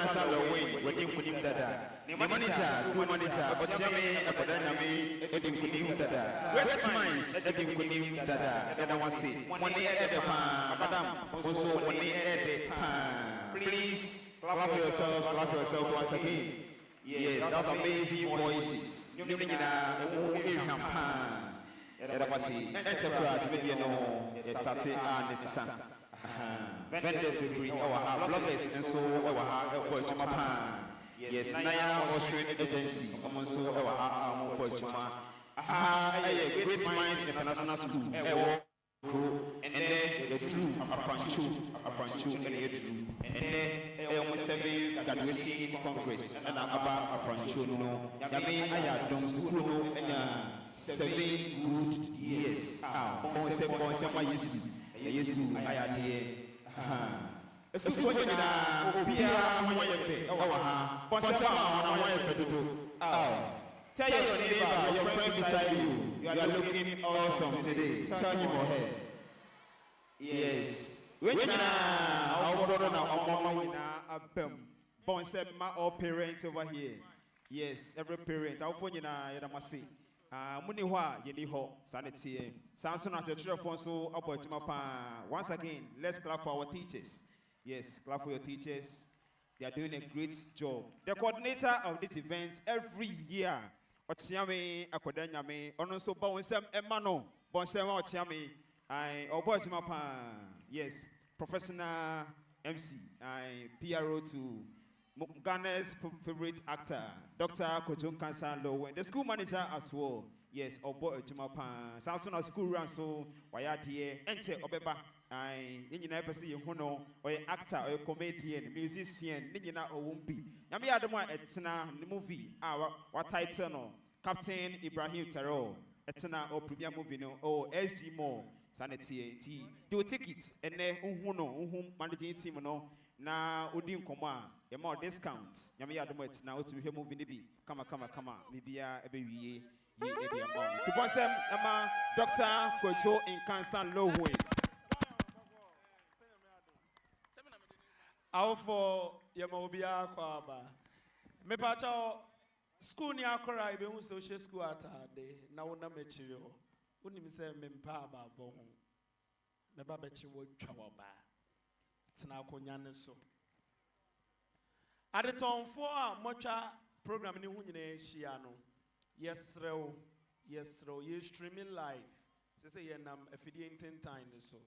Nkansah Lowing, wedding Kunim Dada. Monitor, school monitor, Otiame, Akadanyami, Edim Kunim Dada. Great minds, Edim Kunim Dada. And I want to say, one day at the pan, Madam, also one day at the pan. Please clap yourself once again. Yes, that's amazing voices. You know, enterprise media no starting and this son. Vendors will bring our bloggers and so our Japan. Yes, Naya Austrian agency, also our Pojama. Great minds international school. And then the true Afranchu, and the true. And then almost 7 graduation Congress and about Afranchu. No, I mean, I had done school and 7 good years. Boys, I used to, I had here. It's good for you now. Tell your neighbor, your friend beside you, you are looking awesome today. Turn your head. Yes. When you are all parents over here. Yes, every parent. I'll phone you now. You must see. Muniwa, Yeniho, Sanity. Samson at your telephone. So, once again, let's clap for our teachers. Yes, clap for your teachers. They are doing a great job. The coordinator of this event every year. Ochiame Akwadanyame, Onoso Bonsem Emano, Bonsem Ochiame, Obochimapa, yes, professional MC, PRO to Ghana's favorite actor, Dr. Nkansah Lowen, the school manager as well, yes, Obochimapa, Samson school run so, Wayati, Ente Obeba, you never see you know, or an actor, or a comedian, musician, Nina or Wumpi. Yami Adama etna the movie, what title Captain Ibrahim Terrell, etna or premier movie no, or SG More, Sanity, do a ticket, and then managing team no, na Udim Koma, a more discount. Yami Adama etna to be movie nibi, come, maybe a baby, to Bonsem, Emma, Dr. Kwadwo Nkansah Lowing. How for Yamobia Kwaba? Me pacho school ni akora ibe hu social school atade na wona mechire ho. Woni mi se me mpa ba bo ho. Me ba bechi wo twa ba. Tena akonya ne so. Adetonfo a mocha program ni hu nyina hia no. Yesrew ye streaming live. Se ye nam afidie intentan ne so.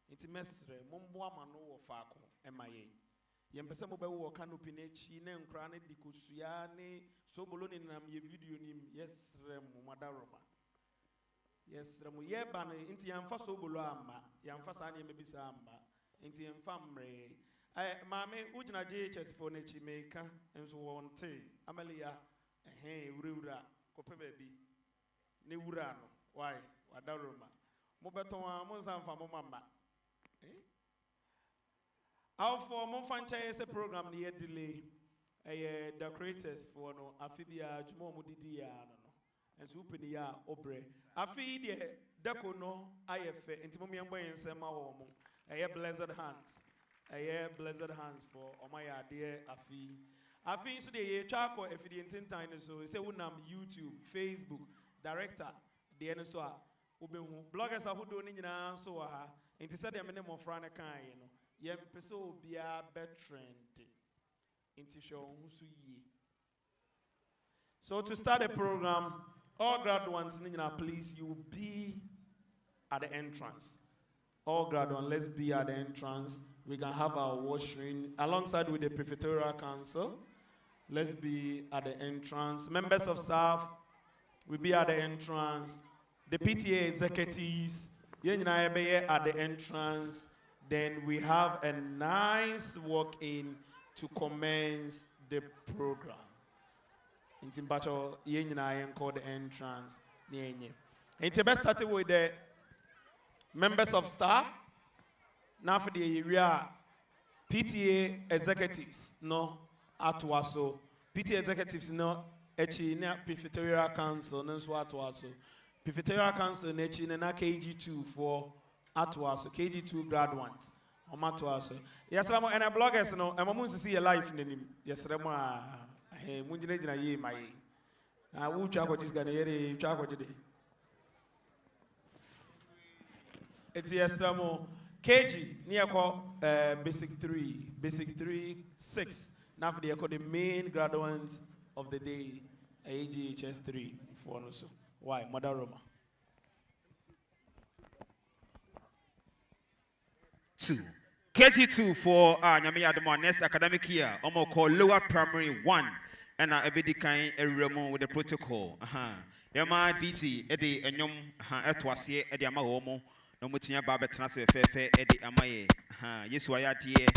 Inti mesre mombo amano wo faako emaye. Yempese mo be wo canopy na chi na nkra na dikusuya ne so bolo ni nam ye video ni yesrem madaroma yesrem ye ba ne nti yamfa so bolo amma yamfa sa na yemebisa amma nti yemfa mre maame ugina JHS for na chi meka enso wonte amalia wura kope baby ne wura no why wadaroma mo beton a mo nsamfa mo mama Our for Monfancha is a program near delay. The creators for no Afibia Jumo Mudidia and Supenia Obre. Afi the Decono IFA into Mumiamba and Sama Womo. A blessed hands for Omaya dear Afi. Afi so the Chaco if the intent time so it's a Unam YouTube, Facebook, director, the NSA, bloggers are who don't need an answer. And to say the minimum of Frana Kai, Yem peso bia betrend into show ye. So to start the program, all graduates, please, you will be at the entrance. All graduates, let's be at the entrance. We can have our washing alongside with the Prefectorial Council. Let's be at the entrance. Members of staff will be at the entrance. The PTA executives, at the entrance. Then we have a nice walk-in to commence the program. In Timbacho, I call the entrance. And to best started with the members of staff. Now for the area, PTA executives, no, Atwaso. PTA executives, no, Prefectorial Council, no, Atwaso. Prefectorial Council, no, KG2 for Atwaso, KG2 graduates. Yes, I'm and a bloggers no. I'm going to see a life in him. Yes, I'm Munjina ye my. I will check what is going to check what today. It's yes, KG near basic 3, 6. Now for the main graduates of the day, AGHS 3 for also. Why, Mother Roma? 2. KG2 for Nyamiya next academic year. Call lower primary 1 and a bit kind of with the protocol. Yama DT Eddie and Yom Etwasie Eddie Amahomo. No mutia Baba transfer Fefe Eddie Amaye. Yes, why are here?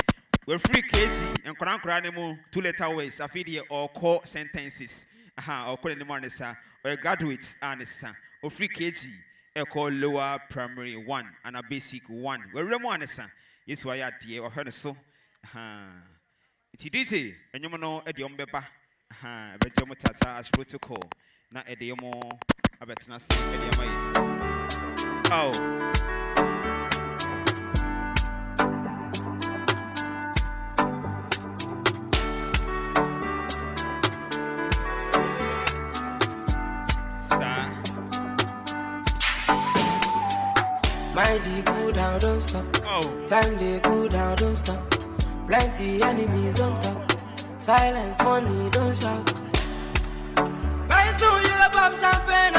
We're free KG and Krankranimu 2 letter ways, a video or core sentences. Or call in the morning, sir, or graduates, Anissa, or free KG. Call lower primary 1 and a basic 1. We're Ramonessa. Yes, why are dear or her so? It's easy, and you know Eddie Ombeba. But Jomotata as protocol. Not Eddie more. I bet not see Eddie. Oh. My G cool down, don't stop. Oh. Time they cool down, don't stop. Plenty enemies don't talk. Silence, money, don't shout. Very soon you pop champagne,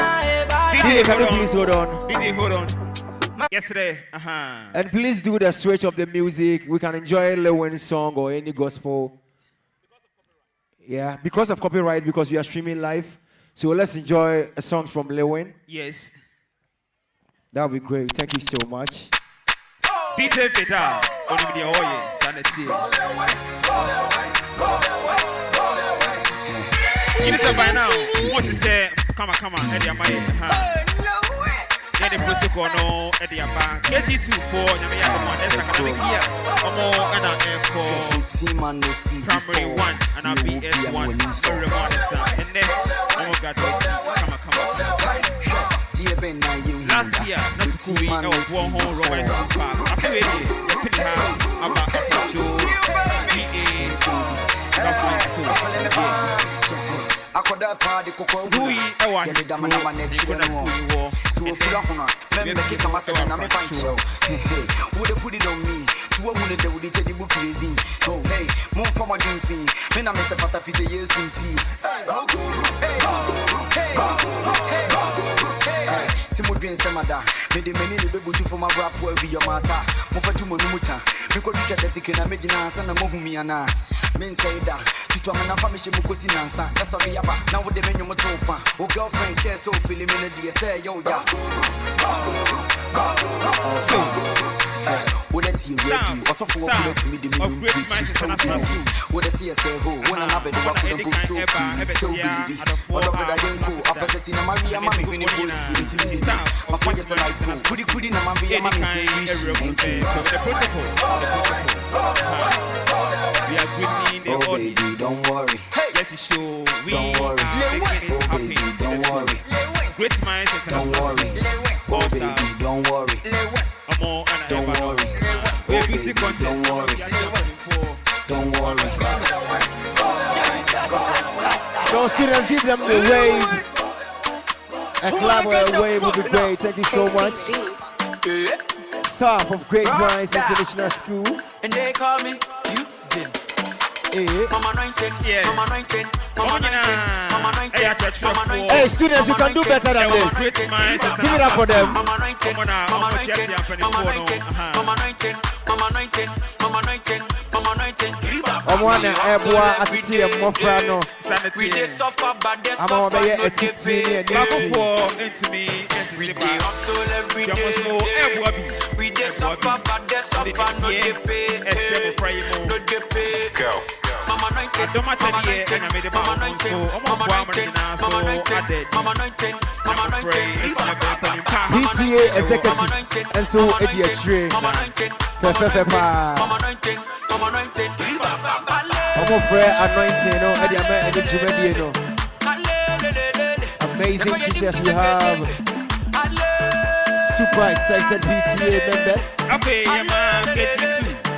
DJ, can you please hold on? DJ, hold on. Yesterday, And please do the switch of the music. We can enjoy Lewin's song or any gospel. Yeah, because of copyright, because we are streaming live. So let's enjoy a song from Lewin. Yes. That would be great. Thank you so much. DJ Feta, only the oil, sanity. You listen by now. What's he say? Come on, Eddie Amaya. Then the protocol no Eddie Amaya. KG2 for Nyamiya next academic year. For primary 1 and a BS1. Very much. And then graduate. Come on. Last year, no school we was one whole Roman school park. After we did have about government school. School so if you don't make it come as a name find you. Would put it on me? To a woman that would take the book crazy. Oh hey, more for my dream fee. Men I Mr. Patafis a year's in tea. Timothy and Samada, made the many able to form a rap will be your matter. Mofa to Monumuta, because you get the sick and imagine us and a Mohumiana. Men say that, to Tomana Famish Mukusinansa, that's what we are now with the menu Motopa. Oh, girlfriend cares so feeling in the say, yo, ya. Would that you ready? Also for what me the minimum would I see a say who when another couldn't go so baby. What about I didn't go up at the cinema? Mammy when you go to my father's like could in a mammy mammy. We are greeting the audience. Baby, don't worry. Yes, you show. We don't worry. Are making it happen. Don't worry. Great minds international. Oh baby, don't worry. Don't worry. We're beauty contest. Don't worry. Don't worry. So students, give them the wave. A clap or a wave would be great. Thank you so much. Staff of Great Minds International School. And they call me Eugene. Mama 19, yes. Mama 19, Mama 19, Mama 19, Mama 19. Hey students, you can do better than this. Give it up for them. Mama 19, Mama 19, Mama 19, Mama 19, Mama 19, Mama 19, Mama 19. Omwana ebwa atiti emofrano. We dey suffer but dey I'm suffer over here no dey pay. We dey hustle every day. We dey suffer but dey suffer no dey pay. No dey pay. Mama 19, Mama 19, Mama 19, Mama 19, Mama 19, Mama 19, Mama 19. PTA executive and so Dignitary. Mama 19, Mama 19, Mama 19. I'm friend anointing, no, Eddie Amen, amazing teachers we have. Super excited PTA members. Okay, yeah, man, KG2.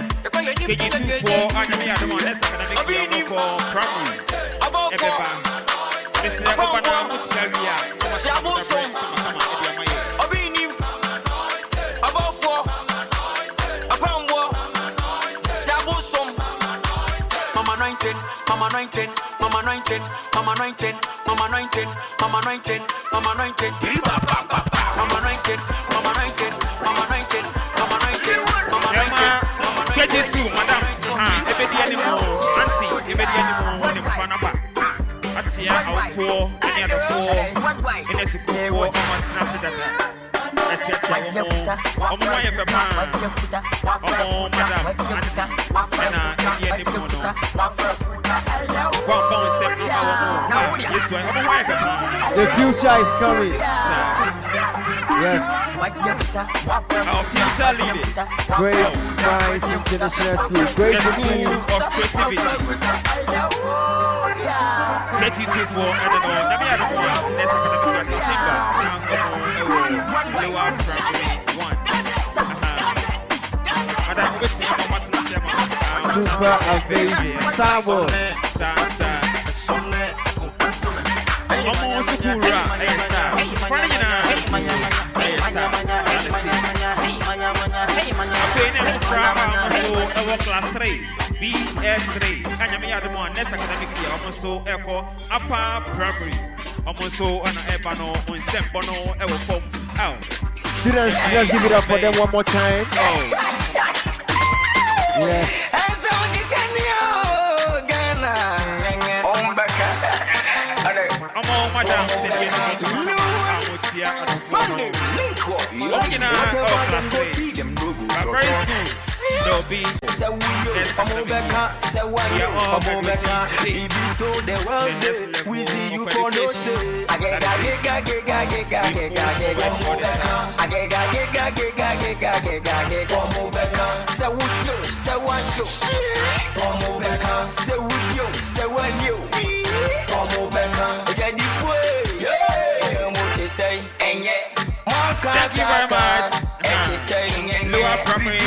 KG2 for Anyami Adamo next academic year for primary. Ebeba. This is Ebaba Mutiaria. Mama 19, Mama 19, Mama 19, Mama 19, Mama 19, Mama 19, Mama 19, Mama 19, Mama 19, Mama 19, Mama 19, Mama 19, KG2, madam. Ebedi anymore. Auntie, Ebedi anymore. When you find out. Auntie, I'll pour any other four. In a super four, I'm The future is coming. Yes. Our future leaders. Great minds international school. Great School of Creativity. 32 for I don't know. Let me add one. Next academic year, September. Lower primary 1. Super amazing. Sabo. Almost school run. Class 3, BS3. Anyami Adamo next academic year. Almost echo upper primary. Almost an ebano on sembono ever form out. Students, let's give it up for them one more time. Yes. Madam. Very soon. There'll be Weezy you for no say. Thank you very much. Lower primary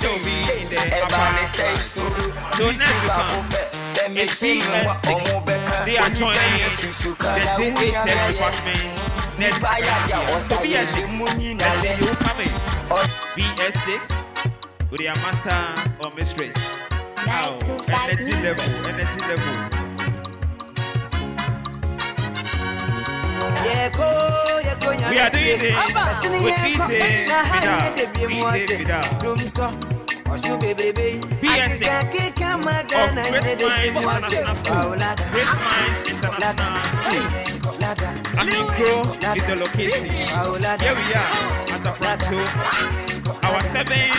will be in the upper. So next to come is BS6. They are joining the JHS department next year. So BS6, let's see you coming. BS6 with your master or mistress. Now, energy level. We are doing this with DJ Vida. BS6 of Great Minds International School. Great Minds International School. Amikro is the location. Here we are at the front show. Our 7th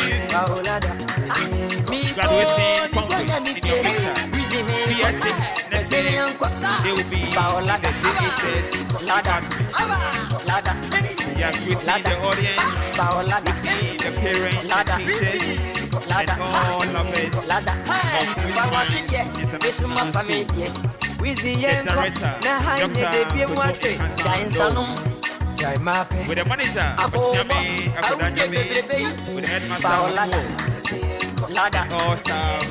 graduation conference in your picture. BS6 next year, they will be in the JSS department. We are greeting the audience, greeting the parents, the teachers, and all lovers of Great Minds International School. The director, Dr. Nkansah, with the manager, Bachami, Abudanyami, with the headmaster, all staff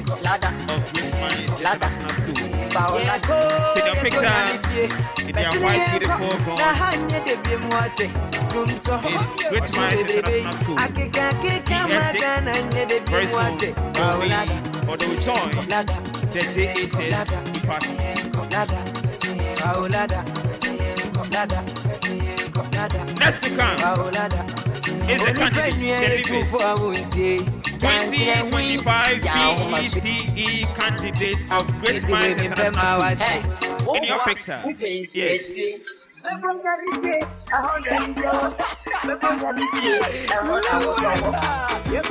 of Great Minds International School. See the picture in their white beautiful gown. It's Great Minds International School. BS6 very soon will join the JHS department. Next to come is the candidate delivers 2025 BECE candidate of Great Minds International School. In your picture, yes. We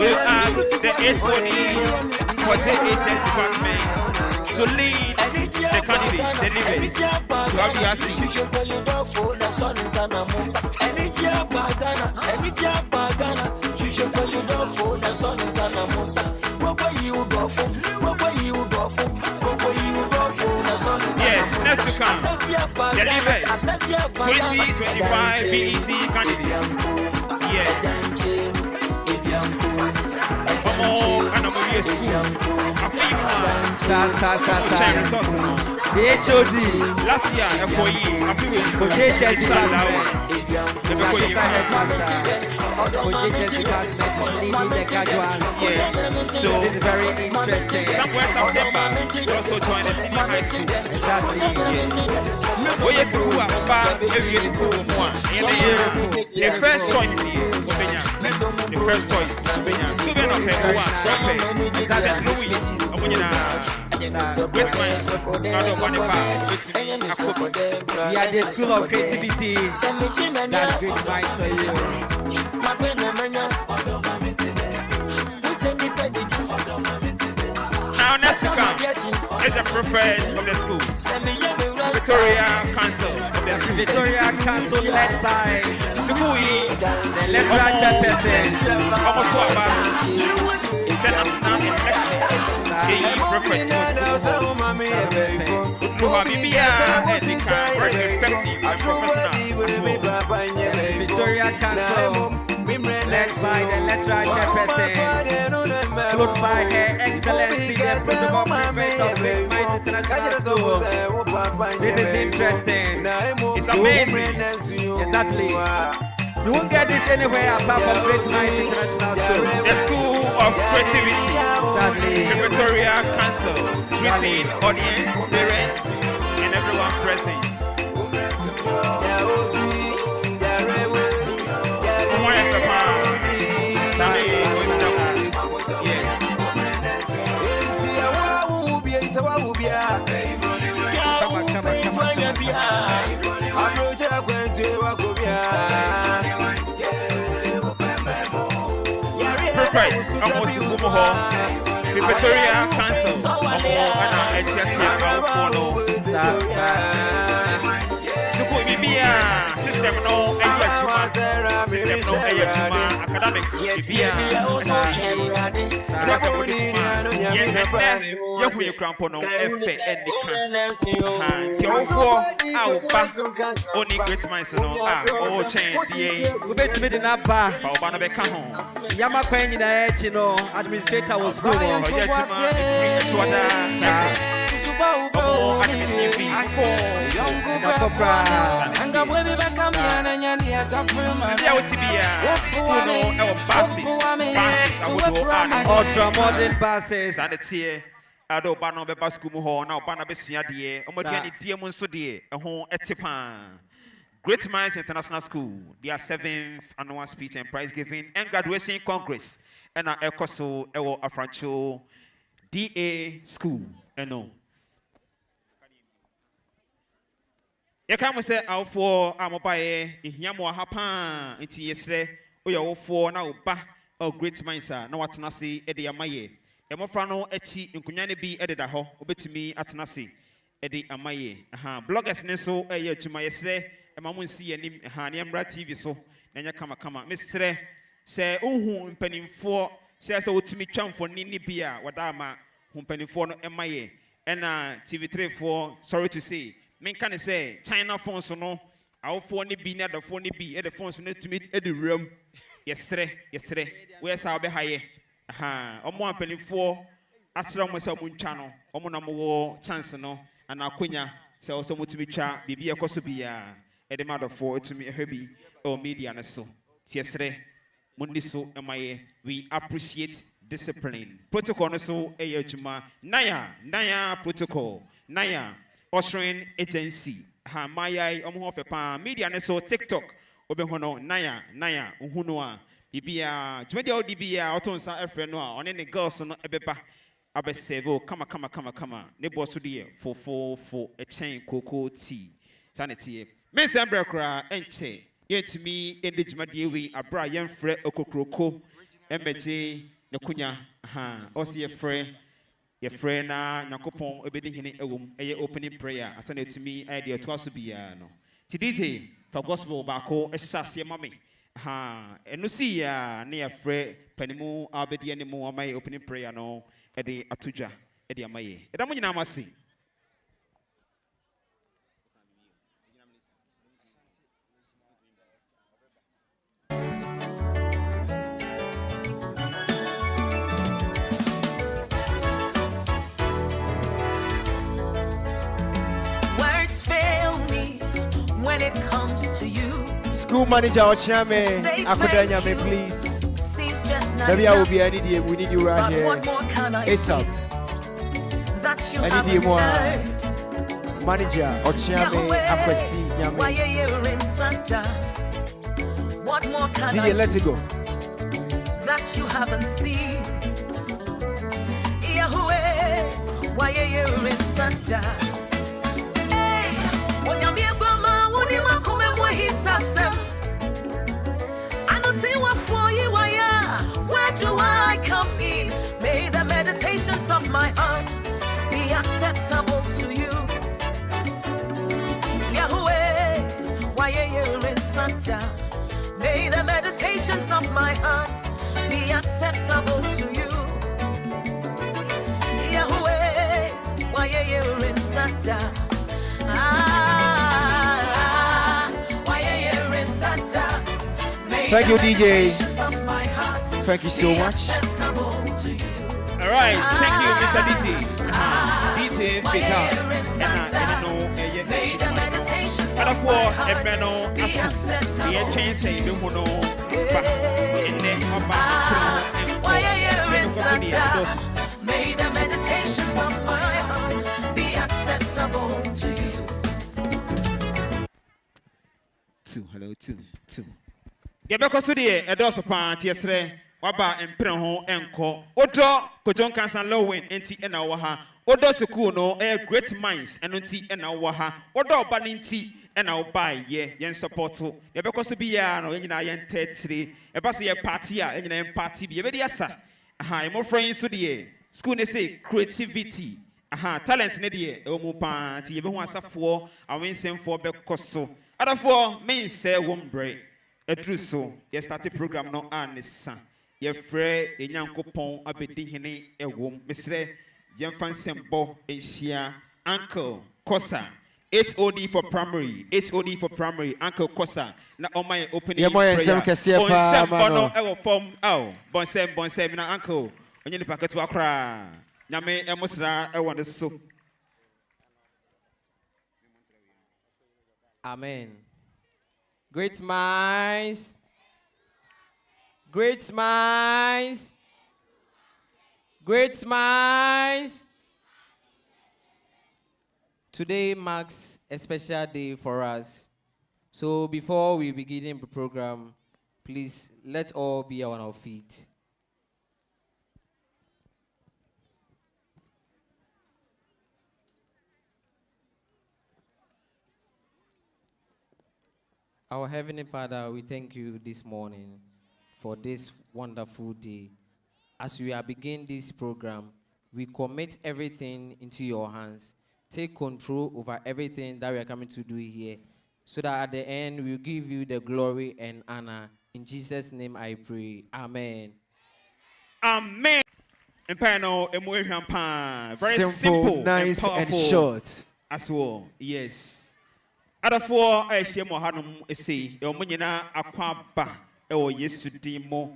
have the HOD for JHS department to lead the candidate delivers to ABRC. Yes, next to come, delivers 2025 BEC candidates. Yes. Come on, and I'm going to a school. I see The HOD. last year, I feel For JHS department. Headmaster. For JHS department leading the graduates. Yes. So This is very interesting. somewhere September, we also join the senior high school. Exactly. We used to go about every school more. The first choice here, the first choice. Student of Headmaster, St. Louis, which one? We are the school of creativity. That's great minds for you. Now next to come is the prophet of the school, Prefectorial Council of the school. Victoria Council led by Sukui, the lecturer chairperson. almost to about National Election. Prefect Bibia and the very effective and professional as well. Victoria Council led by the lecturer chairperson, followed by Her Excellency the Protocol Prefect of Great Minds International School. This is interesting. It's amazing. Exactly. You won't get this anywhere apart from Great Minds International School. The School of Creativity, Exactly. Prefectorial Council, greeting audience, parents, and everyone present. Yes. Perfect. Almost Prefectorial Council. System no system no academics only great minds no administrator was good. Ultra modern buses. Ado bano beba school mu ho na obana besia de omodua ni die mu nso de ho etepa Great Minds International School, their 7th annual speech and prize giving and graduation congress and ekoso ewo afrancho DA school eno yeka say awfo amobaye ehiamo hapa nti yesre oya wofo na oba o Great Minds na watena se e de amaye emofra no echi nkunya ne bi ededa ho obetumi atena se e de amaye bloggers ne so eye atuma yesre emamu nsi yanim ne Emra TV so na nya kama mesre se ohu mpanimfo se wotumi twamfo ni bia wadama hu mpanimfo no emaye ena TV3 for sorry to say menka ne say China phones no awfo ne bi na dafo ne bi e de phones no tumi e de ram yesre we sa obe haye omo mpanimfo asra mo se mo ntwa no omo na mo chance no ana akonya se o so motumi twa bibia ekoso bia Edemado for to me heavy or media and so. Tiesre Mundiso Emaye, we appreciate discipline. Protocol so Ayajuma Naya protocol Naya Austrian agency Maya Omohofa media and so TikTok Obehono Naya Uhunoa Bibia Jumedia Dibia Autonsa Efrenoa on any girls on Ebeba Abesevo kama Nebosudi for a chain cocoa tea sanity. Miss Ambrakra enche yet me in the Jumadi abra young fre okokroko embeje nakunya osi ye fre na nyakopon obedi hene ewum eye opening prayer asane to me idea to aso bia no ti DJ for gospel baako esase mame enu si ya na ye fre panimu abedi anemu amai opening prayer no e de atudwa e de amaye e da mo nyina amase. it comes to you. School manager Ochame, Say Akudanya, thank you. please. Seems just not Maybe I will enough. be any day. We need you right But here. what more can I ASAP. say that you I need haven't you more. learned? Manager Ochame, Yahweh, Akwesi, why Nyame. you're in Santa? What more can DJ, I let it go. that you haven't seen? Yahweh, why you're in Santa? Hey, when you're near Grandma, when you want to come and hit us, I don't see what for you I am. Where do I come in? May the meditations of my heart be acceptable to you. Yahweh, why you're in Santa? May the meditations of my heart be acceptable to you. Yahweh, why you're in Santa? Why you're in Santa? May Thank the you, DJ. meditations of my heart Thank you so be much. acceptable to you. All right, thank you, Mr. DT. DT Why Bika. you're in Santa? May the meditations of Adafo my heart Ebeno be Asu. acceptable. The change say the Huno. Why you're in Santa? May the meditations of my heart be acceptable to you. Hello, two. Yabeko so de edoso pan tiesre waba empre ho enko odo kojon kansan lowin enti ena wo ha odo school no great minds eno nti ena wo ha odo oba nti ena wo bai yen support yabeko so biya no nyina yen tetire eba se ye party a nyina yen party bi yebedi asa mo friends so de school ne say creativity talent ne de e mu pan ti yebe ho asafo awensemfo bekoso adafo men say wombre Edruso, ye started program no anisa. Ye frɛ enyankopɔn abedi hene ɛwom. Mesrɛ yɛmfa nsɛmbɔ enhyia Uncle Kosa. HOD for primary. Uncle Kosa. Na ɔma yɛ opening prayer. Nsɛm kɛseɛ paa ma no. Ɛwɔ fam. Aw, bɔnsɛm na uncle. Onye nipa ketewa koraa. Nyame ɛmosra ɛwɔ ne so. Amen. Great minds. Great minds. Great minds. Today marks a special day for us. So before we begin the program, please let's all be on our feet. Our Heavenly Father, we thank you this morning for this wonderful day. As we are beginning this program, we commit everything into your hands. Take control over everything that we are coming to do here, so that at the end we'll give you the glory and honor. In Jesus' name I pray. Amen. Amen. Very simple, nice, and short. As well, yes. Adafo ehye mo hanom ese e mo nyina akwa ba e wo Yesu din mo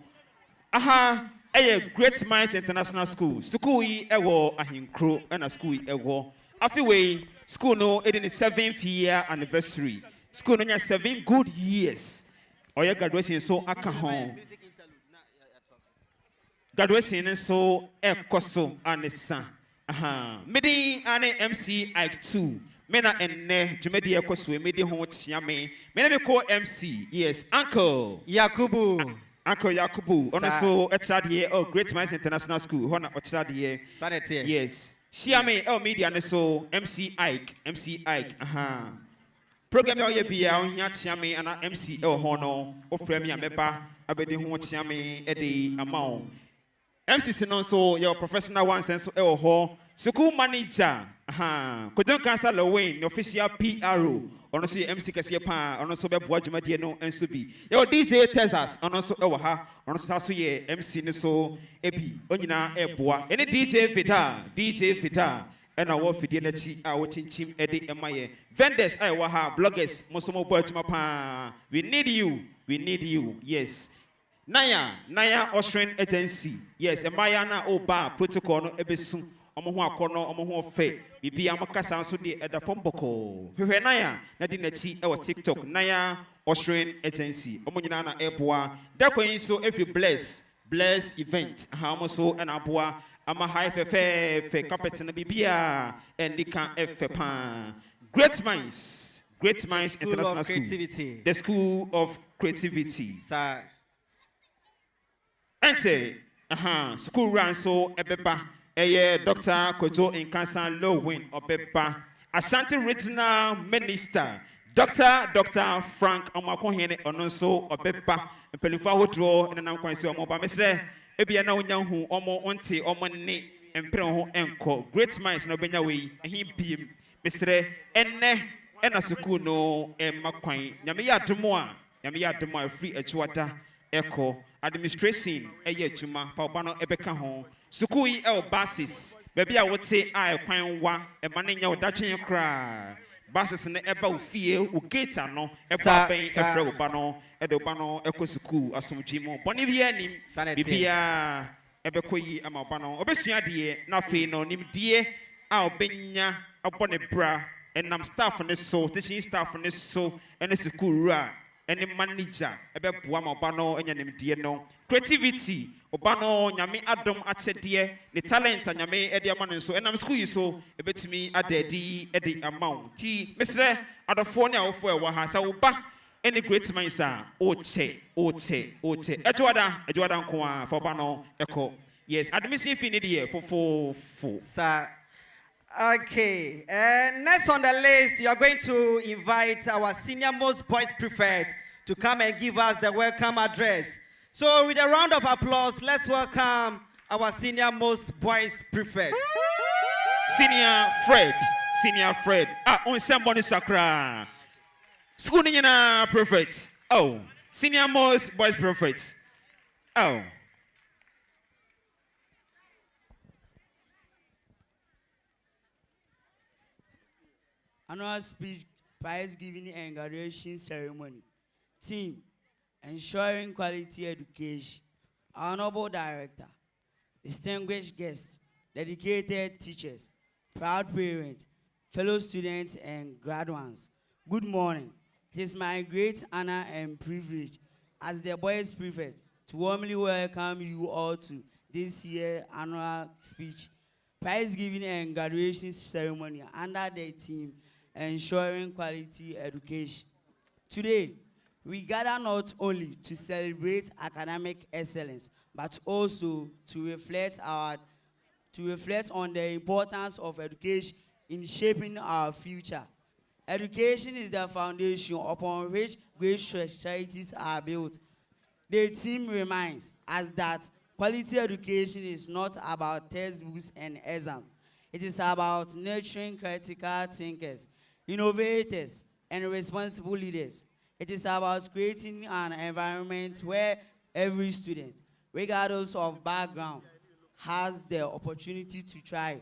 Great Minds International School yi e wo ahinkro na school yi e wo afiwe school no e the 7th year anniversary school no nya 7 good years oye graduation so aka ho graduation so e koso anisa medi ane MC Ike 2 Mena enne jumedi ekoswe medi ho chiame mena me ko MC yes Uncle Yakubu ono so etradie Great Minds International School hona otradie Sanete yes Siame media ne so MC Ike program ya ye bia ohia chiame ana MC ho no ofra me ameba abedi ho chiame e de amao MC no so your professional ones and so ho school manager Kwadwo Nkansah Lewin the official PRO ono so MC kese pa ono so beboa dwumadie no enso bi yo DJ Texas ono so ewo ha ono so so ye MC ne so ebi onyina eboa ene DJ Vita ena wo fidie na chi a wo chinchim ede emaye vendors ai wa ha bloggers mo so mo boa tuma pa we need you yes Naya Austrian agency yes emaya na oba protocol no ebesu omo ho akono omo ho fe bibia makasa nso de edafom boko hwehwe naya na di nachi e wo TikTok naya Austrian agency omo nyina na eboa da kwan so every bless event ha omo so na aboa ama high fe carpet na bibia endika efe pa Great Minds International School. The School of Creativity. Sir. Ente, school run so ebeba. Dr. Kwadwo Nkansah Lowin obeba. Ashanti Regional Minister. Dr. Frank Amakohene Ononso obeba. Mpelifa hotro ena namkwansi omoba mesre ebia na onyahu omo onte omo ne empere ho enko. Great Minds no benya we ehi biem mesre enne ena school no makwan nyame ya ademo a free echuada eko administration eye adwuma fa oba no ebeka ho school yi el basis baby a wote a ekwan wa e mane nya odatwen kra basis ne eba ofie o gate no eba ben efre oba no e de oba no eko school asomdwi mu boni bi anim bibia ebeko yi ama oba no obesua de na fe no nimdie a obenya abone bra and staff on this so teaching staff on this so and the school and the manager ebe boa obano enya nimdie no creativity obano nyame adom achedie the talent nyame ede amano so enam school yi so ebetimi adedi ede amount ti mesre adofo ne awofo e wa ha sa oba any Great Minds a oche ejuada nko a for obano eko yes admission fee ne de fo sir. Okay, next on the list, you are going to invite our senior most boys prefect to come and give us the welcome address. So with a round of applause, let's welcome our senior most boys prefect. Senior Fred. On somebody sakra. School na prefect. Oh, senior most boys prefect. Oh. Annual speech, prize giving and graduation ceremony. Team, ensuring quality education. Honorable Director, distinguished guests, dedicated teachers, proud parents, fellow students and graduates. Good morning. It is my great honor and privilege as the Boys Prefect to warmly welcome you all to this year's annual speech, prize giving and graduation ceremony under the theme ensuring quality education. Today, we gather not only to celebrate academic excellence, but also to reflect on the importance of education in shaping our future. Education is the foundation upon which great societies are built. The theme reminds us that quality education is not about textbooks and exams. It is about nurturing critical thinkers, innovators, and responsible leaders. It is about creating an environment where every student, regardless of background, has the opportunity to thrive.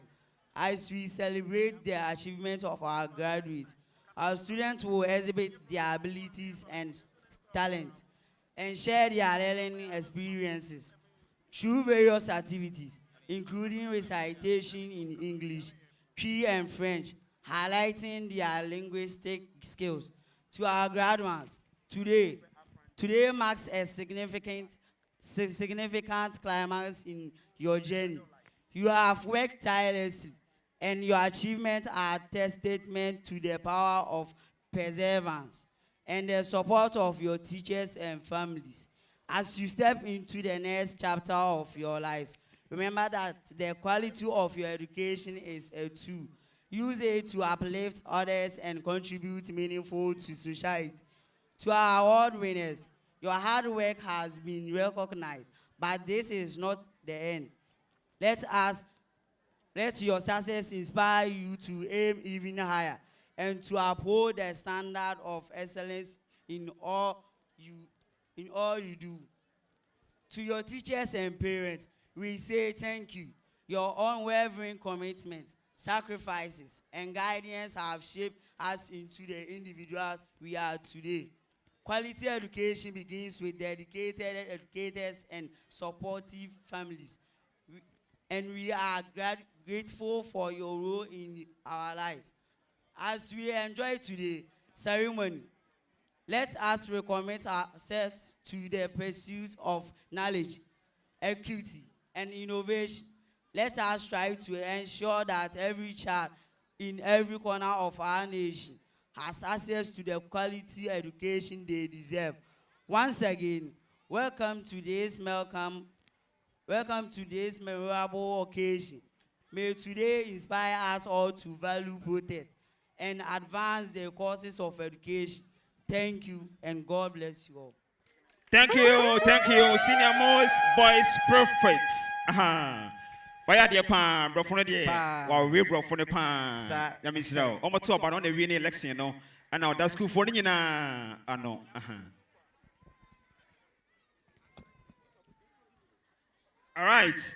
As we celebrate the achievements of our graduates, our students will exhibit their abilities and talents and share their learning experiences through various activities, including recitation in English, Cree and French, highlighting their linguistic skills. To our graduates, today marks a significant climax in your journey. You have worked tirelessly, and your achievements are a testament to the power of perseverance and the support of your teachers and families. As you step into the next chapter of your lives, remember that the quality of your education is a tool. Use it to uplift others and contribute meaningfully to society. To our award winners, your hard work has been recognized, but this is not the end. Let your success inspire you to aim even higher and to uphold the standard of excellence in all you do. To your teachers and parents, we say thank you. Your unwavering commitment, sacrifices, and guidance have shaped us into the individuals we are today. Quality education begins with dedicated educators and supportive families. and we are grateful for your role in our lives. As we enjoy today's ceremony, let us recommit ourselves to the pursuit of knowledge, equity, and innovation. Let us strive to ensure that every child in every corner of our nation has access to the quality education they deserve. Once again, welcome to this memorable occasion. May today inspire us all to value, protect, and advance the courses of education. Thank you, and God bless you all. Thank you, Senior Most Boys Prophets. Why are you pan, bro? For the while we bro for the pan. Yamisro, almost two about on the winning election, no. And now that's school for the na. I know. All right.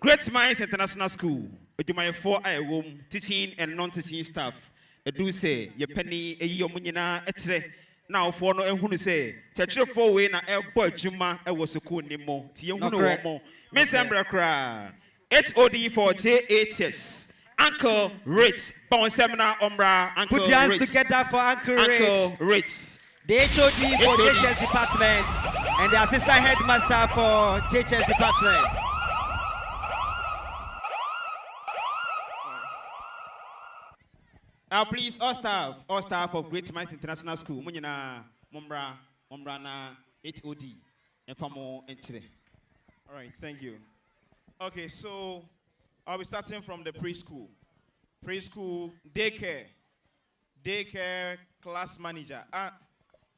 Great Minds International School. With my 4 room teaching and non-teaching staff. I do say, ye penny a year munina etre. Now for no who say, Church 4 way na air boy Juma, I was a cool nemo. Tion more. Miss Ambra Cra. HOD for JHS. Uncle Rich. Bound Seminar Umbra. Uncle Put your hands together for Uncle Rich. The HOD for JHS department and the assistant headmaster for JHS department. Please, all staff of Great Minds International School, Munina, Mumbra na HOD, and Famo and Chile. All right, thank you. Okay, so I'll be starting from the preschool. Preschool, daycare class manager,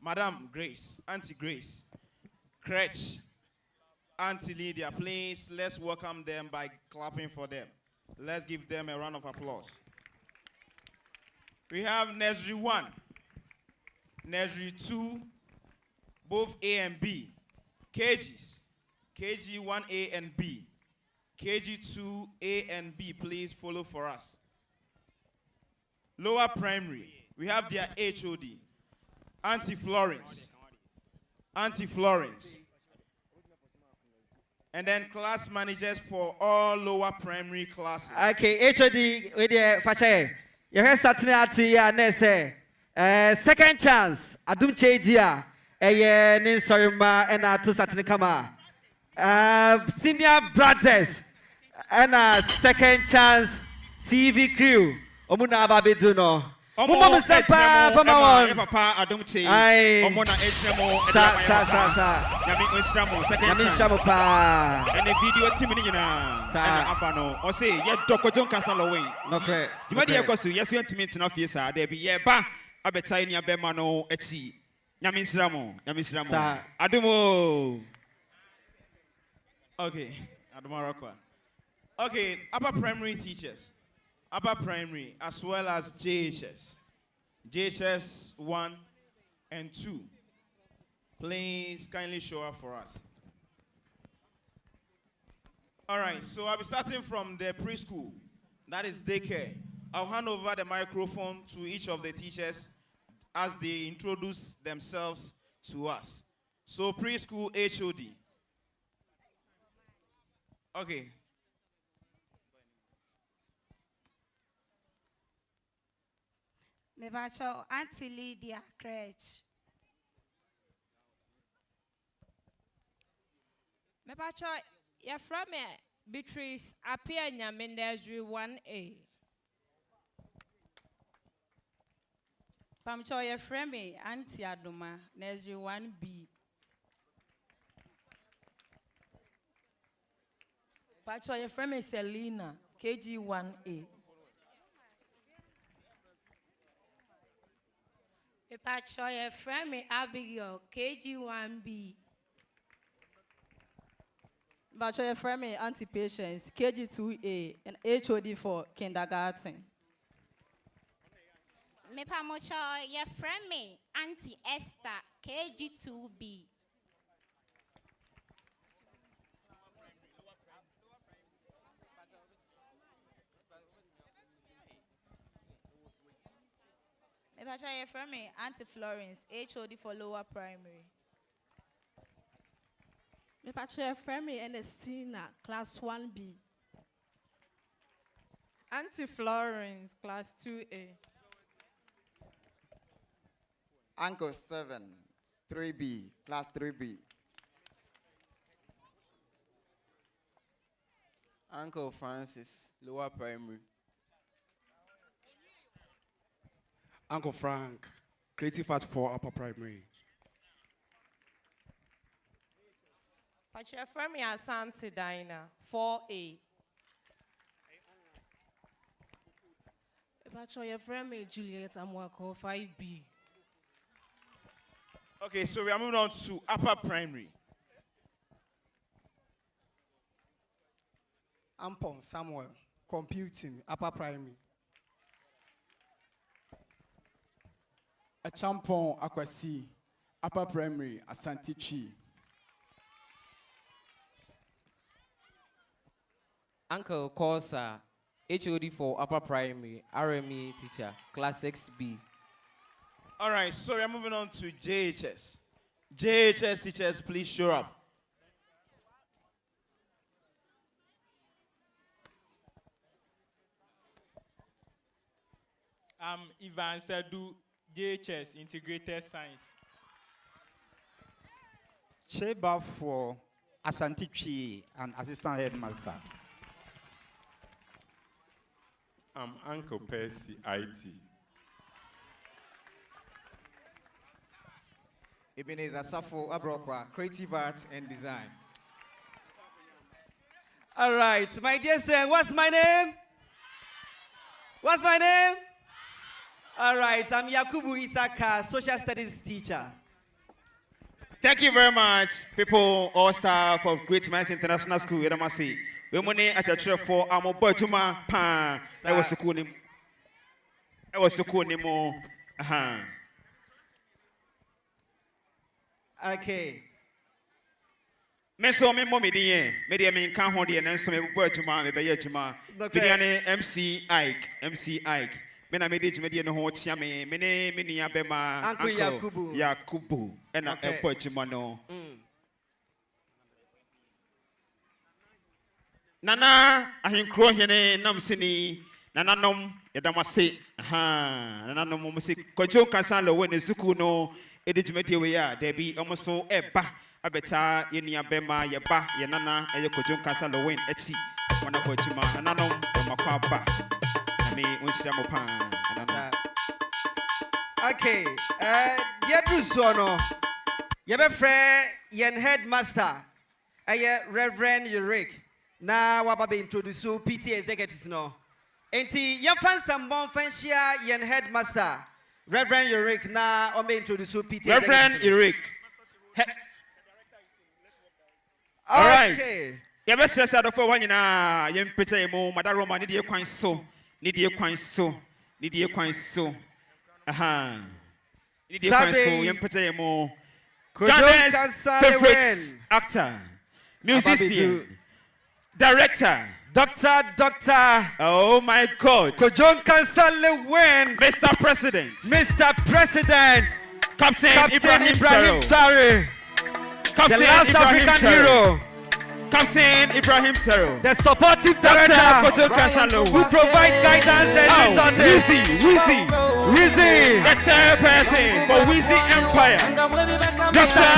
Madam Grace, Auntie Grace, crèche, Auntie Lydia. Please, let's welcome them by clapping for them. Let's give them a round of applause. We have Nursery 1, Nursery 2, both A and B, KGs, KG 1A and B, KG 2A and B, please follow for us. Lower primary, we have their HOD, Auntie Florence, and then class managers for all lower primary classes. Okay, HOD with the Fache. You have starting out here, Nesse. Second chance, Adum Chedia, Ninsorima, and two Satin Kama. Senior brothers, and second chance TV crew. Omuna Babiduno. Mama Sapa, from our Papa, I don't say, Omona Hnemo, second chance. And the video team in Abano, or say, yet Dr. John Cassalaway. Okay. You might have got to, yes, we want to meet enough, yes, sir. There be ye ba, a betainia bemano, etsi. Yamisramo. Adumo. Okay, Adumaraqua. Okay, upper primary teachers. Upper primary as well as JHS. JHS 1 and 2. Please kindly show up for us. All right, so I'll be starting from the preschool. That is daycare. I'll hand over the microphone to each of the teachers as they introduce themselves to us. So preschool HOD. Okay. Mebacho Auntie Lydia Crèche. Mebacho you're from Beatrice appear in Nursery 1A. Pamcho you're from Auntie Adoma Nursery 1B. Pacho you're from Selena KG 1A. Pacho your friend Abigail KG1B. Pacho your friend Auntie Patience KG2A and HOD for kindergarten. Me pamocho your friend Auntie Esther KG2B. Pacho your friend Auntie Florence HOD for lower primary. Me pacho your friend Ernestina class 1B. Auntie Florence, class 2A. Uncle Steven, 3B, class 3B. Uncle Francis, lower primary. Uncle Frank, creative art for upper primary. Pachefremi Asante Dina, 4A. Pachefremi Juliet Amwako, 5B. Okay, so we are moving on to upper primary. Ampon Samuel, computing, upper primary. A champon Akwasi, upper primary, Asante Chi. Uncle Kosa, HOD for upper primary, RME teacher, class 6B. All right, so we are moving on to JHS. JHS teachers, please show up. I'm Ivan Sadu, JHS, Integrated Science. Cheba for Asante Chi and Assistant Headmaster. I'm Uncle Percy, IT. Ebenezer Safo Abrokwa, Creative Arts and Design. All right, my dear student, what's my name? What's my name? All right, I'm Yakubu Isaka, Social Studies teacher. Thank you very much, people, all staff of Great Minds International School. Yedamasi. We money at a trip for Amo Boytuma Pan. I was so cool anymore. Okay. Meso me mommy dear, media mean can't hold the and so me word to my baby to my MC Ike. Mena made it media no hot yame, many abema, Uncle Yakubu, and a Pochimano. Nana, I can crow here, Namsini, Nana nom, Yadamase, Nana no music, Kojo Casalo, when the Sukuno, Edit Media, there be almost so eba, a better, Yenia Bema, Yaba, Yanana, and your Kojo Casalo win, Etsy, one of Pochima, Nananom, Makapa. Okay, dear Dusono, you have a friend, yen headmaster, Reverend Yurik. Now, what about introduce you, PT executives no? Enti, you find some bon fanshia, yen headmaster, Reverend Yurik. Now, I'm introduce you, PT Reverend Yurik. All right. You best stress out of one in a young pete mo, Madame Roma, need you quite so. Need you quite so. Need you quite so. Need you quite so. Young pete mo. Ghana's favorite actor, musician, director, Doctor. Oh my God. Kojo Nkansah win. Mr. President. Captain Ibrahim Traore. Captain the last Ibrahim African Traore. hero. Captain Ibrahim Traore. The supportive director who provide guidance and resources. Weezy. The chairperson for Weezy Empire. Dr.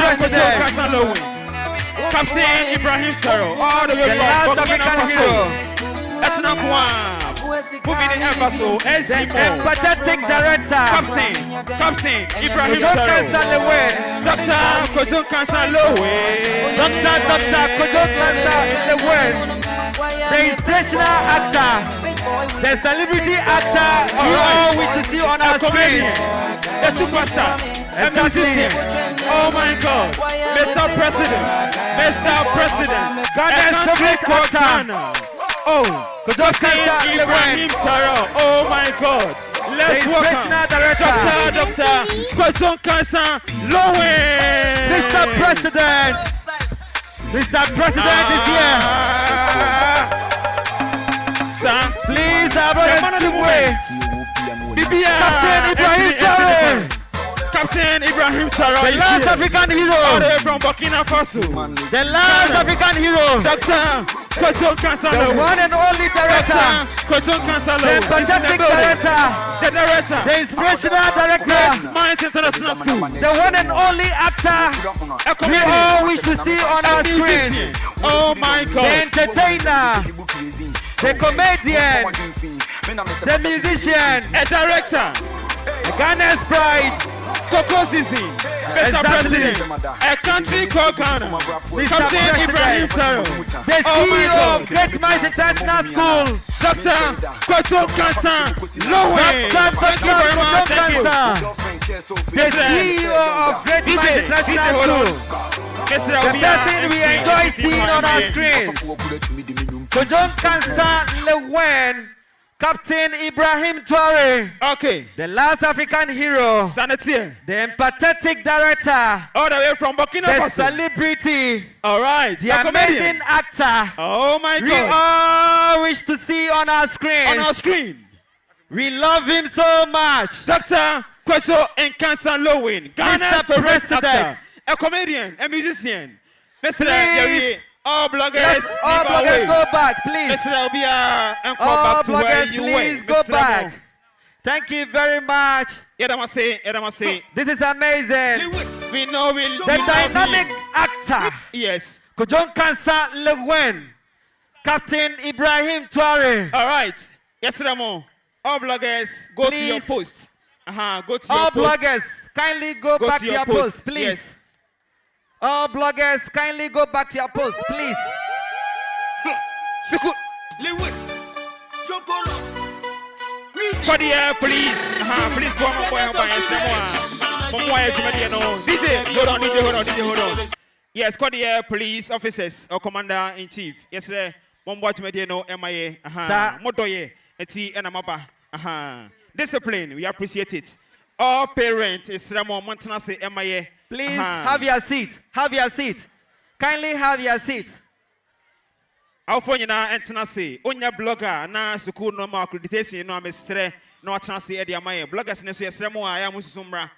Captain Ibrahim Traore. All the way the last African hero. That's not one. Who be the episode? The empathetic director. Captain Ibrahim Traore. Dr. Kojo Nkansah Dr. Kojo Nkansah. The inspirational actor. The celebrity actor you all wish to see on our screen. The superstar. A musician. Oh my God. Mr. President. Ghana's favorite actor. Kojo Nkansah Ibrahim Traore. Oh my God. Let's welcome Dr. Kojo Nkansah Lowe. Mr. President is here. Sir, please have a way. Captain Ibrahim Traore. Captain Ibrahim Taro. The last African hero. All the way from Burkina Faso. The last African hero. Dr. Kwadwo Nkansah. The one and only director. Kwadwo Nkansah. The patriotic director. The director. The inspirational director. Great Minds International School. The one and only actor we all wish to see on our screen. Oh my God. The entertainer. The comedian. The musician. A director. Ghana's pride. Coco Sisi. Mr. President. A country called Ghana. Captain Ibrahim Taro. The CEO of Great Minds International School. Dr. Kwadwo Nkansah. Lowe. Dr. Kwadwo Nkansah. The CEO of Great Minds International School. The person we enjoy seeing on our screens. Kwadwo Nkansah Lewen. Captain Ibrahim Traore. Okay. The last African hero. Sanitier. The empathetic director. All the way from Burkina The Faso. celebrity. All right. The amazing actor. Oh my God. We all wish to see on our screen. On our screen. We love him so much. Dr. Kwadwo Nkansah Lowe. Ghana's Mr. favorite President. actor. A comedian. A musician. Mr. Please. All bloggers, Let's all bloggers go back, please. Mr. Obia, and come All back to where bloggers, you please went. go Mr. back. Mo. Thank you very much. Edamase. This is amazing. We know we The love dynamic him. actor. Yes. Kwadwo Nkansah Lewen. Captain Ibrahim Traore. All right. Yes, Ramo. All bloggers, go to your Please. post. Go to All your post. bloggers, kindly go back to your post, please. Yes. All bloggers, kindly go back to your post, please. For the air, please. Please go on by DJ, hold on. Yes, call the air police officers or commander in chief. Yes, sir. Mombo to no MIA. Motoye, eti and amaba. Discipline, we appreciate it. All parents is Ramo Montana say MIA. Please have your seat. Have your seat. Kindly have your seat. Our phone na entena say onya blogger na school no ma accreditation no amestre no atena say e dia maye bloggers ne so yesre mo a ya mususumbra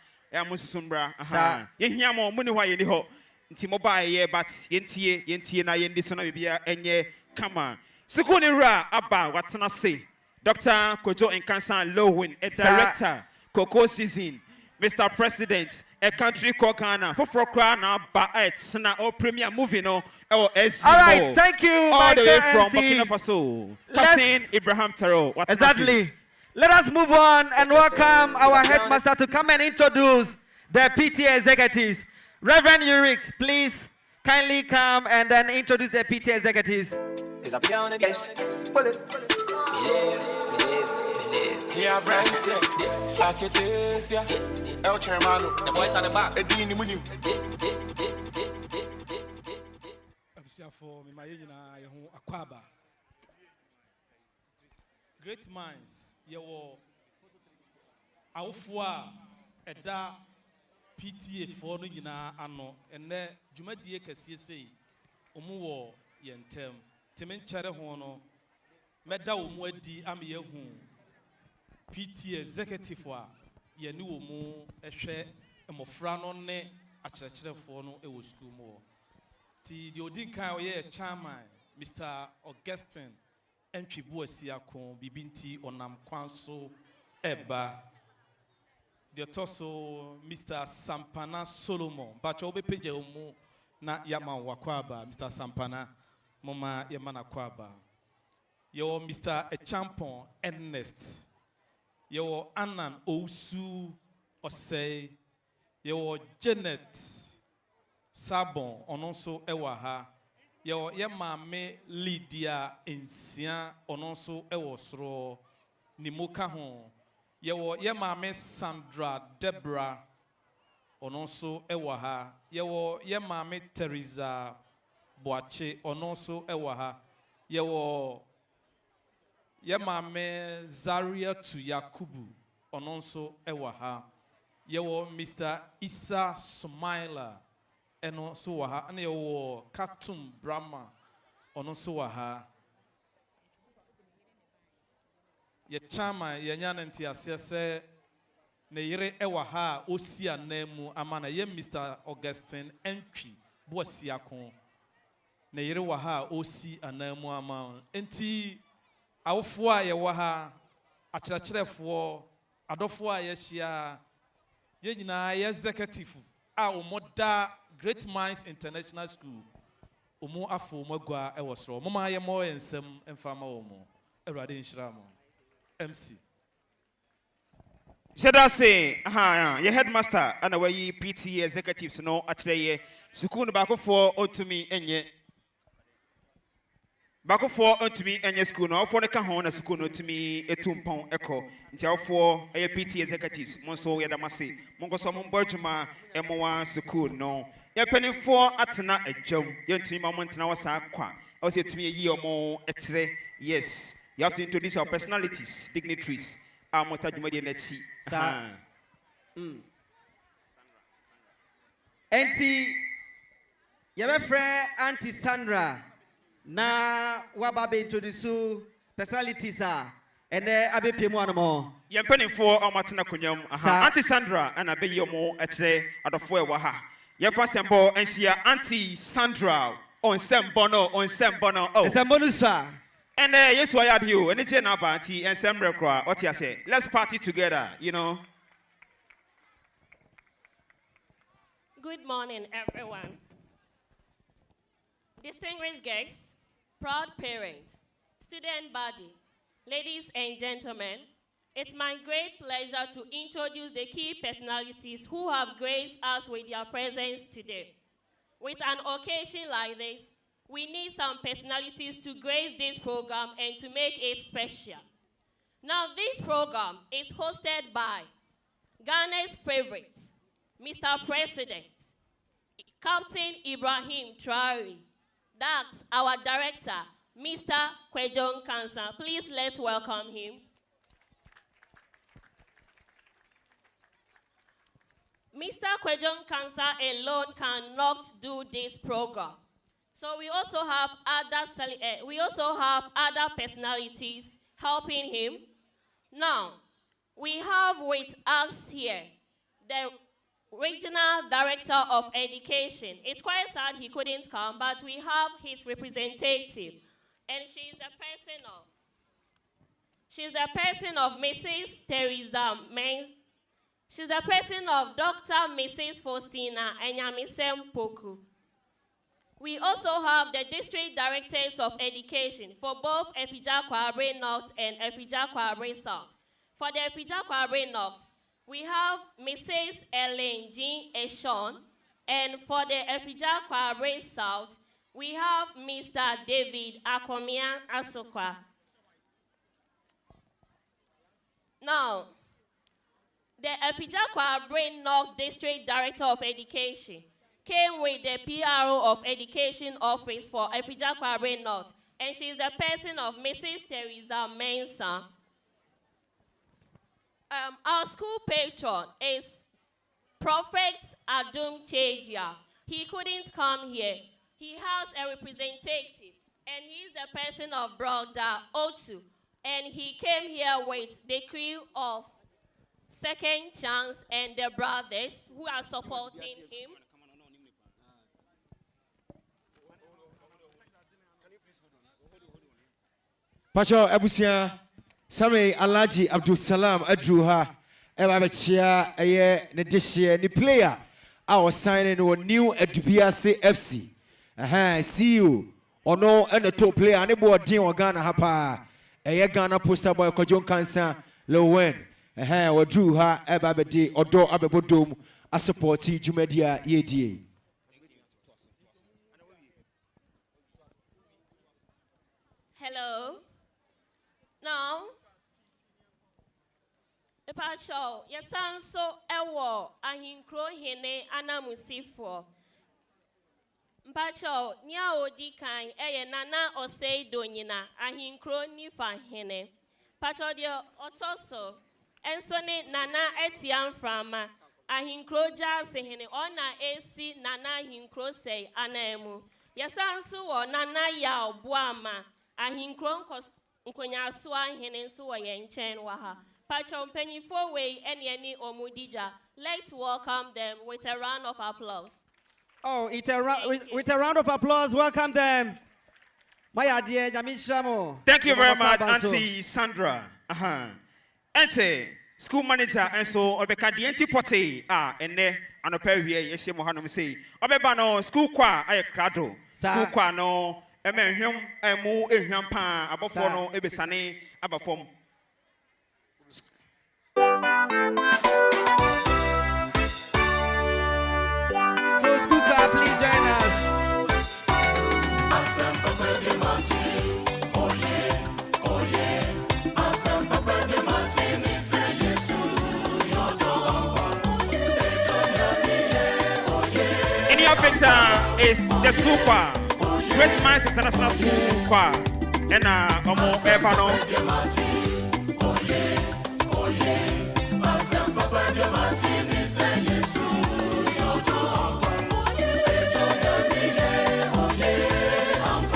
yehia mo muni hwa ye ni ho nti mobile ye but yentie na yendi so na bibia enye kama school ni ra aba watena say Dr. Kwadwo Nkansah Lowe, a director Coco season Mr. President a country called Ghana for Krana ba na o premier movie no. All right, thank you, all the way from MC. Burkina Faso. Captain Ibrahim Taro. Exactly. Let us move on and welcome our headmaster to come and introduce the PTA executives. Reverend Yurik, please kindly come and then introduce the PTA executives. Yeah, brand like it is, yeah. El Chairmano, the boys at the back. Great minds, your Aufwa, Eda, PTA for Nina Ano, and then Jumadie Cassier, Omuo, Yentem, Timin Charahono, Meda Umwedi Amiyahu. PTA executive wa ye ni wo mu ehwe emofra no ne akyerɛkyerɛfo no e wo school mu ti de odinkan ye chairman Mr. Augustine Ntwibu Asiako bibinti onam kwanso eba de toso Mr. Sampana Solomon bacho obepeje mu na yama wakwaba Mr. Sampana mama yama nakwaba yo Mr. Echampon Ernest Yo Anan Osu Osei Yo Janet Sabon Ononso Ewaha Yo Yemame Lydia Insia Ononso Ewosro Nimuka Hon Yo Yemame Sandra Deborah Ononso Ewaha Yo Yemame Teresa Boache Ononso Ewaha Yo Yemame Zaria to Yakubu Ononso Ewaha Yewo Mr. Isa Smaila Enoso Waha and Yewo Katum Brahma Ononso Waha Ye Chama Yanyanti Asiase ne yere ewa ha osi anemu amana ye Mr. Augustine Entry bosi akon ne yere wa ha osi anemu ama enti awofo a ye wa ha akyerɛkyerɛfoɔ adɔfoɔ a yɛhyia ye nyinaa ye executive a omoda Great Minds International School omo afo magwa ewo soro mama ye mo ensem emfama wo mo awurade nhyira mo MC Said I say, your headmaster and away PT executives no actually sukun back for to me and ye back for to me and your school no for the kahon as school to me a 2 pound echo until for a PT executives monso yadamasi mongo so mon burjuma and one school no you're penning for atana a jump you to me moment now was a qua I was to me a year more etre yes you have to introduce our personalities dignitaries Sir. Auntie, your friend Auntie Sandra. Na wababe introduce personalities and abe pemu anamo. You're penning for our matana kunyam. Auntie Sandra and abe yomo etre adofwe waha. Your first symbol and she Auntie Sandra on Sembono on Sembono. Oh, Sembono sir. And yes, why are you? And it's an party and some recra. What you say? Let's party together, you know. Good morning, everyone. Distinguished guests, proud parents, student body, ladies and gentlemen, it's my great pleasure to introduce the key personalities who have graced us with their presence today. With an occasion like this, we need some personalities to grace this program and to make it special. Now, this program is hosted by Ghana's favorite, Mr. President, Captain Ibrahim Traore. That's our director, Mr. Kwadwo Nkansah. Please let's welcome him. Mr. Kwadwo Nkansah alone cannot do this program. So we also have other personalities helping him. Now, we have with us here the Regional Director of Education. It's quite sad he couldn't come, but we have his representative, and she's the person of Mrs. Teresa Mens. She's the person of Dr. Mrs. Faustina Enyamisem Poku. We also have the District Directors of Education for both Efija Kwabre North and Efija Kwabre South. For the Efija Kwabre North, we have Mrs. Ellen Jean Eshon, and for the Efija Kwabre South, we have Mr. David Akomian Asokwa. Now, the Efija Kwabre North District Director of Education came with the PRO of Education Office for Efija Kwabre North, and she's the person of Mrs. Teresa Mensah. Our school patron is Prophet Adum Chedia. He couldn't come here. He has a representative, and he's the person of Brother Otu, and he came here with the crew of Second Chance and the brothers who are supporting him. Pacho Abusia Sami Alaji Abdul Salam Adruha Ebabechia Aye Nedishia ni player our signing on new Edubiase FC. See you or no and the top player and the Din Ghana Hapa Aye Ghana poster boy Kwadwo Nkansah Lowen or drew her Ebabedi or Do Abebodum a supporti Jumedia EDA. Hello. Now, the Pacho, your son so ewo ahinkro hene anamusifo. Mpacho, nya odi kan eye nana osei donyina ahinkro nifa hene. Pacho dio otoso ensone nana etiam frama ahinkro jase hene ona esi nana ahinkro sei anemu. Your son so nana ya obuama ahinkro nkos Nkonya Swa Henen so wa yenchen waha. Pachon Penny Fourway, any Omudija. Let's welcome them with a round of applause. Oh, with a round of applause, welcome them. My dear Jamishamo. Thank you very much, Auntie Sandra. Auntie, school manager, and so Obeka the antipote, and ne, and a pair of years, Mohanum say, Obebano, school qua, I crado, school qua no, a man him, a moo, a hampa, above fono, ebesane, above form. So, school car, please join us. In your picture is the school choir, Great Minds International School Choir, and Omo Ebano.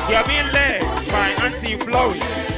They are being led by Auntie Florence.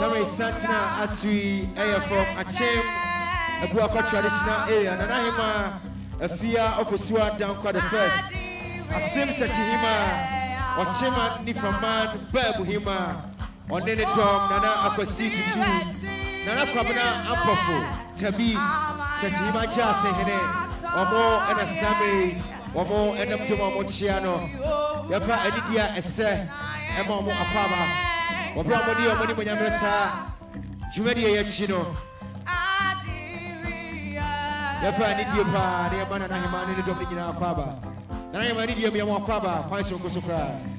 Sammy Santina Atui, from Achem, a Buaka traditional area, Nanahima, a fear of Osua down quite the first. A sim such hima, or Chema Nifaman, Babuhima, or Nene Tom, Nana Akwasi to two, Nana Kwabana Ampofo, Tabi, such hima Jase Hene, or more and a Sammy, or more and up to Mochiano. Yapa Edidia Esse, Emma Akaba, or Bromody or Money Yamata, Jumedia Yachino. Yapa Nidia, the Amana Himani, the Dominican Akaba. And I am an idiom, Yamakaba, Paisho Kosukra.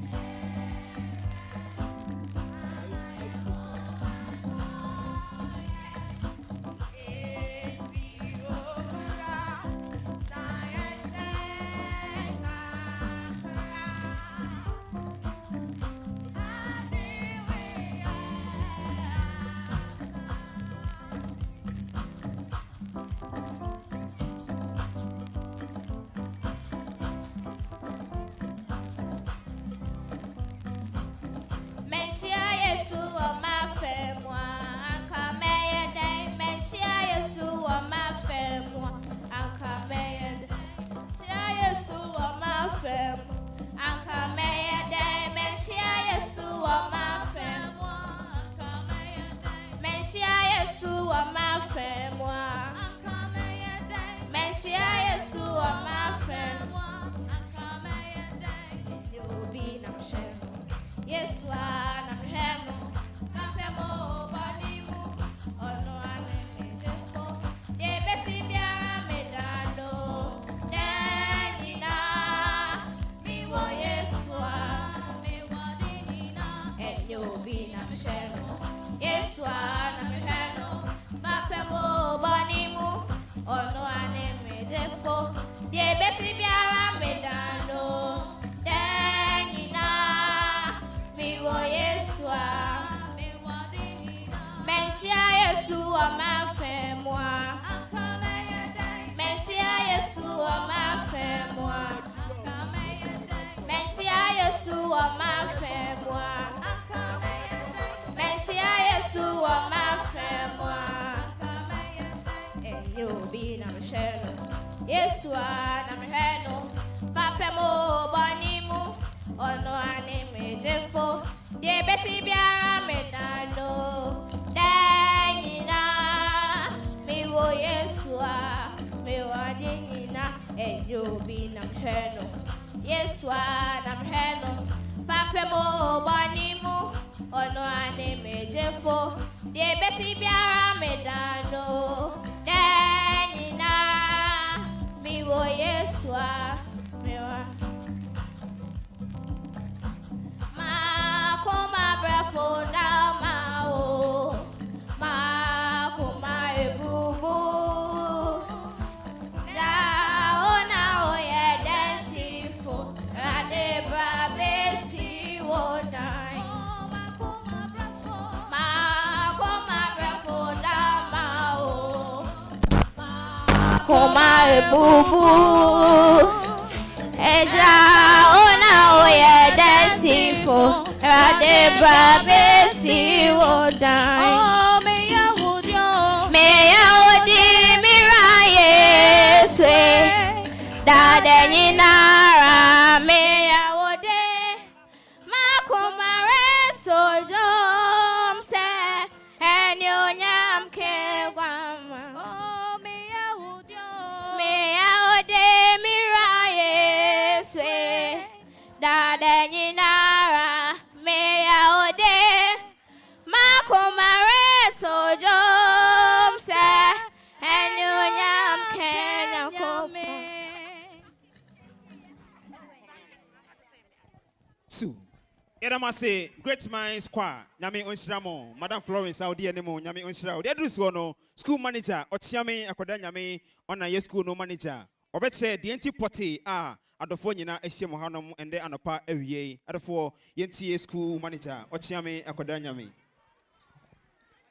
Say great minds choir, Nyame Onshramo, Madam Florence Audi Nemo, Nyame Onshrao. They do so no school manager, Ochiame Akoda Nyame, on a school no manager. Obeche, the anti potty, at the phone, Eshimo Hanum, and then Anapa every year, at the four Yentia school manager, Ochiame Akoda Nyame.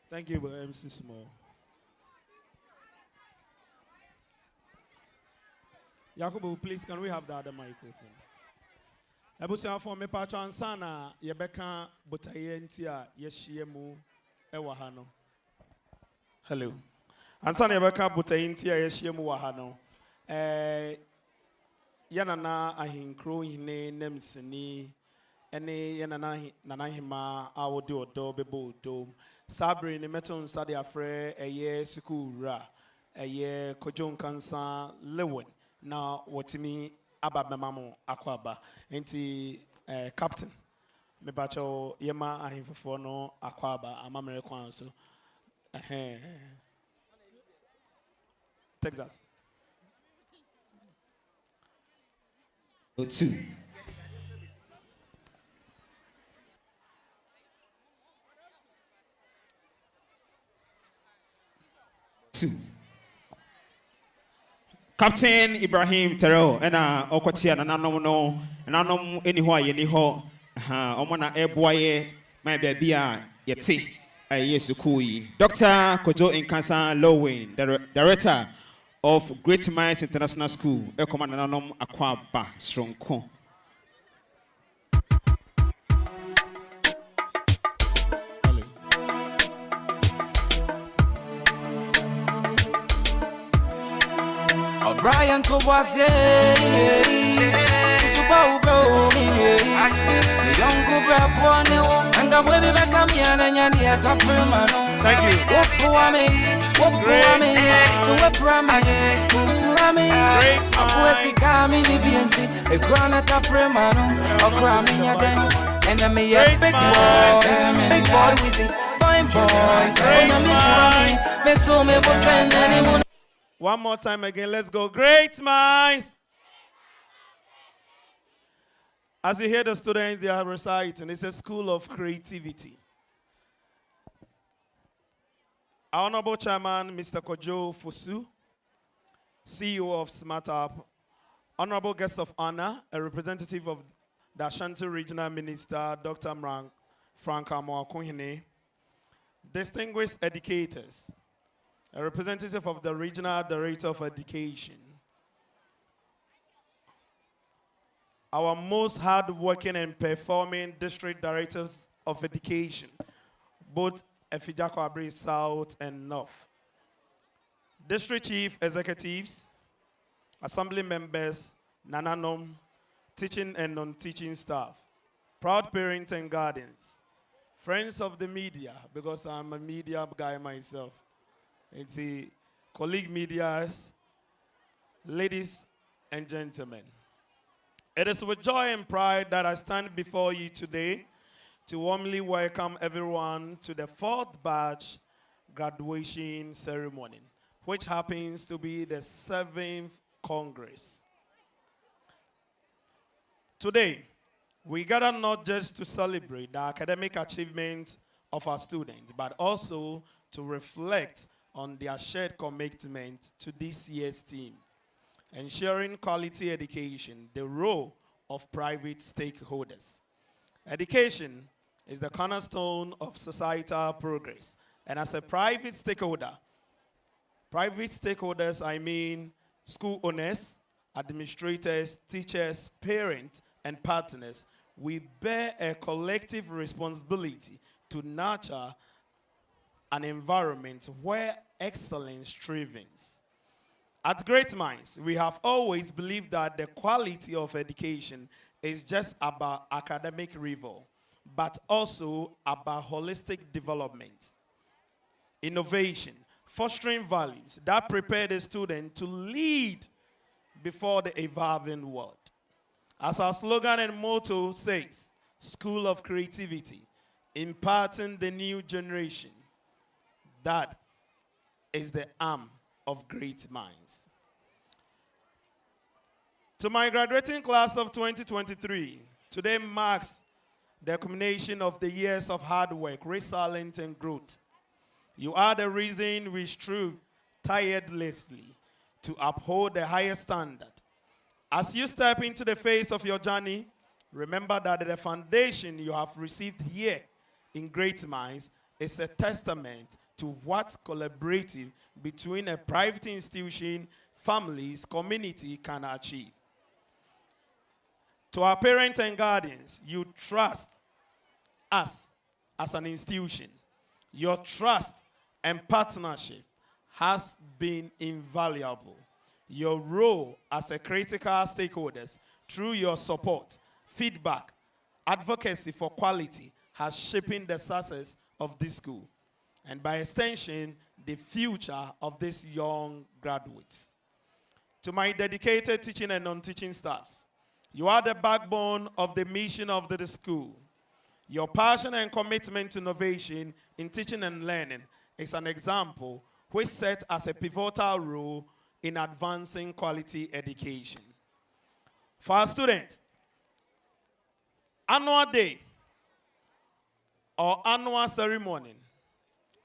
Thank you, MC Small. Yakubu, please, can we have the other microphone? Ebusia for me patron sana yebeka botaye ntia yeshiemu Ewahano. Hello. And son Ebeka Buta Intia Yeshimu Wahano. Yanana Ahinkro Hine Nemsini. Ene Nanahima Awodo Dobebo Dome. Sabri ni meton study afre eye sukura eye kojo Nkansah Lewin na wotimi aba memamo akwaba enti captain me bacho yema ahimfofo no akwaba amamere kwan so Texas 2 Captain Ibrahim Terrell and Okotia and Anono and Anom anywhere any ho Omona Eboye my baby yeti a Yesukui. Dr. Kwadwo Nkansah Lowin, Director of Great Minds International School, Ekoman Anom Akwaba Strongko. Brian Kobase, Super Bro, young Cobra Pone, and the way back come here and Yanni at a Fremano. Thank you. What for me? So what Rami? A poesy coming, the BNT, a crown at a Fremano, or cramming at them, and I may a big boy with it, fine boy, when I'm me told me what friend anymore. One more time again, let's go. Great minds. As you hear the students, they are reciting. It's a school of creativity. Our Honorable Chairman, Mr. Kojo Fusu, CEO of Smart Up, Honorable Guest of Honor, a representative of the Ashanti Regional Minister, Dr. Frank Amoakuhine, distinguished educators, a representative of the Regional Director of Education, our most hard-working and performing District Directors of Education, both Efijako Abri South and North, District Chief Executives, Assembly Members, Nananom, teaching and non-teaching staff, proud parents and guardians, friends of the media, because I'm a media guy myself, it's the colleague medias, ladies and gentlemen. It is with joy and pride that I stand before you today to warmly welcome everyone to the 4th batch graduation ceremony, which happens to be the 7th Congress. Today, we gather not just to celebrate the academic achievements of our students, but also to reflect on their shared commitment to this year's theme, ensuring quality education, the role of private stakeholders. Education is the cornerstone of societal progress, and as a private stakeholders, I mean school owners, administrators, teachers, parents, and partners, we bear a collective responsibility to nurture an environment where excellence thrives. At Great Minds, we have always believed that the quality of education is just about academic rigor, but also about holistic development, innovation, fostering values that prepare the student to lead before the evolving world. As our slogan and motto says, School of Creativity, imparting the new generation. That is the arm of Great Minds. To my graduating class of 2023, today marks the culmination of the years of hard work, resilience, and growth. You are the reason we strive tirelessly to uphold the highest standard. As you step into the phase of your journey, remember that the foundation you have received here in Great Minds is a testament to what collaborative between a private institution, families, community can achieve. To our parents and guardians, you trust us as an institution. Your trust and partnership has been invaluable. Your role as a critical stakeholder through your support, feedback, advocacy for quality has shaped the success of this school, and by extension, the future of these young graduates. To my dedicated teaching and non-teaching staffs, you are the backbone of the mission of the school. Your passion and commitment to innovation in teaching and learning is an example which sets as a pivotal role in advancing quality education. For our students, annual day or annual ceremony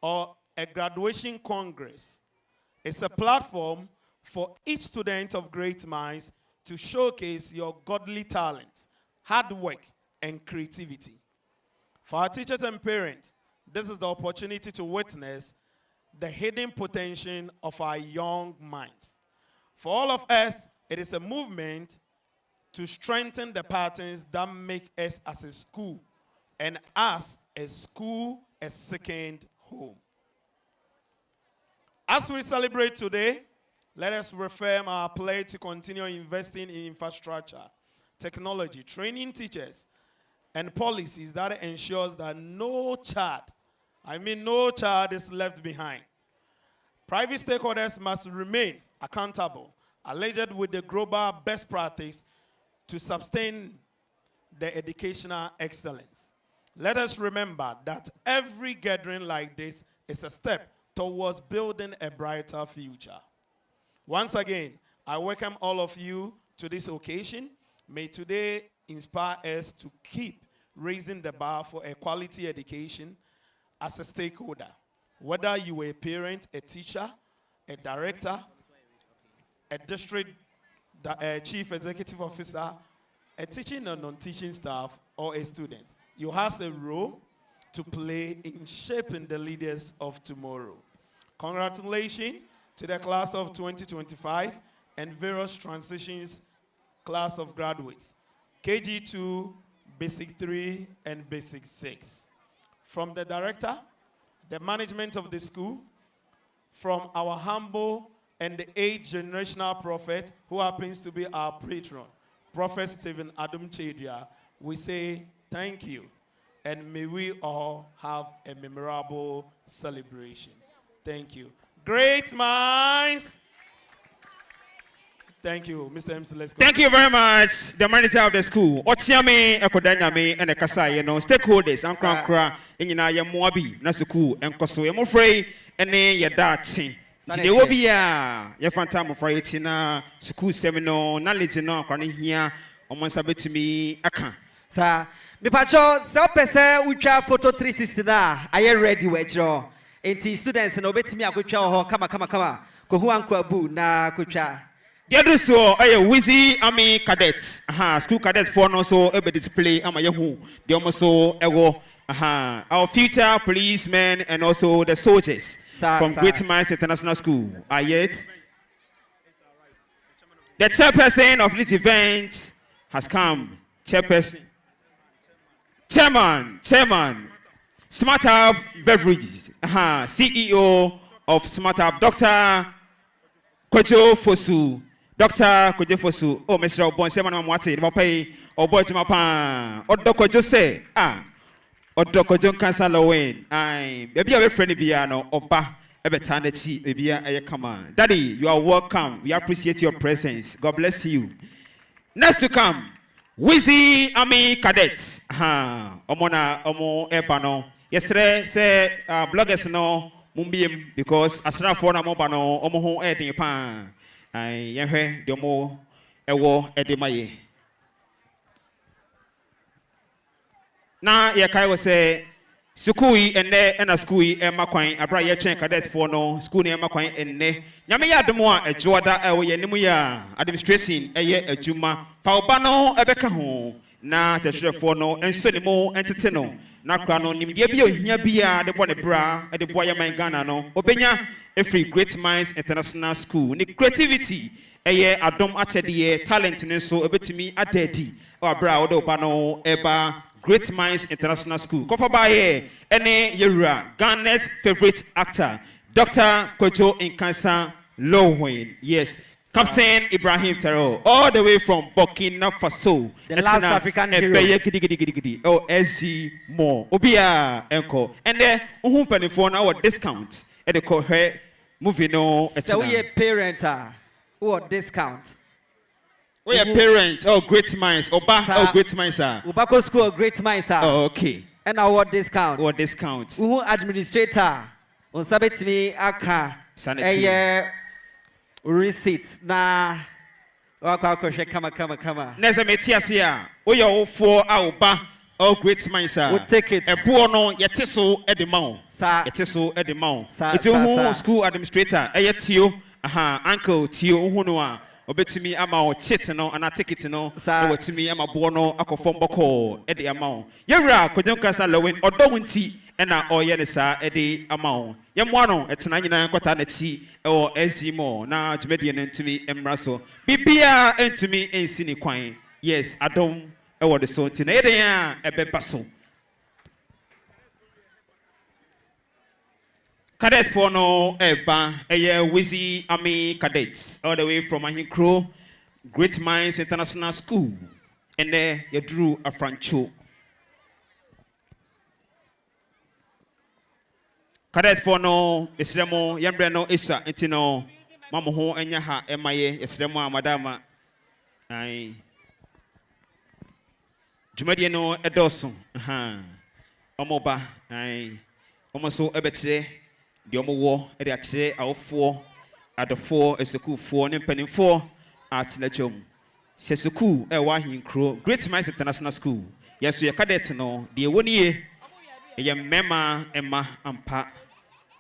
or a graduation congress is a platform for each student of great minds to showcase your godly talents, hard work, and creativity. For our teachers and parents, this is the opportunity to witness the hidden potential of our young minds. For all of us, it is a movement to strengthen the patterns that make us as a school and us a school a second home. As we celebrate today, let us reaffirm our pledge to continue investing in infrastructure, technology, training teachers, and policies that ensures that no child is left behind. Private stakeholders must remain accountable, alleged with the global best practice to sustain the educational excellence. Let us remember that every gathering like this is a step towards building a brighter future. Once again, I welcome all of you to this occasion. May today inspire us to keep raising the bar for a quality education as a stakeholder. Whether you are a parent, a teacher, a director, a district chief executive officer, a teaching or non-teaching staff, or a student, you have a role to play in shaping the leaders of tomorrow. Congratulations to the class of 2025 and various transitions class of graduates, KG2, Basic 3, and Basic 6. From the director, the management of the school, from our humble and the 8th generational prophet, who happens to be our patron, Prophet Stephen Adam Chedria, we say thank you, and may we all have a memorable celebration. Thank you. Great minds. Thank you, Mr. MC. Let's go. Thank you very much, the manager of the school. Otiame, Ekodanyame, and the Kasai, stakeholders, and Krankra, and Yaya Moabi, Nasuku, and Koso, I'm afraid, and your dachi. Today will be a phantom of Raitina, school seminar, knowledge and all, here, almost a bit to me, Aka. Sir, me pacho, so pese, we try photo 360 da, I am ready with you. And students, and obey me, I could try, come, Kohuan Kwabu, na kucha. The other so I Weezy Army Cadets, school cadets for no so able display Amayahu, the almost so ego, our future policemen and also the soldiers from Great Minds International School. Yet the chairperson of this event has come. Chairperson, Chairman, Smart Hub Beverages, CEO of Smart Hub, Dr. Kwadwo Fosu. Dr. Kwadwo Fosu, oh, Mr. Obon, Seman Mwati, the Papa, or boy to my pan, or Dr. Jose, or Dr. Nkansah Lowen, maybe a friendly piano, or Ba, Ebetanity, maybe a command. Daddy, you are welcome. We appreciate your presence. God bless you. Next to come, Weezy Army Cadets, Omona, Omo Epano. Yesterday, say, bloggers no, Mumbium, because Asra Fona Mobano, Omoho Eddie Pan. I heard the more a war at the Maye. Now, Yakai was say, Sukui and a Skui and Maquine, a bright chain cadet for no, school near Maquine and Ne. Yamaya the more a Joada, a Nimuya, administration, a year a Juma, Paubano, a Becaho, na the for no, and Sonimo, and Titino. Nakrano, Nimgabio, Yabia, the Bonnet Bra, at the Boya Mangana, Obenya. Every Great Minds International School. The creativity, a year, Adam Achedi, talent, and so a bit to me, a daddy, or brow, bano, eba, Great Minds International School. Kofa baye ene yewura Ghana's favorite actor, Dr. Kwadwo Nkansah Lowin. Yes. Captain Ibrahim Terrell, all the way from Burkina Faso. The last African hero. Oh, SG more. Obia Enko. And then, penny our discount. And they call her moving on. So we a parent, who discount? We a parent, oh, great minds. Oba, oh, great minds, sir. Ubako school, great minds, sir. Oh, okay. And our discount? What discount? Who administrator? On sabetimi aka. Sanity. Receipts na kama. Neza metiasia. Oya for our oh great minds, sir. We'll take it. A poor no yetiso edimao. Sir. Yetiso edimao. It's a school administrator. Ayetio. Aha, uncle Tio Hunua. Obetumi ama o chit no and a ticket no. Obetumi ama bono akofom boko edi amount. Yewra Kwadwo Nkansah Lowin odowunti ena oyenesa edi amount. Yamwano etena nyina kwata na chi o SG mo na dwumedie no ntumi emraso. Bibia entumi ensini kwan. Yes, adom ewo de so nti na yeden a ebeba so. Cadet for no eba Weezy Army Cadets all the way from Ahinkro Great Minds International School and there you drew a francho. Cadet for no Islamo Yambreno Isa Intino Mama ho enya ha emaye Islamo madama ai Jumadi no edoso omoba ai omoso ebetire the omo the atre awfo adofo esekuufo ne mpanimfo at lechom seseku e wa hinkro Great Minds International School yes we cadet no the woni ye mema emma ampa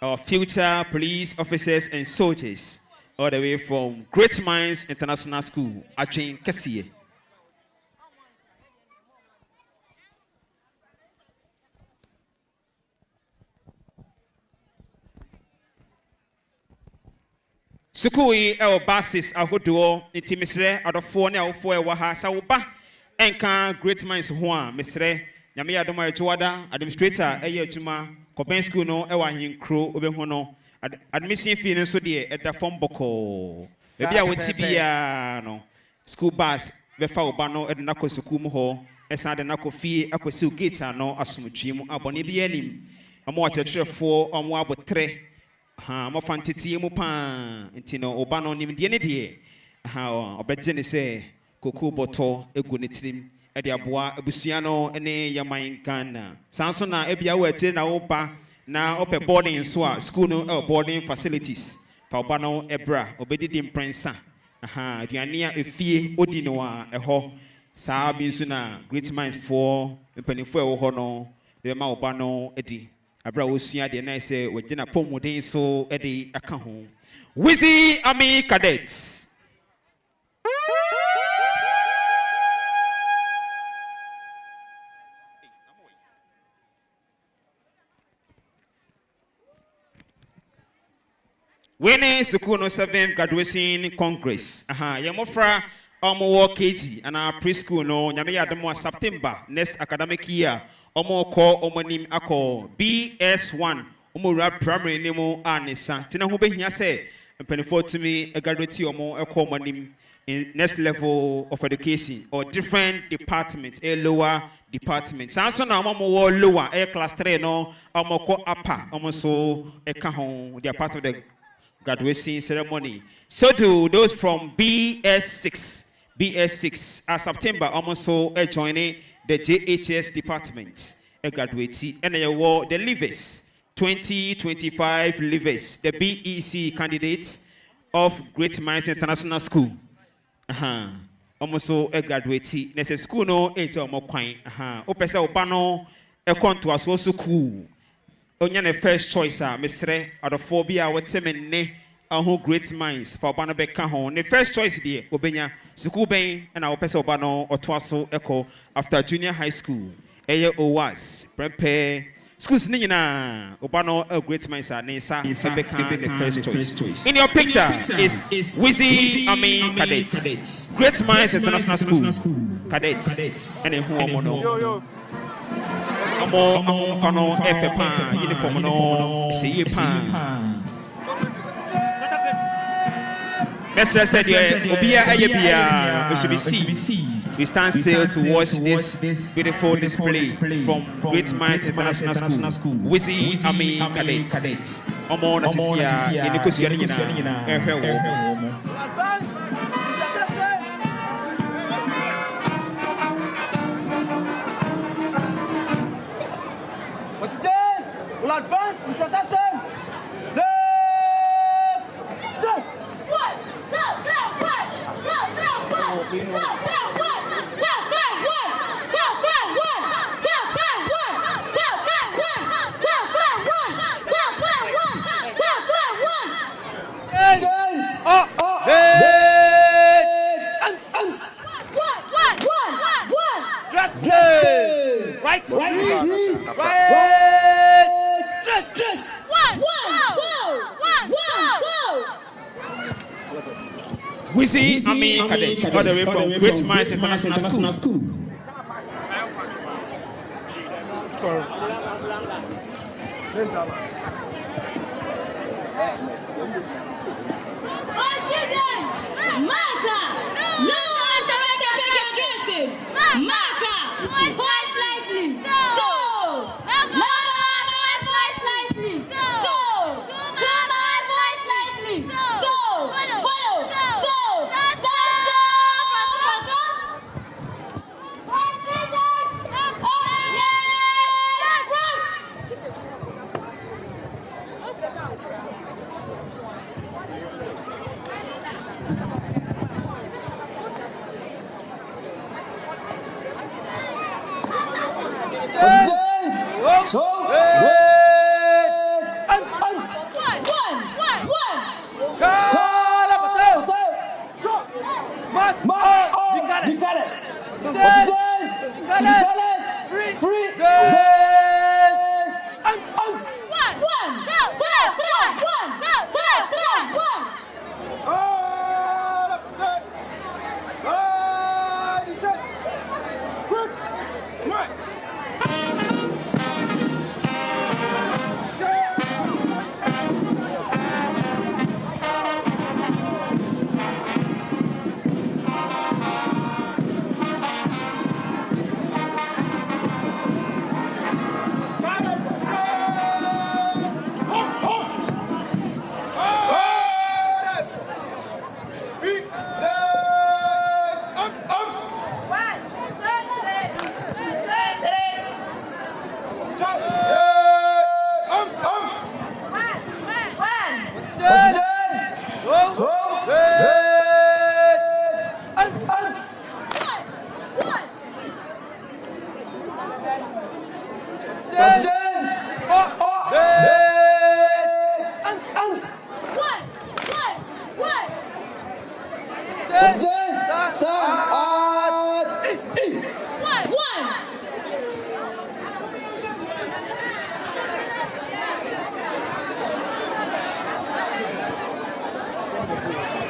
our future police officers and soldiers all the way from Great Minds International School atwen kesiye. Sukui el basis ahodo nti misre adofo ne awofo e waha sa wo ba enka Great Minds ho a misre nyame yadoma etwada administrator eye atuma Kopen school no e wa hinkro obehu no admission fee no so de eda form boko e bia woti bia no school bus be fa oba no e na ko school mu ho e san de na ko fee akwasi gate no asomtwi mu abone bia nim amo achetrefo amo abotre ha mo fantiti mu pa ntino oba no nim de ne de ha obeje ne se koku boto egu ne tirim e de aboa abusua no ne yaman Ghana sanso na e bia wa tire na oba na ope boarding so a school no boarding facilities fa oba no ebra obedidi mprensa ha aduane a efie odi no a eho saa bi so na Great Minds for mpanifo e wo ho no de ma oba no edi abra osua de na say wagina pomuden so edi aka ho Weezy Army Cadets. Winning school no 7 graduation congress. Yamofra omo KG and our preschool no nyame yademo September next academic year. Omo ko omo nim ako BS1 omo rap primary nimo anisa. Tina hu behia se mpanifo to me a graduate omo eko omo nim in next level of education or different department, a lower department. Sanso na omo lower a class 3 no omo ko upper omo so e ka ho they are part of the graduation ceremony. So do those from BS6 as September almost so joining the JHS department a graduate and the leavers 2025 leavers the BEC candidates of Great Minds International School almost so a graduate next school no it's almost quite opesa obano a contour so cool. Onye ne first choice a mesre adophobia wetemen ne aho Great Minds for obano beka ho ne first choice de obenya school ben na opesa obano otoaso echo after junior high school eye owas prepare schools ni nyina obano Great Minds a ne sa beka the first choice. In your picture is Weezy Army Cadets, Great Minds International School Cadets and who omo no Omo fano FP uniform no say pan. Mesra said Obia Ayabia, we should be seized. We stand still to watch this beautiful display from Great Minds International School. Weezy Cadet. Omo Nasisia, Yinikusianina, We'll advance in succession. Weezy Cadet, all the way from Great Minds International School.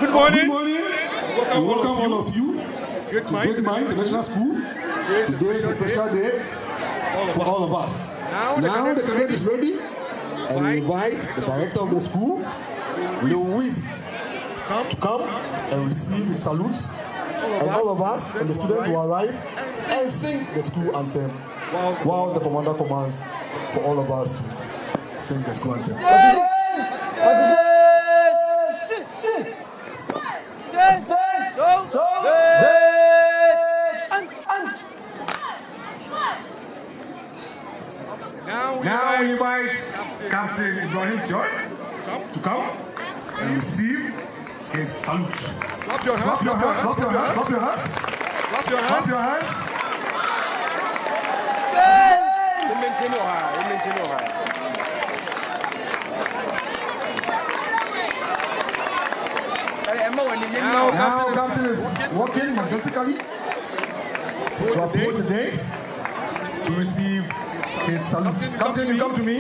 Good morning. Welcome all of you. Great Minds International School. Today is a special day for all of us. Now the cadet is ready, and we invite the director of the school, Louis, to come and receive a salute. And all of us and the students will rise and sing the school anthem while the commander commands for all of us to sing the school anthem. Now we invite Captain Ibrahim Joy to come and receive his salute. Slap your hands, slap your hands, slap your hands, slap your hands, slap your hands, slap your hands. Now Captain is walking majestically to approach the dais to receive his salute. Captain, you come to me.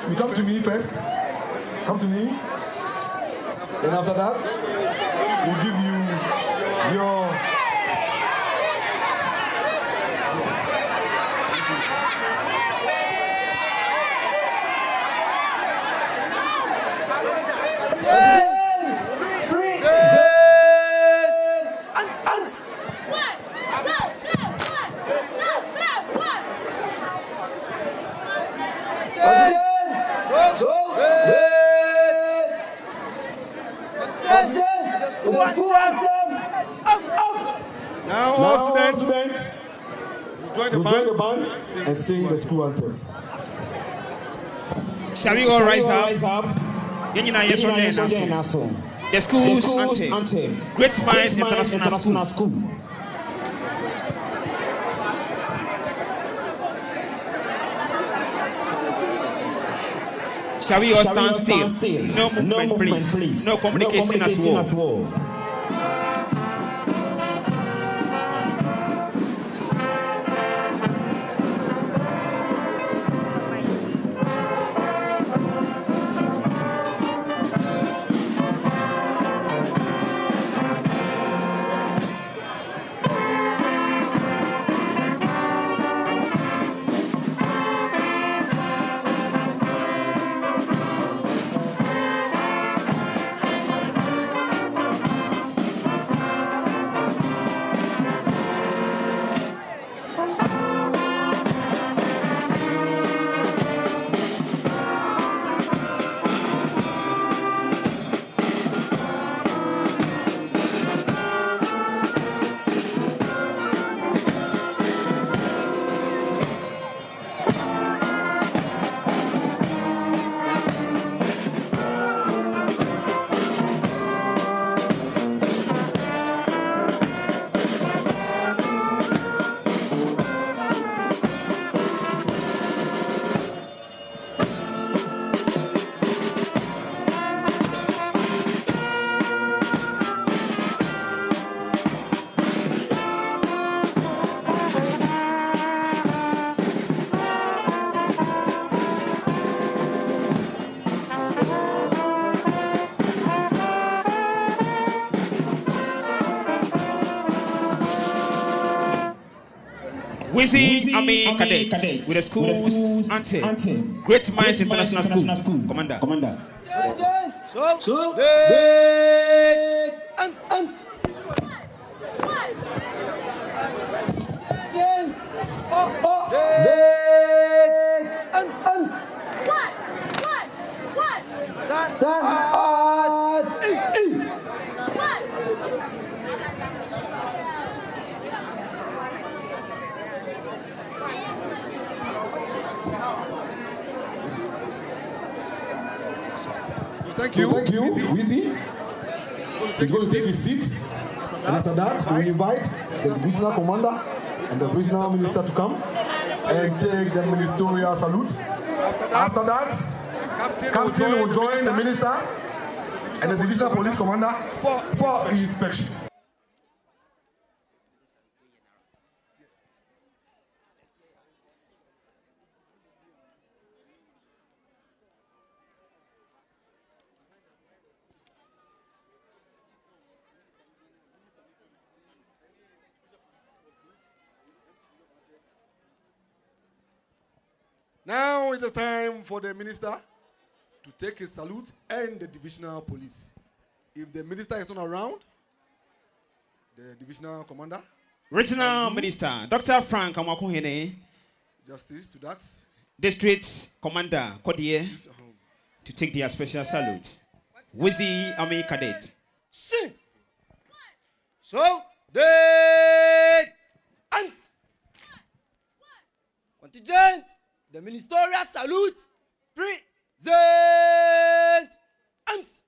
You come to me first. Come to me. And after that, we'll give you your Now all students join the band and sing the school anthem. Shall we all rise up? The school's anthem. Great Minds International School. Shall we all stand still? No movement, please. No communication as well. Weezy Cadet with the school's anthem. Great Minds International School. Commander. So, Thank you, Weezy. He's going to take his seat. And after that, we invite the divisional commander and the divisional minister to come and take the ministerial salute. After that, Captain will join the minister and the divisional police commander for inspection. Now it's time for the minister to take his salute and the divisional police. If the minister is not around, the divisional commander. Regional Minister, Dr. Frank Amakuhene. Justice to that. District Commander Kwadwo to take their special salute. Weezy Cadet. Sing. So, the ans. Contingent. The ministerial salute. Present. Ans.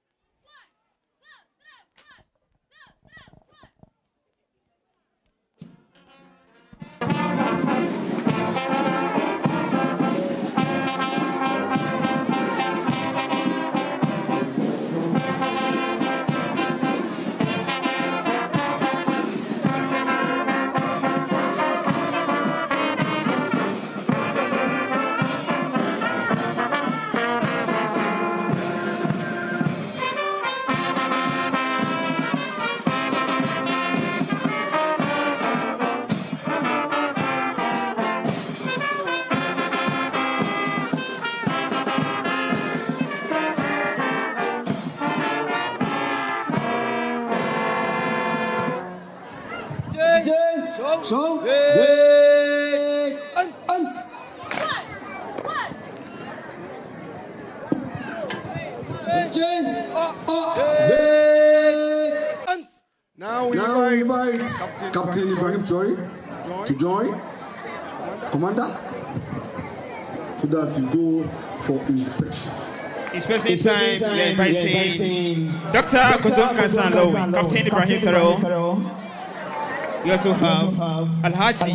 So, ans. invite Captain Ibrahim Joy to join. Commander, so that you go for inspection. Inspection time, we are inviting Dr. Nkansah, Captain Ibrahim Taro. We also have Alhaji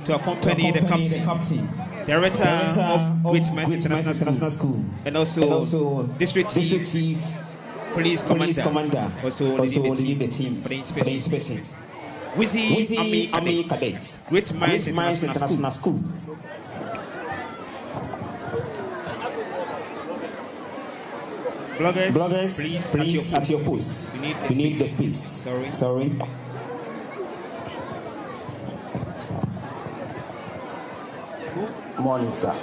to accompany the captain, Director of Great Minds International School, and also District Chief, Police Commander, also leading the team for the inspection. Weezy Army Cadets, Great Minds International School. Bloggers, please at your post. We need the space. Sorry. Morning, sir.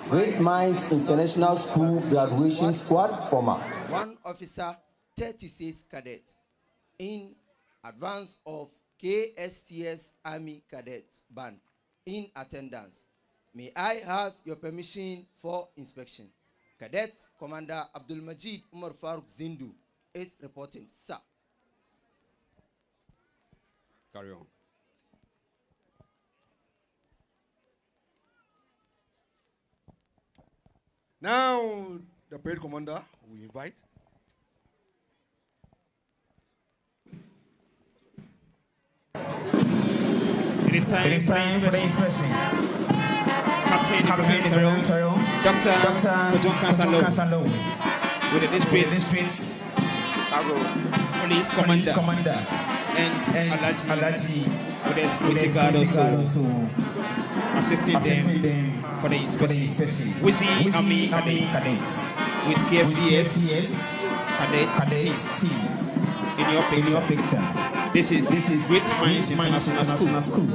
Great Minds International School Graduation Squad former. One officer, 36 cadets. In advance of KSTS Army Cadets Band. In attendance. May I have your permission for inspection? Cadet Commander Abdul Majid Umar Farooq Zindu is reporting, sir. Carry on. Now, the parade commander we invite. It is time for the inspection. Captain Ibrahim Taro, Dr. Nkansah with the district police commander, and Alhaji with the security guard also assisting them for the inspection. Weezy Army Cadets with KSTS Cadets team in your picture. This is Great Minds International School.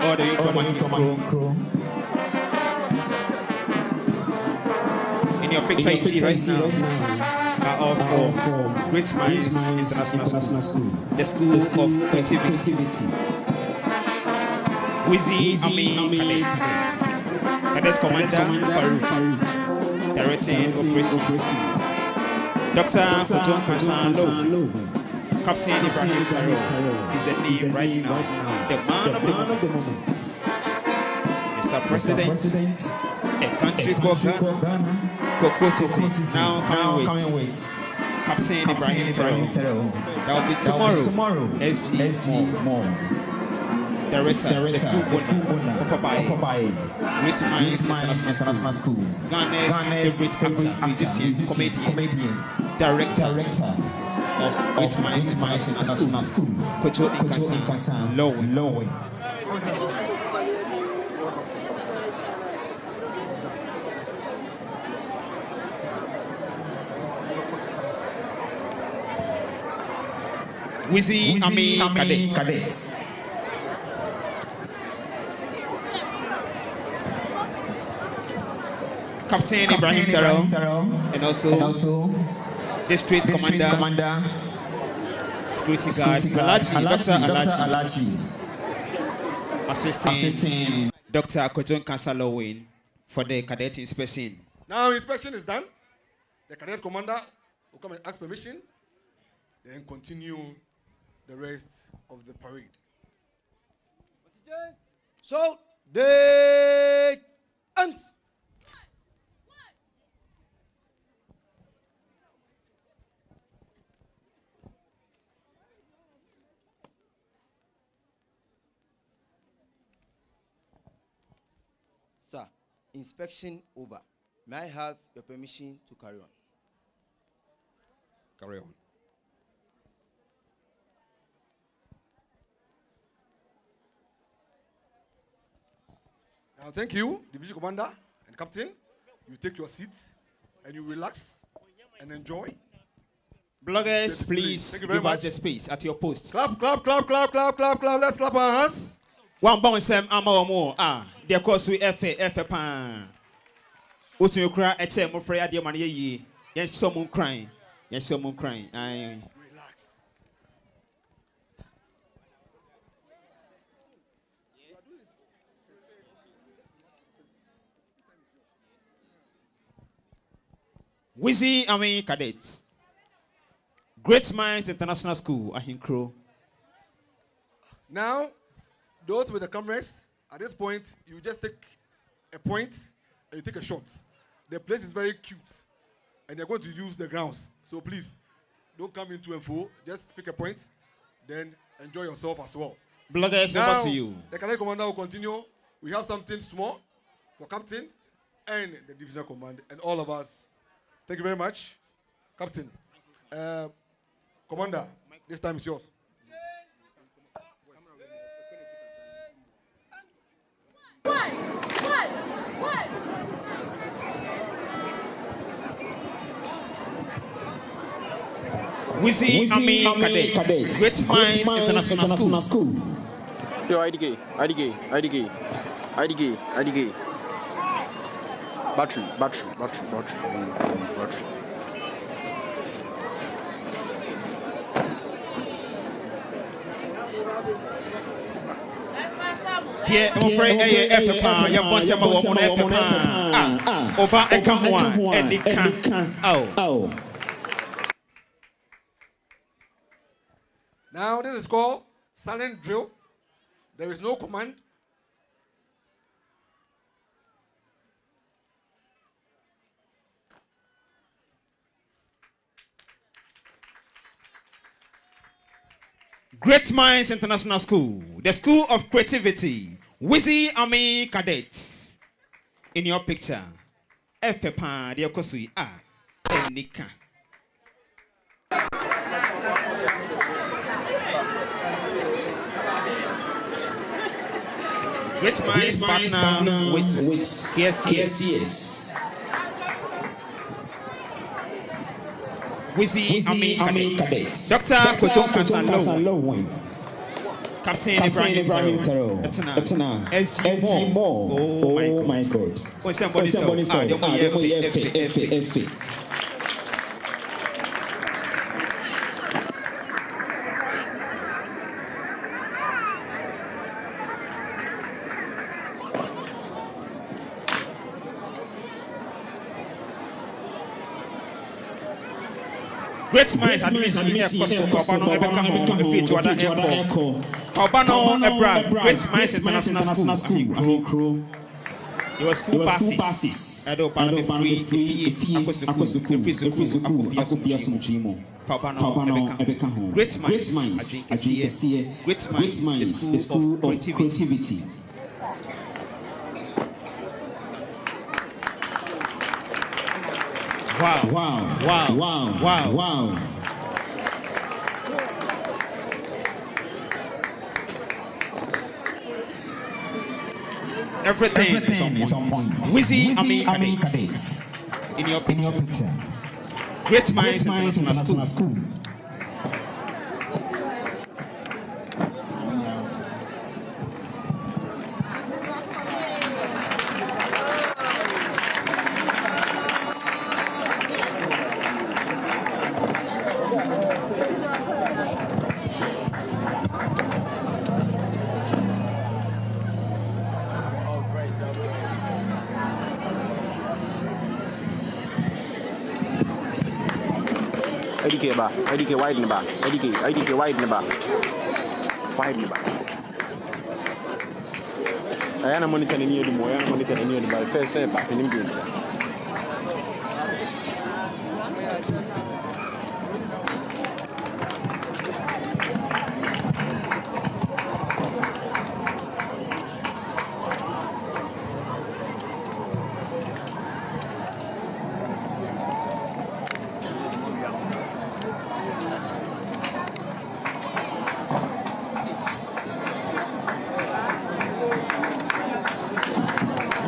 All the way from Crew. In your picture you see right now are all from Great Minds International School, the School of Creativity. Weezy Army Cadets, Cadet Commander Farouk, directing operations. Dr. Nkansah, Captain Ibrahim Taro is the name right now, the man of the moment. Mr. President, a country called Ghana. Now coming wait. Captain Ibrahim Taro. That will be tomorrow. SG More. Director, the school owner of Abai. Great Minds International School. Ghana's favorite actor, musician, comedian. Director of Great Minds International School. Kwadwo Nkansah. Lowe. Weezy Army Cadets. Captain Ibrahim Taro and also District Commander, Security Guard Dr. Alhaji, assisting Dr. Kwadwo Nkansah for the cadet inspection. Now inspection is done. The cadet commander will come and ask permission, then continue the rest of the parade. So, the ends. Sir, inspection over. May I have your permission to carry on? Carry on. Now, thank you, Division Commander and Captain. You take your seats and you relax and enjoy. Bloggers, please give us the space at your post. Clap. Let's clap our hands. One bounce them more. The course we F pan. Utu you cry at them for your money ye. Yes, someone crying. Relax. Weezy Army Cadets, Great Minds International School, Ahinkro. Now, those with the cameras, at this point, you just take a point and you take a shot. The place is very cute, and they're going to use the grounds. So please, don't come in to and fro. Just pick a point, then enjoy yourself as well. Bloggers, over to you. The Cadet Commander will continue. We have something small for Captain and the Divisional Command and all of us. Thank you very much, Captain. Commander, this time is yours. Weezy Cadet, Great Minds International School. Yo, IDK. Battery. Yeah, I'm afraid AFP, your boss, I'm on FP. Oba, I come one, and it can. Oh. Now, this is called silent drill. There is no command. Great Minds International School, the school of creativity. Weezy Cadet. In your picture, FP, the Okosui, and Nika. Great Minds partner with KSCS. Weezy Cadet. Dr. Kwadwo, Captain Ibrahim Taro, SG Moore. Oh my God. Oh, somebody saw. F. Great Minds Great Minds International School. Your school passes. Great Minds, as you can see, Great Minds, the school of creativity. Wow. Everything is on point. Weezy Cadet. In your picture. Great Minds International School. IDK wide in the back. IDK wide in the back. I am monitoring you the more. I am monitoring you the back. First step back in England, sir.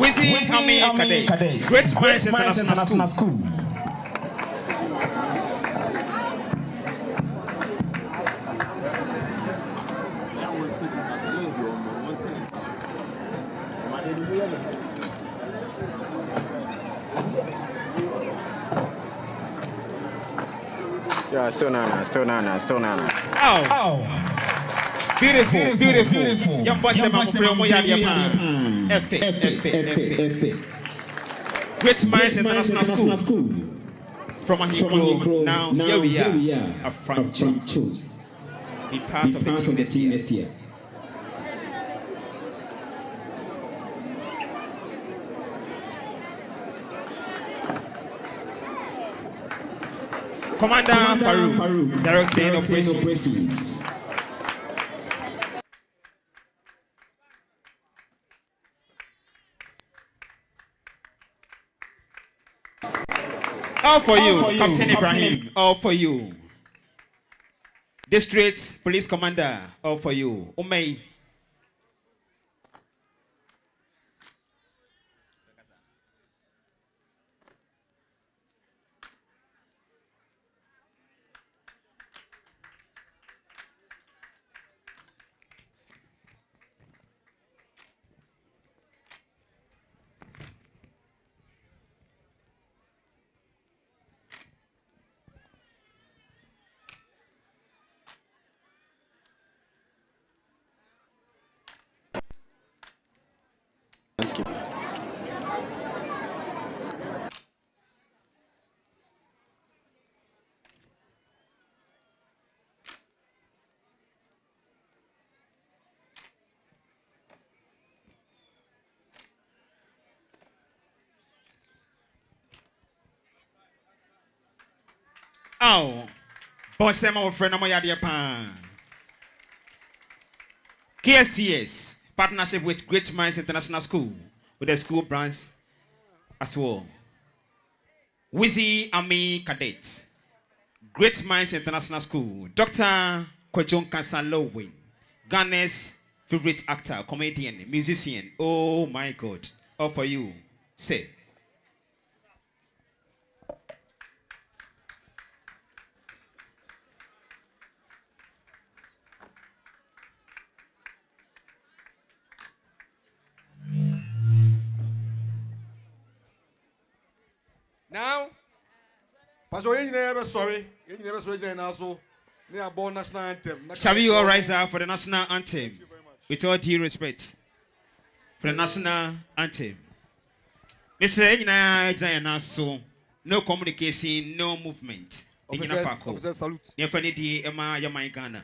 Weezy Cadet. Great Minds International School. Yeah, still nana. Oh. Beautiful. Young boy, F. Great Minds International School. from Ahikro. Now here we are, a front two. Be part of the team next year. Commander Farouk, directing operations. All for you, Captain Ibrahim. All for you. District Police Commander. All for you. Umay. Oh, boss, my friend, I'm your pan. KSCS, partnership with Great Minds International School, with the school branch as well. Weezy Army Cadet, Great Minds International School, Dr. Kwadwo Nkansah, Ghana's favorite actor, comedian, musician. Oh my God, all for you. Say. Now, Pastor, you never sorry. You never sorry. Now, so we are born national anthem. Shall we all rise up for the national anthem? With all due respect, for the national anthem. Mr. Ejina, so no communication, no movement. Officers, salute. Definitely, Emma Yamaigana.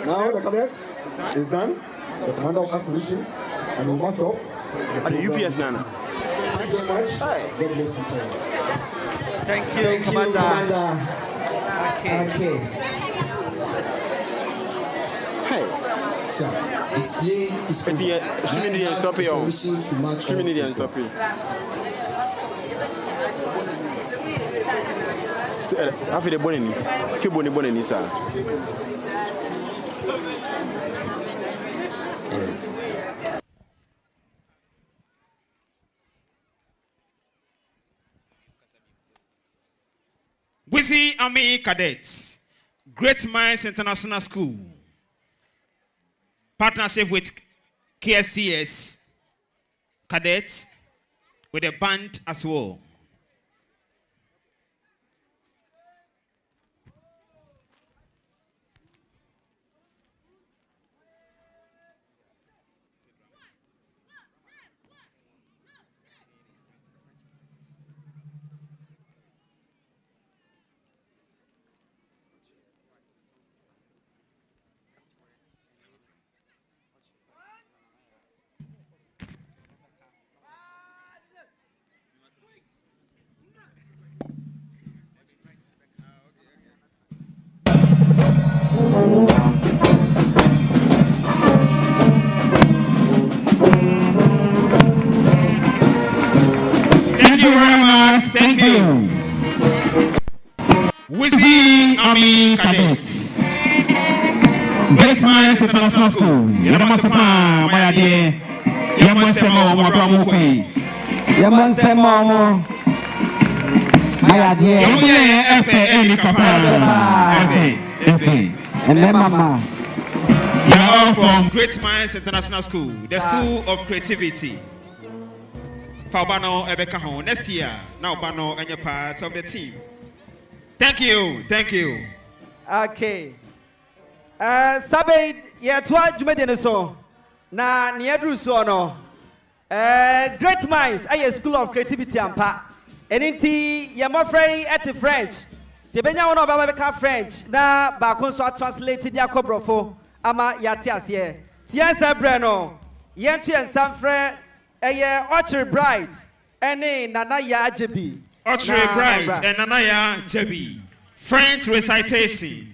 Now the cadets is done. The commander of acquisition and we march off. And the UPS Nana. Thank you very much. God bless you. Thank you, Commander. Okay. Hey. Sir, display is over. Stop it. Permission to march off. Stop it. After the bonnie, keep bonnie, sir. Weezy Army Cadets, Great Minds International School, partnership with KSCS Cadets, with a band as well. you. Weezy Cadets. Great Minds International School. Yamasapa, my dear. Yamasemo, Mabramukwe. Yamasemo, my dear. You are all from Great Minds International School, the School of Creativity. Fabano Ebekaho, next year, now Bano and you're part of the team. Thank you, thank you. Okay. Sabe ye twa jumede so na ne adru so no. Great Minds aye School of Creativity ampa. Enti ye mo frey at French. Te benya wona ba be ka French na ba kon so translate dia kobrofo ama yate ase. Tia sabre no. Ye ntu ensam frɛ eye Orchard Bright ene nana ya ajebi. Orchard Bright and Nanaya Jebi. French recitation.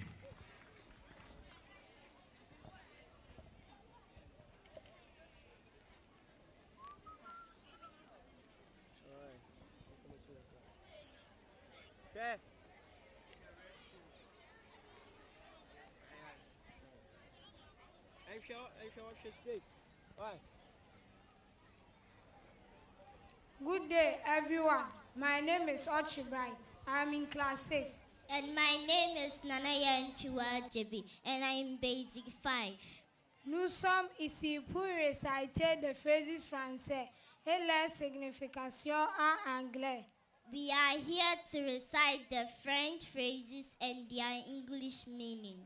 Good day, everyone. My name is Archibald. I'm in class 6. And my name is Nanaya Nchua Jebi, and I'm basic 5. Nous sommes ici pour réciter des phrases français et leur signification en anglais. We are here to recite the French phrases and their English meaning.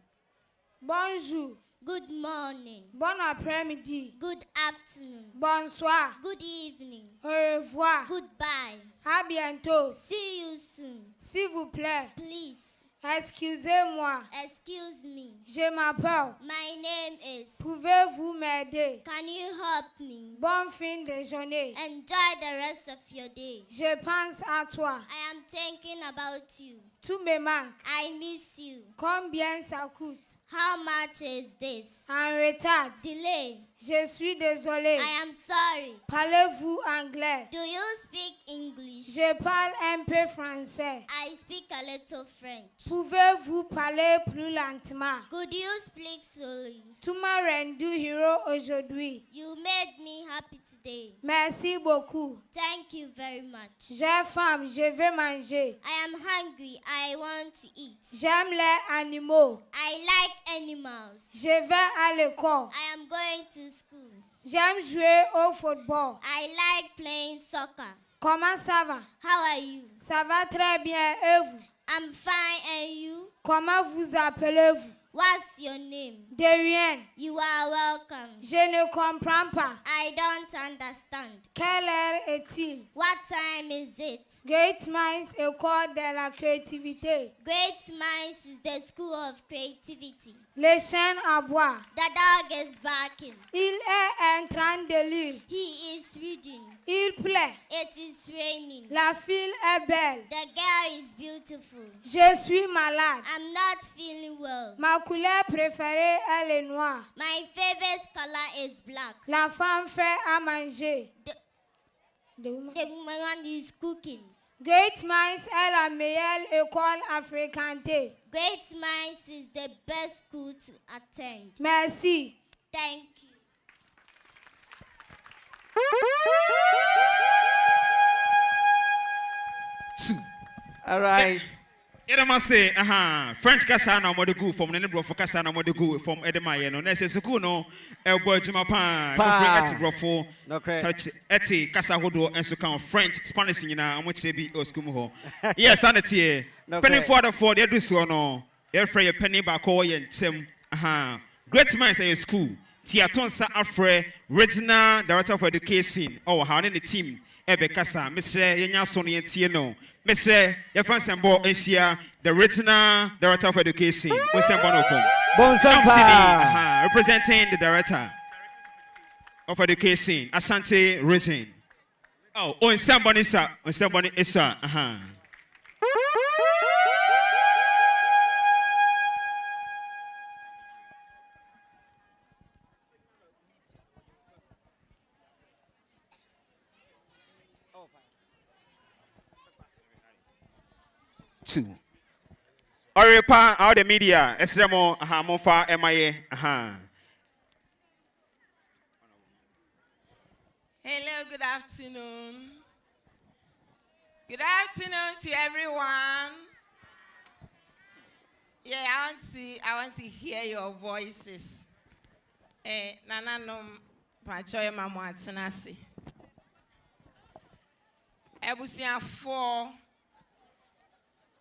Bonjour. Good morning. Bon après-midi. Good afternoon. Bonsoir. Good evening. Au revoir. Goodbye. À bientôt. See you soon. S'il vous plaît. Please. Excusez-moi. Excuse me. Je m'appelle. My name is. Pouvez-vous m'aider? Can you help me? Bon fin de journée. Enjoy the rest of your day. Je pense à toi. I am thinking about you. Tu me manques. I miss you. Combien ça coûte? How much is this? En retard. Delay. Je suis désolé. I am sorry. Parlez-vous anglais? Do you speak English? Je parle un peu français. I speak a little French. Pouvez-vous parler plus lentement? Could you speak slowly? Tu m'as rendu heureux aujourd'hui. You made me happy today. Merci beaucoup. Thank you very much. J'ai faim, je veux manger. I am hungry. I want to eat. J'aime les animaux. I like animals. Je vais à l'école. I am going to school. J'aime jouer au football. I like playing soccer. Comment ça va? How are you? Ça va très bien et vous? I'm fine, and you? Comment vous appelez-vous? What's your name? De rien. You are welcome. Je ne comprends pas. I don't understand. Quelle heure est-il? What time is it? Great Minds École de la Créativité. Great Minds is the school of creativity. Le chien aboie. The dog is barking. Il est en train de lire. He is reading. Il pleut. It is raining. La fille est belle. The girl is beautiful. Je suis malade. I'm not feeling well. Ma couleur préférée est le noir. My favorite color is black. La femme fait à manger. The woman is cooking. Great Minds est la meilleure école à fréquenter. Great Minds is the best school to attend. Merci. Thank you. All right. Eda must say, French Cassana Modigu from the Nebro for Cassana Modigu from Edema, no, Nessecuno, Elbow Jimapan, Eti Grofo, such Eti Casahodo, and so count French, Spanish in and which they be Oscumuho. Yes, Sanity, penny for the Dusono, Airfray penny back and Tim, Great Minds at your school, Tiatonsa Afre, Regina, Director for Education, or how in the team. Ebe Kasa, Mr. Yenyasoni and Tieno, Mr. Yefansambo Asia, the Regional Director of Education, Western Bonofon. Representing the Director of Education, Asante Region. Oh, somebody, sir, somebody, sir, 2. Oripa, all the media, Esremo, Mofa, MIA, Hello, good afternoon. Good afternoon to everyone. Yeah, I want to hear your voices. Nana no pachoy mama atsenasi. Ebusia 4.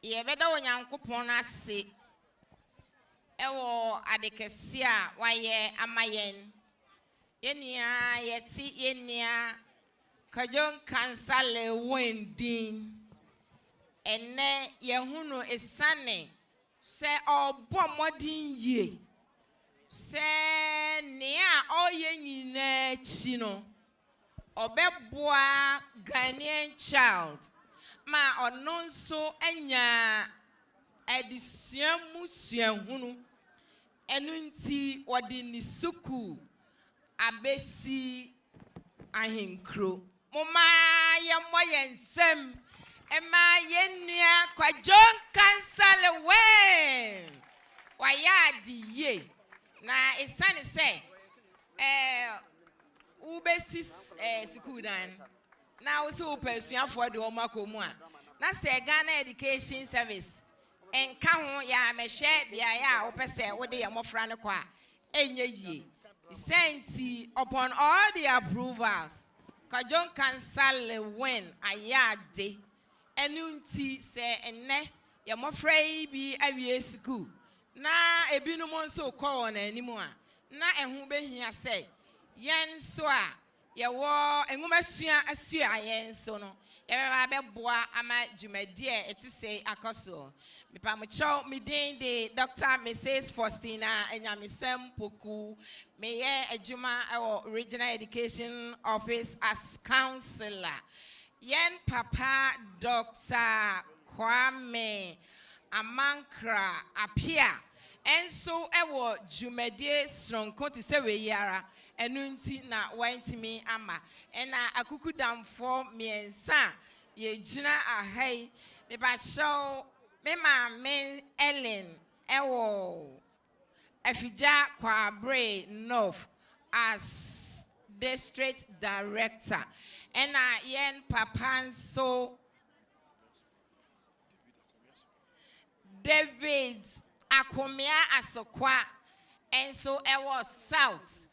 Ye beda onyankopon ase. Ewo adekesi a waye amayen. Yenia yeti yenia kajon kansale wendin. Ene yehunu esane se obo modin ye. Se nea oye nyina chi no obeboa Ghanaian child ma ono nso anya edisuan musuan hunu enu nti wodi ni suku abesi ahinkro moma ye moyensem ema yenua kwajon kansale we wayadi ye na esane se ubesi school dan na uso pesuafo de omakomu a na se Ghana Education Service enka ho ya mehwe bia ya opese wode ye mofra ne kwa enye yie senti upon all the approvals Kajon Kansale when ayade enunti se enne ye mofra yi bi awie school na ebinu mo nso kɔ na animu a na ehu behia sɛ yen so a ye wo enwumasua asua yen so no ye be boa ama dwumadi e etise akoso mipa mo chow mi den de Dr. Mrs. Faustina Enyamisem Poku me ye adwuma e Regional Education Office as counselor yen papa Dr. Kwame Amankra apia enso ewo jumedie stronko ti se we yara enunti na wantimi ama ena akukudamfo miensa ye gina ahai me ba show me ma me Ellen ewo afija Kwabre North as district director ena yen papanso David Akomia Asokwa and so I was south.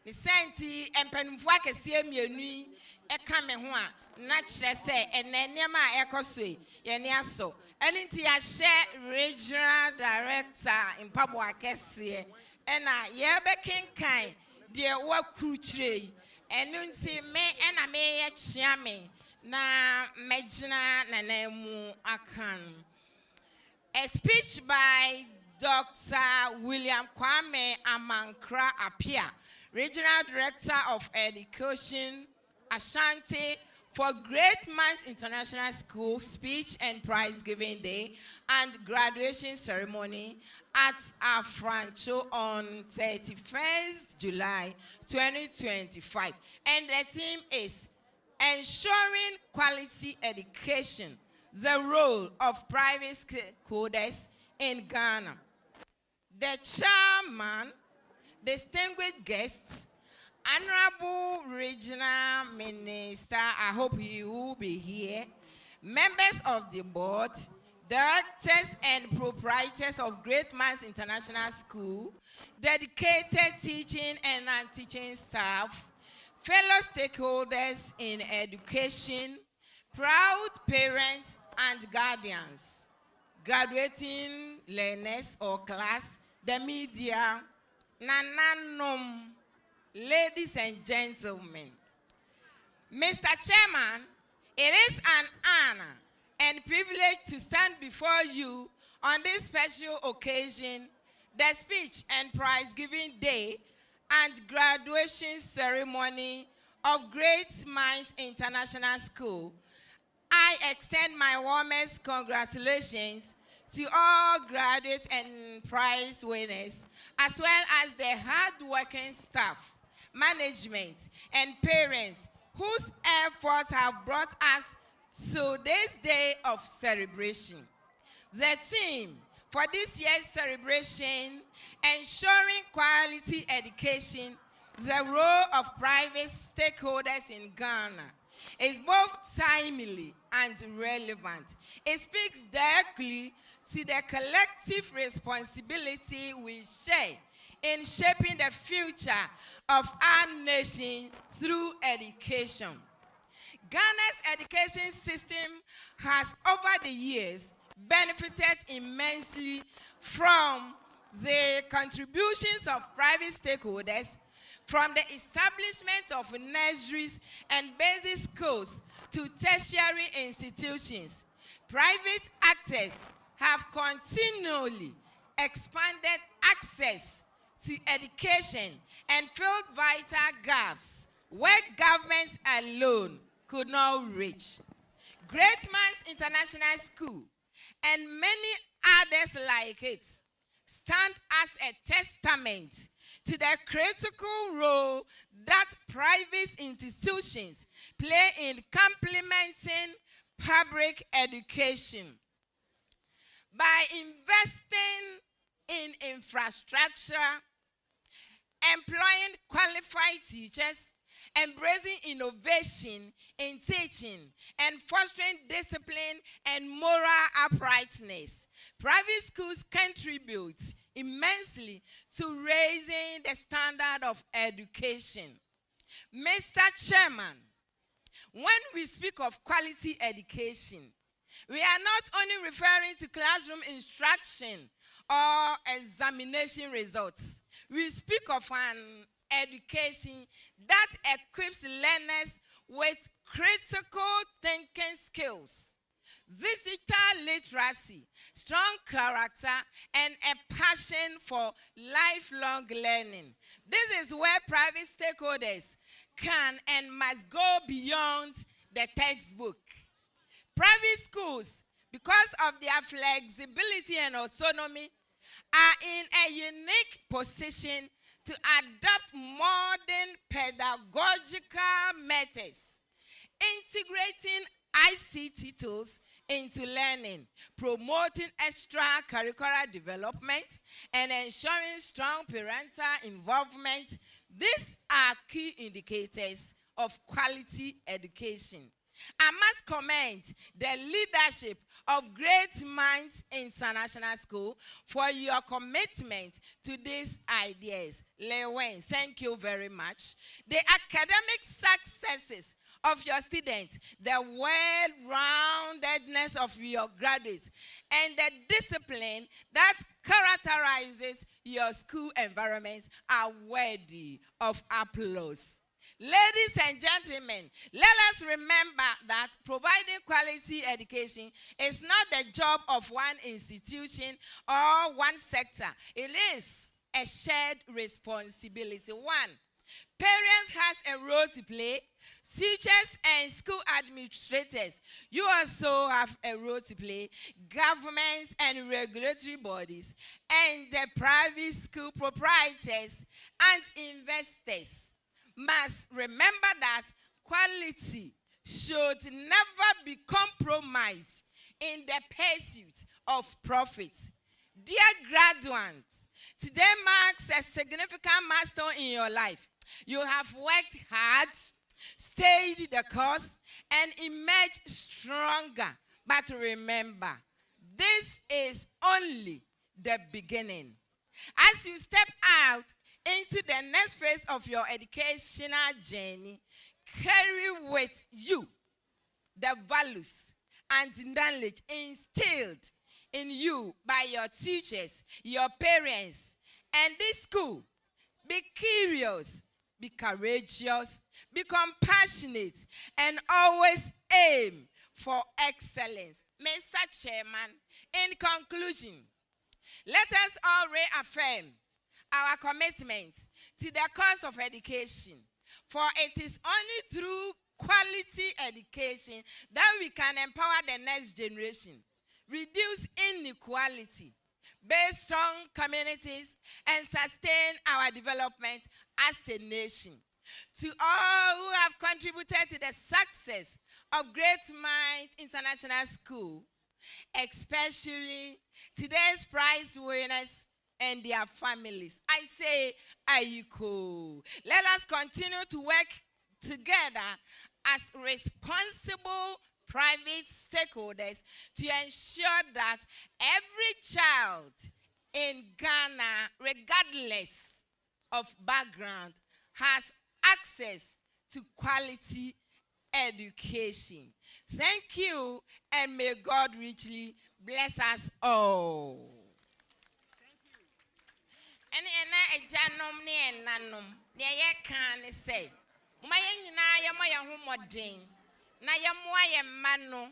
The senti empenfua kesie mienu e ka me ho a na kire se enenema ekosue ye ne aso elinti ya share regional director in Pabo Akese ena ye be kinkan de wa kruchire enunti me ena me ye chia me na megina nanamu akan. A speech by Dr. William Kwame Amankra Apia, Regional Director of Education, Ashanti, for Great Minds International School Speech and Prize Giving Day and Graduation Ceremony at Afrancho on 31st July 2025. And the theme is Ensuring Quality Education, the role of private coders in Ghana. The chairman, distinguished guests, Honorable Regional Minister, I hope you will be here, members of the board, directors and proprietors of Great Minds International School, dedicated teaching and non-teaching staff, fellow stakeholders in education, proud parents and guardians, graduating learners or class, the media, nananum, ladies and gentlemen. Mr. Chairman, it is an honor and privilege to stand before you on this special occasion, the speech and prize giving day and graduation ceremony of Great Minds International School. I extend my warmest congratulations to all graduates and prize winners, as well as the hard-working staff, management, and parents whose efforts have brought us to this day of celebration. The theme for this year's celebration, ensuring quality education, the role of private stakeholders in Ghana, is both timely and relevant. It speaks directly to the collective responsibility we share in shaping the future of our nation through education. Ghana's education system has, over the years, benefited immensely from the contributions of private stakeholders, from the establishment of nurseries and basic schools to tertiary institutions. Private actors have continually expanded access to education and filled vital gaps where governments alone could not reach. Great Minds International School and many others like it stand as a testament to the critical role that private institutions play in complementing public education. By investing in infrastructure, employing qualified teachers, embracing innovation in teaching, and fostering discipline and moral uprightness, private schools contribute immensely to raising the standard of education. Mr. Chairman, when we speak of quality education, we are not only referring to classroom instruction or examination results. We speak of an education that equips learners with critical thinking skills, digital literacy, strong character, and a passion for lifelong learning. This is where private stakeholders can and must go beyond the textbook. Private schools, because of their flexibility and autonomy, are in a unique position to adopt modern pedagogical methods, integrating ICT tools into learning, promoting extracurricular development, and ensuring strong parental involvement. These are key indicators of quality education. I must commend the leadership of Great Minds International School for your commitment to these ideas. Lewen, thank you very much. The academic successes of your students, the well-roundedness of your graduates, and the discipline that characterizes your school environment are worthy of applause. Ladies and gentlemen, let us remember that providing quality education is not the job of one institution or one sector. It is a shared responsibility. One, parents have a role to play. Teachers and school administrators, you also have a role to play. Governments and regulatory bodies, and the private school proprietors and investors must remember that quality should never be compromised in the pursuit of profit. Dear graduates, today marks a significant milestone in your life. You have worked hard, stayed the course, and emerged stronger. But remember, this is only the beginning. As you step out into the next phase of your educational journey, carry with you the values and knowledge instilled in you by your teachers, your parents, and this school. Be curious, be courageous, be compassionate, and always aim for excellence. Mr. Chairman, in conclusion, let us all reaffirm our commitment to the cause of education, for it is only through quality education that we can empower the next generation, reduce inequality, build strong communities, and sustain our development as a nation. To all who have contributed to the success of Great Minds International School, especially today's prize winners and their families. I say, Ayuko. Let us continue to work together as responsible private stakeholders to ensure that every child in Ghana, regardless of background, has access to quality education. Thank you, and may God richly bless us all. And a janom ne nanom, ne ye can say, Mayan yamaya humodin, na yamoya mano,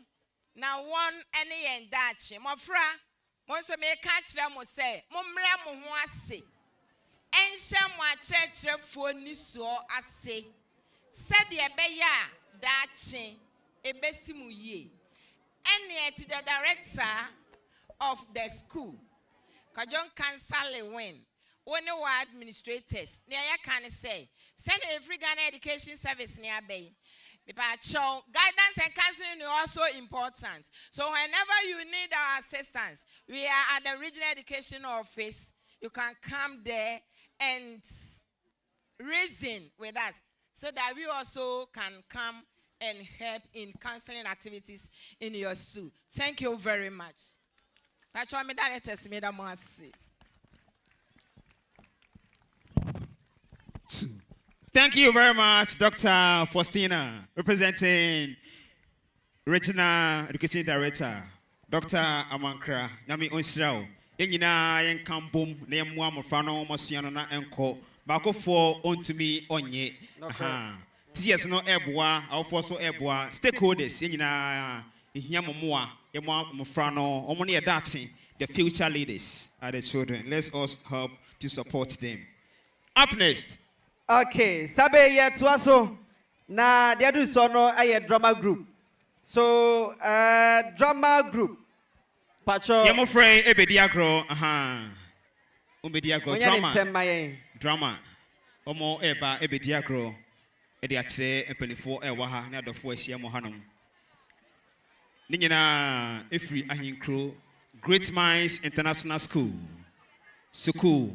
na one any and dachi, mofra, monso me catch them say, Mumra muase, and shamwa church for niso ase, said the abeya dachi, a besimu ye, and yet to the director of the school, Nkansah win. One administrators, near can say, send every Ghana education service nearby. Guidance and counseling is also important. So whenever you need our assistance, we are at the regional education office. You can come there and reason with us so that we also can come and help in counseling activities in your school. Thank you very much. That's why I Thank you very much, Dr. Faustina, representing Regional Education Director, Dr. Amankra, Nami Onsrao. Yengina yenkambum ne yemwa mfano mosiano na enko bako for ontumi onye. TS no eboa, awfo so eboa, stakeholders yengina ihia momoa, yemwa mfano omone yedati, the future leaders are the children. Let's us help to support them. Up next. Okay, sabe ye tuaso na deadu sono aye drama group. So drama group. Pacho. Yemo frey ebediagro, Ubediagro drama. Omo eba ebediagro. Edi atre epenifo ewaha na dofo ehia mo hanom. Ninyina efri ahinkro Great Minds International School. Suku.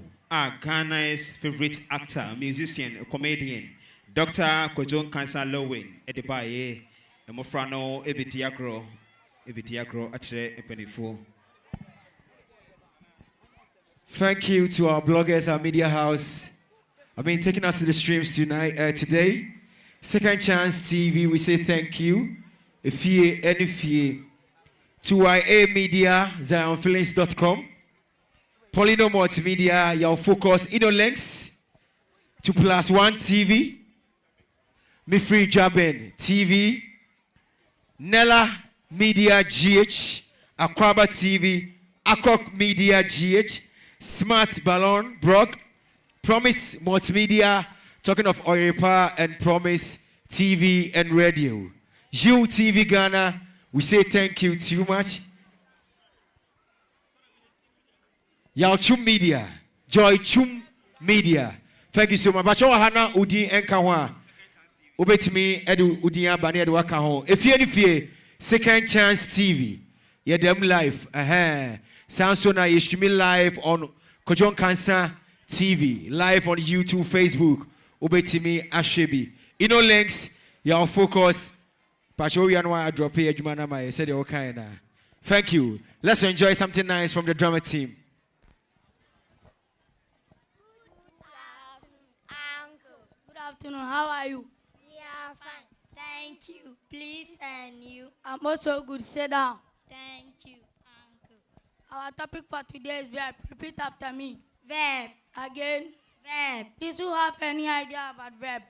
Ghana's favorite actor, musician, comedian, Dr. Kwadwo Nkansah Lowin, Edibaye, Mofrano, Ebediagro, Atre Epenifo. Thank you to our bloggers, our media house. I've been taking us to the streams today. Second Chance TV, we say thank you. If you to YA Media, ZionFeelings.com. Polyno Multimedia, your focus, Links to +1 TV, Mifree Jaben TV, Nella Media GH, Aquaba TV, Akok Media GH, Smart Ballon Brock, Promise Multimedia, talking of Oripa and Promise TV and Radio. You TV Ghana, we say thank you too much. Yalchum Media, Joy Chum Media. Thank you so much. Bacho hana udi enkawa. Ubetimi edu udiya bani edu wakaho. If you Second Chance TV, yeah them live. Sounds so nice. You streaming live on Kwadwo Nkansah TV, live on YouTube, Facebook. Ubetimi Ashebi. Links, your focus. Pacho yanwa drop here. Jumana ma said you okay na. Thank you. Let's enjoy something nice from the drama team. Good afternoon, how are you? Yeah, fine. Thank you. Please, and you? I'm also good. Sit down. Thank you, Uncle. Our topic for today is verb. Repeat after me. Verb. Again. Verb. Did you have any idea about verb?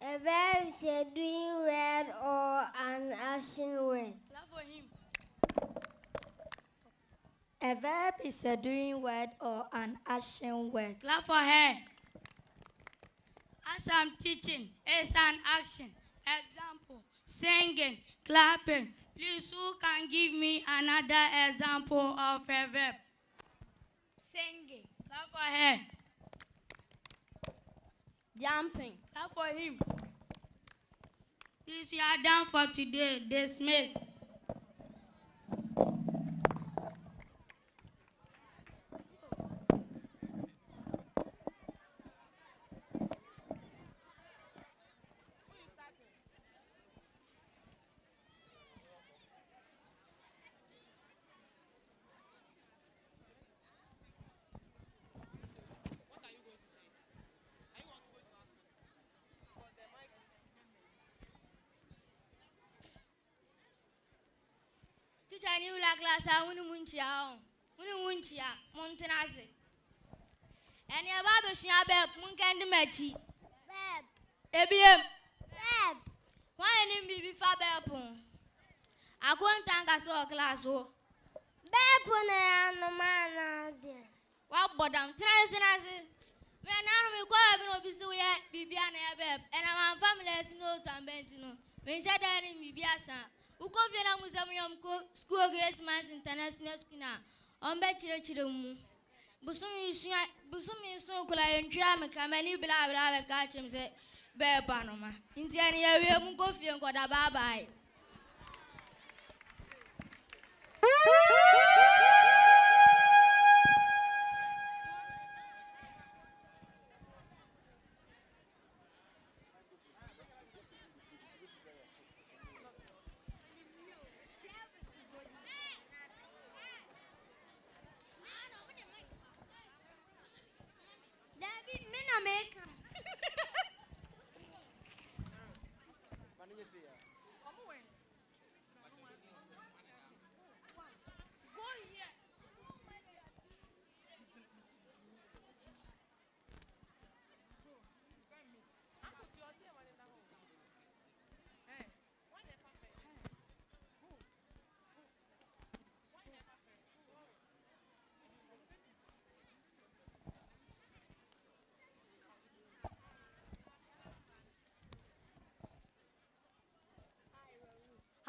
A verb is a doing word or an action word. Clap for him. A verb is a doing word or an action word. Clap for her. As I'm teaching, it's an action. Example, singing, clapping. Please, who can give me another example of a verb? Singing. Clap for her. Jumping. Clap for him. This we are done for today. Dismiss. teacher new la class I munchia montenase. And your baby shall be munkendi mechi. Ebiem. Why didn't be fabelpon? I couldn't thank us all class. Bepon and no man. Well, but I'm trying to when we go up and be Bibiana Beb, and our family has no time bentino. When said that in Bibiasa, who go Vietnam Museum School Great Minds International School on Betchilum. Busumi so could I enjoy me come any blah blah catch him say, Bear Panama. In the area, we won't go feel got a bye bye.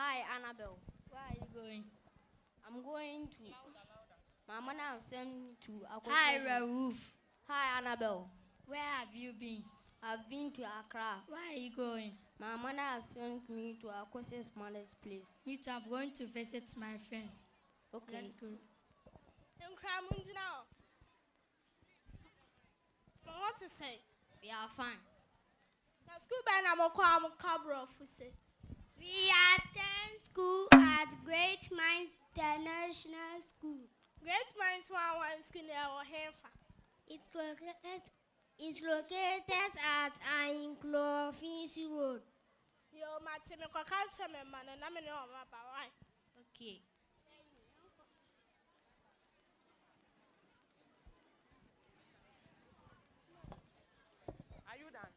Hi, Annabelle. Where are you going? I'm going to. My mother has sent to. Hi, Raouf. Hi, Annabelle. Where have you been? I've been to Accra. Where are you going? My mother has sent me to Akose's mother's place. Me too. I'm going to visit my friend. Okay. Let's go. What to say? We are fine. We attend school at Great Minds International School. Great Minds one school near Hefa. It's located at Ainclofis Road. Yo, Martin, I can't tell me, man, and I'm about why. Okay. Are you done?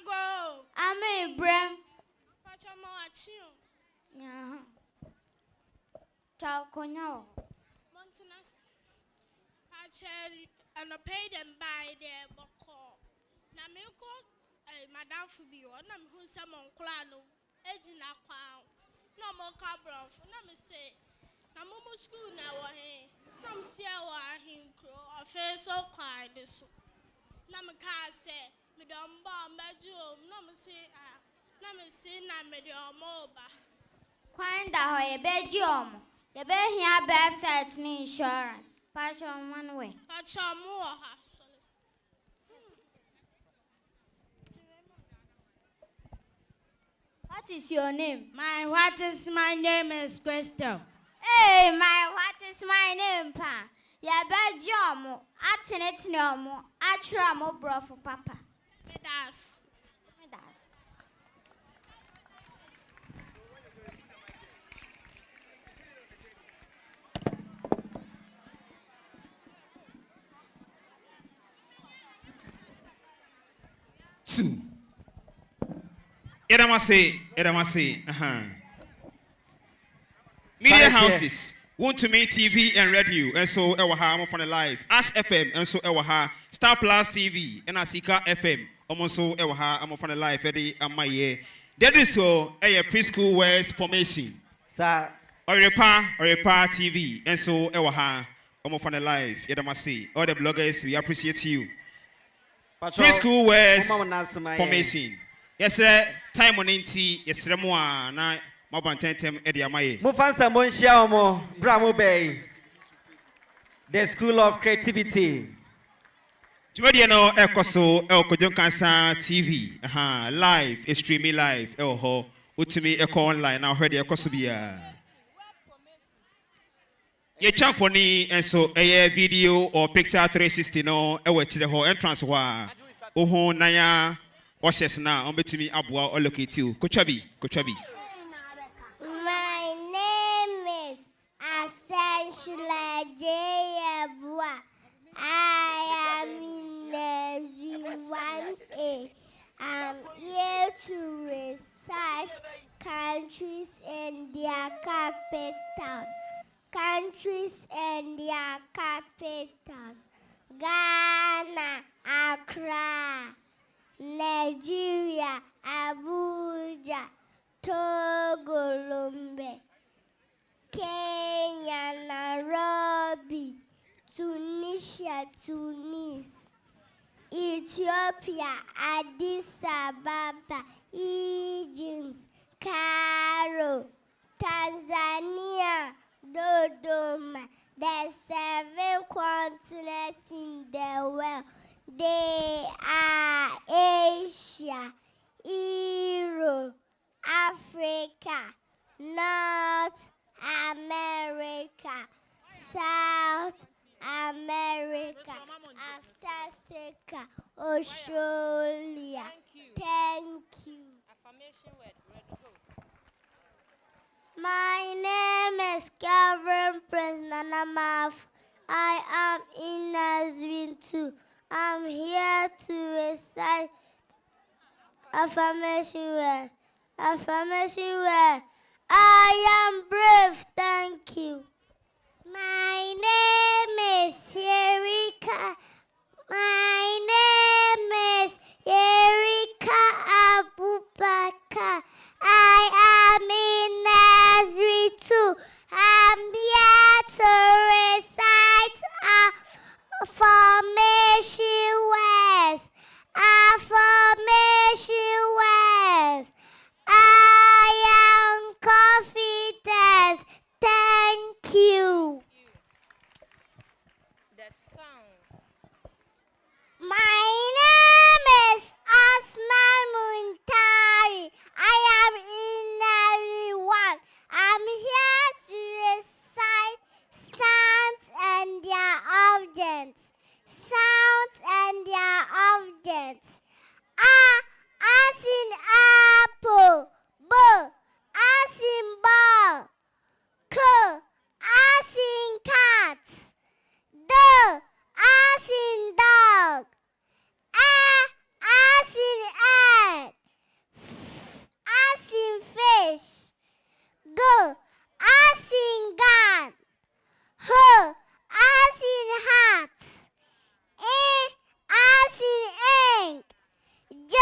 Go. I'm Ibrahim. Ciao, Conyo. Montanas. I and I pay them by their boko. Namiko, Madame Fubio, Nam Husamon Clano, Edgina Quao. No more cabrof. Let me say, Namumu school now, hey. Nam Siawa, him crow, or face so quiet. Namaka say. Me don't bomb bedroom. No me see na me do moba. Find out a bedroom. The bed here birth sets ni insurance. Patch on one way. Patch on more hassle. What is your name? What is my name is Crystal. Hey, what is my name, pa? Ya bedroom. At it no more. At Ramo bro for papa. Medas. Edamase. Media houses. Want to meet TV and radio, and so I'm on the live. Ask FM, and so Star Plus TV, and Asika FM. Almost so I'm on the live. Eddie, and my year. That is so a preschool West formation. Sir, or repair TV, and so I'm on the live. Edamase. All the bloggers, we appreciate you. Preschool West formation. Yes, sir. Time on NT. Yes, Remua. Na Mabantentem Ediamaye. Mufansa Monshiaomo, Bramo Bay. The School of Creativity. Tumediano Ekoso Nkansah TV. Live, streaming live. Ho. Utimi Eko online. Now heard the Ekosubia. Ye chamfoni and so a video or picture 360 no to the whole entrance wa. Oho naya washes na ombetumi abua or locate you. Kochabi. My name is Essentially Jayabua. I am in the 1A. I'm here to recite countries and their capitals. Countries and their capitals. Ghana, Accra. Nigeria, Abuja. Togo, Lombe. Kenya, Nairobi. Tunisia, Tunis. Ethiopia, Addis Ababa. Egypt, Cairo. Tanzania, Dodoma. There's 7 continents in the world. They are Asia, Europe, Africa, North America, South America, Antarctica, Australia. Thank you. My name is Calvin Prince Nanamaf. I am in Nazarene 2. I'm here to recite affirmation word. Affirmation word. I am brave. Thank you. My name is Erika. My name is Erika Abubakar. I am in Nazarene 2. I'm here to recite affirmation words. Affirmation words. I am confident. Thank you. The sounds. My name is Osman Muntari. I am in everyone. I'm here to recite sounds and their objects. Sounds and their objects. A as in apple. B as in ball. K as in cat. D as in dog. As in egg. As in fish. G as in gun. H as in hat. As in ink. J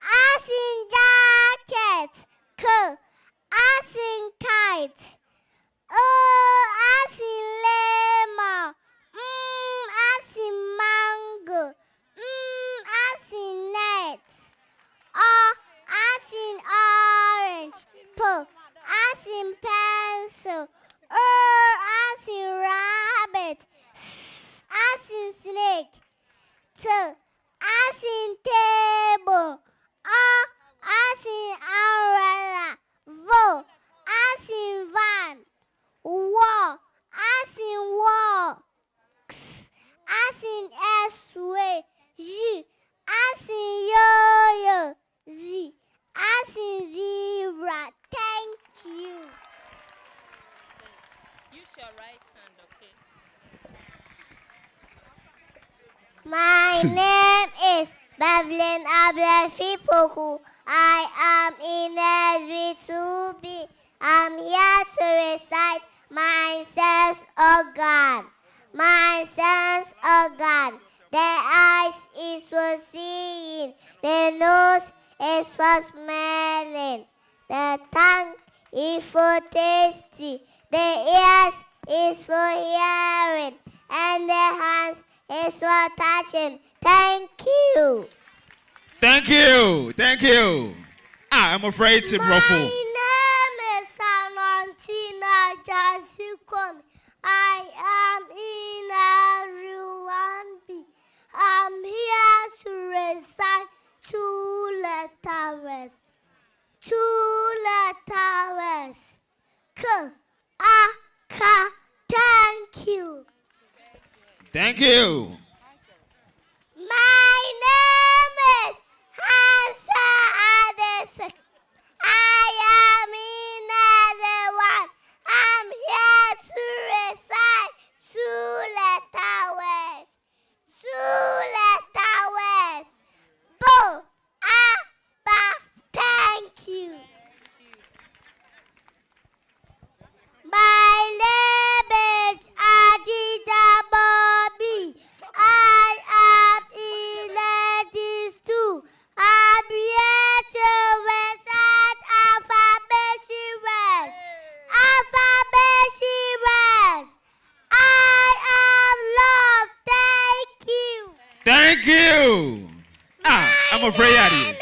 as in jacket. K as in kite. As in lemon. As in mango. As in net. As in orange. P as in pencil. As in rabbit. As in snake. T as in table. As in umbrella. V as in van. War as in war. X as in S-way. J as in yo-yo. Z as in zebra. Thank you. Use your right hand, okay? My name is Bevelyn Ablefi Poku. I am in Ezri 2B. I'm here to recite my sense organ. My sense organ. The eyes is for seeing. The nose is for smelling. The tongue is for tasting. The ears is for hearing. And the hands is for touching. Thank you. Thank you. Thank you. I'm afraid to ruffle. My name is Anantina Jasikom. I am in everyone B. I'm here to recite 2 letter words. 2 letter words. K, A, K. Thank you. Thank you. My name is Hansa Addison. I am in everyone. I'm here to recite 2 letter words. 2 letter words. Bo, a, ba. Thank you. My name is Adida Bobby. I am in this too. I'm here to recite alphabet words. Alphabet words. I am love. Thank you. Thank you. I'm afraid of you.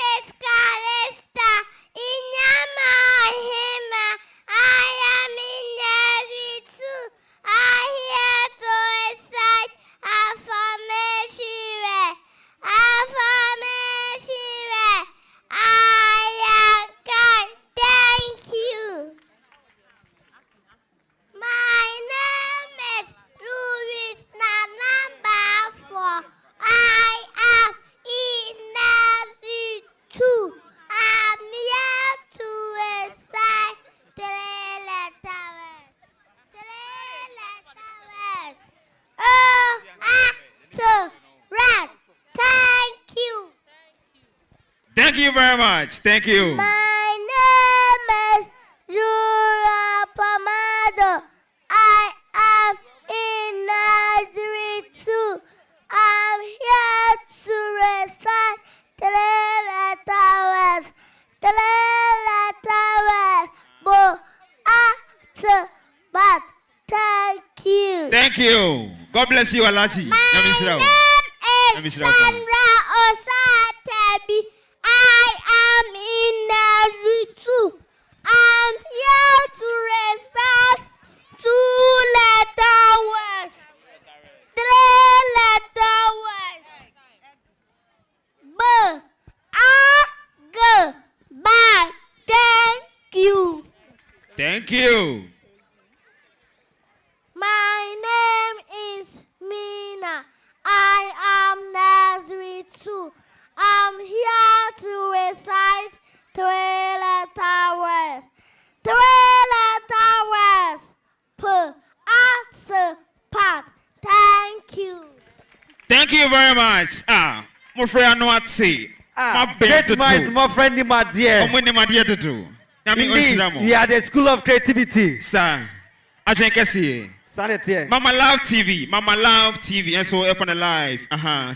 Thank you very much. Thank you. My name is Jura Pomado. I am in Nursery 2. I'm here to recite 3 letter words. 3 letter words. Bo, a, t, but. Thank you. Thank you. God bless you, Alati. My name is Sandra Osatebi. I am in Nursery 2. I'm here to recite 2 letter words. 3 letter words. B, A, G, ba. Thank you. Thank you. My name is Mina. I am Nursery 2. I'm here to recite 3 letter words. 3 letter words. P, A, S, pat. Thank you. Thank you very much. My friend, I know what to say. Great minds, my friend, my dear. To do. Indeed, we are the School of Creativity. Sir, I drink a Mama Love TV, Mama Love TV, and so F on the live.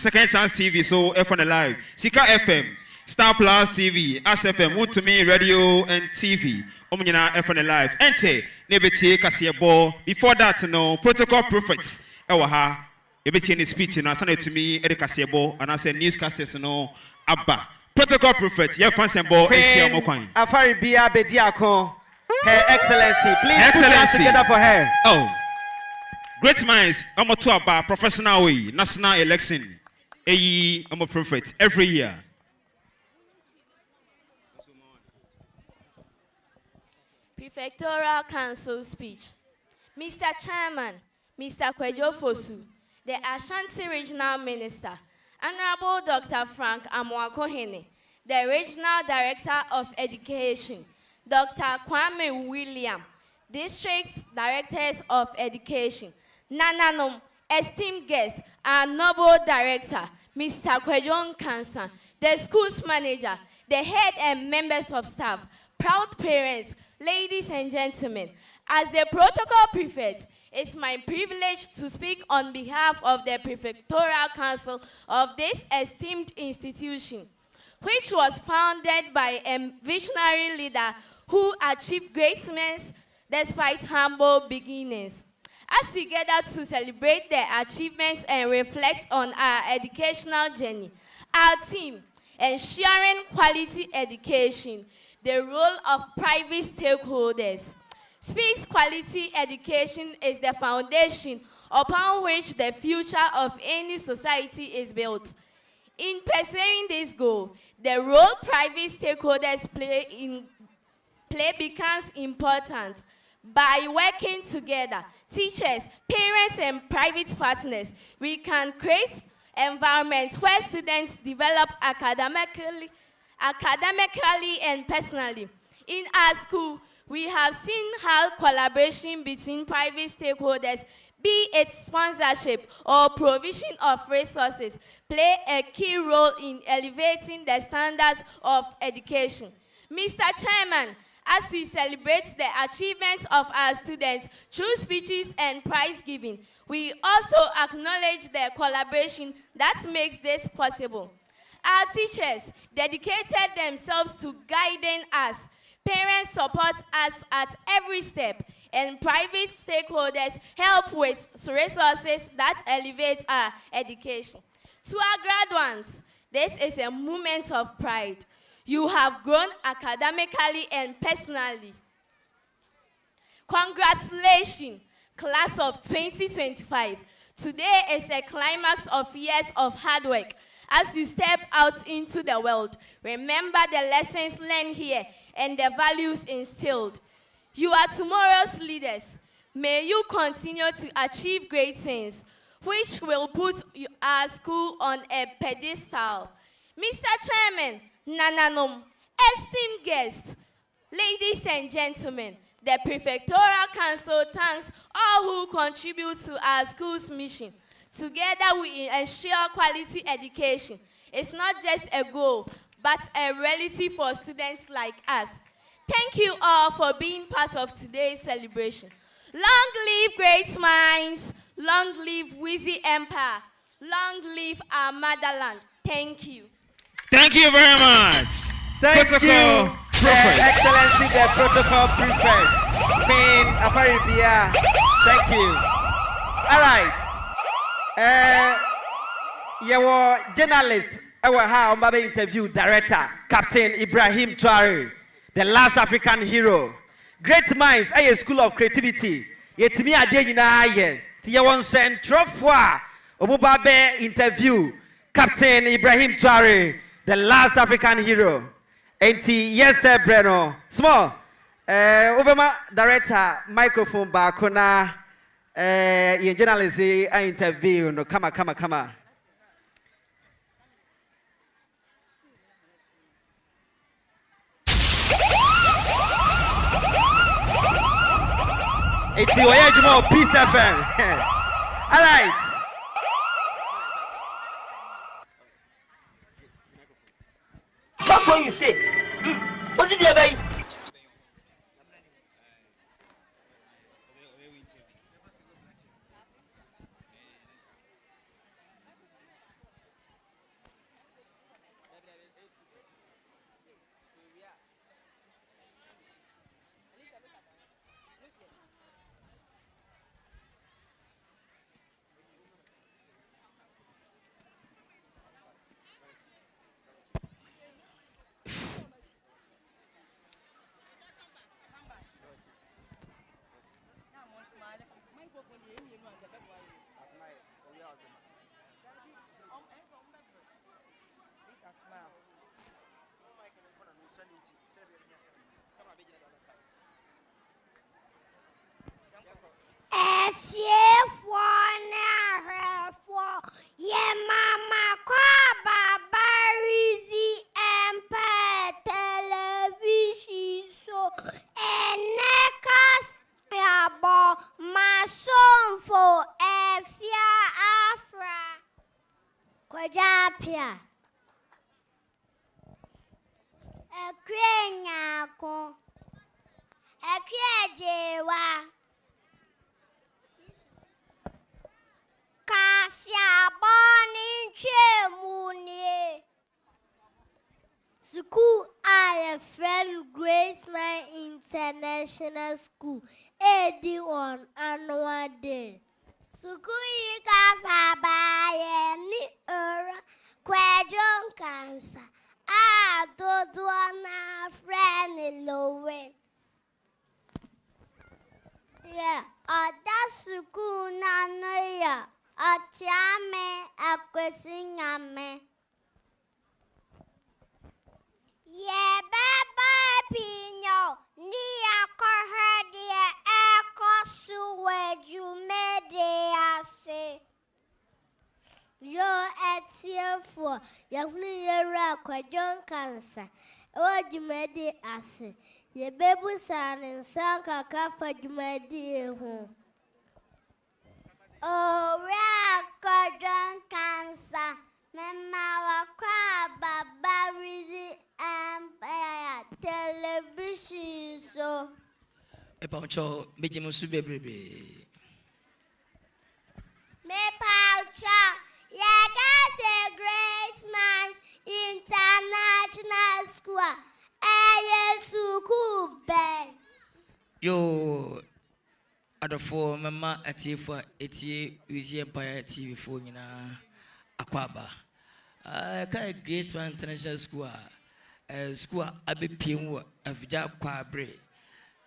Second Chance TV, so F on the live. Sika FM, Star Plus TV, SFM, Wood to Me Radio and TV. Omina F on the live. Ente, Nebeti Kasiabo. Before that, no protocol prophets. Ewaha, Ebeti in speech, and I sent it to me, Eric Kasiabo, and I said newscasters, no Abba. Protocol prophet, yeah, Fansembo, and Siamoquine. Afari Bia Bediako, Her Excellency. Please Excellency. put your hands together for her. Oh. Great minds, I'm a tour about professional way, national election. I'm a prophet every year. Prefectorial Council speech. Mr. Chairman, Mr. Kwadwo Fosu, the Ashanti Regional Minister, Honorable Dr. Frank Amoakohene, the Regional Director of Education, Dr. Kwame William, District Directors of Education, Nananom, esteemed guest, and noble director, Mr. Kwadwo Nkansah, the school's manager, the head and members of staff, proud parents, ladies and gentlemen, as the protocol prefect, it's my privilege to speak on behalf of the Prefectorial Council of this esteemed institution, which was founded by a visionary leader who achieved greatness despite humble beginnings. As we gather to celebrate their achievements and reflect on our educational journey, our team, ensuring quality education, the role of private stakeholders. Speaks quality education is the foundation upon which the future of any society is built. In pursuing this goal, the role private stakeholders play becomes important. By working together, teachers, parents, and private partners, we can create environments where students develop academically and personally. In our school, we have seen how collaboration between private stakeholders, be it sponsorship or provision of resources, play a key role in elevating the standards of education. Mr. Chairman, as we celebrate the achievements of our students through speeches and prize giving, we also acknowledge the collaboration that makes this possible. Our teachers dedicated themselves to guiding us. Parents support us at every step, and private stakeholders help with resources that elevate our education. To our graduates, this is a moment of pride. You have grown academically and personally. Congratulations, class of 2025. Today is a climax of years of hard work. As you step out into the world, remember the lessons learned here and the values instilled. You are tomorrow's leaders. May you continue to achieve great things, which will put our school on a pedestal. Mr. Chairman, Nananom, esteemed guests, ladies and gentlemen, the Prefectorial Council thanks all who contribute to our school's mission. Together we ensure quality education. It's not just a goal, but a reality for students like us. Thank you all for being part of today's celebration. Long live great minds, long live Weezy Empire, long live our motherland. Thank you. Thank you very much. Thank Protocol you, Prefect. Excellency, the Protocol Prefect, Queen Afaribia. Thank you. All right. Your journalist, our Mbabe interview director, Captain Ibrahim Traore, the last African hero. Great minds, a school of creativity. Yetimi adeyina aye. Tiye won central fois. Omubabe interview, Captain Ibrahim Traore, the last African hero. Enti yes sir Breno. Small. Obama director microphone bakona. Your journalist I interview. No, come on. It's the original Peace FM. All right. What will you say? What's it there, baby? Mama Kwaba Weezy Empire Television so Enekas Yabo Mason for Efia Afra Kwadwo Ekwenyako Ekwejewa Kasia Boni Chemuni School I friend Graceman International School 81 annual day. School Yika Fabaye ni Kwadwo Nkansah Ah, Dodo na friend Lowen. Yeah, that's school na no ya. Atiame akwesinyame. Yeah, baba pinyo. Ni akohedi ekosuwe jumede ase. Yo etiefo yahuni yera Kwadwo Nkansah. Ewa jumede ase. Ye bebu sane sanka kafa jumede ehu. Oh, Kwadwo Nkansah. Mema wakwa baba Weezy Empire television so. Epacho mejimusu bebrebe. Me paucha. Yagas a great man international school. Suku ben. Yo adofo mama atiefo etie Weezy Empire TV fo nyina akwaba. Ka Grace Man International School school abepiem wo afija kwabre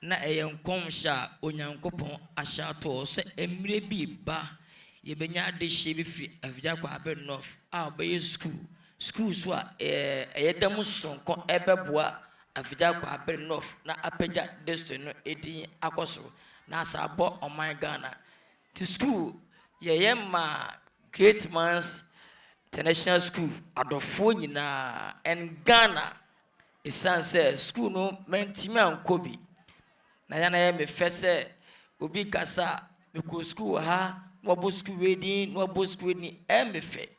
na eyenkom sha onyankopon ashato so emre bi ba yebenya de hye bi firi afija kwabre north a obeye school so a eyedam sonko ebeboa afija kwabre north na apagya district no edin akosoro na asabo oman Ghana to school yeyema Great Man's International School adofo nyina en Ghana esanse school no mentimi ankobi na yana ye me fese obi kasa me ko school ha no bo school wedding no bo school ni me fe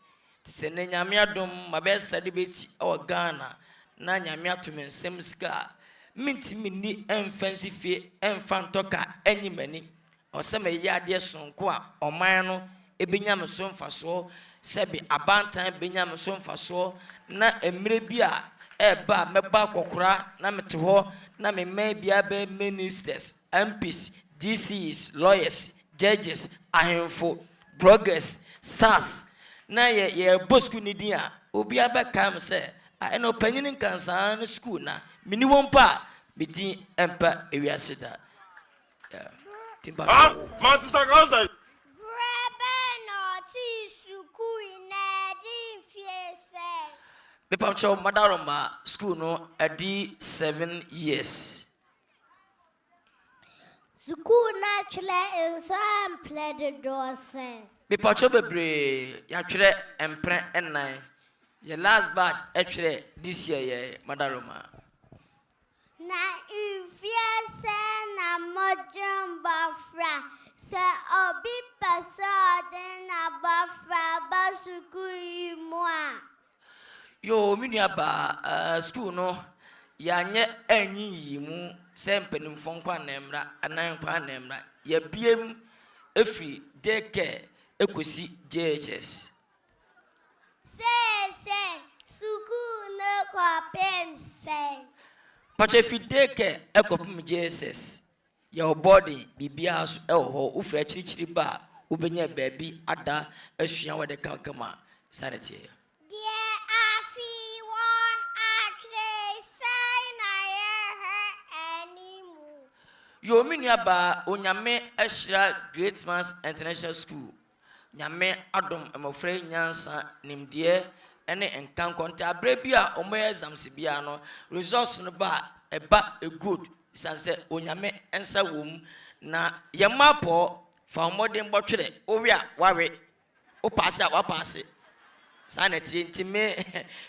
se ne nyame adom mabe celebrate o Ghana na nyame atom nsem ska mentimi ni emfansi fie emfantoka enyimani o se me yade sonko a oman no ebenya me so mfaso sebi abantan benyam so mfaso na emre bia eba meba kokora na mete ho na me bia be ministers MPs DCs lawyers judges ahemfo bloggers stars na ye bosku ni dia obi abekam se eno panyin Nkansah no school na mini wompa bidin empa ewiaseda yeah timba Manchester Council. Me pamcho madaroma school no adi 7 years. School naturally in some play dosen. Me pamcho bebre ya twere empren ennan. Your last batch actually this year ye madaroma. Na ifyese na mojum bafra se obi pasode na bafra basuku imwa. Yo miniaba school no yanye enyi yimu sempenim fonkwa nemra anan kwa nemra ya biem efri deke ekosi JHS. Se suku no kwa pense. Pache fi deke ekopim JHS. Your body bibia so eho ufra chirichiri ba ubenya baby ada esua wede kankama sanity. Yo miniaba onyame ehira Great Man's International School. Nyame adom emofre nyansa nimde ene enkankonta abrebia omo exams bia no results no ba eba a good sanse onyame ensa wom na yemapo fa modern botwere owia ware o pass a wa pass sanity ntime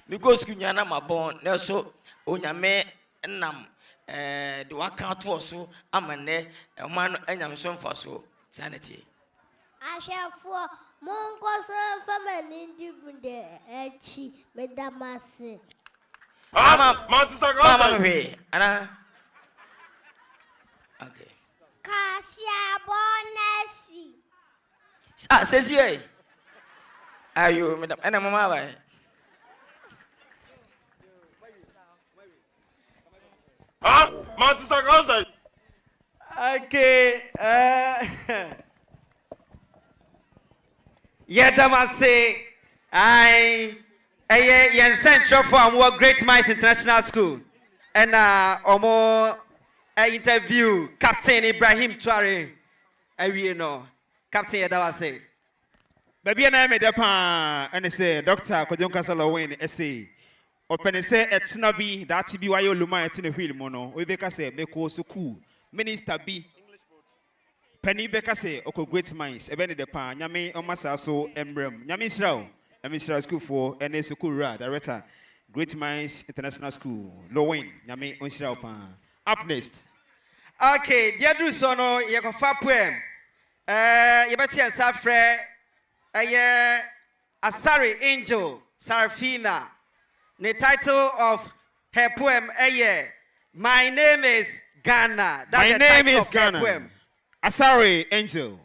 mi go school nyana mabon na so onyame nam the account was so amane a man and some for so sanity. I shall for Monko family in Echi, Medamasi. Manchester Council. Anna. Okay. Cassia Bonesi. Ah, says ye. Are you, Madam Anna Mama? Manchester Council. Okay. Yedamase. I Yen Central for our Great Minds International School. And omo interview Captain Ibrahim Traore. I know. Captain Yadawase. Baby and I made up and say Dr. Kwadwo Nkansah Wayne essay. Open say it's not be that to be why you luma at the wheel mono. We beka say make so cool. Minister B. Penny beka say oko great minds. Ebeni de pan. Nyame omasa so embrem. Nyame Israel. Minister School for NA Sukura, Director, Great Minds International School, Lowen, Yami Onshiraupan. Up next. Okay, dear do so no, you can far poem. You bet you and Safre, Asari Angel, Sarafina. The title of her poem, My Name is Ghana. That's My name is Ghana. Asari Angel.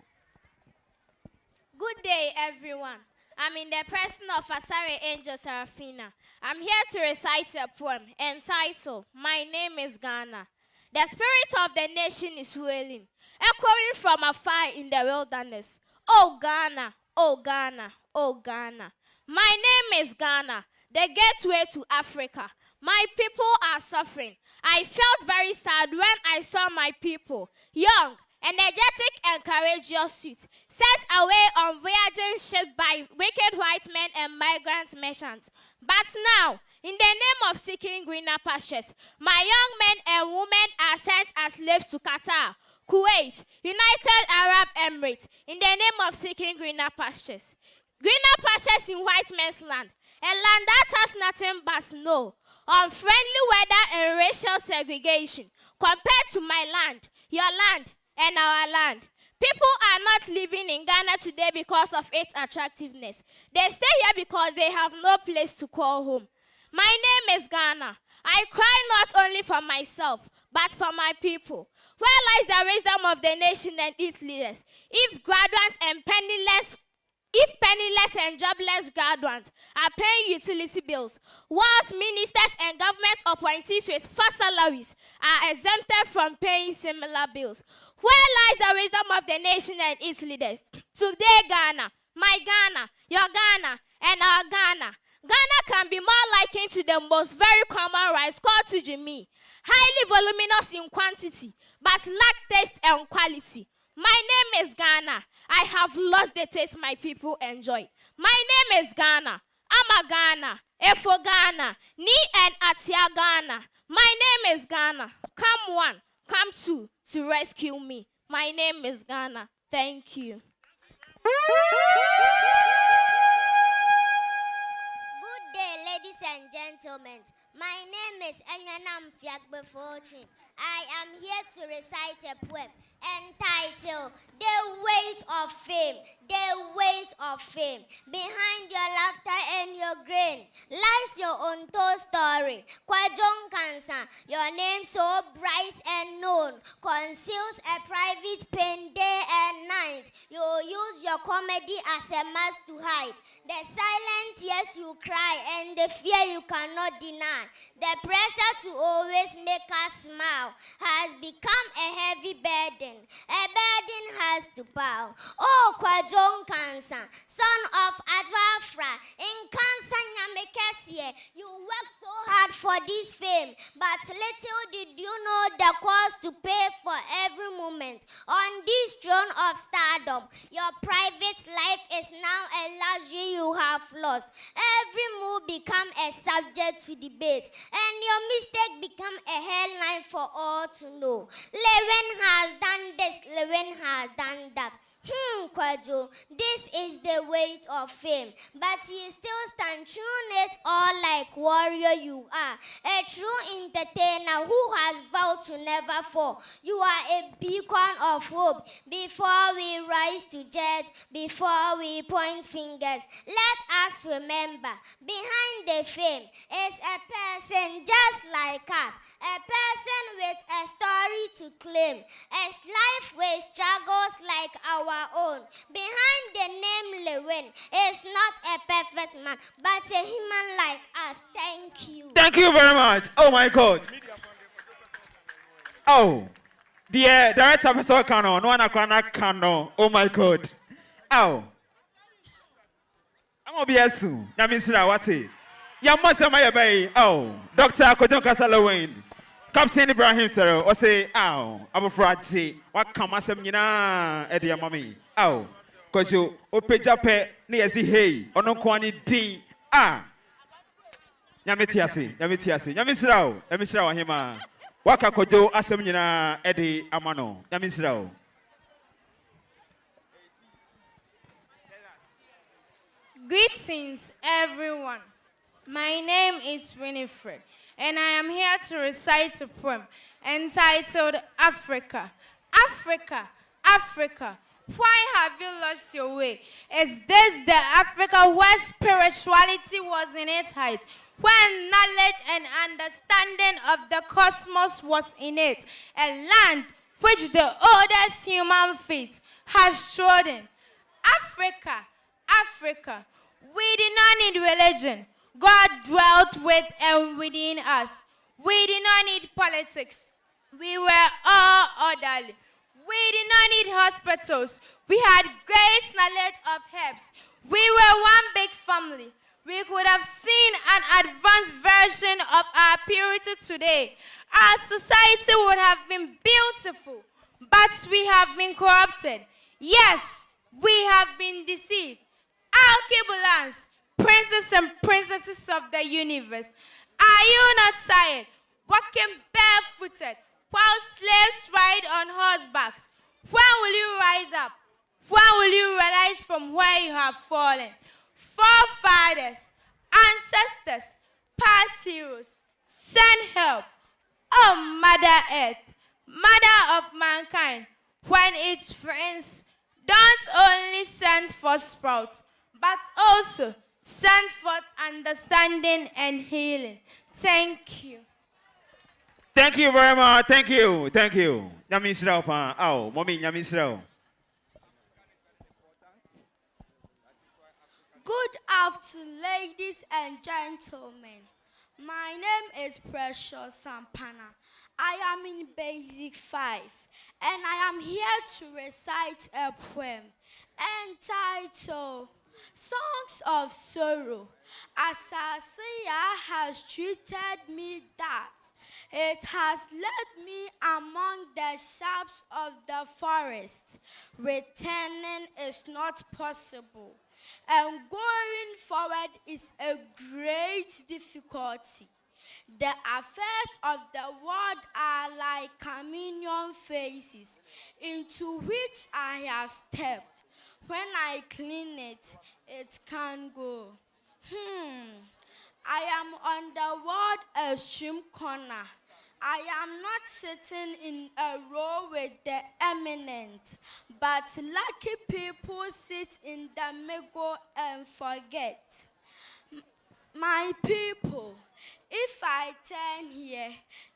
Good day, everyone. I'm in the person of Asari Angel Serafina. I'm here to recite a poem entitled, My Name is Ghana. The spirit of the nation is wailing, echoing from afar in the wilderness. Oh Ghana, oh Ghana, oh Ghana. My name is Ghana, the gateway to Africa. My people are suffering. I felt very sad when I saw my people, young, energetic and courageous youth, sent away on voyages shaped by wicked white men and migrant merchants. But now, in the name of seeking greener pastures, my young men and women are sent as slaves to Qatar, Kuwait, United Arab Emirates, in the name of seeking greener pastures. Greener pastures in white man's land, a land that has nothing but snow, unfriendly weather and racial segregation, compared to my land, your land, and our land. People are not living in Ghana today because of its attractiveness. They stay here because they have no place to call home. My name is Ghana. I cry not only for myself, but for my people. Where lies the wisdom of the nation and its leaders? If penniless and jobless graduates are paying utility bills, whilst ministers and government appointees with fast salaries are exempted from paying similar bills. Where lies the wisdom of the nation and its leaders? Today, Ghana, my Ghana, your Ghana, and our Ghana. Ghana can be more likened to the most very common rice called tujimi, highly voluminous in quantity, but lack taste and quality. My name is Ghana. I have lost the taste my people enjoy. My name is Ghana. I'm a Ghana. Efo Ghana. Ni and Atia Ghana. My name is Ghana. Come one, come two to rescue me. My name is Ghana. Thank you. Good day, ladies and gentlemen. My name is Enyanam Fiakbefortune. I am here to recite a poem entitled, The Weight of Fame. The weight of fame. Behind your laughter and your grin lies your untold story. Kwadwo Nkansah, your name so bright and known, conceals a private pain day and night. You use your comedy as a mask to hide the silent tears you cry and the fear you cannot deny. The pressure to always make us smile has become a heavy burden. A burden has to bow. Oh, Kwadwo Nkansah, son of Adwafra, Nkansah Nyamekesie, you worked so hard for this fame, but little did you know the cost to pay for every moment on this throne of stardom. Your private life is now a luxury you have lost. Every move become a subject to debate, and your mistake become a headline for all to know. Lewin has done this, Lewin has done that. Kwadwo, this is the weight of fame, but you still stand true in it all like warrior you are. A true entertainer who has vowed to never fall. You are a beacon of hope. Before we rise to judge, before we point fingers, let us remember, behind the fame is a person just like us, a person with a story to claim, a life with struggles like our own. Behind the name Lewin is not a perfect man, but a human like us. Thank you. Thank you very much. Oh my God. Oh, the director of Kano, no one Kano. Oh my God. Oh, I'm gonna be soon. That means what's it? Yamasa Maya Bay, oh, Dr. Kwadwo Kasalawain, Captain Ibrahim Tero, or say, oh, I'm afraid to what come as a mina, Eddie Mammy, oh, because you opejape near the hay, or no quantity D, ah. Yamitiasi, Yamisrao, Hima, Waka Kojo, Asemina, Eddie Amano, Yamisrao. Greetings, everyone. My name is Winifred, and I am here to recite a poem entitled Africa. Africa, Africa, why have you lost your way? Is this the Africa where spirituality was in its height, where knowledge and understanding of the cosmos was in it, a land which the oldest human feet has trodden? Africa, Africa, we did not need religion. God dwelt with and within us. We did not need politics. We were all orderly. We did not need hospitals. We had great knowledge of herbs. We were one big family. We could have seen an advanced version of our purity today. Our society would have been beautiful, but we have been corrupted. Yes, we have been deceived. Alkebulan's, princes and princesses of the universe, are you not tired, walking barefooted, while slaves ride on horsebacks? When will you rise up? When will you realize from where you have fallen? Forefathers, ancestors, past heroes, send help. Oh, Mother Earth, Mother of mankind, when its friends don't only send for sprouts, but also send forth understanding and healing. Thank you. Thank you very much. Thank you. Yamisrao pa. Oh, mommy, Yamisrao. Good afternoon, ladies and gentlemen. My name is Precious Sampana. I am in Basic 5, and I am here to recite a poem entitled Songs of Sorrow. Asasiya has treated me that it has led me among the sharps of the forest. Returning is not possible, and going forward is a great difficulty. The affairs of the world are like communion phases into which I have stepped. When I clean it, it can go. I am on the world extreme corner. I am not sitting in a row with the eminent, but lucky people sit in the middle and forget. My people, if I turn here,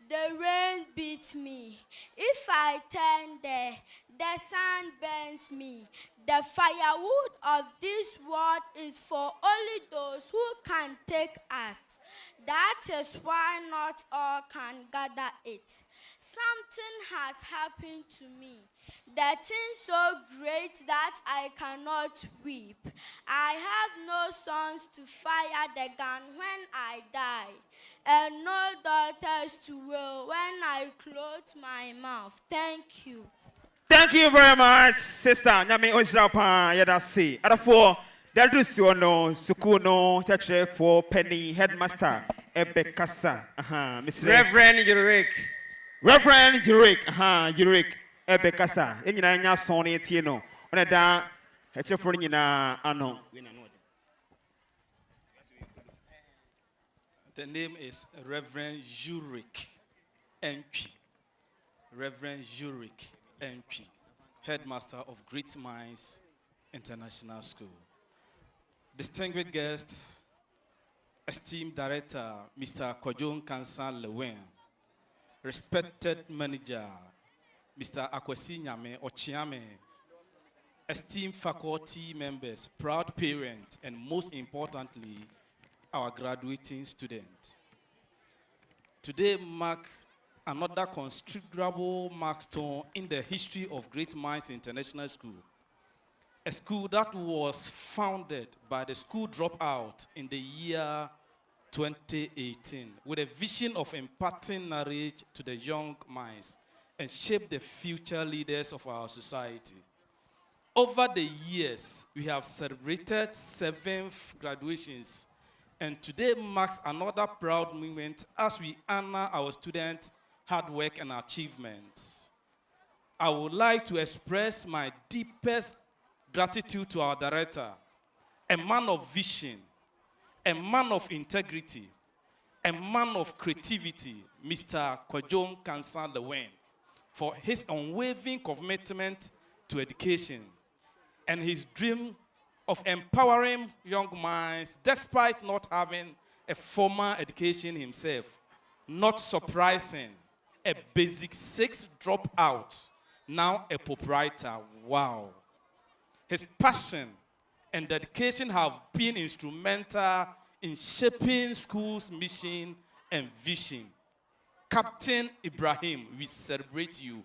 the rain beats me. If I turn there, the sun burns me. The firewood of this world is for only those who can take it. That is why not all can gather it. Something has happened to me, the thing so great that I cannot weep. I have no sons to fire the gun when I die, and no daughters to wail when I close my mouth. Thank you. Thank you very much, sister. Nyame Ojrapa Yadasi. Adafo, there do so no, Sukuno, Chatre for Penny, Headmaster, Ebekasa. Miss Reverend Yurik. Reverend Yurik, Ebekasa. Enina Sony Tino. On a da, Hetchefronina, ano. The name is Reverend Yurik MP. Reverend Yurik MP, Headmaster of Great Minds International School. Distinguished guests, esteemed Director, Mr. Kwadwo Nkansah, respected Manager, Mr. Akwesi Nyame Ochiame, esteemed faculty members, proud parents, and most importantly, our graduating students. Today marks another considerable milestone in the history of Great Minds International School, a school that was founded by the school dropout in the year 2018, with a vision of imparting knowledge to the young minds and shape the future leaders of our society. Over the years, we have celebrated 7 graduations, and today marks another proud moment as we honor our students' hard work and achievements. I would like to express my deepest gratitude to our director, a man of vision, a man of integrity, a man of creativity, Mr. Kwadwo Nkansah, for his unwavering commitment to education and his dream of empowering young minds despite not having a formal education himself. Not surprising, a basic 6 dropout, now a proprietor. Wow. His passion and dedication have been instrumental in shaping school's mission and vision. Captain Ibrahim, we celebrate you.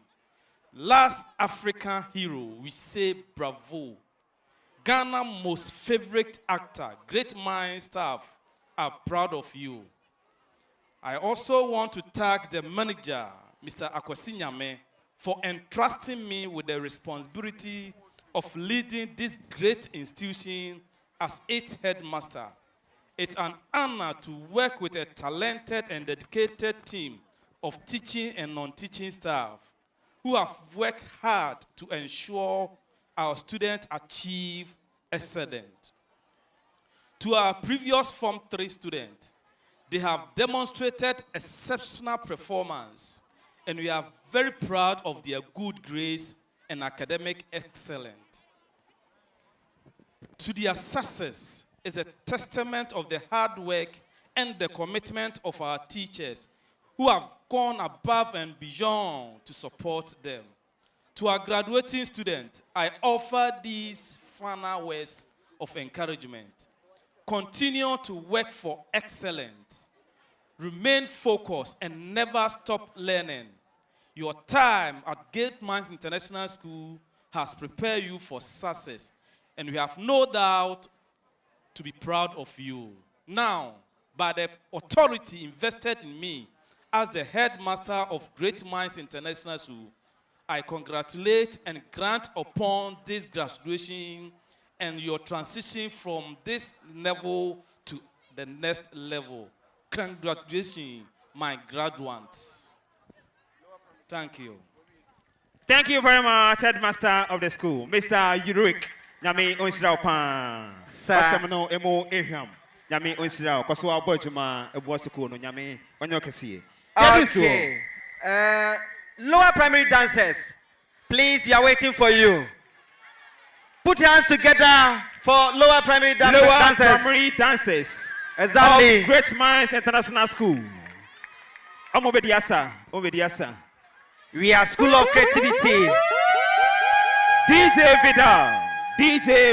Last African hero, we say bravo. Ghana's most favorite actor, great mind staff are proud of you. I also want to thank the manager, Mr. Akwasinyame, for entrusting me with the responsibility of leading this great institution as its headmaster. It's an honor to work with a talented and dedicated team of teaching and non-teaching staff who have worked hard to ensure our students achieve excellence. To our previous Form 3 students, they have demonstrated exceptional performance, and we are very proud of their good grades and academic excellence. To their success is a testament of the hard work and the commitment of our teachers who have gone above and beyond to support them. To our graduating students, I offer these final words of encouragement. Continue to work for excellence. Remain focused and never stop learning. Your time at Great Minds International School has prepared you for success, and we have no doubt to be proud of you. Now, by the authority invested in me as the headmaster of Great Minds International School, I congratulate and grant upon this graduation and your transition from this level to the next level. Congratulations, my graduates. Thank you. Thank you very much, headmaster of the school, Mr. Yurik. Nyame onsirao pa. Pastor no emo ehwam. Nyame onsirao kwaso abojuma ebuo school no nyame onyo kese. Okay. Lower primary dancers, please, we are waiting for you. Put your hands together for lower primary dancers. Lower primary dancers. Exactly. Of Great Minds International School. Obediasa. We are School of Creativity. DJ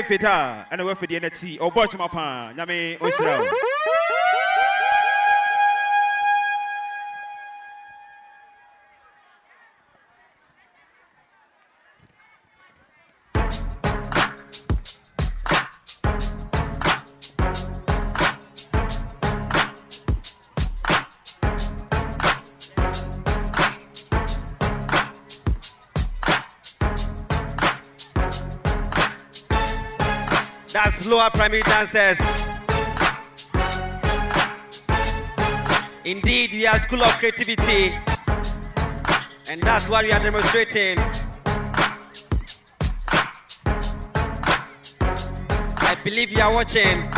Vida. And we for the NXT. Obojuma pa. Nyame onsirao. That's lower primary dancers. Indeed, we are School of Creativity, and that's what we are demonstrating. I believe you are watching.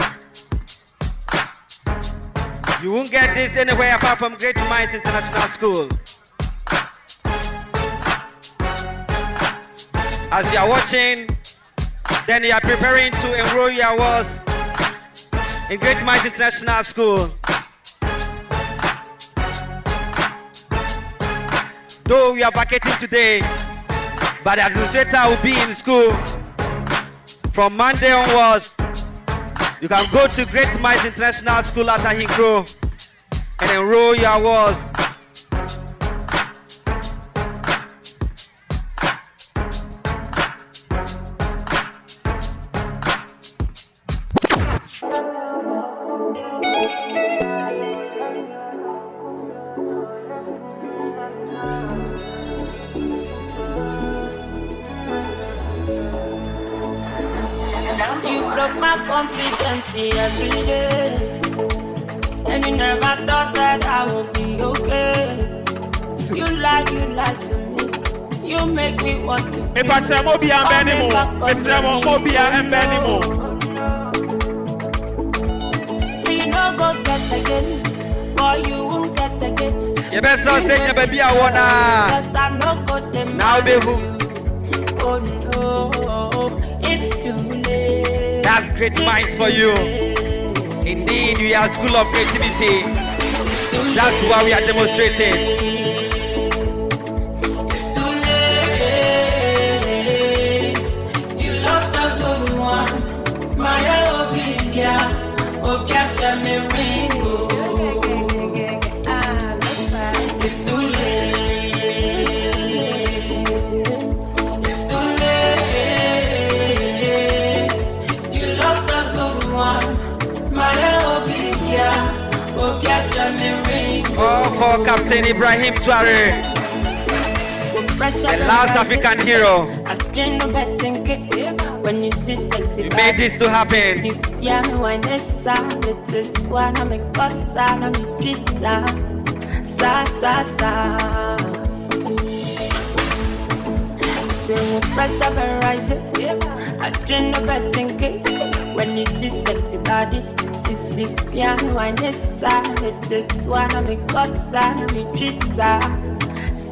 You won't get this anywhere apart from Great Minds International School. As you are watching, then you are preparing to enroll yourselves in Great Minds International School. Though we are vacating today, but the administrator will be in school from Monday onwards. You can go to Great Minds International School at Ahinkro and enroll yourselves. You broke my confidence every day. And you never thought that I would be okay. You lie to me. You make me want to. If I say Mobia and Benimo, it's never Mobia and Benimo. See, you don't go get again, or you won't get again. You better say, you baby, I wanna. Now, baby. Oh no, it's too late. That's great minds for you. Indeed, we are school of creativity. That's why we are demonstrating. It's too late. You lost a good one. My Obia, Shame Ringo. It's too late. It's too late. You lost a good one. My Obia, Shame Ringo. Oh, for Captain Ibrahim Traore, the last African hero. When you see sexy, we made this to happen. Yeah, when it's this one, I'm a cosa, I'm a trista, sa. Say pressure be rising. I dream of betting cake. When you see sexy body, see piano, when it's this one, I'm a cosa, I'm a trista,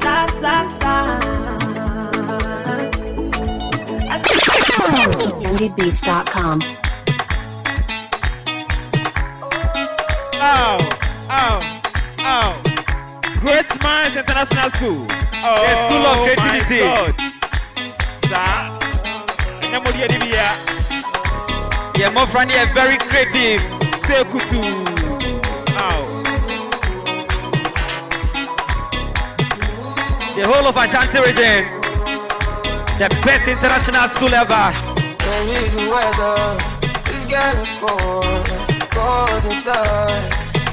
sa. IndieBeats.com. Oh. Great Minds International School. Oh, the School of Creativity. Yeah, my friend here very creative. Sekutu. The whole of Ashanti region. The best international school ever. The weather is getting cold inside.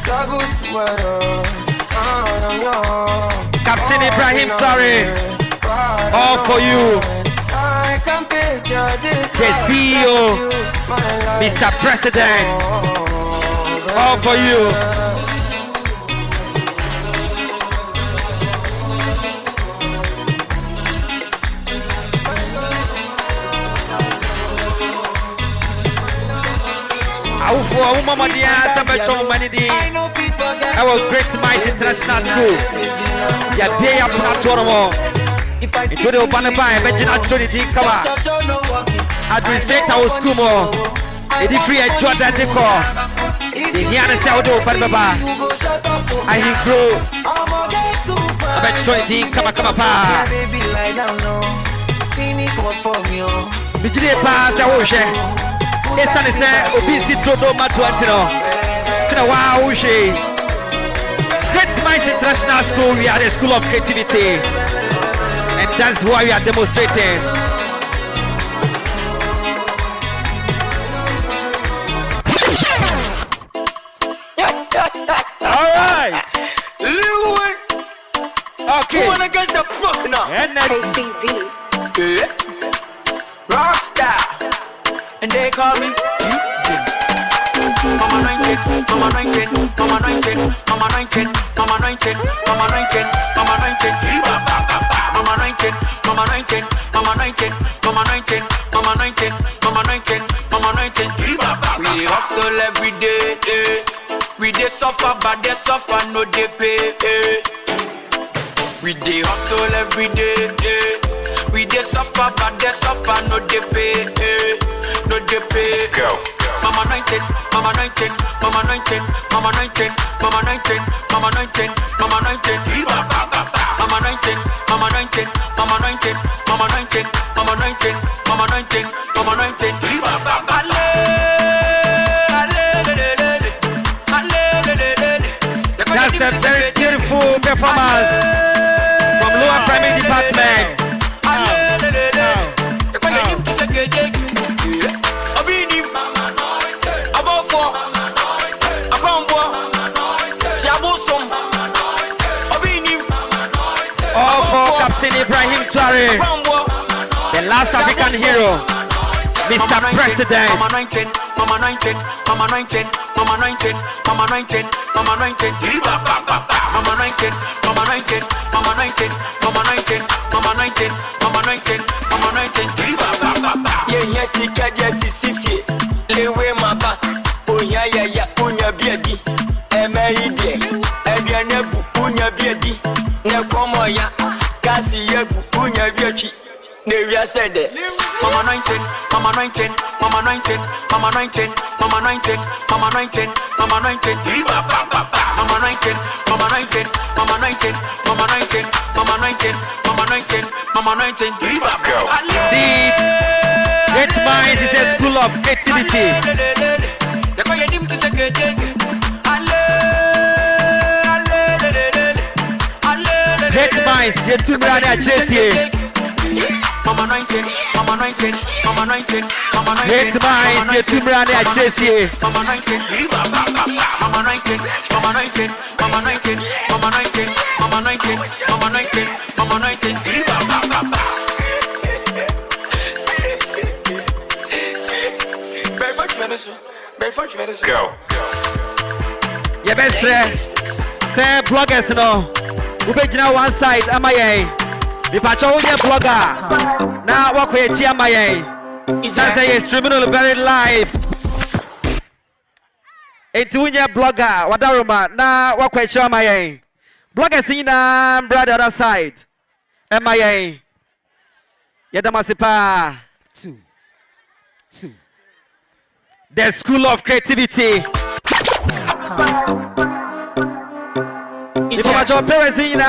Double sweater, I'm young. Captain Ibrahim Traore, all for you. I can picture this. The CEO, Mr. President, all for you. I was Great Minds International School. Yeah, they are platform. Into the Obanaba, imagine actually think about administrator of school more. The free and Jordan decor. The Hiana Saudo Obanaba. I hear grow. I'm actually think come up. Finish what for me. Bijile pass the ocean. Esa ni se obisi todo matuantino. Tina wa ushi. Great Minds International School, we are the school of creativity. And that's why we are demonstrating. Alright. Okay. One against the crook now. And next. Yeah. Rockstar. And they call me Eugene. Mama 19, Mama 19, Mama 19, Mama 19, Mama 19, Mama 19, Mama 19, Mama 19, Mama 19, Mama 19, Mama 19, Mama 19, Mama 19, Mama 19. We hustle every day, we dey suffer, but they suffer no dey pay. We dey hustle every day, we dey suffer, but they suffer no dey pay. No dey pay. Go. Mama 19, Mama 19, Mama 19, Mama 19, Mama 19, Mama 19, Mama 19, Mama 19, Mama 19, Mama 19, Mama 19, Mama 19, Mama 19, Mama 19. That's a very beautiful performance from Lower Primary Department. All for Captain Ibrahim Traore, the last African hero. Mr. President. Mama 19, Mama 19, Mama 19, Mama 19, Mama 19, Mama 19, Mama 19, Mama 19, Mama 19, Mama 19, Mama 19, Mama 19, Mama 19, yes, he can just see Lewe Mapa, Unya ya, Unya Biadi, Emaide, Ebianebu, Unya Biadi, Nekomoya, Kasi Yebu, Unya Biachi. Nevia said it. Mama 19, Mama 19, Mama 19, Mama 19, Mama 19, Mama 19, Mama 19, Mama 19, Mama 19, Mama 19, Mama 19, Mama 19, Mama 19, Mama 19. The Great Minds is a school of creativity. Great Minds, the two brother JC. Mama 19, Mama 19, Mama 19, Mama 19. Great Minds, the two brother JC. Mama 19, Mama 19, Mama 19, Mama 19, Mama 19, Mama 19, Mama 19, Mama 19. Go. Yeah, best friend. Say bloggers no. We be now one side. Am I? The patrol blogger. Now what we see am I? Say streaming very live. It's unya blogger. What aroma? Now what we see am I? Bloggers in brother other side. Am I? Yadamasipa. Two. The School of Creativity. If I'm your parents in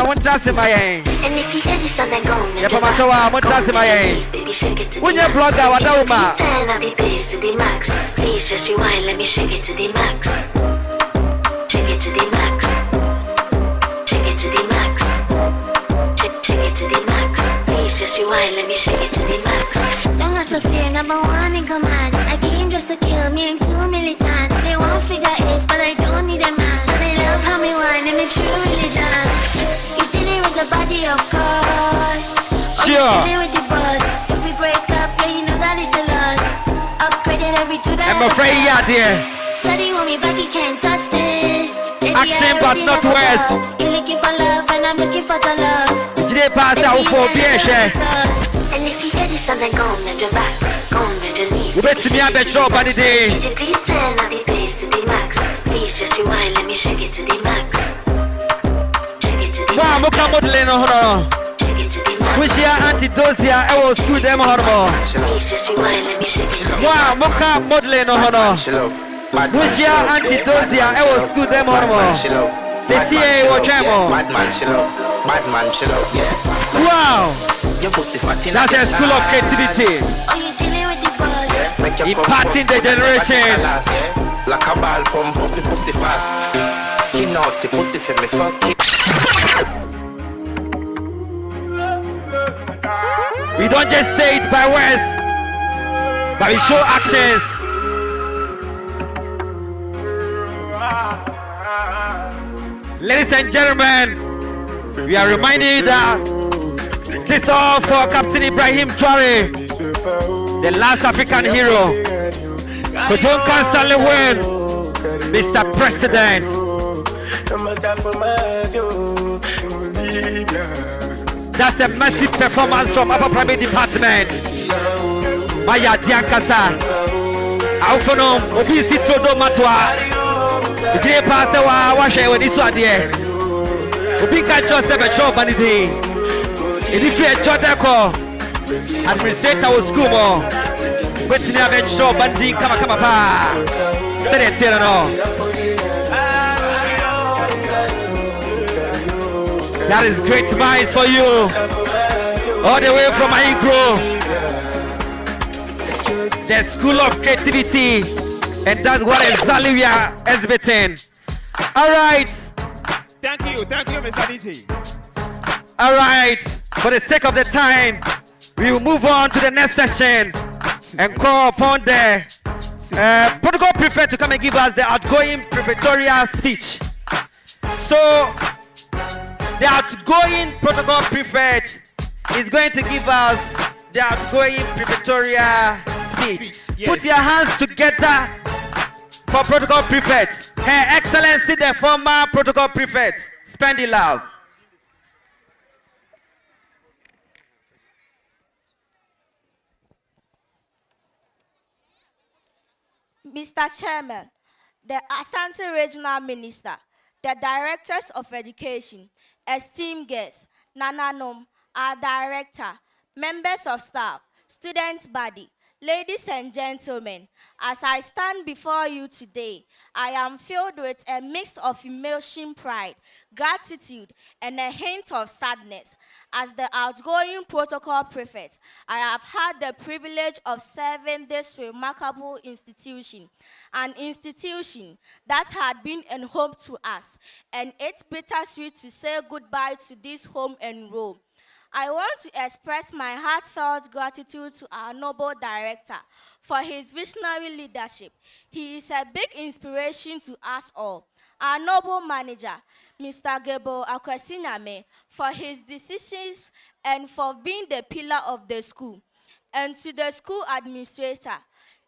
what's that my And if you hear this on the gong, yeah, but what's that my when you blogger, what do you turn up the bass to the max. Please just rewind, let me shake it to the max. Shake it to the max. Shake it to the max. Shake it to the max. Please just rewind, let me shake it to the max. Don't have to fear, number one in command. I came just to kill me and 2 militant. They won't figure it, but I don't need a man. They love how me wine and me true religion. You did it with the body, of course. Sure. You did it with the boss. If we break up, yeah, you know that it's a loss. Upgraded every 2 that I'm afraid you are there. Study when me back, you can't touch this. Baby, Action, but not worse. You're looking for love, and I'm looking for your love. Today pass out for beer. And if you hear this on the gong, and your back, gong, and your knees. You bet me I bet you by the day. Please turn on the bass to the max. Please just rewind, let me shake it to the max. Shake it to the Wow, max. muka model no hono. Shake it to the max. Which ya antidote ya ewo school them horrible. Please just rewind, let me shake it to the Wow, max. muka model no hono. Which ya antidote ya ewo school them horrible. They see what tremo. Madman, chill out. Madman, chill out, yeah. Wow. Your pussy fat in That's a school of creativity. Oh, you dealing with the boss. Imparting the generation. Like a ball pump up the pussy fast. Skin out the pussy for me fuck it. We don't just say it by words, but we show actions. Ladies and gentlemen, we are reminding you that this is all for Captain Ibrahim Traore, the last African hero. Nkansah, Mr. President. That's a massive performance from Upper Primary Department. Maya Nkansah. Aufono obisi todo matwa. Ije pass wa share with this one there. Obi ka cho se be cho banidi. If you enjoy that call, administrator will school more. Wait till you have a show, banding, come pa. Say it here no. That is Great Minds for you. All the way from Igro. The School of Creativity. And that's what exactly we are exhibiting. All right. Thank you, Mr. DJ. All right. For the sake of the time, we will move on to the next session and call upon the protocol prefect to come and give us the outgoing prefectorial speech. So, the outgoing protocol prefect is going to give us the outgoing prefectorial speech. Put your hands together for Protocol Prefect. Her Excellency, the former Protocol Prefect. Spend it loud. Mr. Chairman, the Asante Regional Minister, the Directors of Education, esteemed guests, Nananom, our Director, members of staff, students' body, ladies and gentlemen, as I stand before you today, I am filled with a mix of emotion, pride, gratitude, and a hint of sadness. As the outgoing protocol prefect, I have had the privilege of serving this remarkable institution, an institution that had been a home to us, and it's bittersweet to say goodbye to this home and role. I want to express my heartfelt gratitude to our noble director for his visionary leadership. He is a big inspiration to us all. Our noble manager, Mr. Gebo Akwesinyame, for his decisions and for being the pillar of the school. And to the school administrator,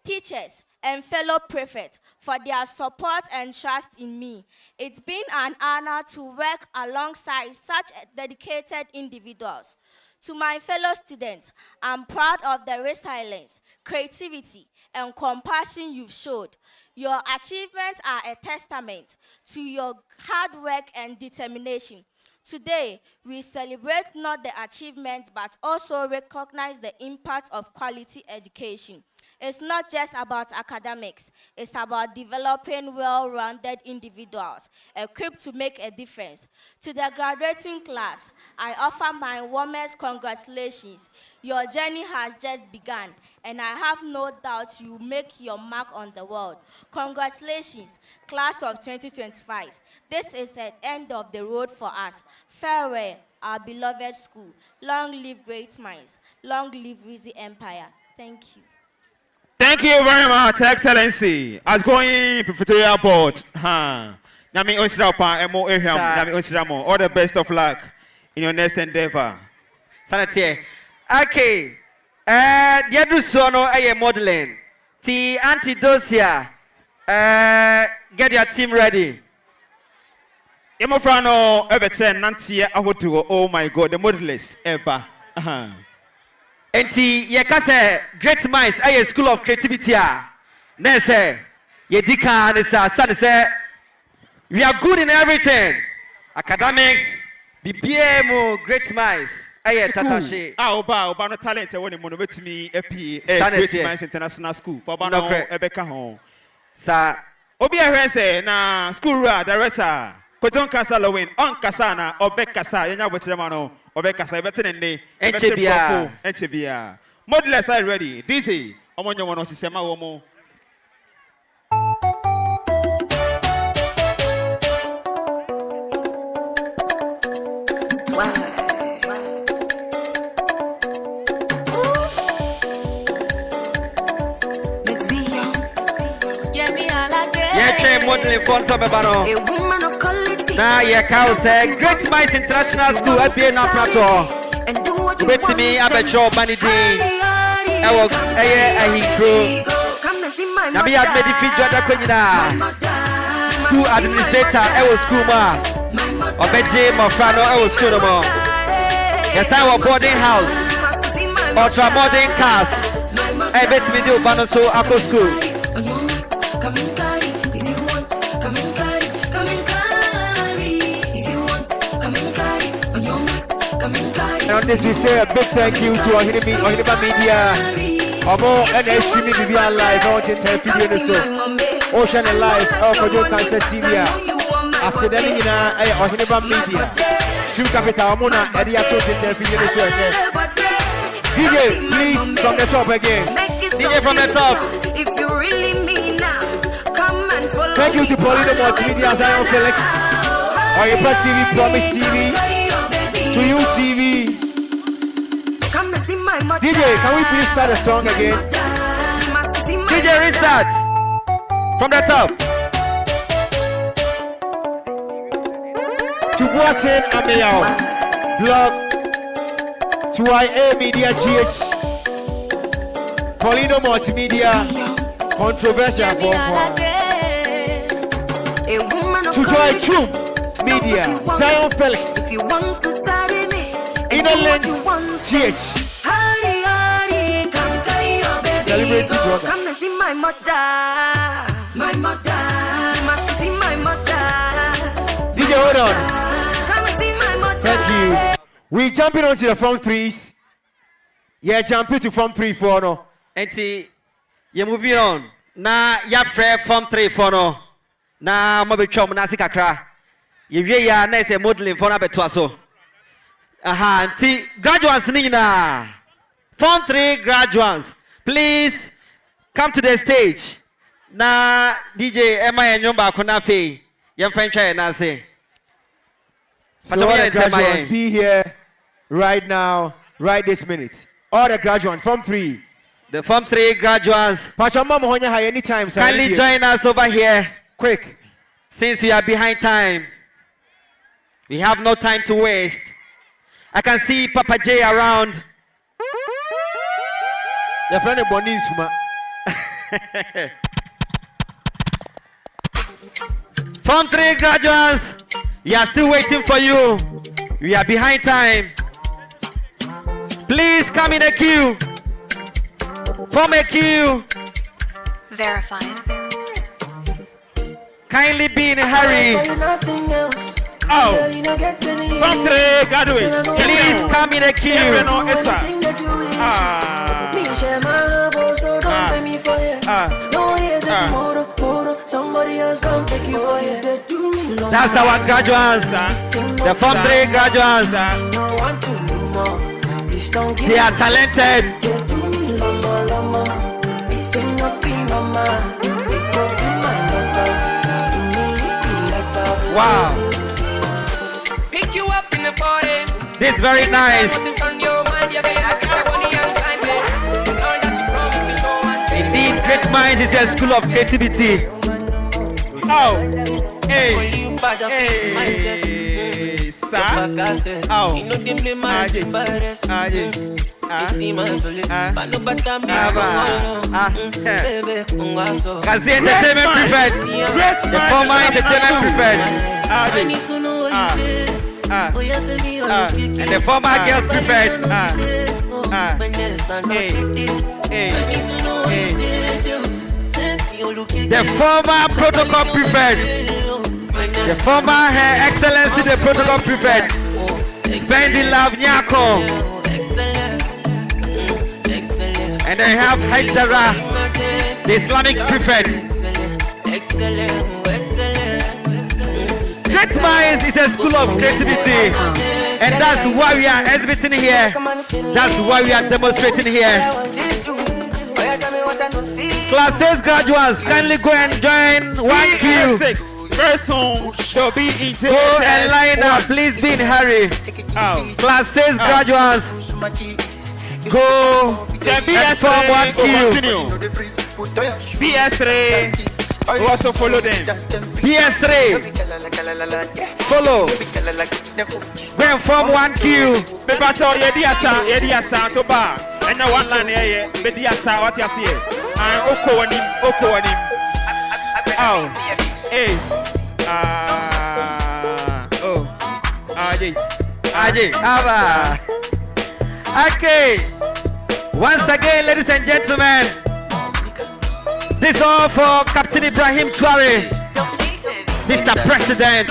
teachers, and fellow prefects for their support and trust in me. It's been an honor to work alongside such dedicated individuals. To my fellow students, I'm proud of the resilience, creativity, and compassion you've showed. Your achievements are a testament to your hard work and determination. Today, we celebrate not the achievements, but also recognize the impact of quality education. It's not just about academics. It's about developing well-rounded individuals equipped to make a difference. To the graduating class, I offer my warmest congratulations. Your journey has just begun, and I have no doubt you will make your mark on the world. Congratulations, class of 2025. This is the end of the road for us. Farewell, our beloved school. Long live great minds. Long live Weezy Empire. Thank you. Thank you very much, Excellency. As going Prefectorial Board, all the best of luck in your next endeavor. Sanatier. Okay. Diadu sono aye modeling. Ti antidosia. Get your team ready. Emofrano ebeten nantie ahotuo. Oh my God, the modelers ever. Enti yekase great minds aye school of creativity a nese yedika nesa sanse we are good in everything academics BBM great minds aye tatashe oba no talent e woni mo no betimi epi great minds international school for oba no ebeka ho sa obi ehwe se na school director Kwadwo Nkansah Lowin on kasana obekasa yenya botirema no obekasa ebetene nne enchebia modelers are ready DJ omonyo wono sisema wo mo modeling for some bano. Na ye cow say Great Minds International School at the Naprato. Wait to me, Abecho Banidin. I was a hero. Nabi had made the feature at school administrator, I was school ma. Obeje Mofrano, I was school ma. Yes, I was boarding house. Ultra modern cars. I bet me do Bano so Apple School. And on this we say a big thank you to Ohiniba Media. Omo and streaming media live on video so. Ocean and live Kwadwo Nkansah TV. Asedani ina Ohiniba Media. Stream capital Omona Edia to video so. DJ, please from the top again. DJ from the top. If you really mean now, come and follow. Thank you to Paulino Multimedia, Zion Felix, Oyinpa TV, Promise TV, to you TV. DJ, can we please start a song again? DJ, restart from the top. To Watson Ameyao, blog, to IA Media GH, Paulino Multimedia, controversial for Tutoy True Media, Zion Felix, Inner Lens GH. Celebrate brother. Come and see my mother. My mother. You must see my mother. DJ, hold on. Come and see my mother. Thank you. We jumping onto the front threes. Yeah, jumping to front 3 4 no. Enti, you're moving on. Na ya frɛ form 3 4 no. Na mo betwa na sikakra. Ye wie ya na ese modeling for na beto aso. Aha, enti graduates ni na. Form 3 graduates, please come to the stage. Na DJ Emma Enyomba kona fe. Yem fencha na say. So all the graduates be here right now, right this minute. All the graduates from 3. The Form 3 graduates. Anytime, kindly join us over here. Quick. Since we are behind time. We have no time to waste. I can see Papa J around. The friend of Bonisuma. Form 3 graduates. We are still waiting for you. We are behind time. Please come in a queue. Form a queue. Verified. Kindly be in a hurry. Oh. Form 3 graduates. Please come in a queue. That's our graduates. The Form 3 graduates. They are talented. Wow. Pick you up in the morning. This is very nice. Indeed, Great Minds is a school of creativity. Oh, hey, sir. Oh, Kazi Entertainment Prefect. The former Entertainment Prefect. And the former Girls Prefect. The former Protocol Prefect. The former Her Excellency the Protocol Prefect. Bendi Love Nyako. And then have Hajjara, the Islamic Prefect. Great Minds is a school of creativity. And that's why we are exhibiting here. That's why we are demonstrating here. Class 6 graduates, kindly go and join one queue. First home shall be in Go and line up, please be in a hurry. Class 6 graduates, go and form one queue. PS3 will also follow them. PS3, follow. Go and form one queue. And now one line here, Bediasa, what you see? And Oko on him. Oh, hey, Ajay, Ava. Okay, once again, ladies and gentlemen, this is all for Captain Ibrahim Traore, Mr. President,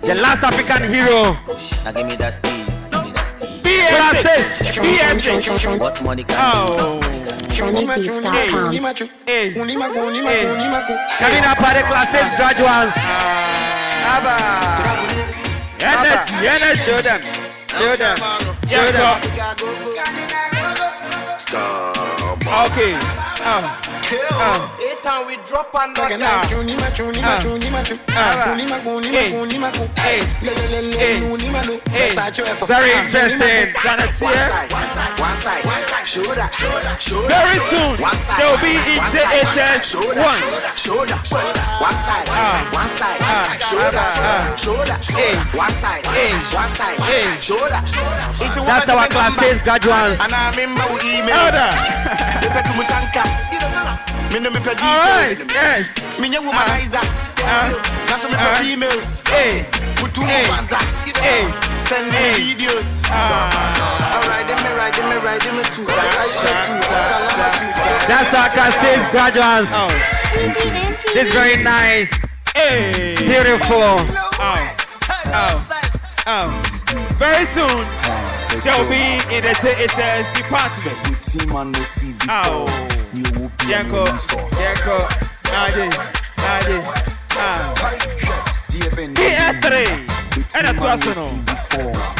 the last African hero. Now give me that steez. What money can coming up at the classes graduates. Show them. Okay. Time we drop another. Very interesting. Very soon they will be in JHS 1. That's our class 6 graduates. Elder. Alright, yes. Females. Hey. Hey. Send me videos. Alright, me too. That's our stage graduates. This is very nice. Hey. Beautiful. Very soon, they'll be in the JHS department. Yanko. PS3 and a Tuasono.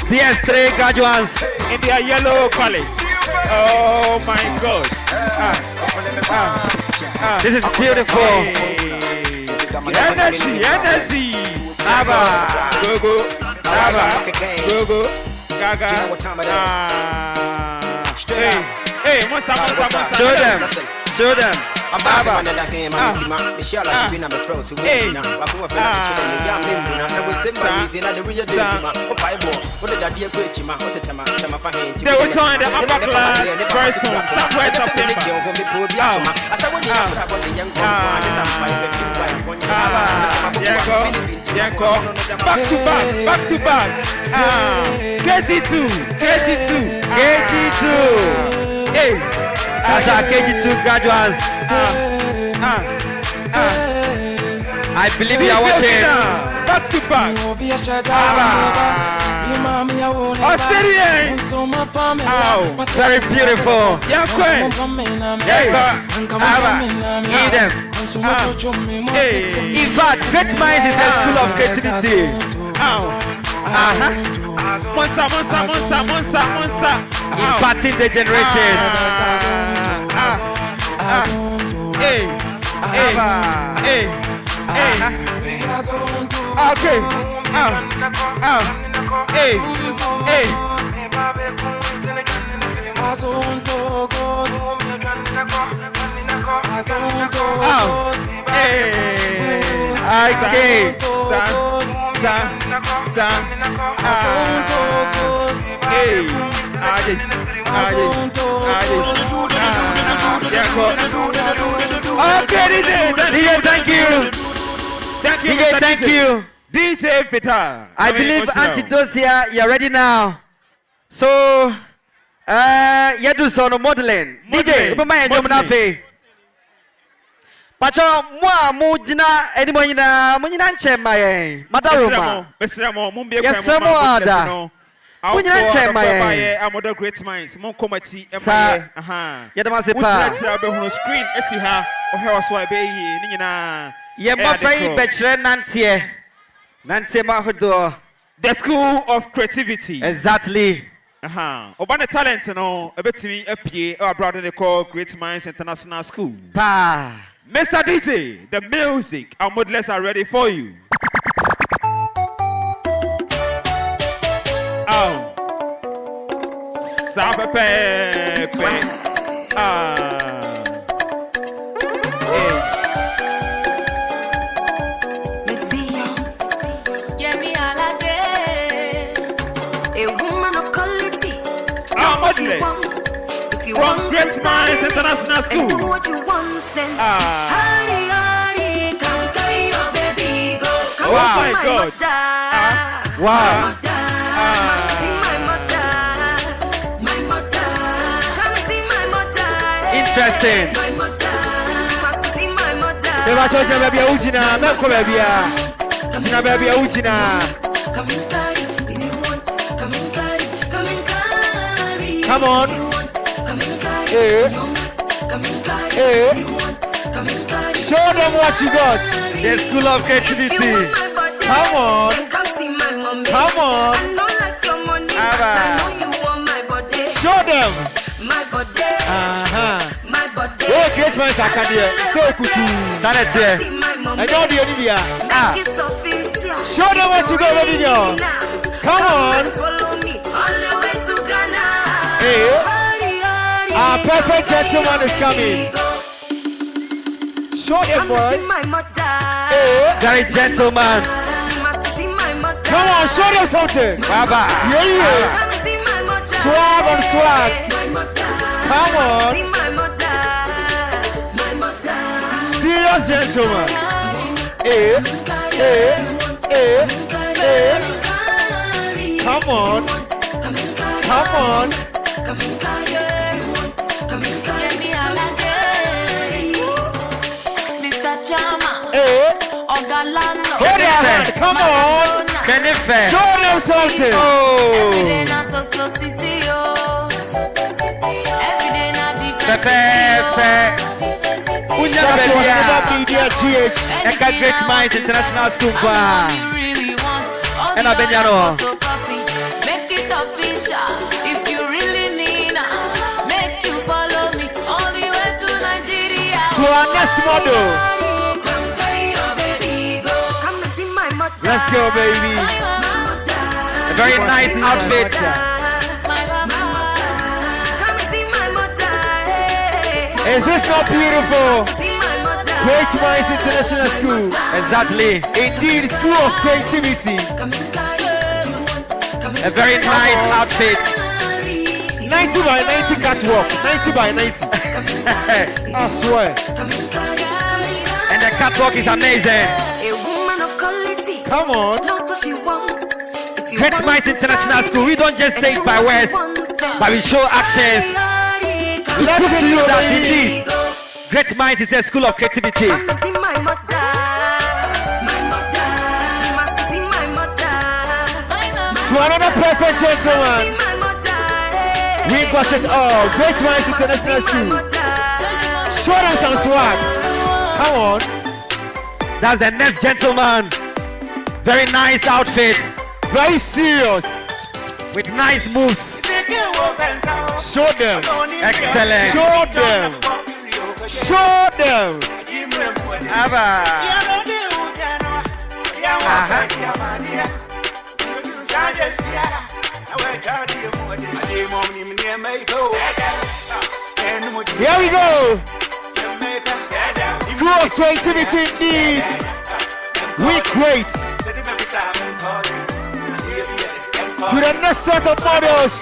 PS3 graduates In their yellow colors. Oh my God. This is beautiful. Energy. Abba. Go. Abba. Go. Gaga. Hey, Monsa. Show them. Abba. They will join the upper class very soon, somewhere September. Yanko. Back to back. KG2. Hey. That's our KG2 graduates. I believe you are watching. Back to back. Australian. Very beautiful. Eat them. In fact, Great Minds is a school of creativity. Monsa. Imparting the generation. Hey. Okay. Hey. Thank you. DJ Fita. I believe Antidote here, you're ready now. So, you do some modeling. DJ, open my name. Pacho, mujina, anybody na mujina chema ye. Madaruma. Yes, sir, ada. Mujina chema ye. Amoda Great Minds. Mon komati emaye. Yadamase pa. Mujina screen esi ha. Ohewa swa be yi ni nyina. Ye mo fai bachelor nantie. Nantie ma hodo. The School of Creativity. Exactly. Obana talent no ebetimi apie abroad they call Great Minds International School. Pa. Mr. DJ, the music and modelers are ready for you. From Great Minds International School. Do what you want then. Hurry, come carry your baby, go. Come my see God. Wow. My mother. Come see my mother. Interesting. My mother. See my mother. Never told you baby Ujina, Melko baby. Ujina baby Ujina. Come and carry if you want. Come and carry. Come on. Show them what you got. The School of Creativity. Come on. Come on. Show them. Oh, Great Minds Academy. So kutu. Stand here. I know the idea. Show them what you got, baby. Come on. Hey. Our perfect gentleman is coming. Show them, boy. Very gentleman. Come on, show them something. Baba. Yeah. Swag on swag. Come on. gentlemen. Come on. Come on. Mr. Chama. Hold your hand. Come on. Show them something. Every day na so CCO. Every day na different. Great Minds International School. And I've been make it official. If you really need, make you follow me all the way to Nigeria. To our next model. Let's go, baby. A very nice outfit. Is this not beautiful? Great Minds International School. Exactly. Indeed, School of Creativity. A very nice outfit. 90 by 90 catwalk. 90 by 90. I swear. And the catwalk is amazing. A woman of quality. Come on. Knows what she wants. Great Minds International School. We don't just say it by words, but we show actions. To prove to you that indeed, Great Minds is a school of creativity. My mother. To another perfect gentleman. We got it all. Great Minds International School. Show them some swag. Come on. That's the next gentleman. Very nice outfit. Very serious. With nice moves. Show them. Excellent. Show them. Show them. Here we go. School of Creativity indeed. We great. To the next set of models.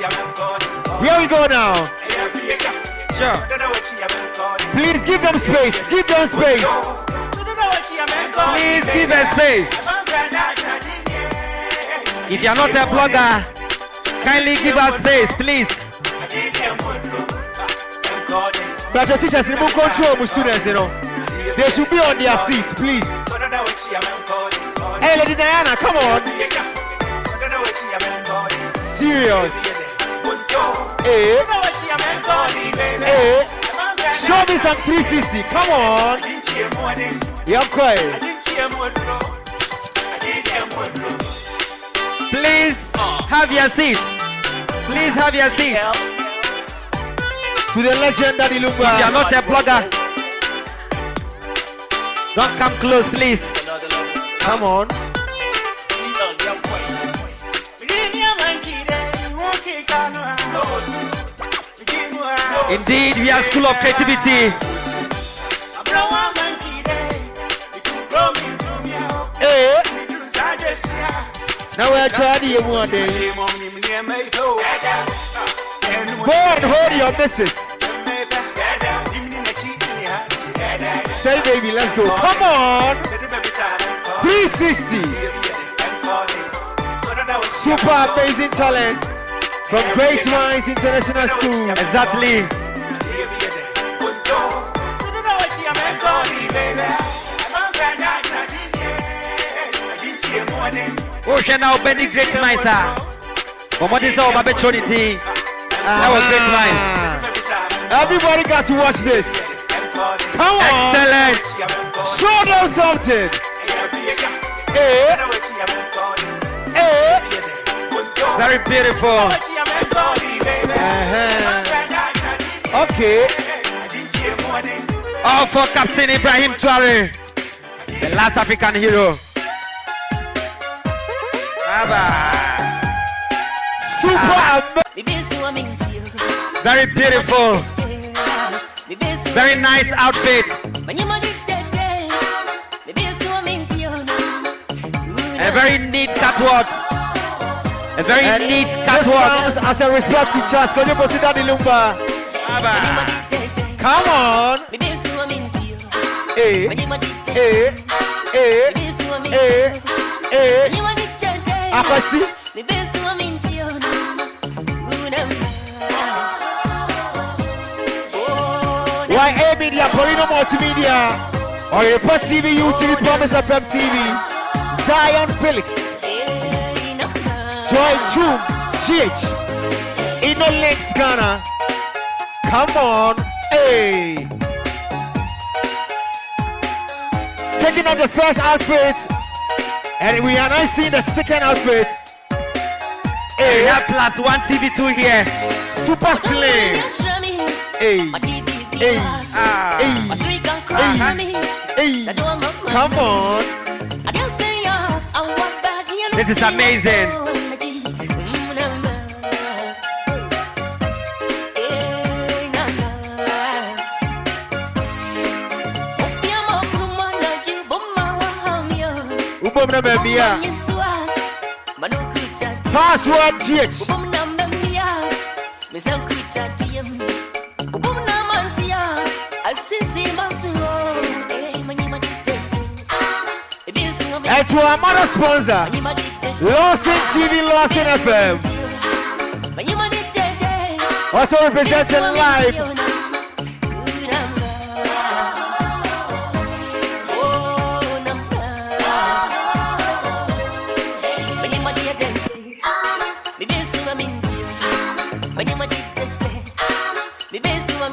Here we go now. Sure. Please give them space. Give them space. Please give us space. If you are not a blogger, kindly give us space, please. But your teachers remove control of students, you know. They should be on their seat, please. Hey, Lady Diana, come on. Serious. Hey. Hey. Show me some 360. Come on. You're quiet. Please have your seat. Please have your seat. To the legendary Lumba. If you are not a blogger, don't come close, please. Come on. Indeed, we are School of Creativity. Hey. Now we're trying to one day. Go and hold your missus. Say baby, let's go. Come on. 360. Super amazing talent from Great Minds International School. Exactly. Okay, now Benny Great Minds. What is all about Trinity? That was Great Minds. Everybody got to watch this. Come on. Excellent. Show them something. Hey. Hey. Very beautiful. Okay. All for Captain Ibrahim Traore, the last African hero. Super. Very beautiful. Very nice outfit. A very neat catwalk. A very neat catwalk. As a respect to Charles, can you consider the Lumba? Come on. Akasi. YA Media, Polino Multimedia, or Report TV, UTV, Promise FM TV, Zion Felix, Joy Chum, GH, Ino Links Ghana. Come on, hey. Taking out the first outfit, and we are now seeing the second outfit. Hey, we have +1 TV2 here. Super Slim. Hey. Hey. Hey. Come on. This is amazing. Password GH. And to our mother sponsor, Lawson TV, Lawson FM. Also representing live.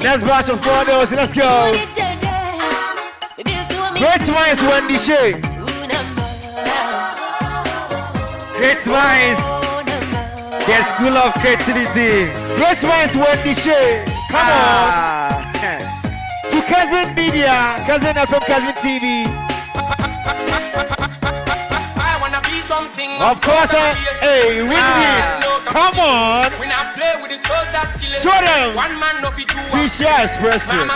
Let's watch some photos. Let's go. Great Minds Wendy Shea. Great Minds. The School of Creativity. Great Minds Wendy Shea. Come on. To Casman Media, Casman FM, Casman TV. Of course, hey, win it. Come on. Show them. Fisher Expression.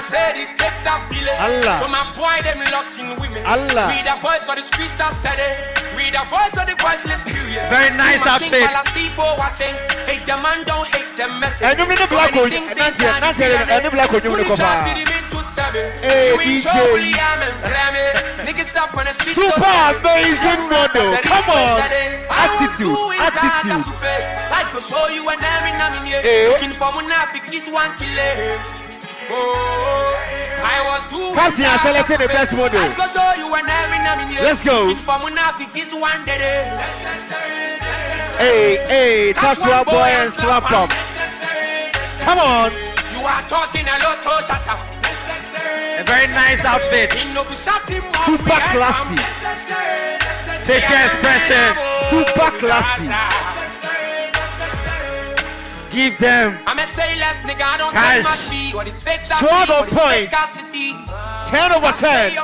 Allah. Allah. Very nice outfit. And you mean the black one? And the black one you want to come. Hey, DJ. Super amazing model. Come on. Attitude. Attitude. Like to show you and every nominee. Looking for Munafik is one killer. Oh, I was too. Captain, I selected the best model. Let's go show you and every nominee. Let's go. Looking for Munafik is one day. Hey, hey, touch one boy and slap up. Come on. You are talking a lot of shut up. A very nice outfit. Super classy. Facial expression. Super classy. Give them cash. 12 on point. 10 over 10.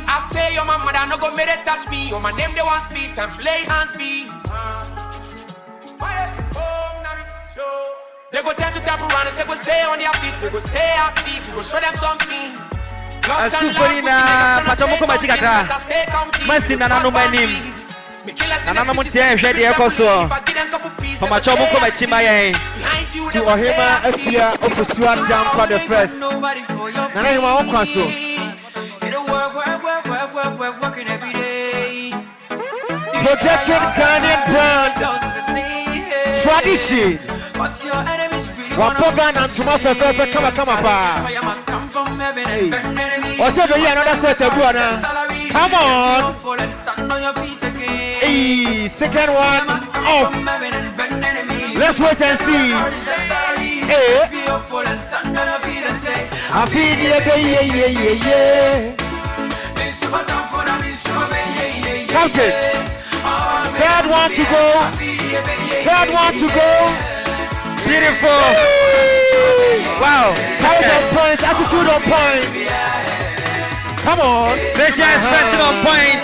I say your mama that no go make it touch me. On my name they want speak and play hands be. They go tell to tap around and they go stay on their feet. They go stay active. We go show them something. Lost and love, Patomoko Machikata. Mercy Nana no my name. Nana Montier, Jadi Ekoso. From Achomoko Machimaya to Ohima Efia Opuswan Jam for the first. Nana Hima Okwaso. Protecting Ghanaian brand. Tradition. Wapogan and Tumafa come up. Also, another set of Buana. Come on. Hey, second one off. Let's wait and see. Hey. I feel yeah. Captain. Third one to go. Third one to go. Beautiful. Wow. Power on point. Attitude on point. Come on. Facial expression on point.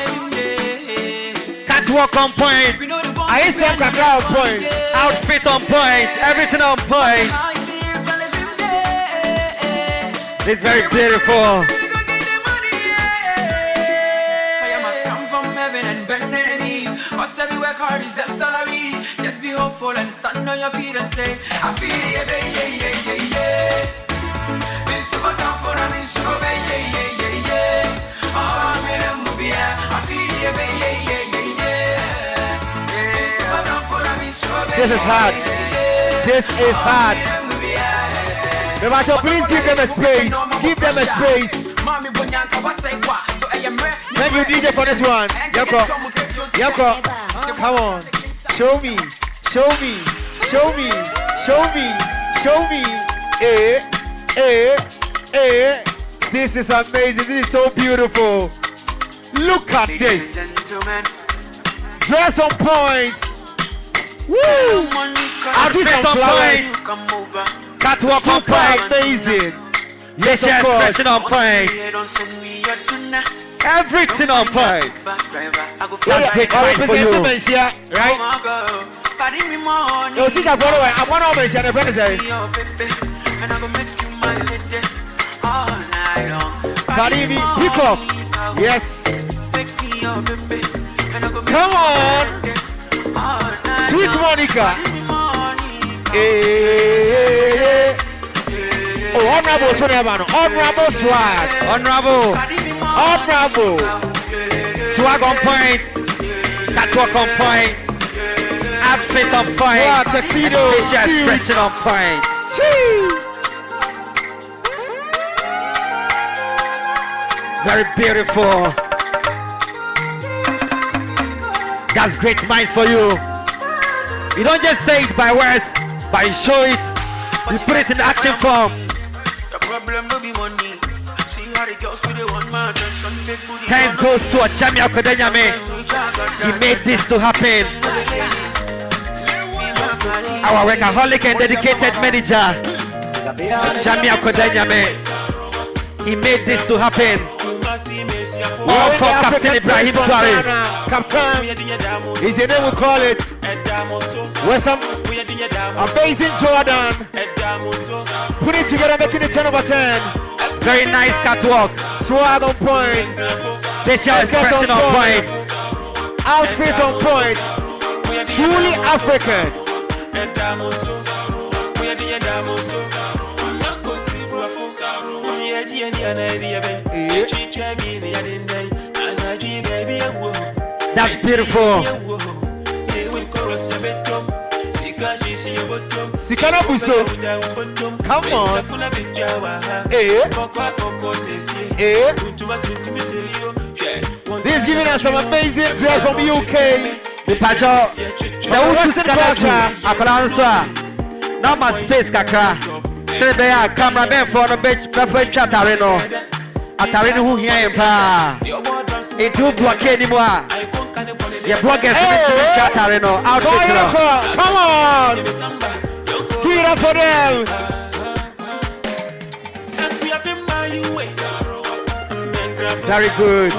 Catwalk on point. I ain't some kakra on point. Outfit on point. Everything on point. It's very beautiful. Just be hopeful and stand on your feet and say, I feel yeah. This super tough for me, This is hard. This is hard. Please give them a space. Give them a space. Thank you, DJ, for this one. Yoko. Come on. Show me. Show me. Show me. Show me. Show me. This is amazing. This is so beautiful. Look at this. Dress on point. Woo! Outfit on point. Catwalk on point. Amazing. Yes, expression on point. Everything on point. That's great time for you. Right? Yo, think I want to mention the friend say. Karimi, pick up. Yes. Come on. Sweet Monica. Oh, honorable swag. Honorable. Swag on point. Catwalk on point. Outfit on point. Swag, tuxedo. Facial expression on point. Very beautiful. That's great minds for you. You don't just say it by words, but you show it. You put it in action form. Thanks goes to Achami Akodenyame. He made this to happen. Our workaholic and dedicated manager, Achami Akodenyame. He made this to happen. All for Captain Ibrahim Tuare. Captain is the name we call it. Where's some amazing Jordan? Put it together, making it 10 over 10. Very nice catwalk. Swag on point. Facial expression on point. Outfit on point. Truly African. That's beautiful. Come on. This is giving us some amazing dress from the UK. The Western culture. Now my space kakra. Say they are cameraman for the bench. Atarino who here in pa. It do blockade anymore. Your bloggers Atarino outfit. Come on. Give it up for them. Very good.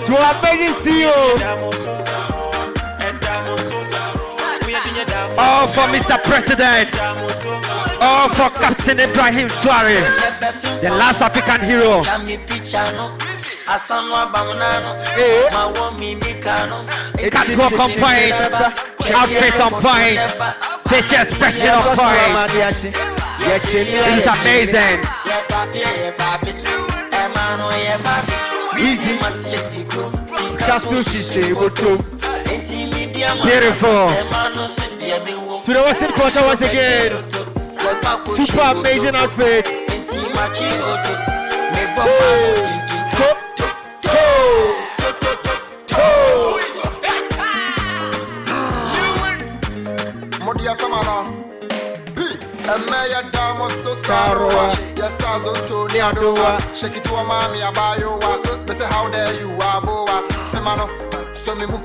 To amazing CEO. All for Mr. President. All for Captain Ibrahim Tuare, the last African hero. Catwalk on point, outfit on point, facial expression on point. It's amazing. Beautiful. To the Western culture once again. Super amazing outfit. Modia Samara. Emeya damo so sarwa. Yes, Tony Adoa. Shake it to a mommy abayoa. But say how dare you aboa. Semano. Somimu.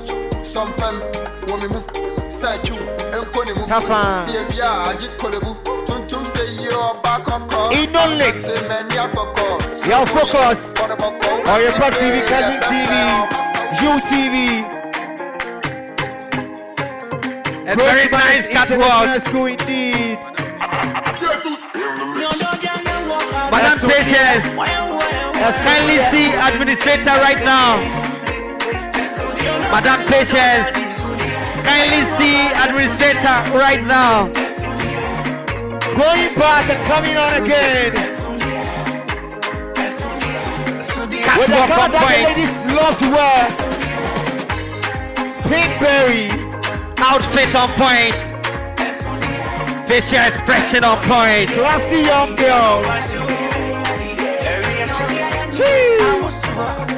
Sompem. Womimu. Statue. Enkonimu. Siebia. Ajikolebu. Tuntum say you're back up. Inolix. Your focus. Or your Pro TV, Kevin TV, UTV. A very nice catwalk. School indeed. Madam Patience, kindly see administrator right now. Madam Patience, kindly see administrator right now. Going back and coming on again. Catwalk on point. Ladies love to wear. Pinkberry. Outfit on point. Facial expression on point. Classy young girl.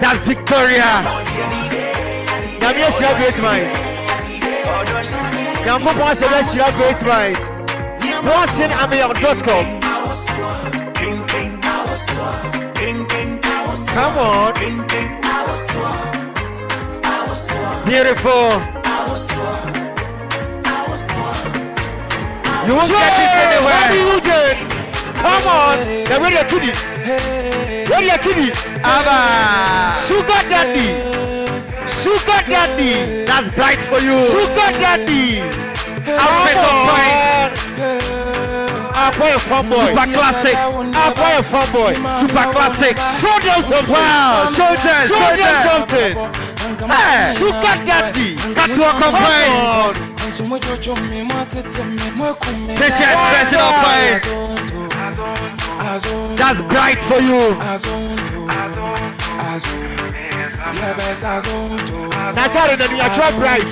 That's Victoria. Now me share great minds. Now go on share great minds. Once in Amazon.com. Come on. Beautiful. You won't get this anywhere. Come on. Now where your kitty? Where your kitty? Abba. Sugar daddy. Sugar daddy. That's bright for you. Sugar daddy. Outfit on point. Boy, a fun boy. Super classic. Boy, a fun boy. Super classic. Show them something. Wow. Show them something. Hey. Sugar daddy. Catwalk on point. Facial expression on point. That's bright for you. Natari, then you are too bright.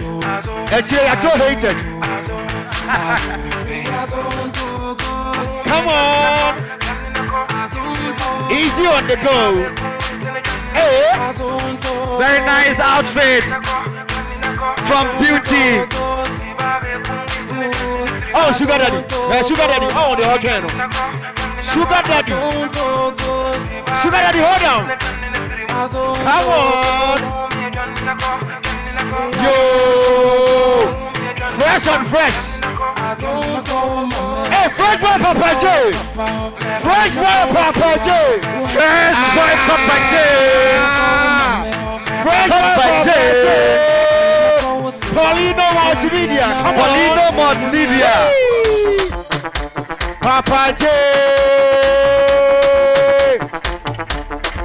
And you are too haters. Come on. Easy on the go. Hey. Very nice outfit. From Beauty. Oh, Sugar Daddy. Sugar Daddy. Oh, the hot channel. Sugar Daddy. Sugar Daddy, hold on. Come on. Yo. Fresh on fresh. Hey, fresh boy Papa J. Fresh boy Papa J. Fresh boy Papa J. Fresh boy Papa J. Paulino Multimedia. Paulino Multimedia. Papa J.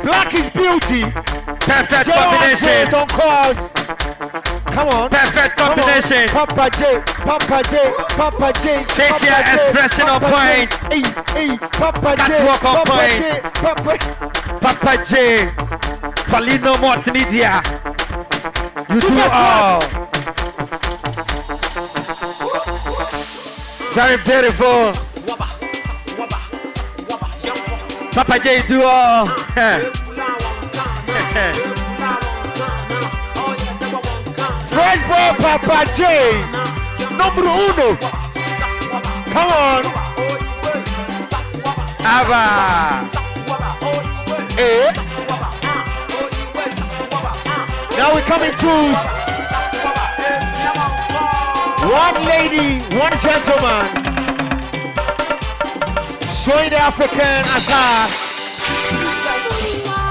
Black is beauty. Perfect combination. On calls. Come on. Perfect combination. Papa J. Papa J. Papa J. Facial expression on point. Papa J. Catwalk on point. Papa J. Paulino Multimedia. You do all. Very beautiful. Papa J, do all. Fresh boy Papa J. Number uno. Come on. Abba. Eh? Now we come in twos. One lady, one gentleman. Showing the African attire.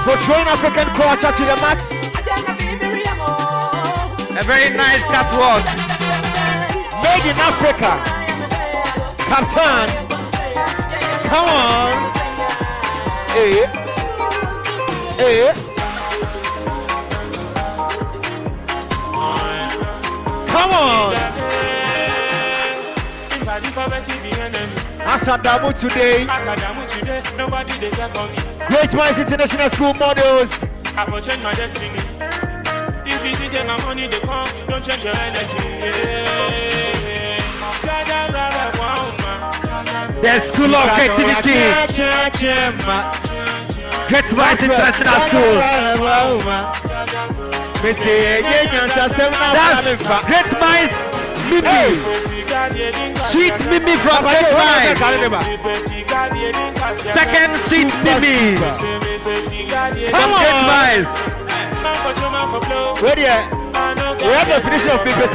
Portraying African culture to the max. A very nice catwalk. Made in Africa. Captain. Come on. Eh. Eh. Come on. Asadamu today. Nobody they care for me. Great Minds International School models. I will change my destiny. If this is my money, they come. Don't change your energy. The School of Creativity. Great Minds International School. That's Great Minds Mimi. Sweet Mimi from Great Minds. Second Sweet Mimi. Come on. Great Minds. Where there? We have the definition of people.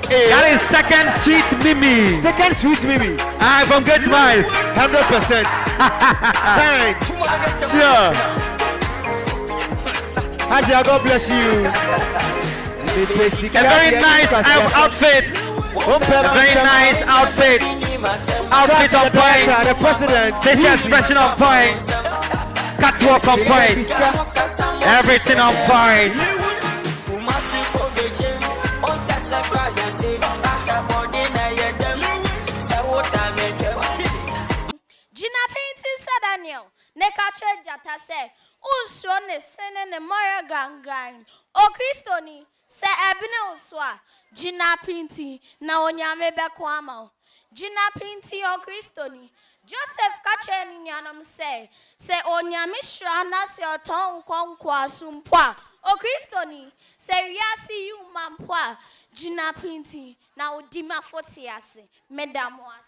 That is second Sweet Mimi. Second Sweet Mimi. I'm from Great Minds. 100%. Signed. Sure. Haja, God bless you. A very nice outfit. A very nice outfit. Outfit on point. The president. Facial expression on point. Catwalk on point. Everything on point. Gina Painting said Daniel. Nekache Jata said, Unsone sene ne moya gangang. O Christoni, Se ebine oswa, Jina Pinti, na onyame beko ama. Jina Pinti o Kristoni. Joseph kache ni anam se onyame shrana se oton konkwa sumpwa. O Kristoni, se riasi yu mampwa. Jina Pinti, na udima fotiase, medamoas.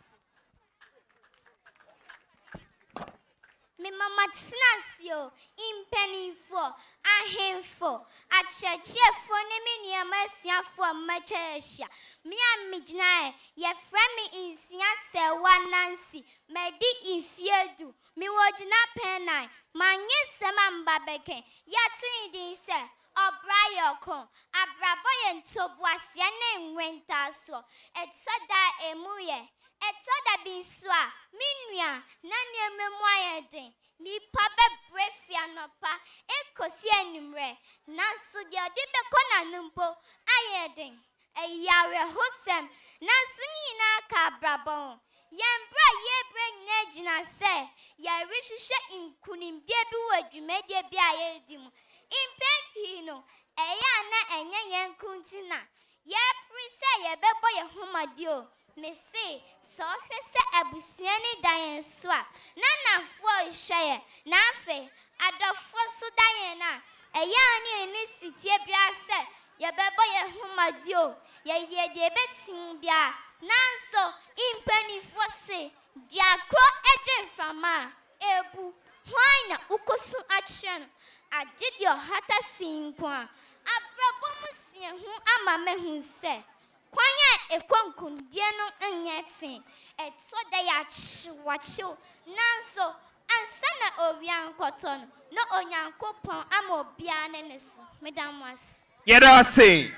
Me mama tsnasio impenifo ahemfo achechefo ne me niamasiafo matehia me amignae ye frame insia se wanansi medi ifiedu me wojina penai manye sema mbabeke yatin din se obrayoko abraboye ntobuase ne nwenta so etsoda emuye Etsoda binswa minua na niememu ayeden ni pabe brefia nopa ekosi animre na so de odi beko na numpo ayeden eyare hosem na sunyina ka brabon yembra yebre nyina gina se ya rehwehwe inkunimdie bi wadwumedie bi ayedim impempi no eya na enye yenkuntina ye prise ye bebo ye homadio me say so hwese abusiani dan so a na fo hweye na afe adofo so dan na eya ni sitie bia se ye bebo ye humadio ye de betin bia nanso impanifo se diakro ejemfama ebu hwan na ukosu achen agidio hata sinkwa abrabom sie hu ama mehu se kwanya ekonkundie no enyetin etso da ya chiwachiu nanso ansana owian koton no onyankopon ama obia ne ne so medamas Yeda say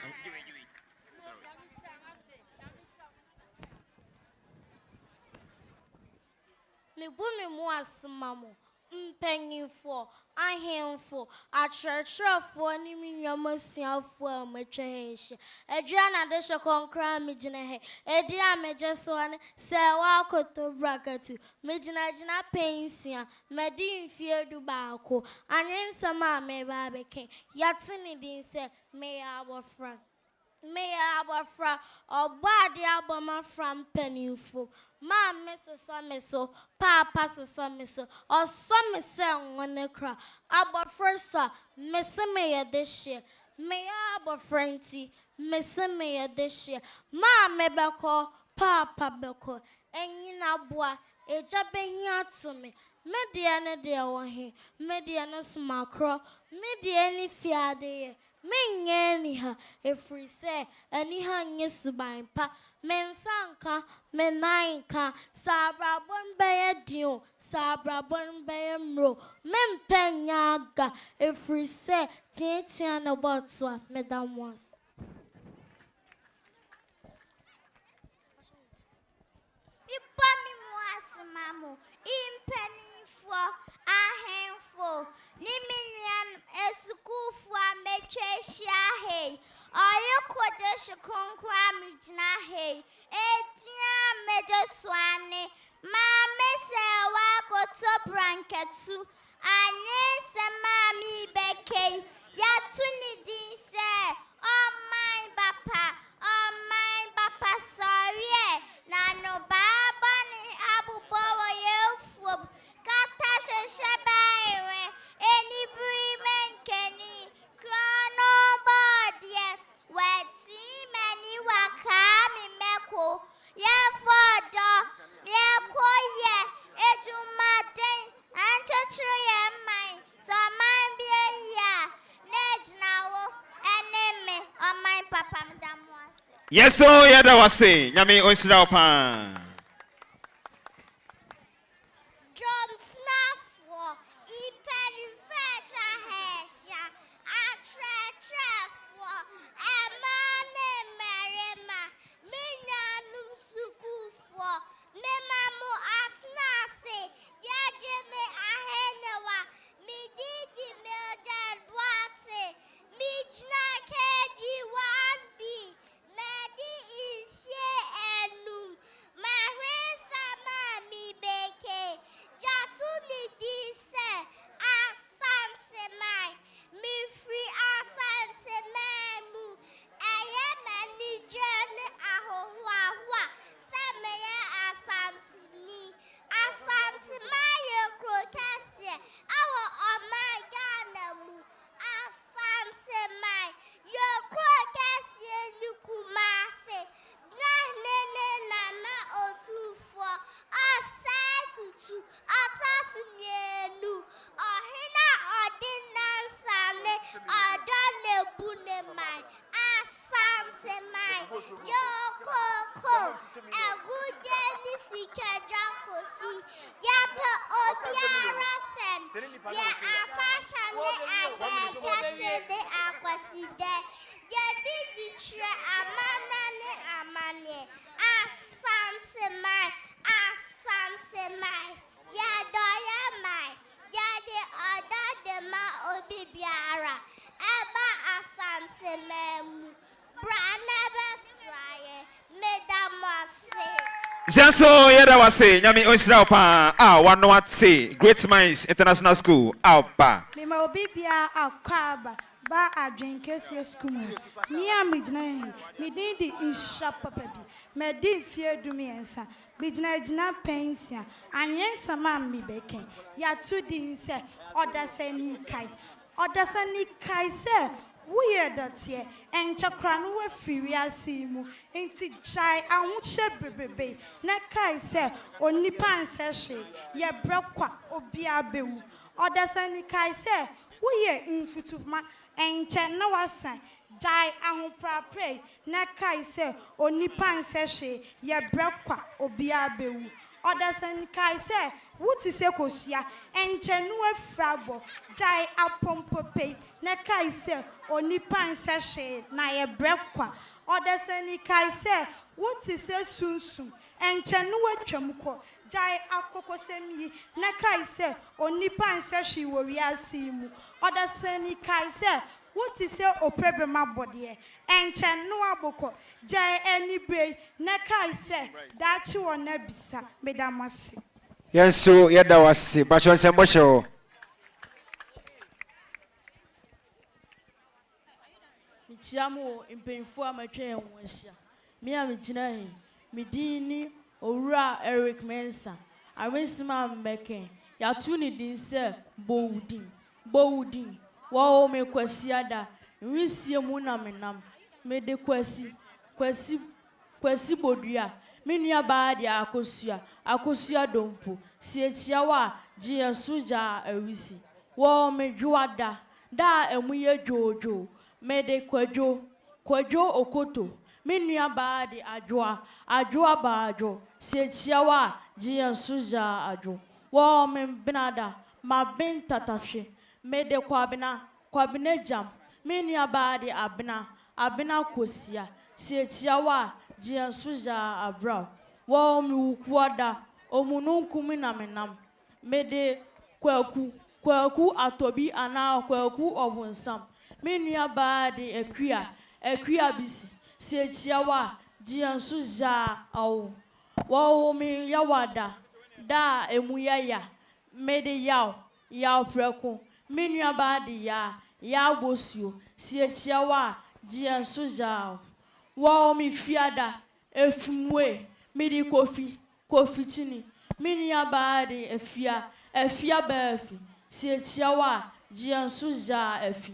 me bumi mu asmamo mpanyinfo ahemfo atrɛtrɛfo ne minwamasiafo a matwahehye aduana de hye konkra megina he edi a megye so ne se wa koto brakatu megina pensia medi mfie du baako anwensam a meba beke yate ne din se me ya abofra obadi aboma from penifo ma meso papa so oso me se ngone kra abofresa mese me ye dehye me ya abofrenti mese me ye dehye ma mebeko papa beko enyina boa eja behia to me media ne de wo he media no smakro media ni fiade Mingeni ha efri se ani ha nyesuban pa mensanka menainka sabrabon beye dio sabrabon beye mro mempenyaga efri se tientia na botwa medamos Ipami muasmamo impenifo ahemfo Niminian eskufu amecheshia hei Oyokodesh konkra mijna hei Etia mejeswane Mame sewa koto branketu Ane semami bekei Yatuni dinse Oh my bapa sorry Nano baba ni abubowo yefu Kata sheshebaire Any women can chrono body weti many wakami meko ye fodo meko ye ejumate anchachre ye mine so man be here net now enemy on my papa mdamwase Yes so yeda wase nyame onsira opa Jacosi, Yapa Obiara Sen, Ya Afashan de Aquaside, Ya Dignitary Amane, Asante Mai, Ya Doya Mai, Ya de Oda de Ma Obibiara, Eba Asante Memu, Branaba Swaye, Medamase. Janso yeda wase nyami onsira pa wano wate Great Minds International School pa. Me ma obibia akwaba ba adwenkese school mu. Ni amigina me din di insha papa bi. Me din fie dumi ensa. Bijina pensia. Anyensa ma mi beken. Ya tu din se odasani kai se we that ye and chakranu we free asimu enti chai ahunche bebebe na kai se onipa nsehye ye brekwa obia bewu odasani kai se we mfutuma enche na wasan jai ahunprapre na kai se onipa nsehye ye brekwa obia bewu odasani kai se wuti se kosia enche nu afrabo jai apompope na kai se onipa nsehye na ye brekwa odasani kai se wuti se sunsun enche nu atwamko jai akokosemi na kai se onipa nsehye wo wiase mu odasani kai se wuti se oprebe body enche nu aboko jai enibre na kai se dachi wona bisa medamase. Yes, so yada wasi bachon sembocho. Michiamu impenfu amatwe enwashia. Me amigina he. Midini Owura Eric Mensa. Awensima mbeke. Ya tuni din se Bowudin. Wo me kwasi ada. Nwisie mu na menam. Me de kwasi bodua. Minua baadi akosua dompo si echiawa ji suja ewisi wo medwada da emuye jojo mede kwadwo okoto minua baadi adwoa baajo si echiawa ji suja adwo wo membinada mabin tatafye mede kwabina jam minua baadi abina kosia si echiawa Jian suja abra wa mi ukwada omununkumi na menam mede kwaku atobi ana kwaku obunsam menua baade akua bisi si echiawa Jian suja awo wa mi yawada da emuyaya mede yaw preko menua baade ya bosio si echiawa Jian suja wa mi fiada efumwe midi kofi chini minia baadi efia bafi si echiawa Jian suja efi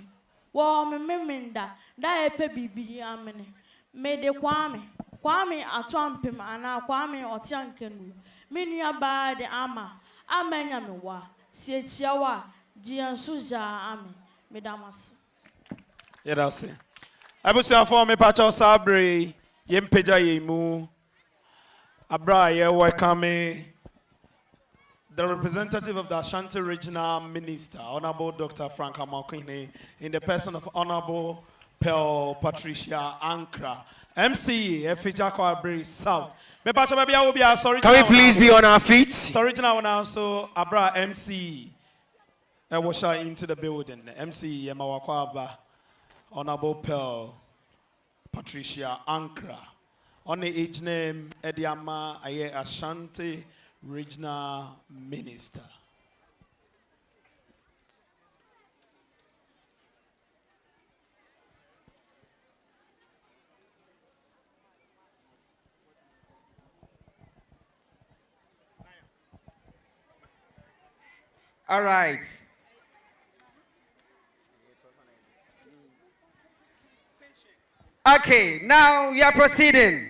wa mi memenda da epe bibiri amene mede kwame atwampem ana kwame otiankenu minia baadi amenya mewa si echiawa Jian suja ame medamas Yedase Abusia for me pacho sabre yempeja yemu abra ye welcome the representative of the Ashanti Regional Minister, Honorable Dr. Frank Amakwine, in the person of Honorable Pearl Patricia Ankra, MC Efijako Abri South. Can we please be on our feet? Original now, so Abra MC washa into the building. MC Yemawakwaba. Honorable Pearl Patricia Ankra. On the age name Ediama Aye Ashanti Regional Minister. All right. Okay, now we are proceeding.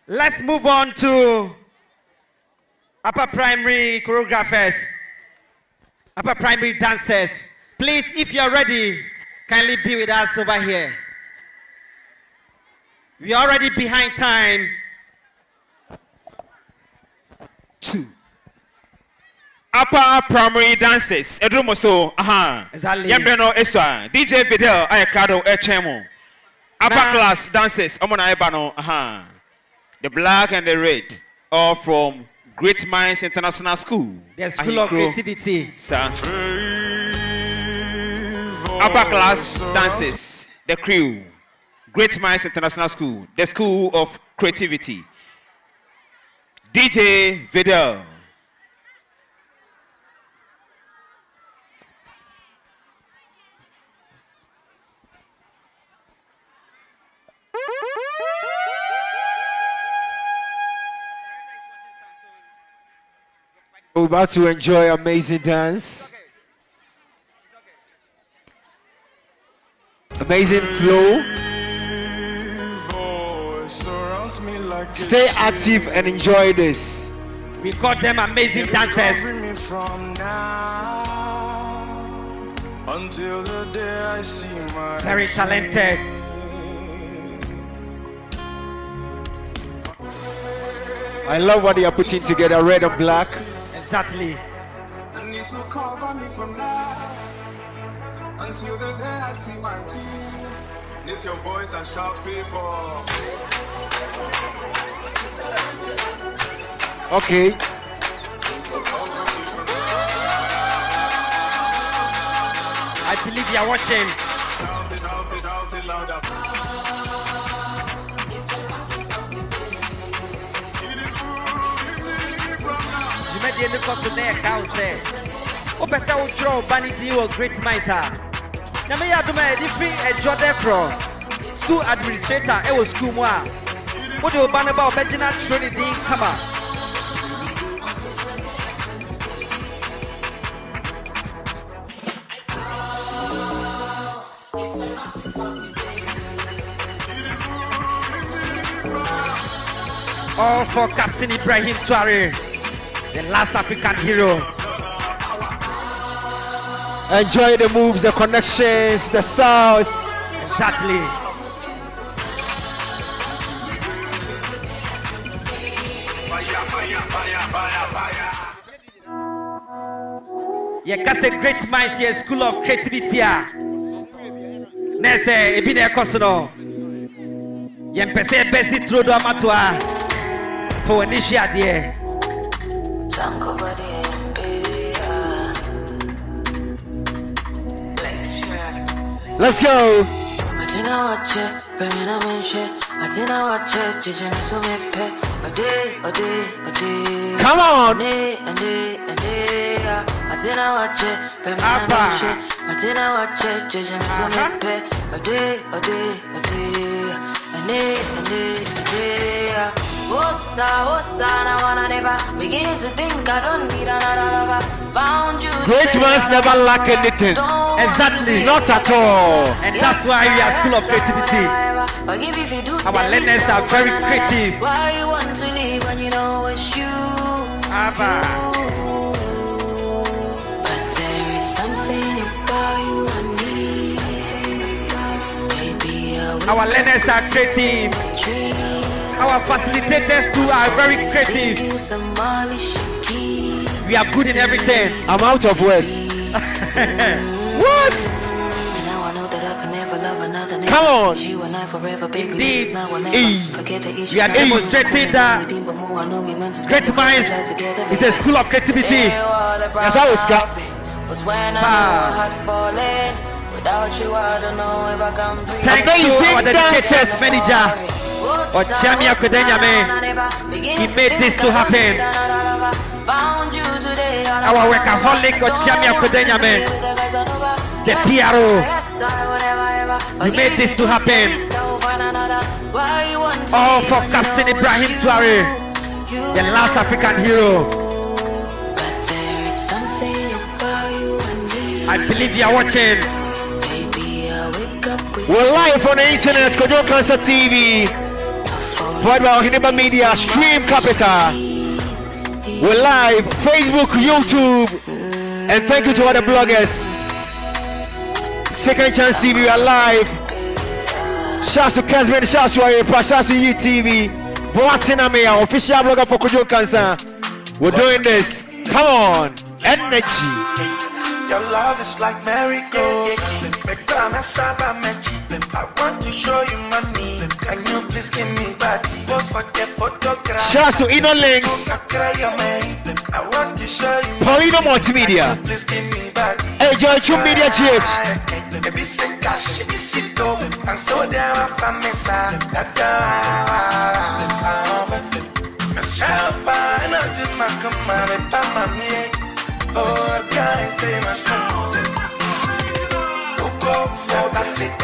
Let's move on to upper primary choreographers, upper primary dancers. Please, if you're ready, kindly be with us over here. We are already behind time. 2. Upper primary dances. Edrumoso. Exactly. Yambeno Eswa. DJ Vidal. Ayakado Echemo. Upper class dances. Omona Ebano. The black and the red. All from Great Minds International School. The School of Creativity. Sir. Upper class dances. The crew. Great Minds International School. The School of Creativity. DJ Vidal. We're about to enjoy amazing dance. Amazing flow. Stay active and enjoy this. We got them amazing dancers. Until the day I see my very talented. I love what they are putting together, red and black. Exactly. You need to cover me from now until the day I see my king. Lift your voice and shout favor. Okay. I believe you are watching. Shout it louder. Jimmy the cost there council. Opesa will draw Bunny deal Great Minds. Now me have to make different a Jordan pro school administrator. It was school moi. What do you ban about Benjamin Trinity? Come on. All for Captain Ibrahim Traore, the last African hero. Enjoy the moves, the connections, the styles. Exactly. Yeah, that's a Great Minds here, School of Creativity. Nese, ebine kosono. Yempese besi trodo amatua. For initiate here. Let's go. Come on. Beginning to think I don't need another lover. Found you. Great ones never lack anything. Exactly. Not at all. And that's why we are School of Creativity. Our learners are very creative. Why you want to leave when you know it's you? Abba. But there is something about you I need. Maybe our learners are creative. Our facilitators too are very creative. We are good in everything. I'm out of words. What? Come on. Indeed. We are demonstrating that Great Minds is a school of creativity. That's how it's got. Thank you to our dedicated manager. Ochamia Kodenyame. He made this to happen. Our workaholic Ochamia Kodenyame. The PRO. We made this to happen. All for Captain Ibrahim Traore, the last African hero. I believe you are watching. We're live on the internet, Nkansah TV. Kwadwo Hineba Media, Stream Capital. We're live, Facebook, YouTube. And thank you to all the bloggers. Second Chance TV, we are live. Shouts to Kesman, shouts to Ayepa, shouts to UTV. Boatina Meya, official blogger for Kwadwo Nkansah. We're doing this. Come on. Energy. Your love is like marigold. I want to show you money. Can you please give me body? Post for the photograph. Shout out to Inner Links. I want to show you Paulino Multimedia. please give me body. Hey, Joy True Media GH. Baby, say cash, baby, sit down. And so there I found me, sir.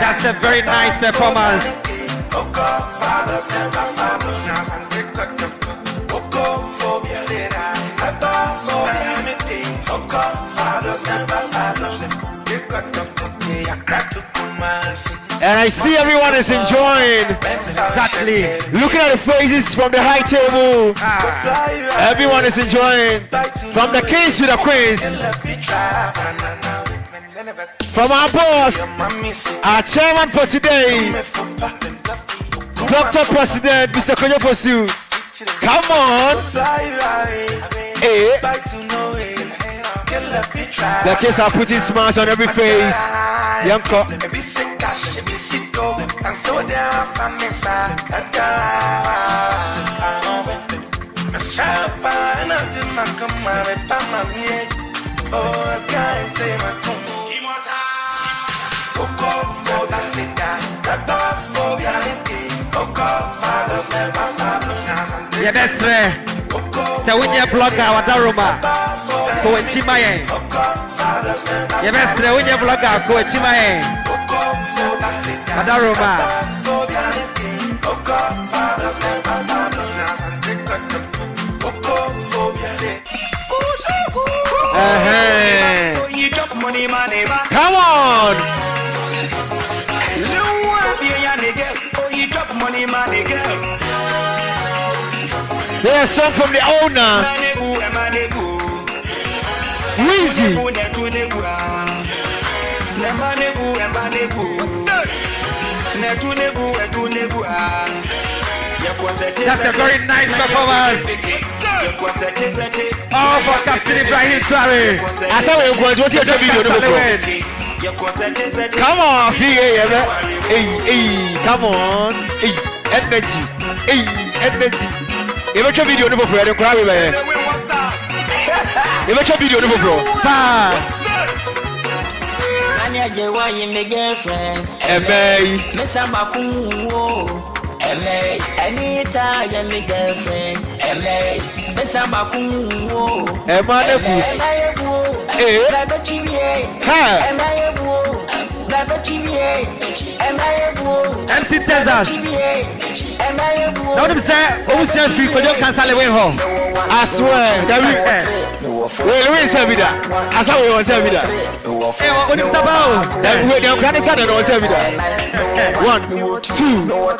That's a very nice performance. And I see everyone is enjoying. Exactly. Looking at the faces from the high table. Everyone is enjoying. From the kings to the queens. From our boss, our chairman for today, Dr. President, Mr. Kwadwo. Come on. Hey. The kids are putting smiles on every face. Yanko. Yeah, that's right. So when you blog our Daruma, go and Chimaye. Yeah, that's right. When you blog our go and Chimaye. Daruma. Come on. There's a song from the owner, Weezy. That's a very nice performance. Oh, for Captain Ibrahim Traore. I saw it was what's your video. Come on, hey, come on, hey, energy, hey, energy. You make a video for the crowd, man. You make a video for Anya Jewa, you my girlfriend. Mr. Anita, you my girlfriend. Mr. MC Tezas. Now them say, who's your free for your cancel away home? I swear, that we say that. I saw we want to say that. Hey, what is about? That we can't say that. 1, 2,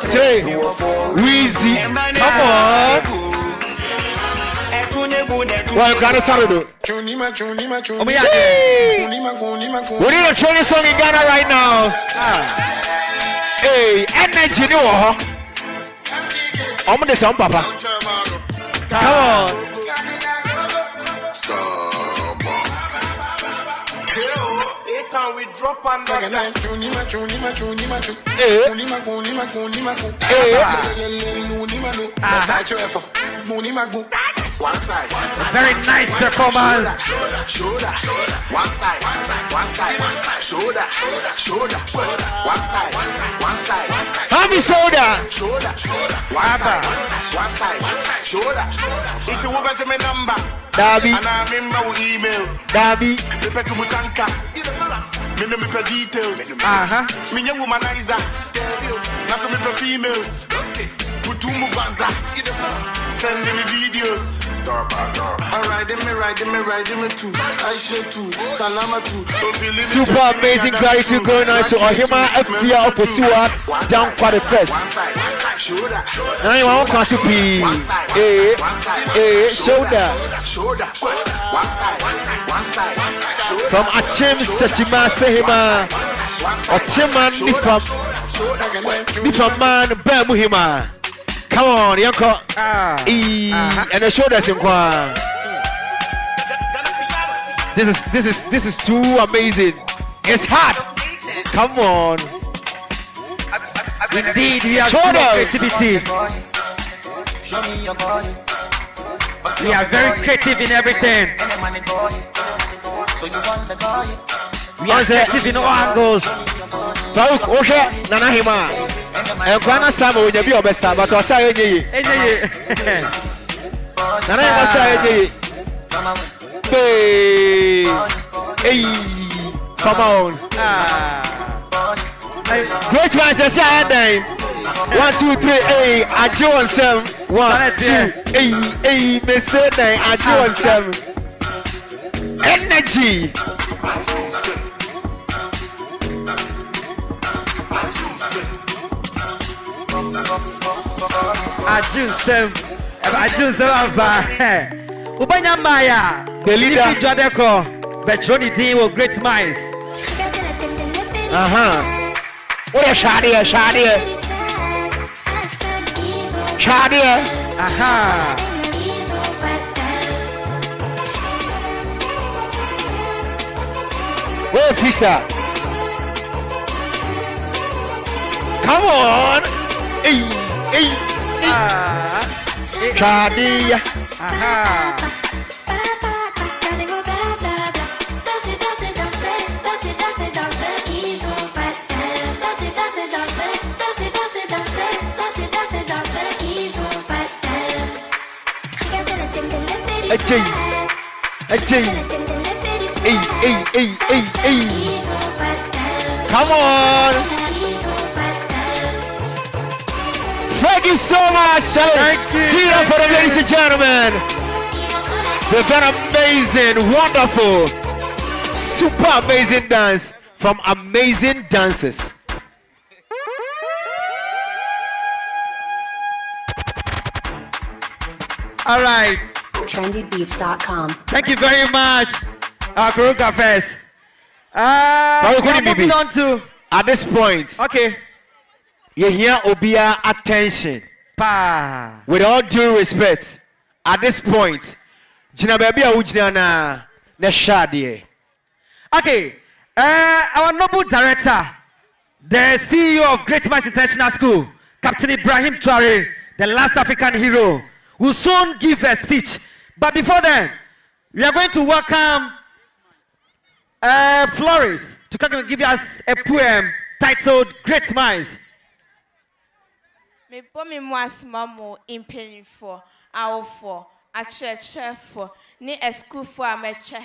3. Weezy, come on. Well, you can't say that. We need a training song in Ghana right now. Hey, energy, no. I'm the sound, Papa. Come on. We drop on the very nice performance. Shoulder, one side, shoulder, one side. How many shoulder? One side, shoulder. It's a woman to my number. Dabi. And I remember we email. Dabi. Me petu mutanka. Me no me pe details. Me nye womanizer. Na so me pe females. Putumu banza. Send me videos. Riding me too. I share too. Salama too. Super amazing gratitude going on to Ohima Afia Opesua down for the first. Now you want to see shoulder. From Achim Sachima Sehima. Achiman from man Bamuhima. Come on, Yanko. And the shoulders in Kwa. This is too amazing. It's hot. Come on. Indeed, we are full of creativity. We are very creative in everything. We are creative in all angles. Farouk, okay, Nana Hima. And Grana Samo will be obesa, but I say, Nana Hima say, hey, come on. Great man says, name. 1, 2, 3, hey, I join 7. 1, 2, hey, Miss Name, I join 7. Energy. I choose Ubanya Maya, the leader of Jadeko, Betroni D with great minds. What a Shadia. Where Fista? Come on. Shadia. Hey. Come on. Thank you so much. Thank you. Give it up for them, ladies and gentlemen. They've done amazing, wonderful, super amazing dance from amazing dancers. All right. trendybeats.com. Thank you very much, our choreographers. We're moving on to at this point. Okay. You hear Obia attention. Pa. With all due respect, at this point, Jina baby ujina na shadi. Okay. Our noble director, the CEO of Great Minds International School, Captain Ibrahim Traore, the last African hero, will soon give a speech. But before then, we are going to welcome Flores to come and give us a poem titled Great Minds. Me pomi mwasmamo impeni for our for a church for ni a school for a mecha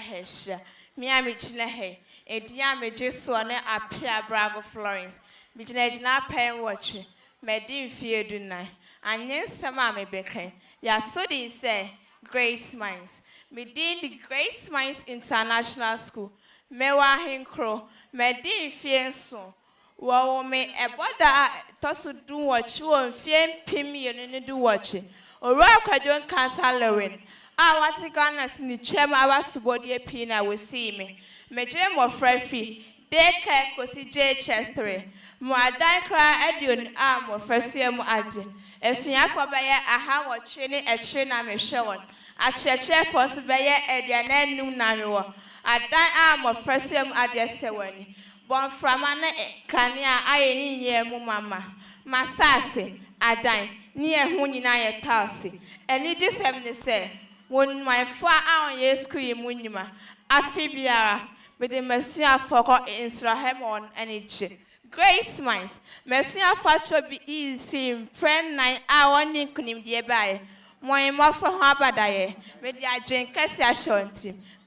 me a michnehe a diame just one appear bravo Florence bijinage na pen watch me din fear do night and yes sama me beke ya so they say Great Minds me din the Great Minds International School me wa hinkro me din fear so Wow, me a boda tosu do watch you and fear pim you do watch it. Or Kwadwo Nkansah Lewin. I want to go and the chairman of our body pina will see me. Me jam of Frefi, they care cosi J Chester. More die cry Edion arm of Fresium Addy. As soon as for by a how or training a train I'm a show. A church for Sabaya Edian Num Namua. A die arm of Fresium Addy Sewani. Born from an Kanya, I near Mumama. Masasi, Adan, near Hunina Tasi. And it is him to say, when my 4 hour years scream Munima, Amphibiara, with the Messiah Foko in Strahemon and it. Great Minds, Messiah Fashion be easy, friend 9 hour Ninkunim dear. My mother Habadaye, with the drink Cassia.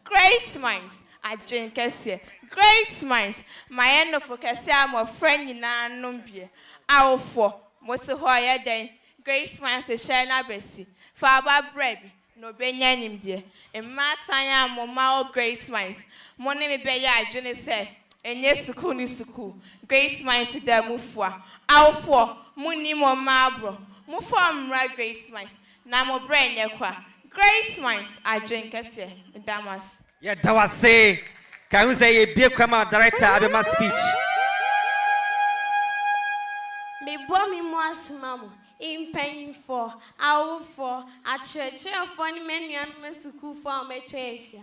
Great Minds, I drink Cassia. Great Minds, my end of Cassia, my friend in Numbia. Our 4, what's a higher day? Great Minds, a Shana Bessie. Father Breby, no Benyanim dear. And Mataya, Mama, Great Minds. Money me beya, Jenny said, and yes, Suku. Great Minds, the Mufwa. Our 4, Muni Mabro. Mufam, right, Great Minds. Namo brain, Yakwa. Great Minds, I drink Cassia, Damas. Yeah, that was say. Can you say a big camera director of my speech? Me bomb me once, mamma. in paying for our for a church for any many and school for my church.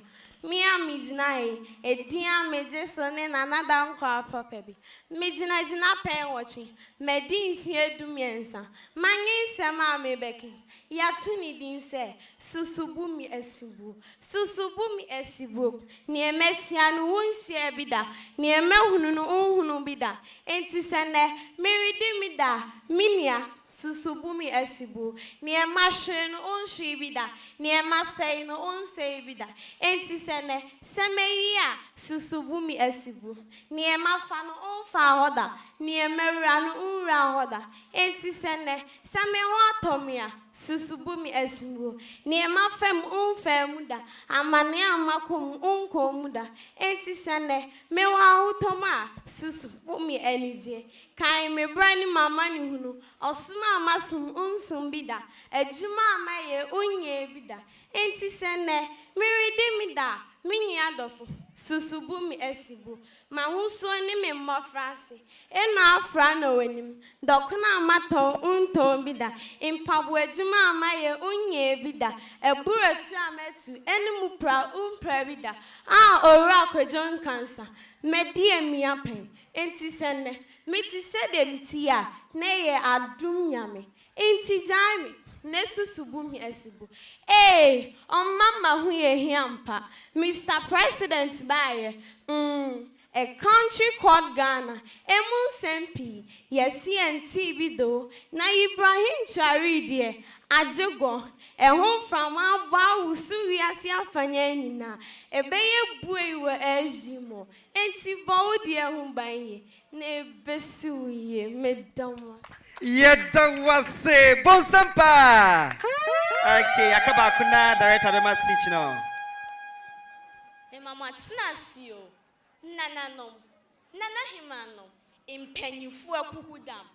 Mia midnight, a dear major son and another car property. Midnight not pay watching. Medin here do miensa. My name Sama me becky. Yatuni din say, Susubumi esibu. Susubumi esibu. Near Messian won't share bida. Near Melhunu bida. Entisane, Mary dimida, Minia. Susubumi esibu. Near Mashin on shibida. Near Masay no on say bida. Entisane, Semeia. Susubumi esibu. Near Mafano on fahoda. Near Mariano unrahoda. Entisane, Samewatomia. Susubumi esibu. Near Mafem unfemuda. Amania makum unkomuda. Entisane, Mewa utoma. Susubumi enije. Kai me brani mama ni hunu. Osuma masum unsum bida. Ejuma amaye unye bida. Enti sene miridi mida. Mini adofu. Susubumi esibu. Mahuso ni me mofrasi. Ena afrano wenim. Dokuna mato unto bida. Impabu ejuma amaye unye bida. Ebure tu ametu. Eni mupra umpre bida. Ora kwejo Nkansah. Medie miapen. Enti sene. Miti sedem tia. Neye adum nyame. Enti jami. Nesu subumi esibu. Hey, on mama huye hiampa. Mr. President baye. A country called Ghana. Emun sempi. Yesi enti bido. Na Ibrahim Charidi. Ajogo. Ehon from Aba usuri asi afanya nina. Ebeye bue we ejimo. Enti baudi ehun banye. Ne besuye medama. Yedawase Bonsampa. Okay, akaba kuna director be my speech now. Mama Tnasio. Nananom. Nana himano. Impenyufu akukudam.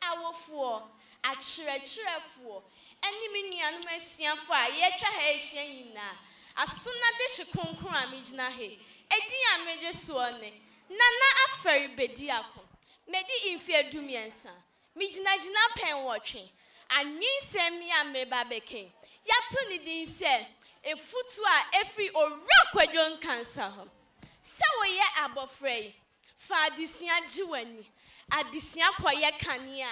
Awofo. Achirechirefo. Any mini anumesian for yecha heshina. Asuna de shikunkun amijna he. Edi ameje suone. Nana aferi bediako. Medi infie dumiensa. Mijina pen watching. And me send me a mebabeke. Yatu ni din se. E futua efi o rakwajo Nkansah. Sawo ye abofrey. Fa adisia jiwani. Adisia kwaye kania.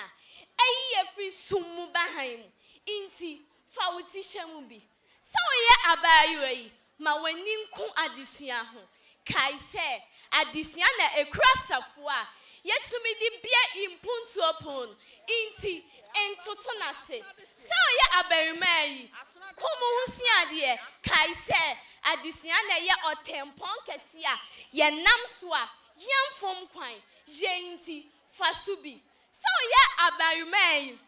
Eyi efri sumu bahaim. Inti fa wuti shemu bi. Sawo ye abayo yi. Ma wani nku adisia ho. Kai se adisia na ekra safua. Yetumi di bia impuntu upon. Inti entoto na se. Sawo ye abarimai. Kumu husia de kai se adisia na ye otempon kesia. Ye namsoa. Yemfom kwan. Ye inti fasubi. Sawo ye abarimai.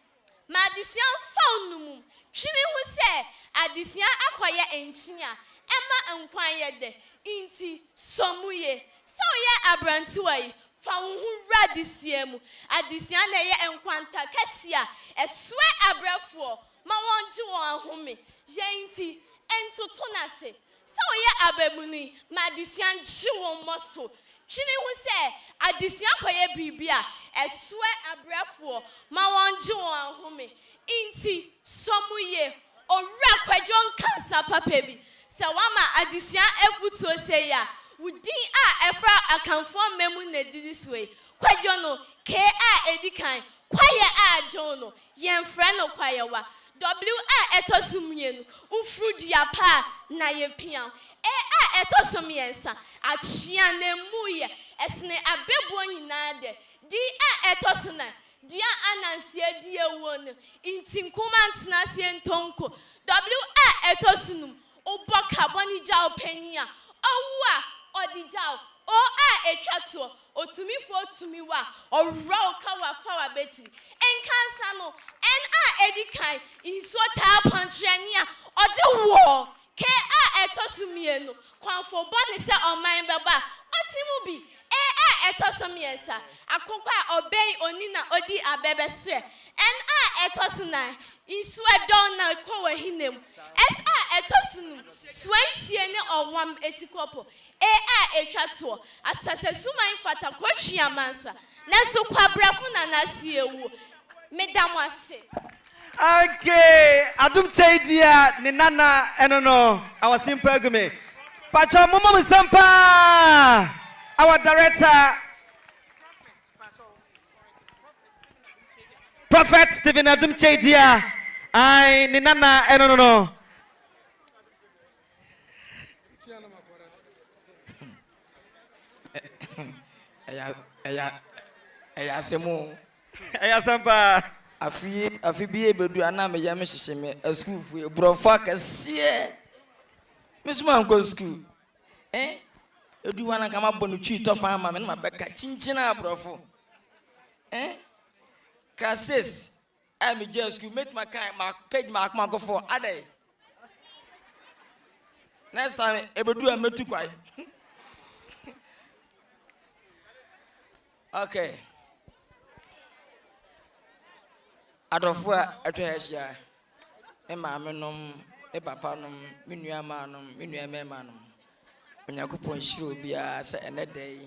Ma adisia faunum. Chini hu se adisia akoye enchinya. Emma nkwan ye de. Inti somuye. Sawo ye abrantiwai. Faunhu radisiemu. Adisia na ye enkwanta kesia. Eswe abrafo. Ma wonji won ahome. Ye inti entoto na se. Sawo ye abemuni. Ma adisia nji won moso. Chini hu se adisia koye bibia. Eswe abrafo. Ma wonji won ahome. Inti somuye. Ora kwajo Nkansah papebi. Se wama adisia efuto se ya. Udin a efra akanfo memu na this way. Kwadwo no K a edikan. Kwaye a jono. Yemfre no kwaye wa. W a etosumyenu. Ufrudia pa na yepian. E a etosumiensa. Achia na muye. Esne abebo nyina de. D a etosuna. Dia anansie die won. Intinkuma ntna sie ntonko. W a etosunum. Obo carboni jaw penia. Owa odijao o a etwato otumi fo otumi wa owra kawa fawa beti Nkansah no en a edikan inso ta pantrania oje wo ke a etosumienu kwanfo boni se oman beba otimu bi a etosumiensa akoko a oben onina odi abebesre en a etosuna inso edon na kwa hinem es a etosunu swentie ne owam etikopo a etwato asase suman fata kwachi amansa na so kwabrafo na nasiewu medamwase Okay, Adum Chaidia, Ninana, Enono, our simple gume. Pacha Momo Sampa, our director, Prophet Stephen Adum Chaidia, I Ninana, Enono. Eya semo. Eya Sampa. Afi biye bedu ana me yame hyehyeme a school fu brofa kase me suma nko school edu wana kama bonu twi to fa ma me na beka chinchina brofo classes I me just school make my kind my page mark ma go for ade next time ebedu ametu kwai okay Adolfo atwahia me maame nom e papa nom me nua ma nom me nua mema nom Onyankopon hiro bia se enedai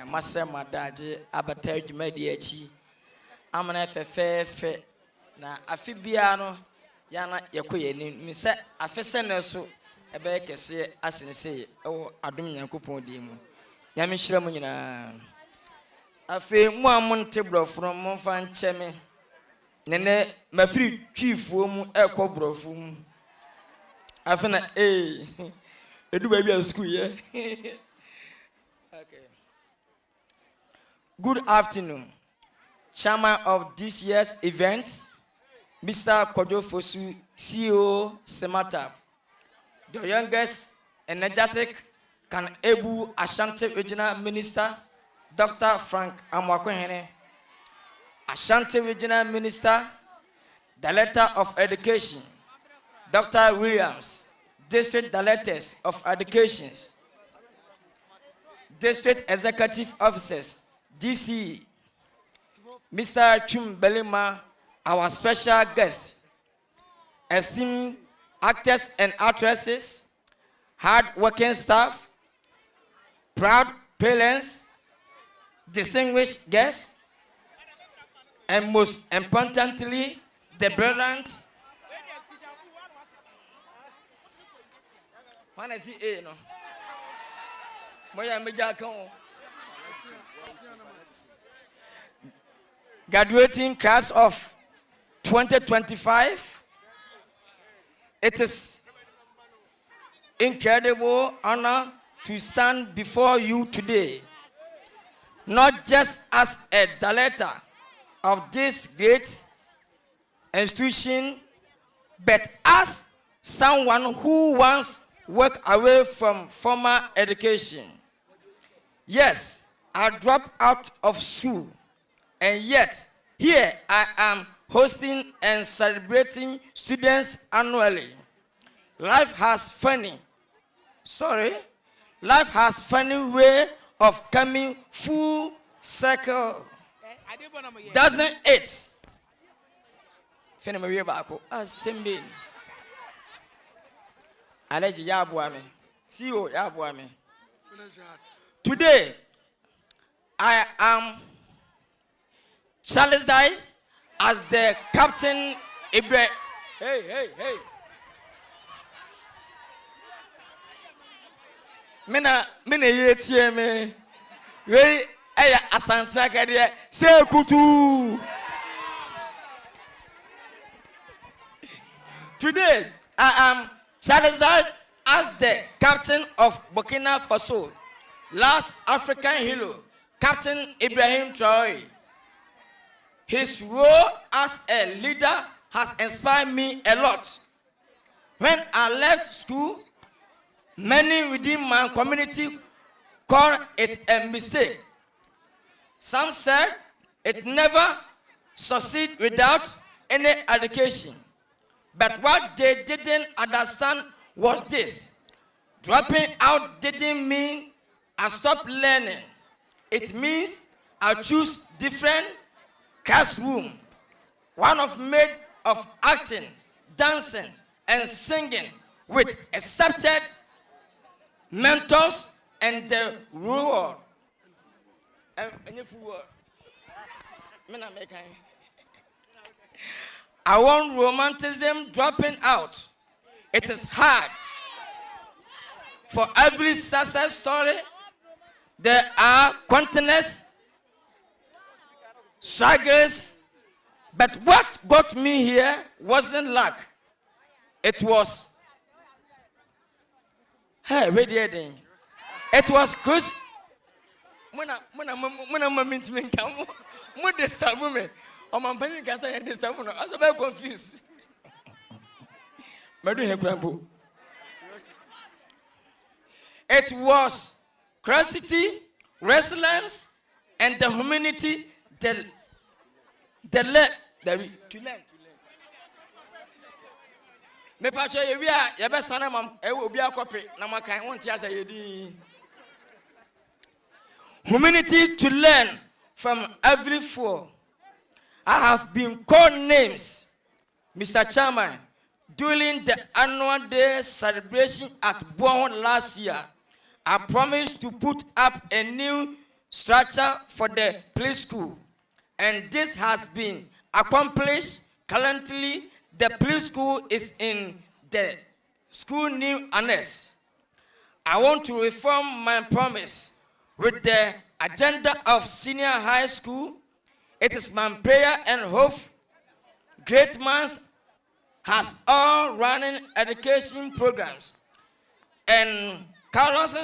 masema daje abata adwumadi achi amana fefefe na afi bia no yana yekoye ni mi se afese ne so ebe kese asense ewo adom Nyankopon di mu ya me hira mu nyina afi mu amonte brofro mo fa ncheme Nene mafiri twifuo mu ekobrofu mu afena edu ba bia school ye okay good afternoon chairman of this year's event Mr. Kwadwo Fosu CEO Semata the youngest energetic can able Ashanti regional minister Dr. Frank Amwakohene Ashanti Regional Minister, Director of Education, Dr. Williams, District Directors of Education, District Executive Officers, DC, Mr. Chum Belima, our special guest, esteemed actors and actresses, hard-working staff, proud parents, distinguished guests, and most importantly, the brilliant. When I see no, graduating class of 2025, it is incredible honor to stand before you today, not just as a director of this great institution, but as someone who once walked away from formal education. Yes, I dropped out of school, and yet here I am hosting and celebrating students annually. Life has funny way of coming full circle. Doesn't it? Fenema bako asembe. Aleji yabuame. CEO yabuame. Today I am challenged as the Captain Ibrahim. Hey. Mina yetie me. We Eya asante kede se kutu. Today I am challenged as the captain of Burkina Faso, last African hero, Captain Ibrahim Traoré. His role as a leader has inspired me a lot. When I left school, many within my community called it a mistake. Some said it never succeed without any education. But what they didn't understand was this. Dropping out didn't mean I stopped learning. It means I choose different classroom. One of made of acting, dancing, and singing with accepted mentors and the reward. I want romanticism dropping out. It is hard. For every success story, there are continuous struggles. But what got me here wasn't luck. It was radiating. It was Chris. I'm confused. It was curiosity, resilience, and the humanity to learn. Humanity to learn from every foe. I have been called names, Mr. Chairman, during the annual day celebration at Bon last year. I promised to put up a new structure for the play school, and this has been accomplished. Currently, the play school is in the school new annex. I want to reform my promise with the agenda of senior high school. It is my prayer and hope Great Minds has all running education programs. And Carlos,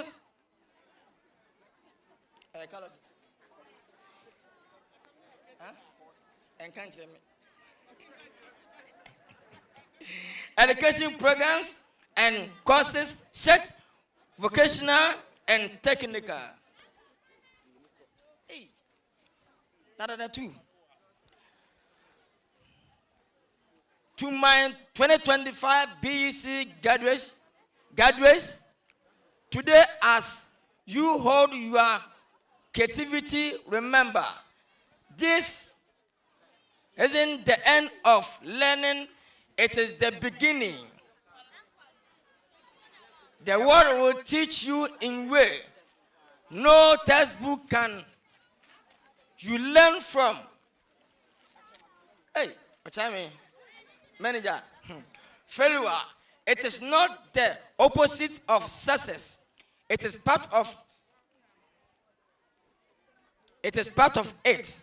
education programs and courses such vocational and technical. Hey, that too. To my 2025 BEC graduates, today as you hold your creativity, remember, this isn't the end of learning, it is the beginning. The world will teach you in way no textbook can. You learn from. Hey, what's I mean? Manager, failure, it is not the opposite of success. It is part of it.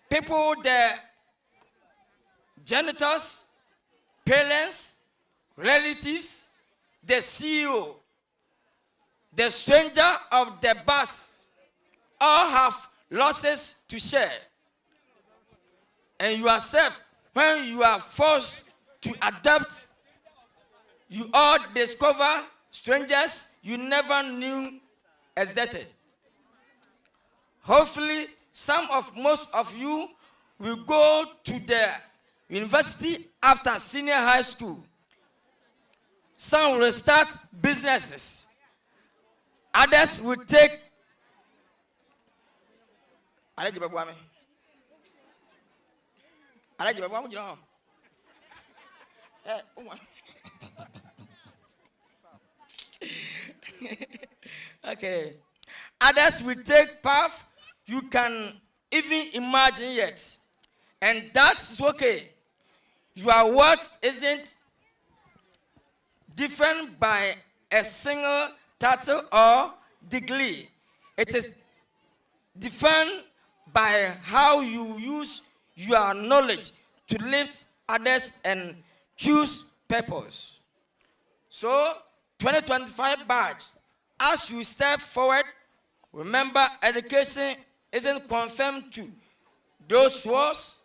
People, the janitors, parents, relatives, the CEO, the stranger of the bus, all have losses to share. And yourself, when you are forced to adapt, you all discover strangers you never knew existed. Hopefully, most of you will go to the university after senior high school. Some will start businesses. Others will take okay. Others will take path you can even imagine yet. And that's okay. Your worth isn't different by a single title or degree. It is defined by how you use your knowledge to lift others and choose purpose. So, 2025 badge, as you step forward, remember education isn't confirmed to those words.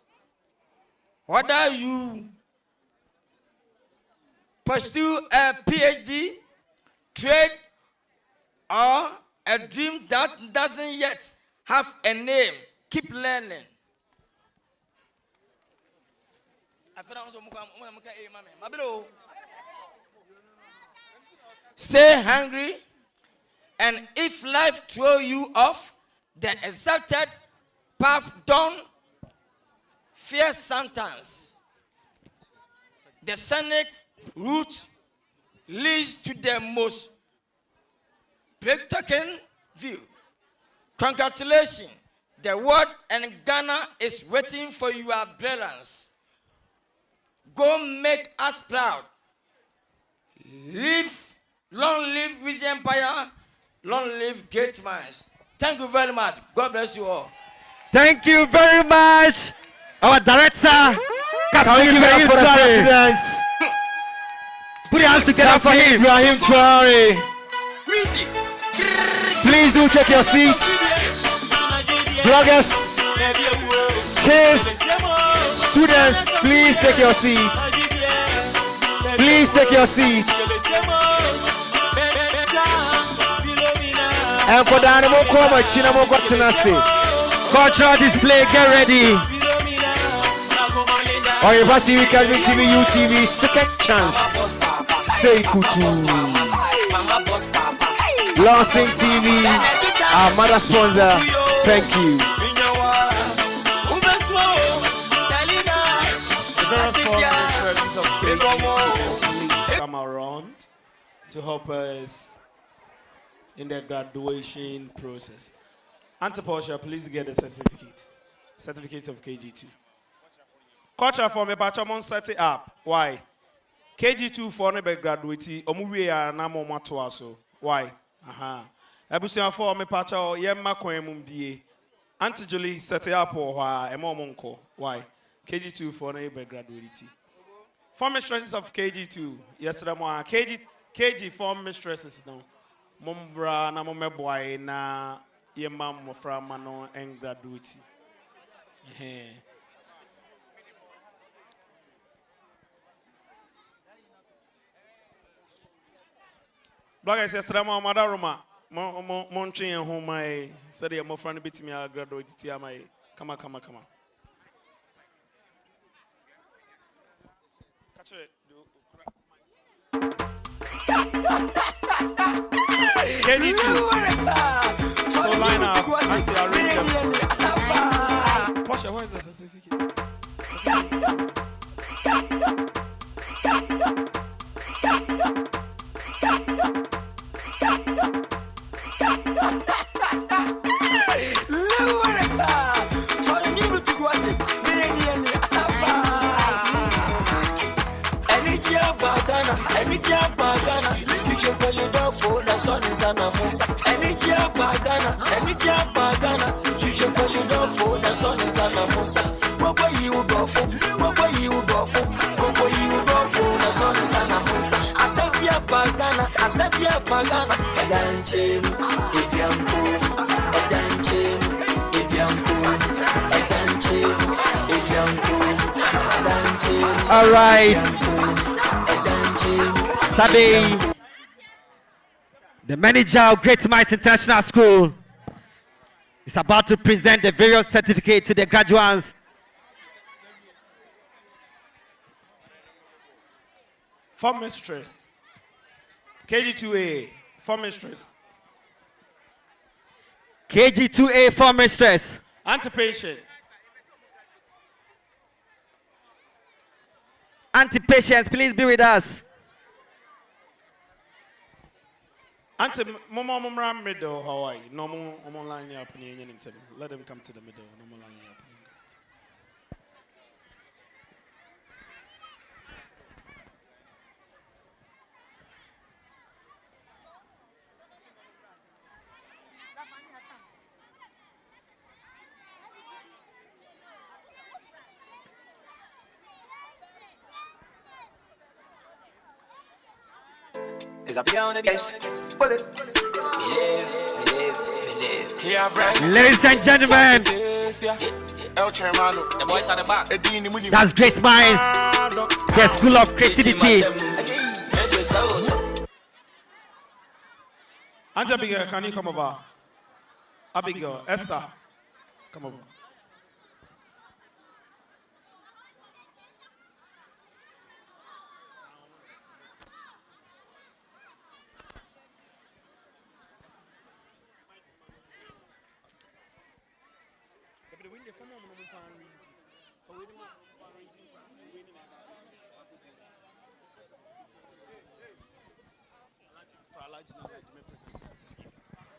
Whether you pursue a PhD, trade, or a dream that doesn't yet have a name, keep learning. Stay hungry, and if life throws you off the accepted path, don't fear sometimes. The scenic route leads to the most breathtaking view. Congratulations, the world and Ghana is waiting for your brilliance. go make us proud. Long live Weezy Empire, long live great minds. Thank you very much. God bless you all. Thank you very much, our director. Can we give it up for the president? Put your hands together for him. Ibrahim Traore. Weezy. Please do take your seats. Bloggers, kids, students, please take your seats. Please take your seats. And for the animal coma, Chinamo Gotinasi. Cultural display, get ready. Or if I see we can TV, UTV, second chance. Say Kutu. Lansing TV, our mother sponsor. Thank you. Come around to help us in the graduation process. Auntie Portia, please get the certificate of KG2. Culture for me, but I'm set it up. Why? KG2 for me graduate. Omuwe ya na mo mato aso. Why? Aha. Ebusia for me pacha o yemma kwan mu bie. Auntie Julie set it up or why? Emo monko. Why? KG2 for me graduate. Form mistresses of KG2. Yesterday mo KG form mistresses no. Mombra na mo meboy na yemma mo fra mano en graduate. Bloggers, yesterday, my mother, Montreal and home, my said, I'm friend bit me, I graduated. Come on. Catch it. So line up until I read them. Portia, where is the certificate? All right. Sabi, the manager of Great Minds International School, is about to present the various certificates to the graduates. Form mistress. KG2A, form mistress. KG2A, form mistress. Anti-patient. Anti-patients, please be with us. Anti-mumra middle, Hawaii. No more online happening. Let them come to the middle. No more line happening. Ladies and gentlemen, that's Great Minds, the School of Creativity. Auntie Abigail, can you come over? Abigail, Esther, come over.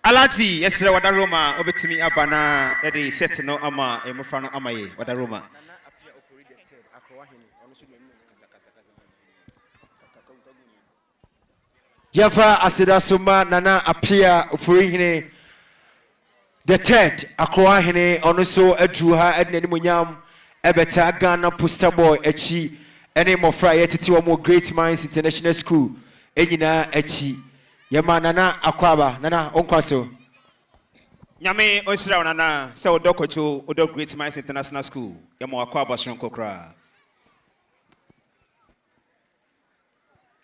Alati, yes, what a Roma, over to me, Abana, Eddie, set no ama, Emofano Amaye, what a Roma. Yafa Asida Suma Nana appear Furihine. The third, Akroa Hene, also a Druha at Nenimunyam, Ebeta Ghana Pusta Boy, Echi, any more Friday to more Great Minds International School, Enina Echi, Yama Nana Akwaba, Nana Onkwaso. Nyame Osra Nana, so Dokocho, Odo Great Minds International School, Yamo Akwaba Shronkokra.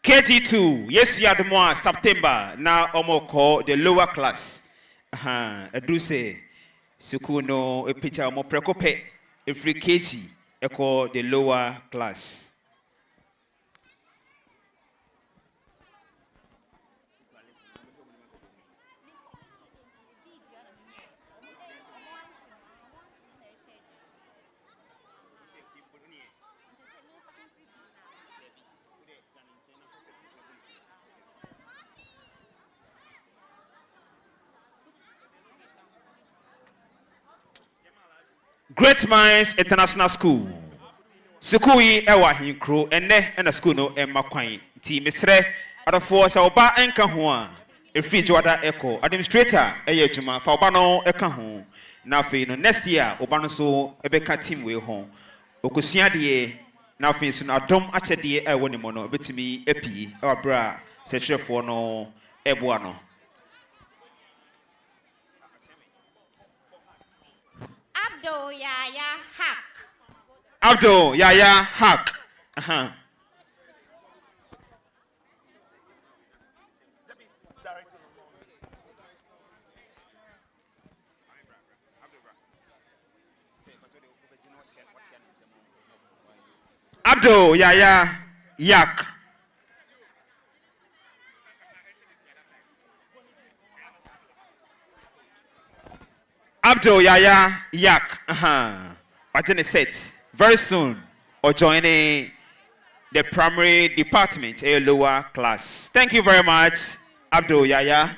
KG2, yes, you are the more September, now Omoko, the lower class. I do say, Sukuno, a picture more precope, a free KG, echo the lower class. Great Minds International School. Sukui ewa hinkro ene na school no emma kwan. Ti mesre adafo sa oba enka ho a efri jwada echo administrator eye adwuma fa oba no eka ho. Na fe no next year oba no so ebeka team we ho. Okosua de na fe so na dom achede e woni mo no betimi epi e wabra secretary no eboa no. Abdul Yaya Hack. Abdul Yaya Hack. Abdul Yaya Yak. Abdul Yaya Yak. Watching a set very soon or joining the primary department, a lower class. Thank you very much, Abdul Yaya.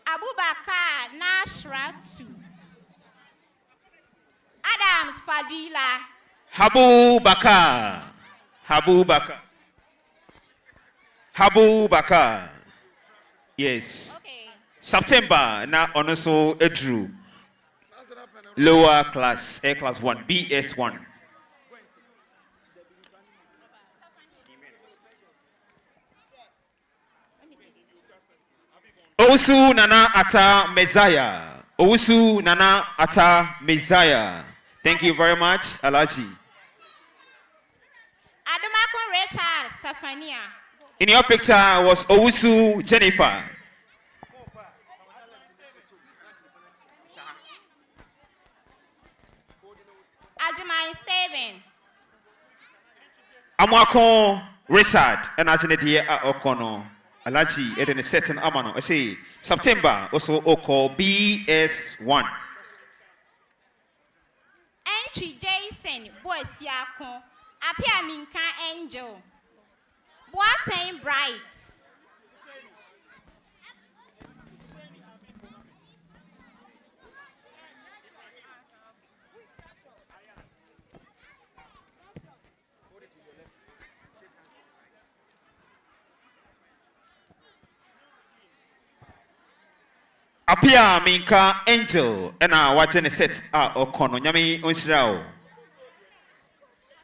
Abubakar Nasratu. Adams Fadila. Habu Bakar. Habu Bakar. Habu Bakar. Yes. Okay. September now also Edru. Lower class, A class 1, BS1. Owusu Nana Ata Messiah. Owusu Nana Ata Messiah. Thank you very much, Alaji. Adumakun Richard Safania. In your picture was Owusu Jennifer. Ajimai Steven. Amwako Richard and Ajinedi Okono. Alaji in a certain amano. I say September also Oko BS1. Entry Jason Boys Yako. Apia Minka Angel. Boateng Bright. Apia Minka Angel and I watching a set Okono Nyami Unshirao.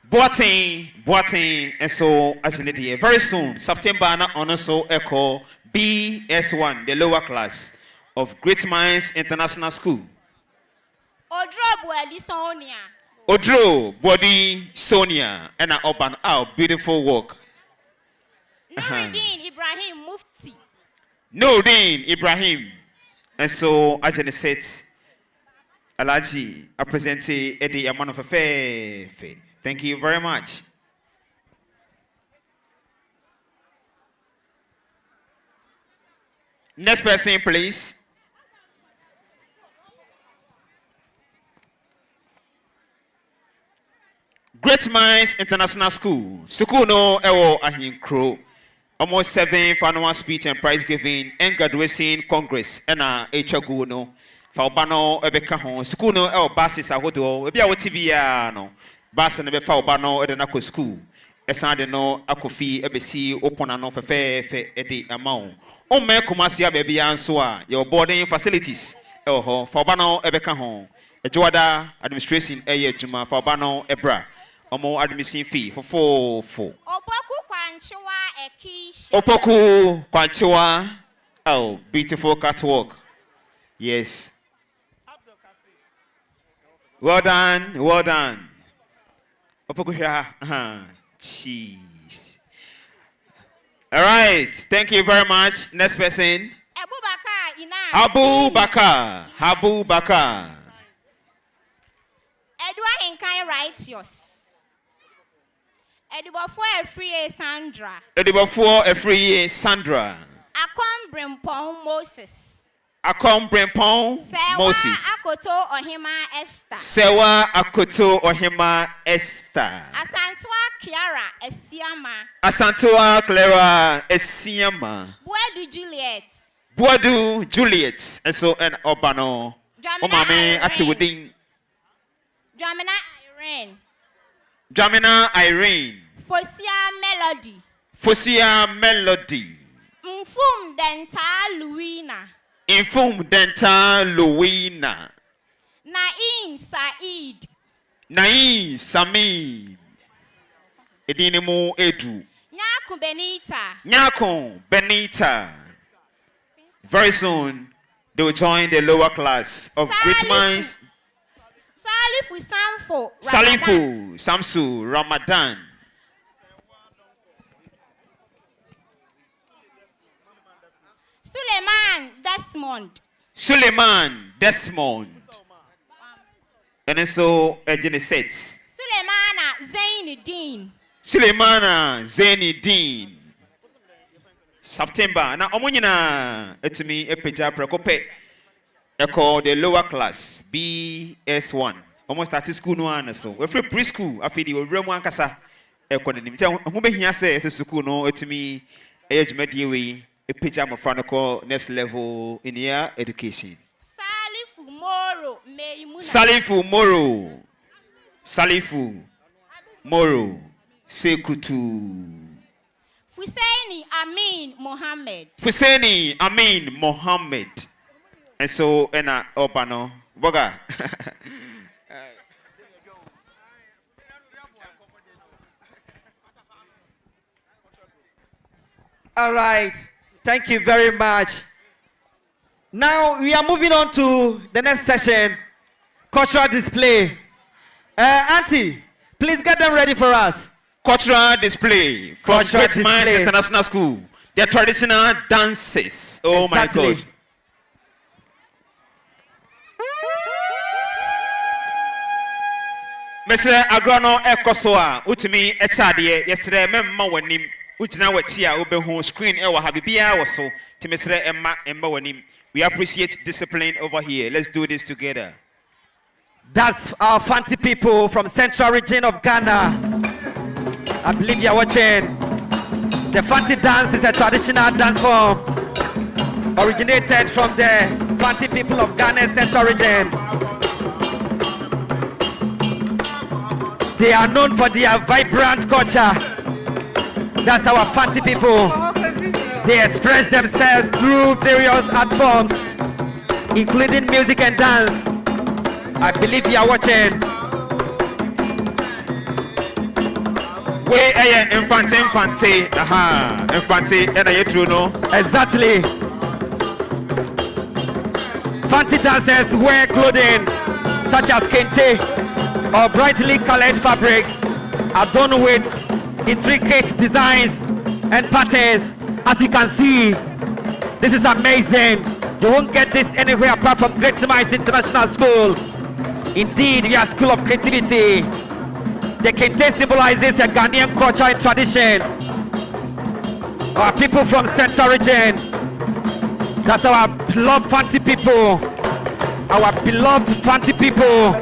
Boateng, and so actually very soon, September na also echo BS1, the lower class of Great Minds International School. Odro Body Sonia and our urban beautiful work. Nuruddin Ibrahim Mufti. Nuruddin Ibrahim. And so actually said Alaji, I present Eddie Amano Fefe. Thank you very much. Next person, please. Great Minds International School. Sukuno Ewo Ahinkro. Almost 7 annual speech and prize giving and graduation congress. Ena Echaguno. Faubano Ebeka Hon. Sukuno El Basis Ahodo. Ebia Wotibia no. Basa ne befa oba no e de na ko school. Esan de no akofi ebesi open ano fefe e de amount. O me Kumasi baby anso a your boarding facilities. Ho for oba no e beka ho. Ejuada administration eye adwuma for oba no ebra. Omo admission fee for 4. Opoku kwanchiwa. Oh, beautiful catwalk. Yes. Well done, well done. Opoku here. Jeez. All right, thank you very much. Next person. Abu Bakar. Edward Nkansah write yours. Edibofo Efriye Sandra. Akom Brempong Moses. Sewa Akoto Ohima Esther. Asantua Clara Esiama. Buadu Juliet. And so and Obano. Omame Atiwudin. Jamina Irene. Fosia Melody. Infum Denta Luina. Nain Samid. Edinimu Edu. Nyako Benita. Very soon they will join the lower class of great minds. Salifu Samsu Ramadan. Suleiman Desmond. And then so Genesis. Suleimana Zainidin. September. Now omunyina etimi epeja prekope. Eko the lower class BS1. Almost started school no an so. We free preschool afidi we remu ankasa eko ne nim. Hu be hia say school no etimi ejumadi we epeja mo franco next level in year education. Salifu Moro Sekutu. Fusaini Amin Mohammed. And so ena opano boga. All right. Thank you very much. Now we are moving on to the next session, cultural display. Auntie, please get them ready for us. Cultural display from Great Minds International School. Their traditional dances. Oh exactly. My God. Mr. Agrono Ekosoa, Utimi Echadie, yesterday, Memma Wanim, Utina Wachia, Ubehu screen, Ewa Habibia or so, Timisre Emma Wanim. We appreciate discipline over here. Let's do this together. That's our Fanti people from Central Region of Ghana. I believe you're watching. The Fanti dance is a traditional dance form originated from the Fanti people of Ghana's Central Region. They are known for their vibrant culture. That's our Fanti people. They express themselves through various art forms, including music and dance. I believe you are watching. Infante. Infante, and I true no. Exactly. Fanti dancers wear clothing such as kente or brightly colored fabrics adorned with intricate designs and patterns. As you can see, this is amazing. You won't get this anywhere apart from Great Minds International School. Indeed, we are a school of creativity. The kente symbolizes a Ghanaian culture and tradition. Our people from Central Region. That's our beloved Fanti people. Our beloved Fanti people.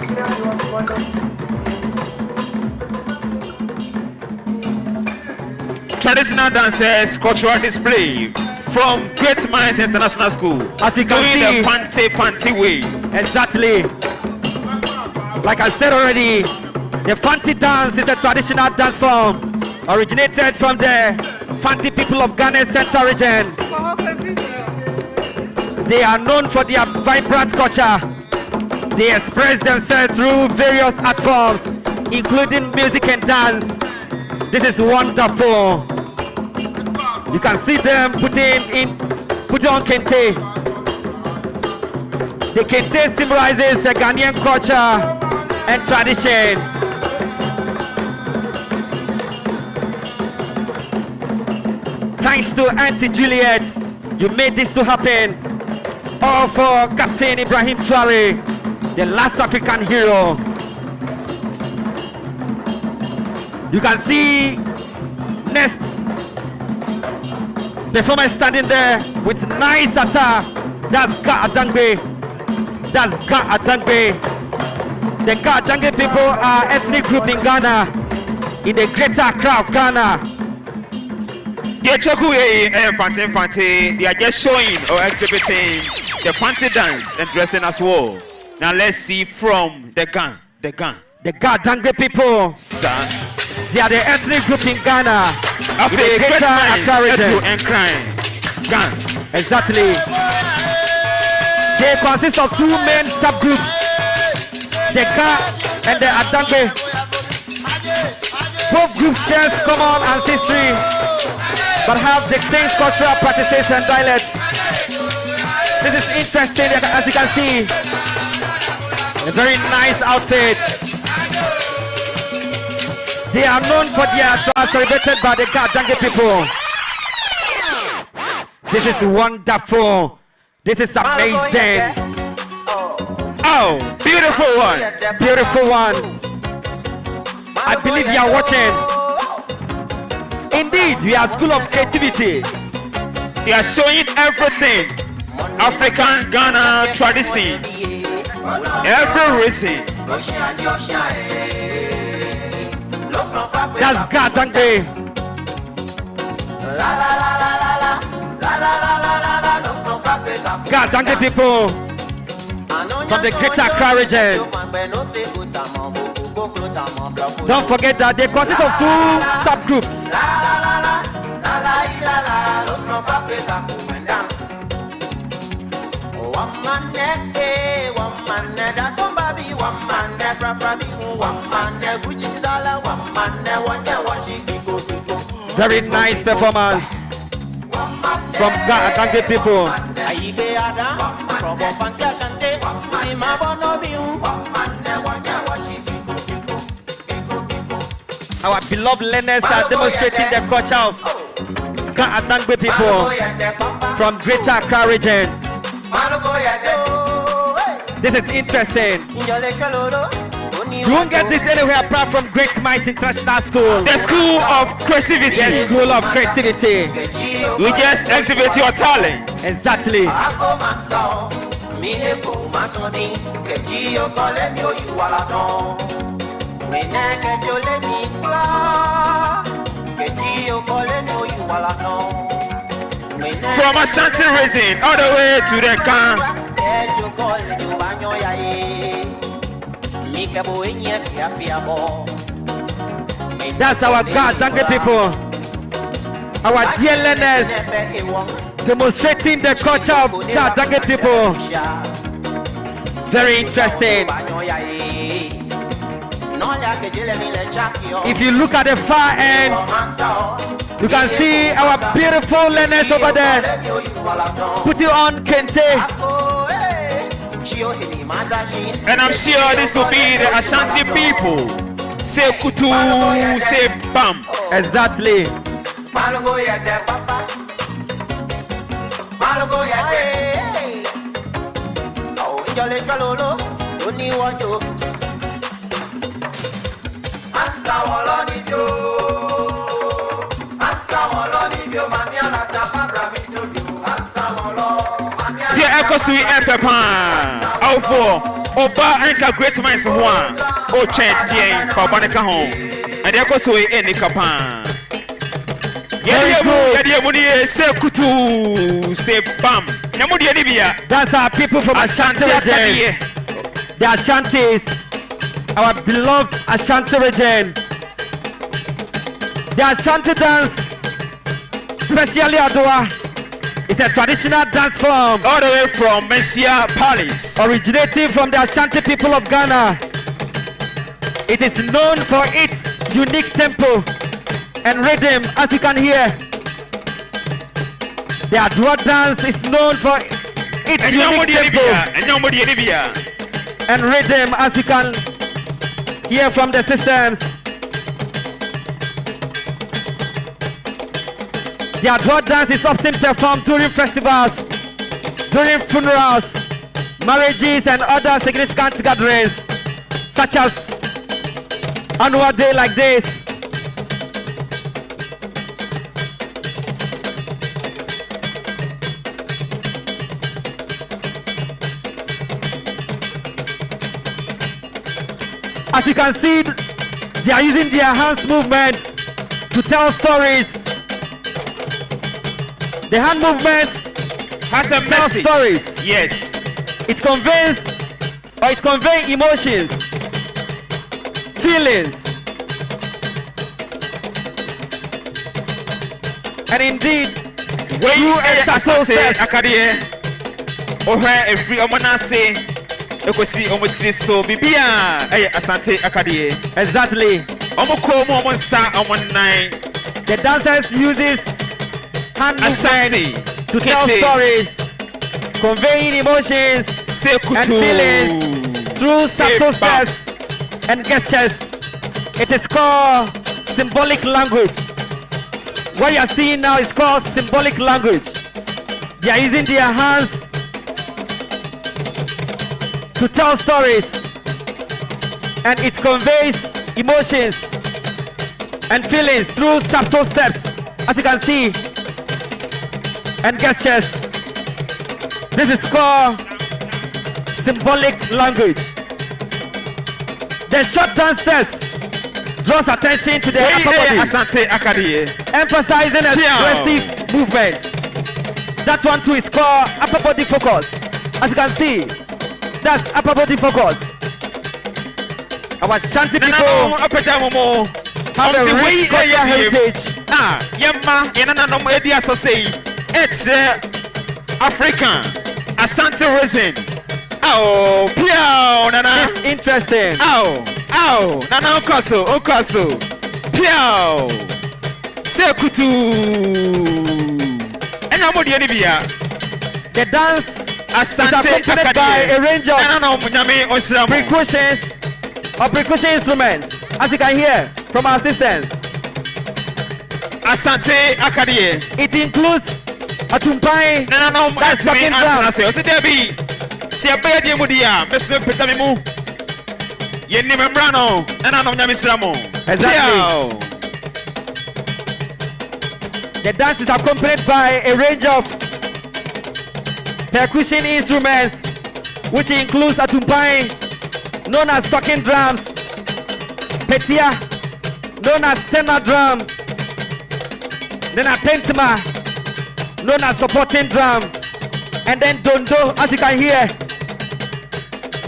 Traditional dances, cultural display from Great Minds International School. As you can see, the Fanti way. Exactly. Like I said already, The Fanti dance is a traditional dance form originated from the Fanti people of Ghana's central region. They are known for their vibrant culture. They express themselves through various art forms, including music and dance. This is wonderful. You can see them putting on kente. The kente symbolizes the Ghanaian culture and tradition. Thanks to Auntie Juliet, you made this to happen. All for Captain Ibrahim Traore, the last African hero. You can see next performer standing there with nice attire. That's Ga Adangbe. That's Ga Adangbe. The Ga Adangbe people are ethnic group in Ghana, in the greater Accra of Ghana. They are just showing or exhibiting the Fanti dance and dressing as well. Now let's see from the Ga Adangbe people. Son. They are the ethnic group in Ghana. After a great minds and crying. Exactly. They consist of two main subgroups, the Ga and the Adangbe. Both groups share common ancestry, but have distinct cultural practices and dialects. This is interesting, as you can see. A very nice outfit. They are known for their tribes celebrated by the Ga Adangbe people. This is wonderful. This is amazing. Oh, beautiful one. Beautiful one. I believe you are watching. Indeed, we are school of creativity. They are showing everything. African Ghana tradition. Everything. That's Ga Adangbe. Ga Adangbe people from the greater Accra region. Don't forget that they consist of two subgroups. Very nice performance from Ga Adangbe people. Our beloved learners are demonstrating the culture of Ga Adangbe people from Greater Accra region. This is interesting. You won't get this anywhere apart from Great Minds International School. The school of creativity. The school of creativity. You just exhibit your talent. Exactly. From Ashanti region all the way to the Ga. That's our Ga Adangbe people. Our dear learners demonstrating the culture of Ga Adangbe people. Very interesting. If you look at the far end, you can see our beautiful learners over there putting on kente. And I'm sure this will be the Ashanti people. Say kutu, say bam. Exactly. Dear Weezy Empire for Oba Anka Great Minds one. Oh, change Jane for Banaka home. And Weezy any Kapan. Yadi say kutu, say bam. Namudi Libya. That's our people from Ashanti region. The Ashantis. our beloved Ashanti region. The Ashanti dance, especially Adoa, is a traditional dance form all the way from Messiah Palace, originating from the Ashanti people of Ghana. It is known for its unique tempo and rhythm, as you can hear. The Adoa dance is known for its unique tempo and rhythm, as you can hear from the systems. The Adoa dance is often performed during festivals, during funerals, marriages, and other significant gatherings, such as annual day like this. As you can see, they are using their hands movements to tell stories. The hand movements has a tell message. Stories. Yes. It conveys emotions, feelings, and indeed, when you subtle steps. Exactly. The dancers uses hand movements to tell stories, conveying emotions and feelings through subtle steps and gestures. It is called symbolic language. What you are seeing now is called symbolic language. They are using their hands to tell stories, and it conveys emotions and feelings through subtle steps, as you can see, and gestures. This is called symbolic language. The short dance test draws attention to the upper body, emphasizing aggressive movement. That one too is called upper body focus. As you can see, that's upper body focus. Our Shanti people have a rich cultural heritage. It's African Asante reason. Oh, piao, nana. It's interesting. Oh, nana okaso. Piao. Sekutu. The dance is accompanied by a range of percussion instruments, as you can hear from our assistants. Asante Akadie. It includes a tumpai, that's talking drum. Exactly. The dance is accompanied by a range of percussion instruments, which includes a tumpai, known as talking drums, petia, known as tenor drum, then a pentama, known as supporting drum, and then dondo, as you can hear.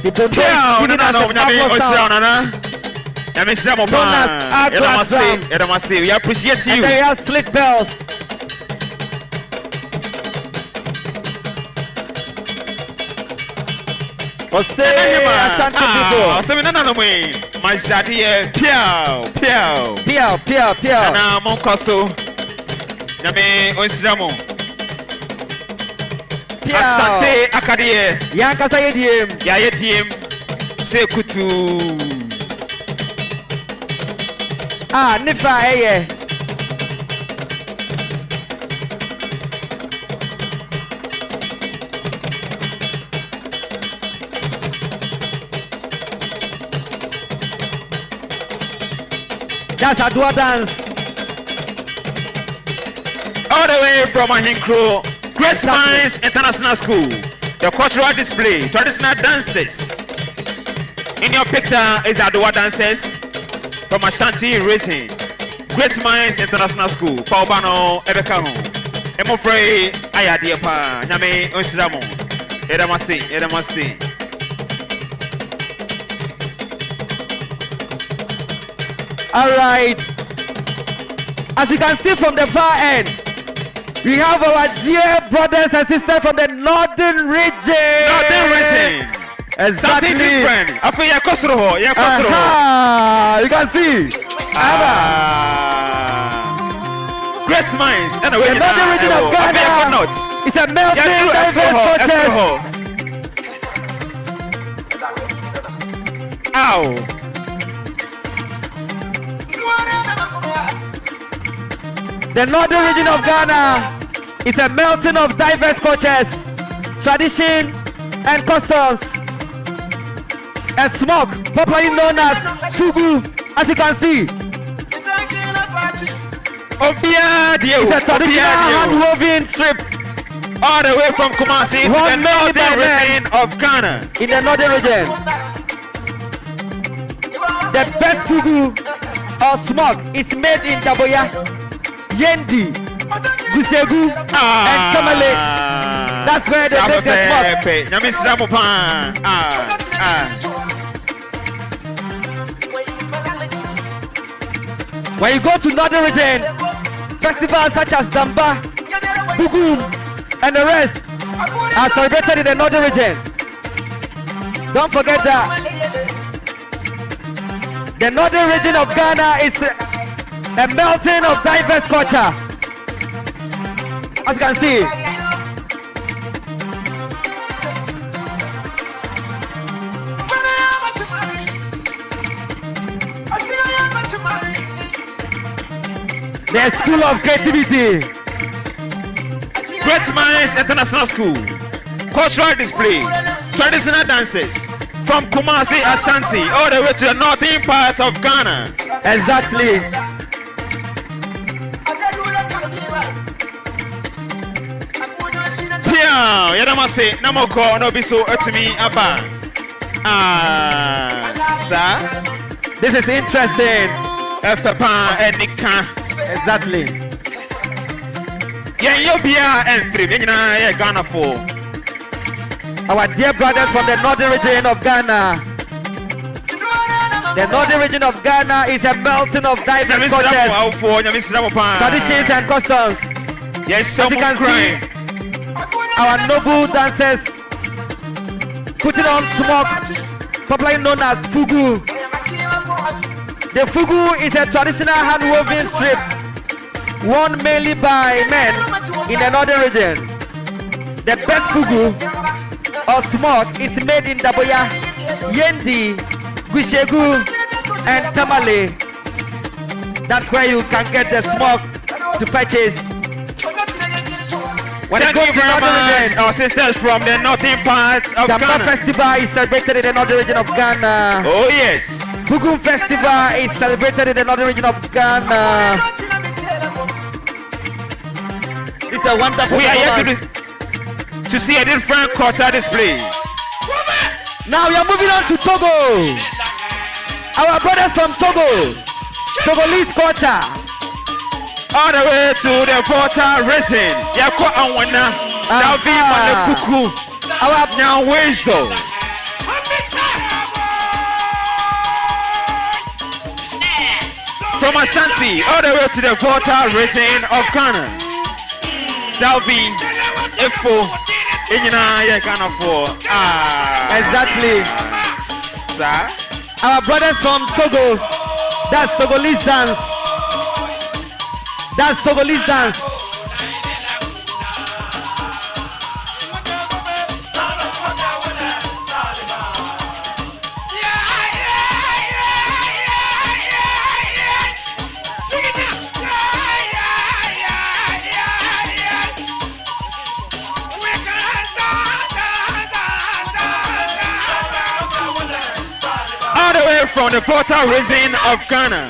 The dondo is giving us an outlaw sound, known as outlaw drum, we appreciate you. and there are slit bells. Ashanti people. Piao. Asante Akadie. Yankasa yediem. Yediem. Sekutu. Nifa eye. That's Adoa dance. All the way from Ahinkro, Great Minds International School. The cultural display, traditional dances. In your picture is Adoa dances from Ashanti region. Great Minds International School. Paubano Ebekaho. Emofrey Ayadiapa. Nyame Onsiramo. Edamasi. All right. As you can see from the far end, we have our dear brothers and sisters from the Northern Region. Northern Region. Exactly. Something different. You can see. Great minds. The Northern Region of Ghana. It's a melting diverse cultures. Ow. The Northern Region of Ghana is a melting of diverse cultures, tradition, and customs. A smoke, popularly known as Sugu, as you can see. It's a traditional hand-woven strip all the way from Kumasi to the Northern Region of Ghana. In the Northern Region, the best fugu or smoke is made in Daboya, Yendi, Gusegu, and Tamale. That's where they make the smoke. When you go to Northern Region, festivals such as Damba, Bugum, and the rest are celebrated in the Northern Region. Don't forget that. The Northern Region of Ghana is a melting of diverse culture. As you can see. The School of Creativity. Great Minds International School. Cultural display. Traditional dances. From Kumasi, Ashanti, all the way to the northern part of Ghana. Exactly. Yeah, Yadamase, Namoko, Nobiso, Otumi, Abba. Sir. This is interesting. Papa and Nika. Exactly. Yeah, you'll be and free. Ghana for. Our dear brothers from the Northern Region of Ghana. The Northern Region of Ghana is a melting of diverse cultures, traditions, and customs. Yes, as you can see, our noble dancers putting on smoke, popularly known as fugu. The fugu is a traditional hand-woven strip worn mainly by men in the Northern Region. The best fugu or smoke is made in Daboya, Yendi, Guishegu, and Tamale. That's where you can get the smoke to purchase. When you go to Northern Region, our sisters from the northern part of the Ghana. Festival is celebrated in the Northern Region of Ghana. Oh yes. Bugum Festival is celebrated in the Northern Region of Ghana. It's a wonderful. We are here to see a different culture display. Now we are moving on to Togo. Our brothers from Togo, Togolese culture. All the way to the Volta Racing. Yako Awana, Davi Malekuku, our now Wezo. From Ashanti, all the way to the Volta Racing of Ghana. Davi, Efo, Inina, Ghana for. Exactly. Sir? Our brothers from Togo, that's Togolese dance. That's Togolese dance. All the way from the Volta Racing of Ghana.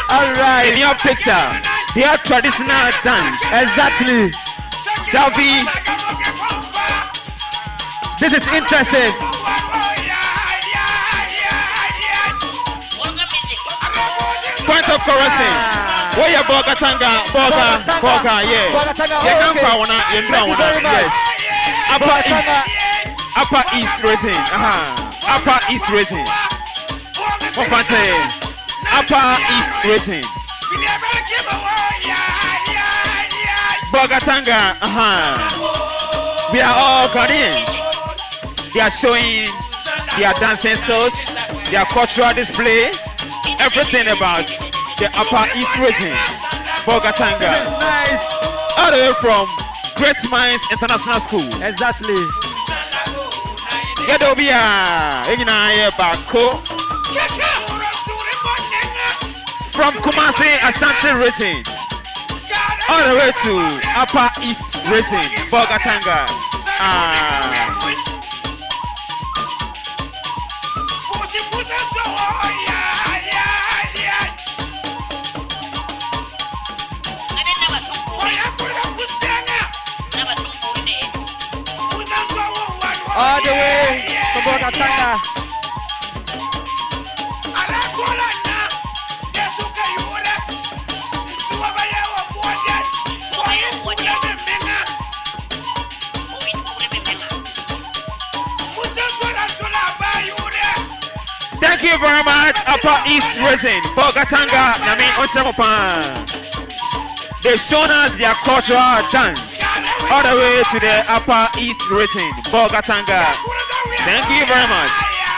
All right. In your picture. They are traditional dance. Exactly. Davi. This is interesting. Point of correction. Where you Boga Tanga, Boga, yeah. Yes. Upper East rating. Upper East rating. Upper East rating. Bogatanga, we are all Ghanaians. They are showing their dancing skills, their cultural display, everything about the Upper East region. Bogatanga. Nice. All the way from Great Minds International School. Exactly. Yadobia, Bako. From Kumasi Ashanti region. All the way to Upper East region. Bogatanga. All the way from Bogatanga. Thank you very much, Upper East region. Bogatanga, Nami Oshamopan. They've shown us their cultural dance all the way to the Upper East region. Bogatanga. Thank you very much.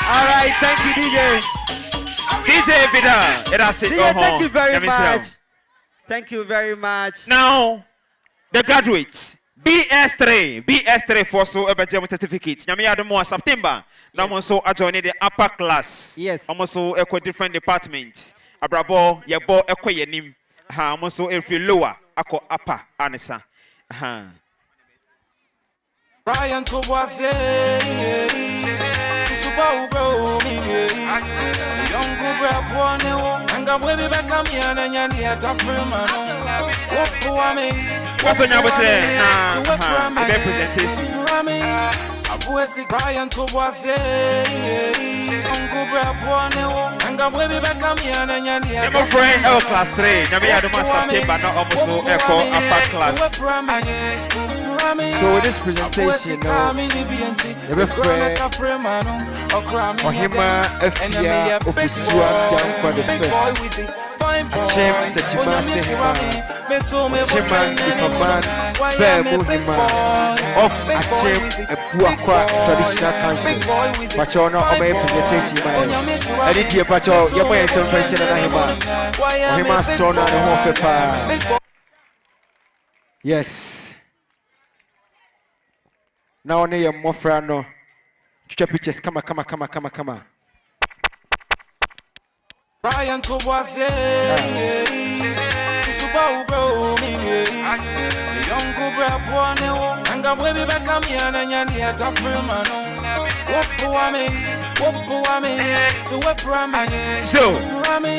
All right, thank you, DJ. DJ Vida, thank you very much. Thank you very much. Now, the graduates. BS3 for so a certificate. Nyame ademo September. Now also join the upper class. Yes. Also a different department. Abrabo yebo ekwo yenim. Ha also every lower ako upper anisa. Brian Tobase, Super Bro, young Gubra, and I'm way back on me and Yanni at Afriman. What's on your representation? Abuesi Brian Tobase, young Gubra, and I'm way back on me and Yanni at friend L class 3. Nabi Adama September, not almost echo upper class. So with this presentation, every friend Ohima Efia Ofusua down for the first. Achem Sechimase Hima Chema Ikoman Bebu Hima of Achem Epuakwa Traditional Council. Pachona Ome presentation my Editia Pacho Yama Celebration and Hima Ohima Sona and Hofepa. Yes. Now on your mofrano. Pictures, come. Brian Tobase, Super Bro, young Gubra, and I'm way back on me and Yanni at Afriman. So what Rami? So Rami,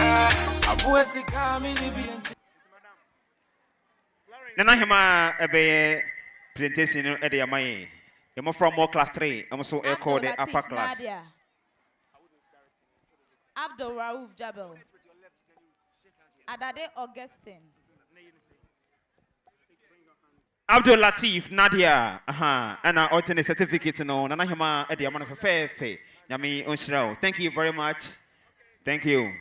Abuesi Kami, Nana Hima Ebe presentation at the Yamai. I'm from more class 3. I'm also echo the upper class. Abdul Rauf Jabel. Adade Augustine. Abdul Latif Nadia. And our alternate certificate no. Nana Hima at the Amana Fair. Yami Onshiro. Thank you very much. Thank you.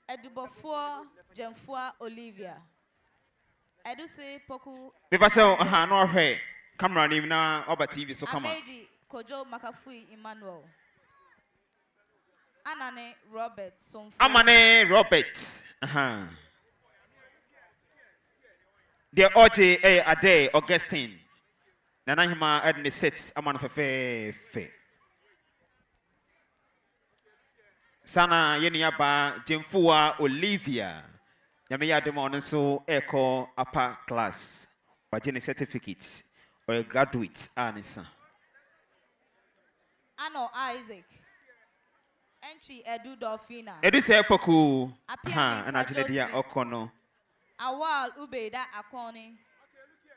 Edubofo Jemfua Olivia. I do say Poku. Bibacho, no way. Camera name na Oba TV so come on. Ameji Kojo Makafui Emmanuel. Anane Robert Somfo. Amane Robert. The Oche Ade Augustine. Nana hima at the set Aman Fe. Sana Yeniaba Jemfua Olivia. Yamiya demon so echo upper class. But certificate or a graduate Anissa. Ano Isaac. Entry Edu Dolphina. Edu se poku. And Ajidia Okono. Awal Ubeda Akoni.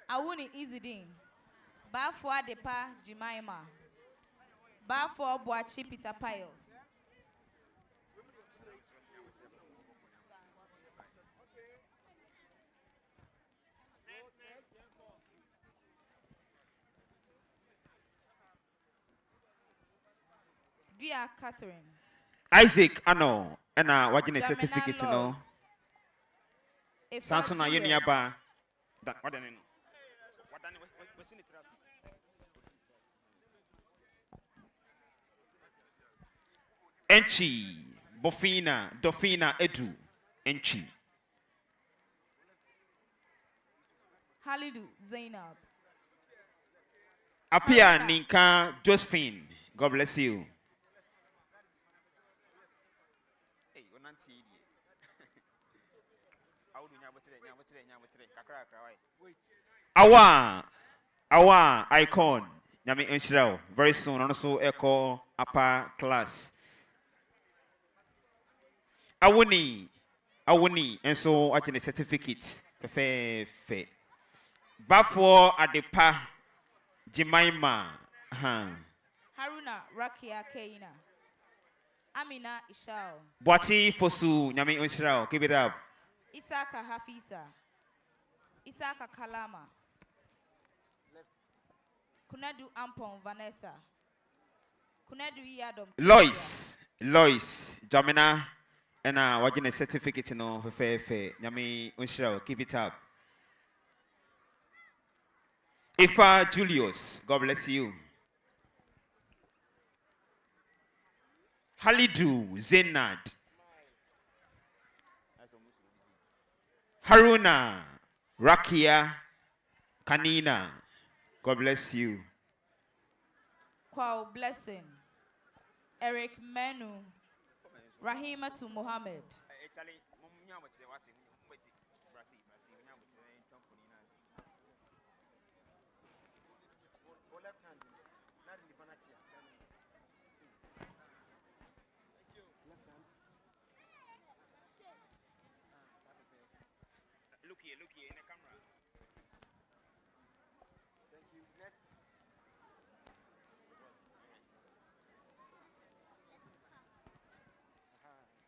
Awuni Izidin. Bafwa Depa Jimaima. Bafwa Boachi Peter Pius. Dear Catherine. Isaac, ano, and what in a certificate, you know. Samson, you nearby. That what then? Enchi, Dofina, Edu, Enchi. Halidu, Zainab. Apia Ninka Josephine. God bless you. Awa icon. Nyami Inshirao. Very soon, also echo upper class. Awuni, and so I can a certificate. Fe. Bafo Adepa Jemima. Haruna Rakia Keina. Amina Ishao. Bwati Fosu, Nyami Inshirao. Keep it up. Isaka Hafisa. Isaka Kalama. Kunadu Ampon Vanessa. Kunadu Yadom. Lois, Jamina, and watching a certificate, you know, for Nyami Unshiro, keep it up. Ifa Julius, God bless you. Halidu Zenad. Haruna Rakia Kanina, God bless you. Kwao Blessing. Eric Menu. Rahima to Mohammed. Look here in the camera. Thank you. Next.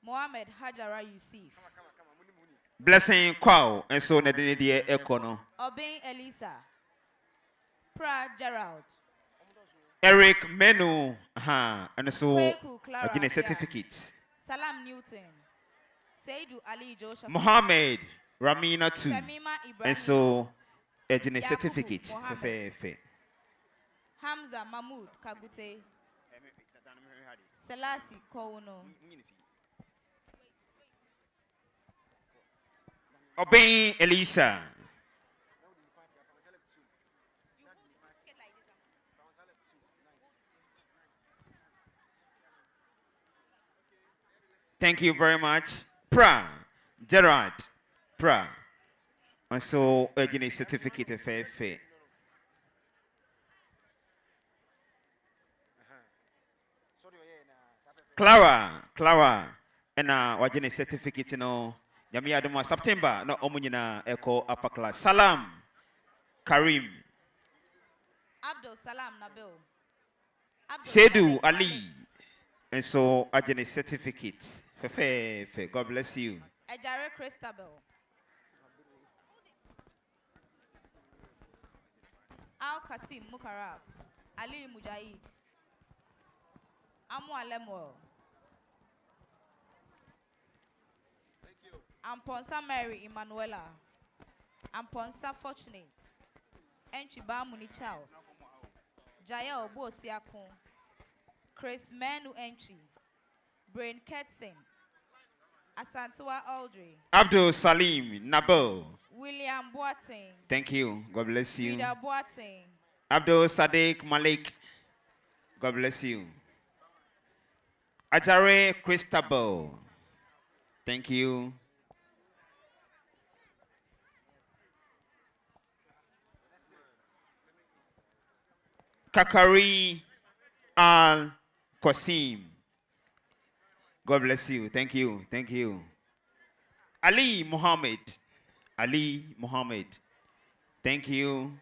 Mohammed Hajara Yusuf. Blessing Kwao, and so Nadine Ekono. Obin Elisa. Pra Gerald. Eric Menu, and so Clara, again a certificate. Salam Newton. Seidu Ali Joshua. Mohammed Ramina too, Shamima Ibrahim. and so again a Yakubu certificate. Mohammed. Hamza Mahmoud Kagute. Selasi Kouno. Obeying Elisa. Thank you very much. Gerard. And so, again, a certificate of FFA. Clara. And what a certificate, you know. Yami Adama September, no Omunina Echo upper class. Salam. Karim. Abdul Salam Nabil. Sedu Ali. And so, again, a certificate. Fefe. God bless you. Ejare Christabel. Al Kasim Mukarab. Ali Mujahid. Amu Alemwell. Amponsa Mary Emanuela. Amponsa Fortunate. Enchiba Muni Charles. Jael Bosiakun. Chris Menu Entry. Brain Ketson. Asantua Audrey. Abdul Salim Nabil. William Boateng. Thank you. God bless you. Rida Boateng. Abdul Sadiq Malik. God bless you. Ajare Christabel. Thank you. Kakari Al Qasim. God bless you. Thank you. Ali Muhammad. Thank you.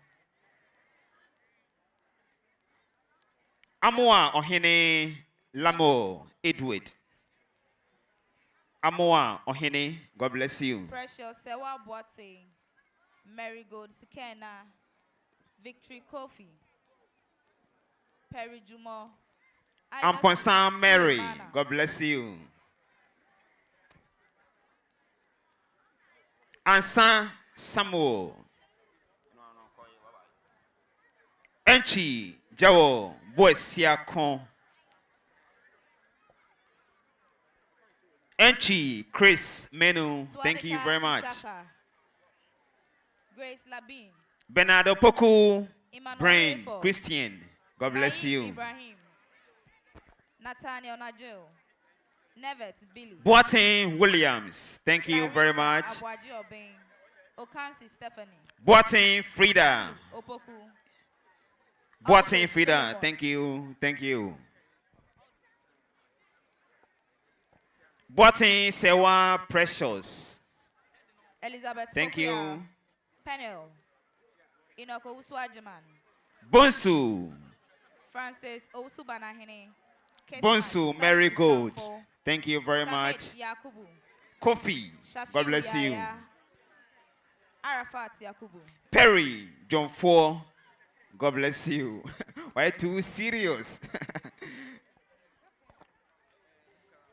Amoa Ohene Lamo Edward. Amoa Ohene. God bless you. Precious Sewa Boateng. Marigold Sikena. Victory Kofi. Perry Jumo. Amponsan Mary, God bless you. Ansan Samuel. Enchi Jawo Boesia Kon. Enchi Chris Menu, thank you very much. Grace Labine. Bernardo Poku Emmanuel Brain Efo. Christian, God bless Naeem you. Ibrahim. Nathaniel Najil. Nevet Billy. Boateng Williams, thank you very much. Abwaji Obeng. Okansi Stephanie. Boateng Frida. Opoku. Boateng Frida, thank you, thank you. Boateng Sewa Precious, Elizabeth thank Pokuya. you. Penel. Inoko Uswajiman. Bonsu, Francis Osubanahine. Bonsu Marigold, thank you very much. Yakubu. Kofi, God bless you. Yaya. Arafat Yakubu. Perry John 4, God bless you. Why too serious?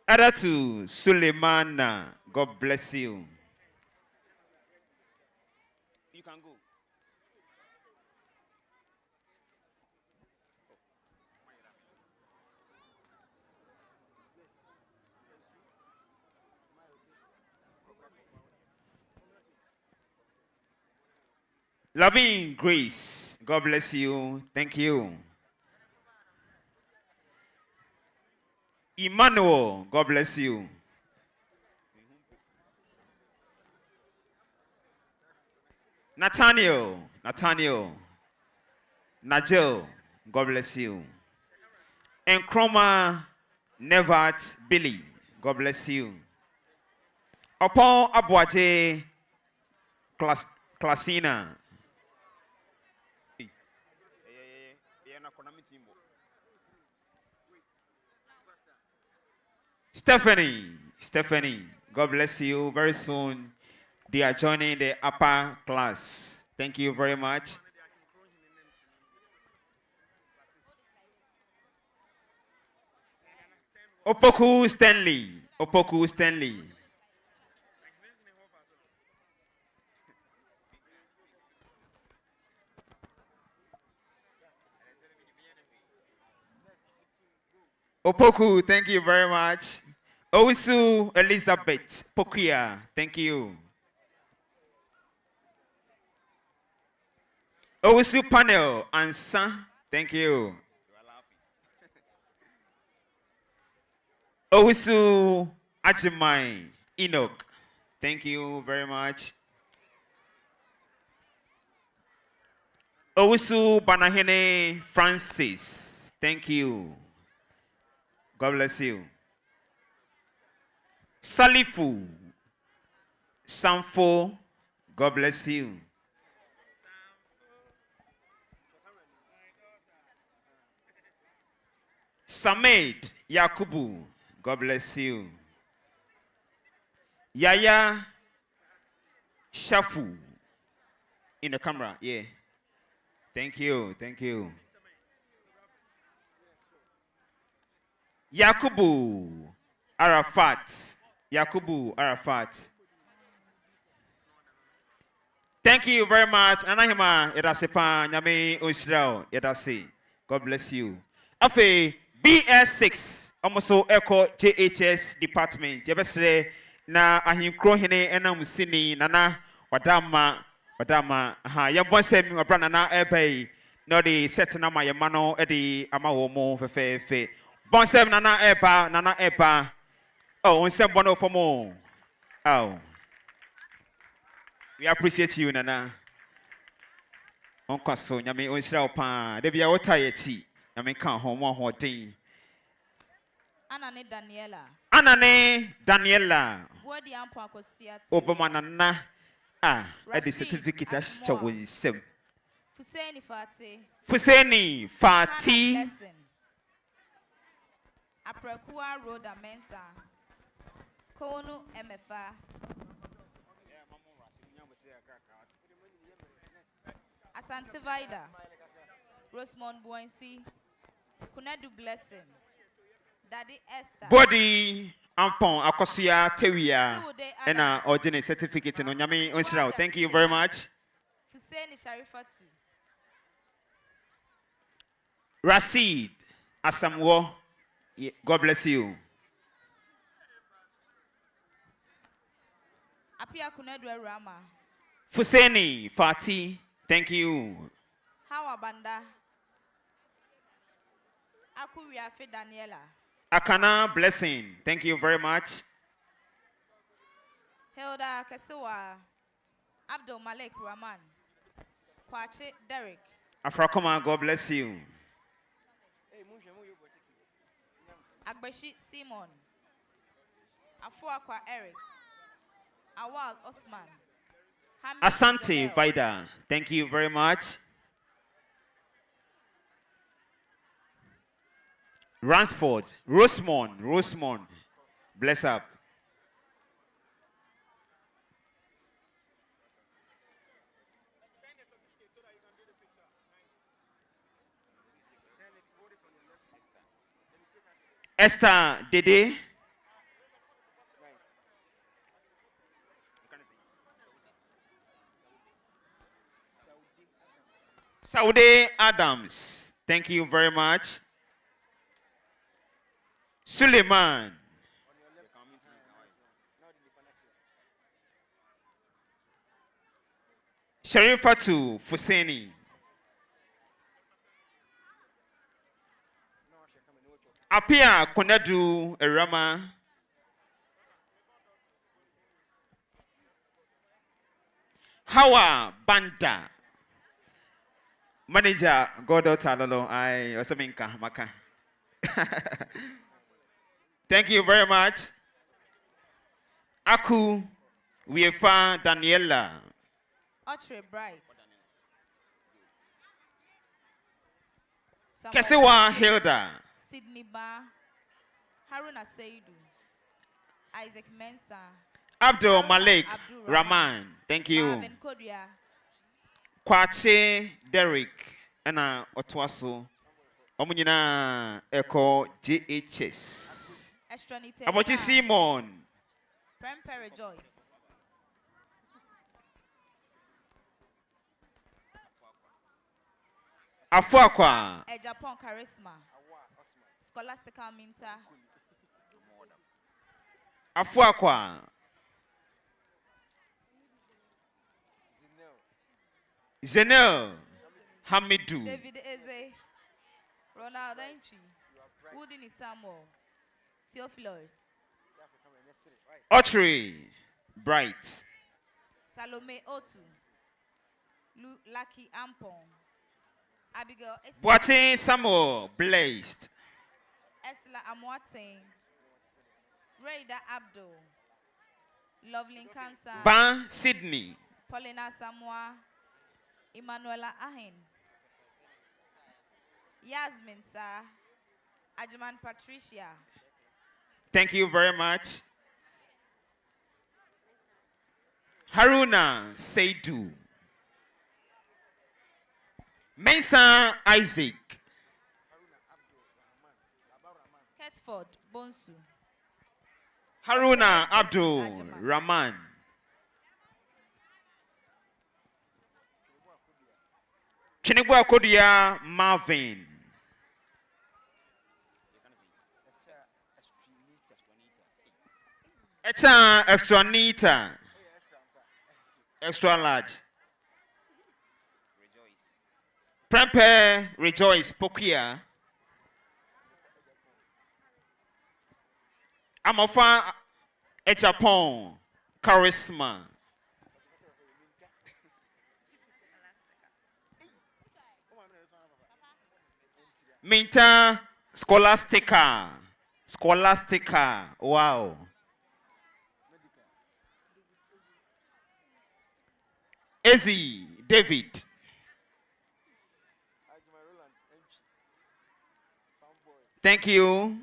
Adatu Suleimana, God bless you. You can go. Loving Grace, God bless you. Thank you. Emmanuel, God bless you. Nathaniel, Najel, God bless you. And Chroma Nevat Billy, God bless you. Upon Abuaje Classina. Stephanie, God bless you. Very soon, they are joining the upper class. Thank you very much. Opoku Stanley. Opoku, thank you very much. Owusu Elizabeth Pokuya, thank you. Owusu Panel Ansa, thank you. Owusu Ajimai Enoch, thank you very much. Owusu Banahene Francis, thank you. God bless you. Salifu Samfo, God bless you. Samed Yakubu, God bless you. Yaya Shafu in the camera, yeah. Thank you. Yakubu Arafat. Thank you very much. Anahima Edasepa Nyame Oshrao Edase. God bless you. Afe BS6 almost Echo JHS department. Yabesre na ahinkro hene enam sini nana wadama ha yabonsem wabra na ebey no the set na ma yemano edi ama wo mo fefe bonsem nana eba oh onsem bono for mo. Oh, we appreciate you, Nana. Onkaso, Yami, Onsra Pan, they be our tiety. Yami can't home one whole thing. Anane Daniela. Body Ampa Siat. Obamanana. Ah, at the certificate as to win sim. Fuseni Fati. Aprekua Road Mensa. Konu MFA. Asante Vida. Rosemont Boinsi. Kunadu Blessing. Daddy Esther. Body Ampon Akosia Tewia and ordinary certificate in Onyami Onsrao. Thank you very much. Fuseni Sharifatu. Rashid Asamwo. God bless you. Apia Kunedwe Rama. Fuseni Fati. Thank you. How Banda? Akuriafe Daniela. Akana Blessing. Thank you very much. Hilda Kesewa. Abdul Malik Rahman. Kwache Derek. Afrakoma, God bless you. Agbeshi Simon. Afuakwa Eric. Awal Osman. Hamid Asante Isabel. Vida. Thank you very much. Ransford. Rosemond. Bless up. Esther Dede. Saudi Adams. Thank you very much. Suleiman. Sharifatu Fuseni. Apia Konadu Erama. Hawa Banda. Manager Godo Talolo. I also minka maka. Thank you very much. Aku Wiefa Daniela. Audrey Bright. Kesewa Hilda. Sydney Ba. Haruna Seidu. Isaac Mensah. Abdul Malik Rahman. Thank you. Marvin Kodia. Kwache Derek. Ena Otwaso. Omunyina Eko JHS. Estronite. Amochi Simon. Prempe Rejoice. Afuakwa. Japan Charisma. Scholastical Minta. Afuakwa. Zenel Hamidou. David Eze. Ronald Entry. Woodini Samuel. Theophilus. Audrey Bright. Salome Otu. Lucky Ampon. Abigail Boatin Samuel Blazed. Esla Amwatin. Raida Abdul. Lovely Nkansah. Ban Sydney. Paulina Samoa. Emanuela Ahin. Yasmin Sa. Ajman Patricia. Thank you very much. Haruna Seidu. Mensa Isaac. Ketford Bonsu. Haruna Abdul Rahman. Chinigwa Kodia Marvin. Echa extra nita. Extra large. Prempe Rejoice Pokia. Amofa Echapon Charisma. Minta Scholastica. Wow. Ezzy David. Thank you.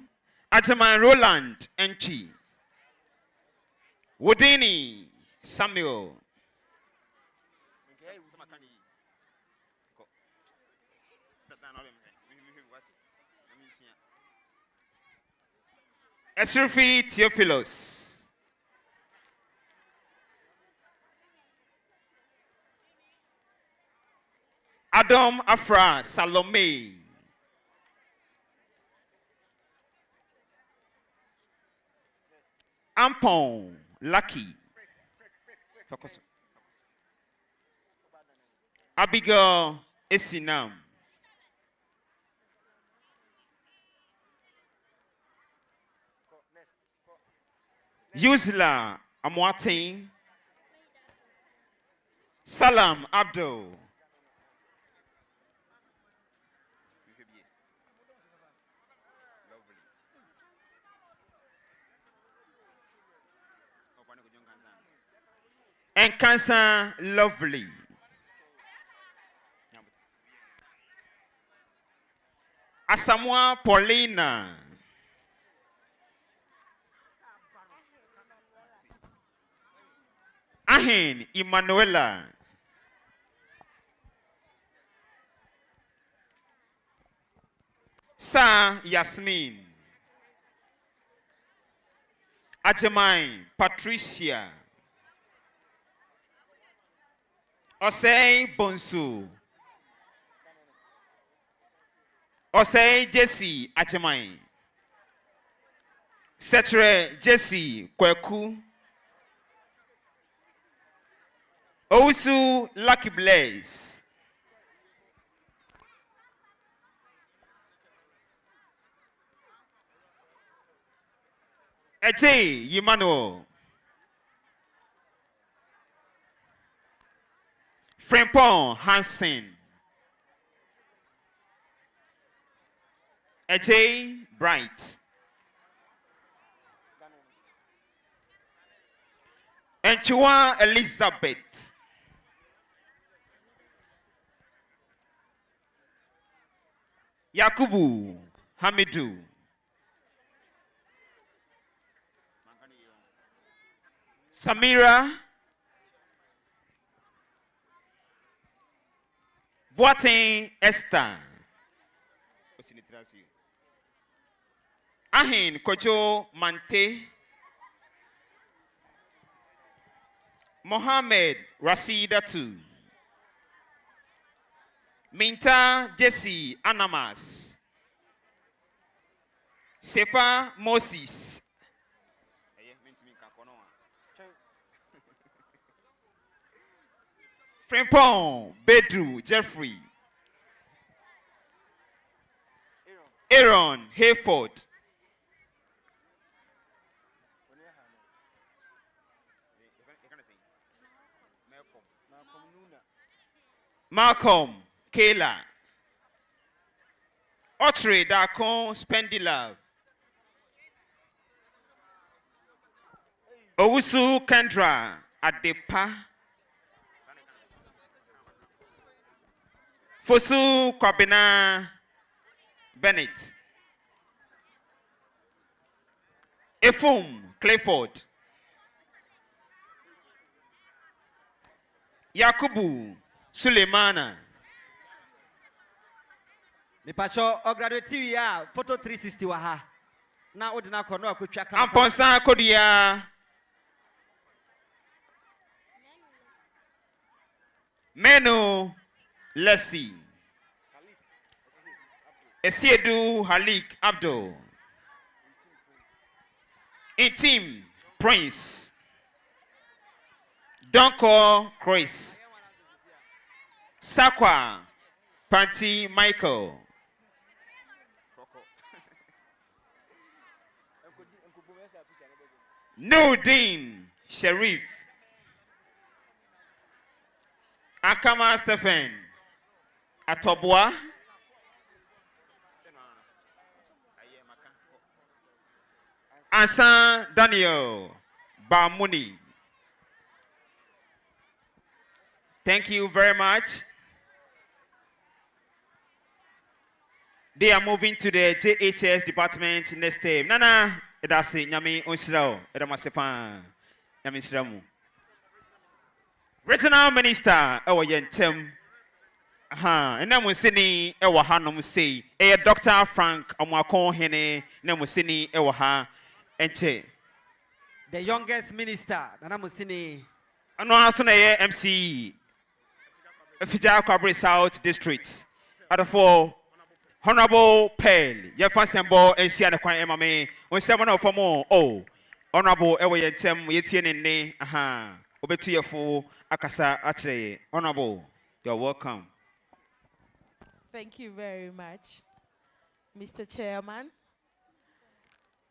Ataman Roland Enchi. Wodini Samuel. Esrufi Theophilus. Adam Afra Salome. Ampon Lucky. Focus. Abigail Esinam. Yusla Amwatin. Salam Abdul. Nkansah Lovely. Asamoah Paulina. Ahin Emanuela. Sa Yasmin. Ajamai Patricia. Osei Bonsu. Osei Jesse Ajamai. Setre Jesse Kweku. Ousu Lucky Blaze. Eche Yimano. Frempong Hansen. Eche Bright. Enchua Elizabeth. Yakubu Hamidu. Samira Boateng Esther. Ahin Kojo Mante. Mohammed Rasidatu. Minta Jesse Anamas. Sefa Moses. Frimpong Bedru Jeffrey. Aaron Hayford. Malcolm Kayla. Otre Dakon Spendilove. Owusu Kendra Adepa. Fosu Kwabena Bennett. Efum Clifford. Yakubu Sulemana. Me pacho o graduate TV ya photo 360 wa ha. Na odina kono akotwa kama. Amponsa kodia. Menu Leslie. Esiedu Halik Abdul. Intim Prince. Donko Chris. Sakwa Panti Michael. Nudin Sharif. Akama Stephen Atobwa. Ansan Daniel Bamuni. Thank you very much. They are moving to the JHS department next time. Nana, that's it. Nyami Onshrao. Edamasepa. Nyami Shramu. Regional Minister, our yentem. And then we see Ewa Hanum say, Dr. Frank Amwakon Hene, Nemusini Ewaha. Enche. The youngest minister, Nana Musini. Ano aso na ye MC. Efija Kwabre South District. Adafo Honorable Pearl. Ye fasembo ensi anakwan emame. Won na ofomo oh. Honorable ewe yentem yetie ne aha. Obetu yefo akasa akyere. Honorable, you're welcome. Thank you very much, Mr. Chairman.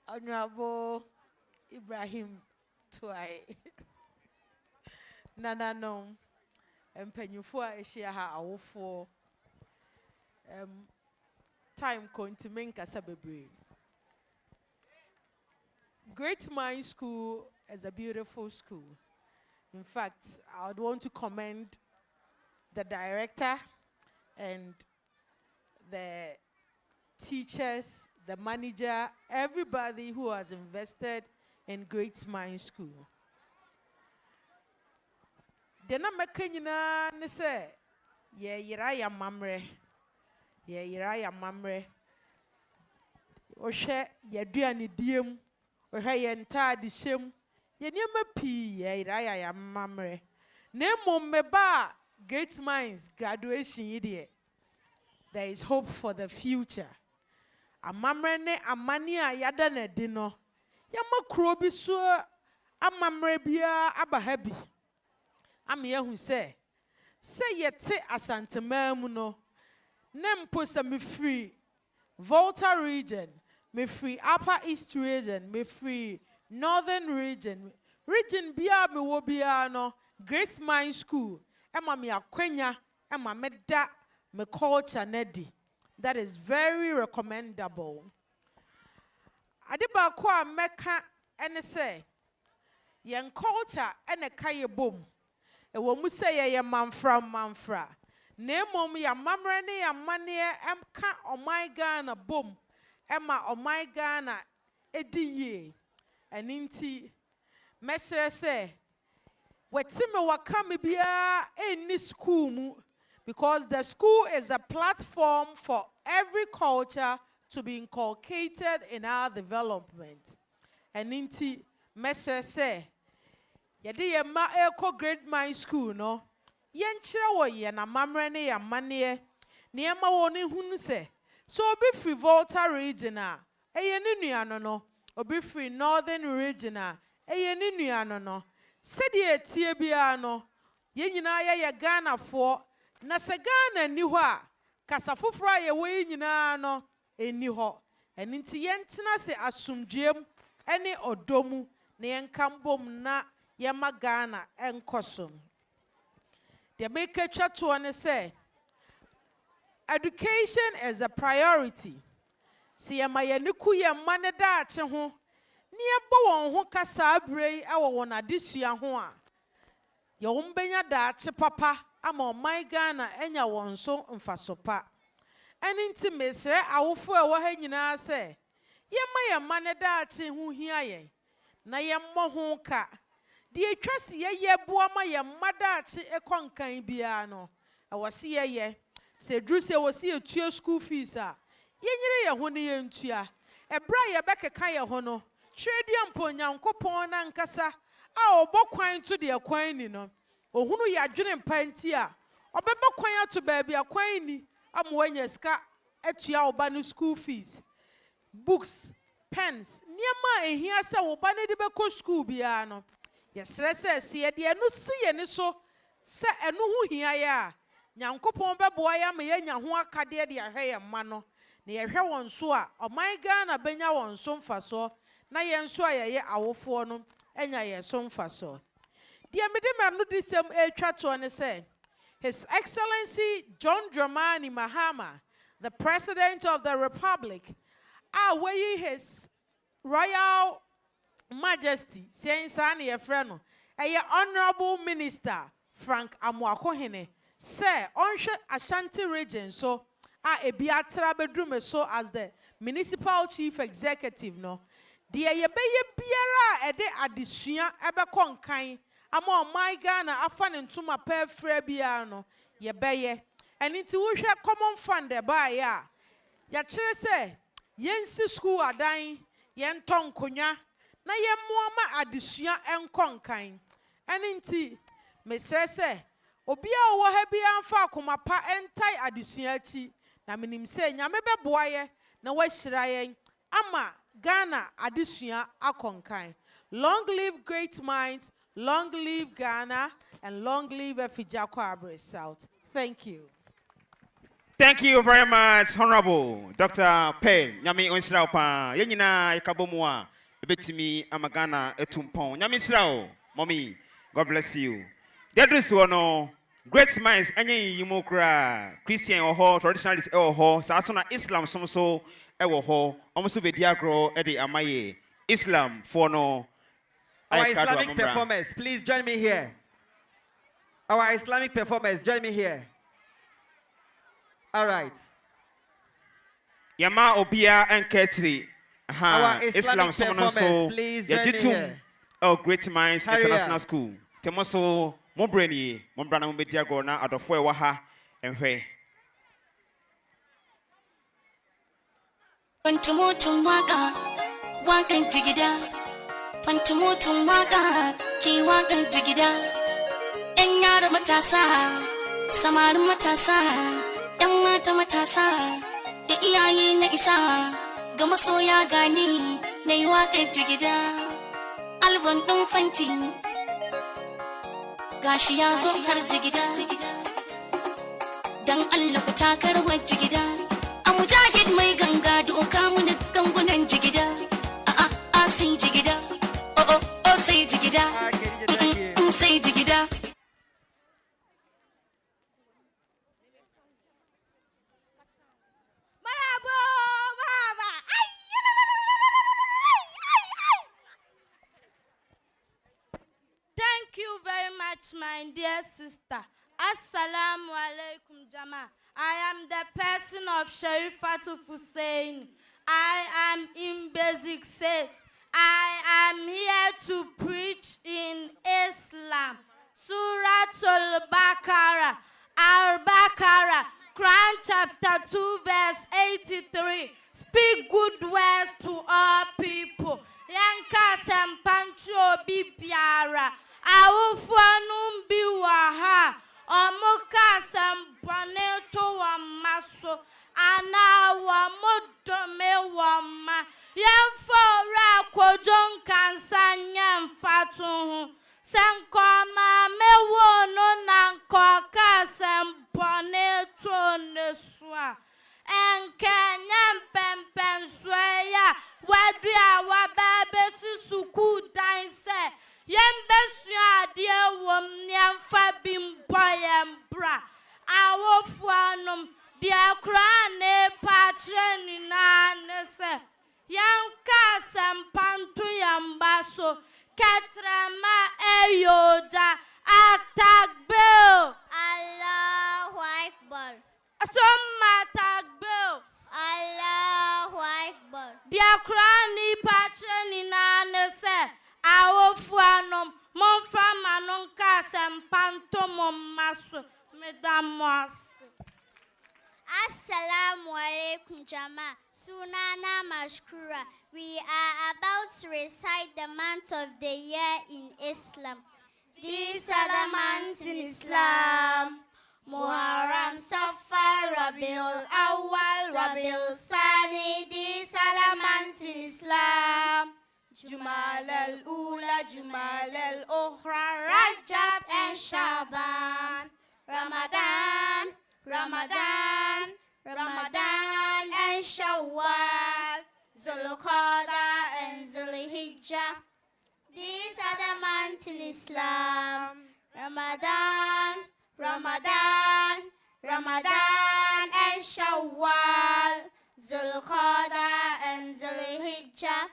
Honorable Ibrahim Tuai. Nana no. Empenyufo eshia ha awofo. Time going to Nkansah bebre. Great Mind School is a beautiful school. In fact, I would want to commend the director and the teachers, the manager, everybody who has invested in Great Mind School. The number Kenyana ne say, ye yiraya mamre, ye yiraya mamre. Oshe ye duani diem, ohe ye nta di shem, ye nyema pi ye yiraya ya mamre. Ne meba Great Minds graduation yidie. There is hope for the future. Amamre ne amania yada na dino. Yama krobi so amamre bia abahabi. Amiye hu say yete asantemamu no. Nempo se me free Volta region, me free Upper East region, me free Northern region. Region bia me wo bia no. Grace Mind School. Ema me akwenya, ema me da me culture nedi. That is very recommendable. Adiba kwa meka ene say yen culture ene kaye bom. E wo mu say ye manfra. Ne mom ya mamre ne ya mane emka omai Ghana bom. Ema omai Ghana edi ye. Eninti mesere say wetime wakame bia eni school mu. Because the school is a platform for every culture to be inculcated in our development. And inti messer say, yede ye ma eko Great Mind School no. Yen chira wo ye na mamre ne ya mane ne ma wo ne hunu se. So obi free Volta region a eye ne nuano no. Obi free Northern region a eye ne nuano no. Sedi etie bia no. Ye nyina ye Ghana for na se Ghana ni ho a kasa foforo ye we nyina no eni ho eni nti ye ntena se asumdwem ene odomu na ye nkambom na ye ma Ghana enkosom de make twa to ne say education is a priority si ye ma ye ne ku ye ma ne da ache ho ni ye bo won ho kasa abrei e wo won adesua ho a ye wo mbenya da ache papa ama my Ghana enya wonso mfasopa eninti mesre awofo e wo ha nyina se ye ma ye mane daache hu hia ye na ye mmɔ ho ka de etwase ye boa ma ye madaache ekonkan bia no e wo se ye se dru se wo se etua school fees a ye nyire ye ho ne ye ntua e bra ye bekeka ye ho no twedua mponyankopɔn na nkasa a obokwan to de kwan ni no ohunu ya dwene mpanti a obeba kwan ato baabi akwan ni amwanya ska atua oba no school fees books pens niema ehia se oba ne de beko school bia no yesre se ye de enu si ye ni so se enu hu hia ya nyankopon beboa ya me nya ho akade de ahwe ye ma no na ye hwe won so a oman Ghana benya won so mfaso na ye nso a ye awofo no enya ye so mfaso. Dear Madam Nudisem A Chatone said, His Excellency John Dramani Mahama, the President of the Republic, weighing His Royal Majesty, saying Sani Efreno, a Honorable Minister Frank Amwakohene, say, Onsha Ashanti region, so a Biatra bedroom so as the Municipal Chief Executive, no. Dear ye be biara ede adisua ebe konkan ama my Ghana afan ntuma pe frɛ bia no ye beye eni ti wo hwɛ common fund e ba ya ya kyerɛ sɛ yensi school adan yen ton konya na ye moama adesua enkonkan ene nti mesrese obia wo ha bia amfa akoma pa entai adesua achi na menim se nyame beboa ye na wahira ye ama Ghana adesua akonkan. Long live great minds, long live Ghana, and long live Efijako Abre South. Thank you. Thank you very much, Honorable Dr. Payne. Nyami onsrao pa. Yenina ikabomwa. Ebetimi amagana etumpon. Nyami srao. Mommy, God bless you. Dedus wono great minds enye yimokra. Christian oho, traditionalist oho, saasona Islam somso ewo ho. Omuso bediagro edi amaye. Islam for no. Our Islamic performers, please join me here. Our Islamic performers, join me here. All right. Yama Obia and Ketri. Our Islam performers, please join me here. Oh, Great Minds Hurry International up. School. Temoso Mobreni, Mombrana Mbetia Gona, Adofwe Waha, and Fe. Waka, waka jigida. Pantumutum waka, ki waka jigida. Enyara matasa, samar matasa, yang mata matasa. Da iyaye na isa, ga masoya gani, na yi waka jigida. Albon ɗin fanti, gashi ya zo har jigida. Dan Allah ku takar wa jigida. A mujahid mai ganga doka mu gangunan jigida. Say jigida. Oh, say jigida. Say jigida. Thank you very much, my dear sister. Assalamu alaikum, Jama. I am the person of Sharifatu Hussein. I am in basic 6. I am here to preach in Islam. Surah Al-Baqarah, Al-Baqarah, Quran chapter 2, verse 83. Speak good words to all people. Nkansah Mpantro Bibiara. Awufanum biwaha. Omukasa Mponeto Wamaso. Ana Wamodome Wama. Yemfora Kwadwo Nkansah Nyemfatu. Senkoma mewono nankoka Mponeto Neswa. Enkenya mpempensweya. Wadria wababesi suku dainse. Yembesua adie wom nyemfa bimpo yembra. Awofuanum dia krane patre nina se. Nkansah Mpantu yambaso. Ketrema eyoja. Atakbel. Allahu Akbar. Summa takbel. Allahu Akbar. Dia krani patre nina se. Awofuanum monfa manon Nkansah Mpantu momaso. Mesdames. Assalamu alaikum Jama. Sunana Mashkura. We are about to recite the months of the year in Islam. These are the months in Islam. Muharram, Safar, Rabiul Awwal, Rabiul Sani. These are the months in Islam. Jumal al-Ula, Jumal al-Ukhra, Rajab and Shaban. Ramadan, Ramadan, Ramadan and Shawwal. Zulqa'dah and Zulhijjah. These are the months in Islam. Ramadan, Ramadan, Ramadan and Shawwal. Zulqa'dah and Zulhijjah.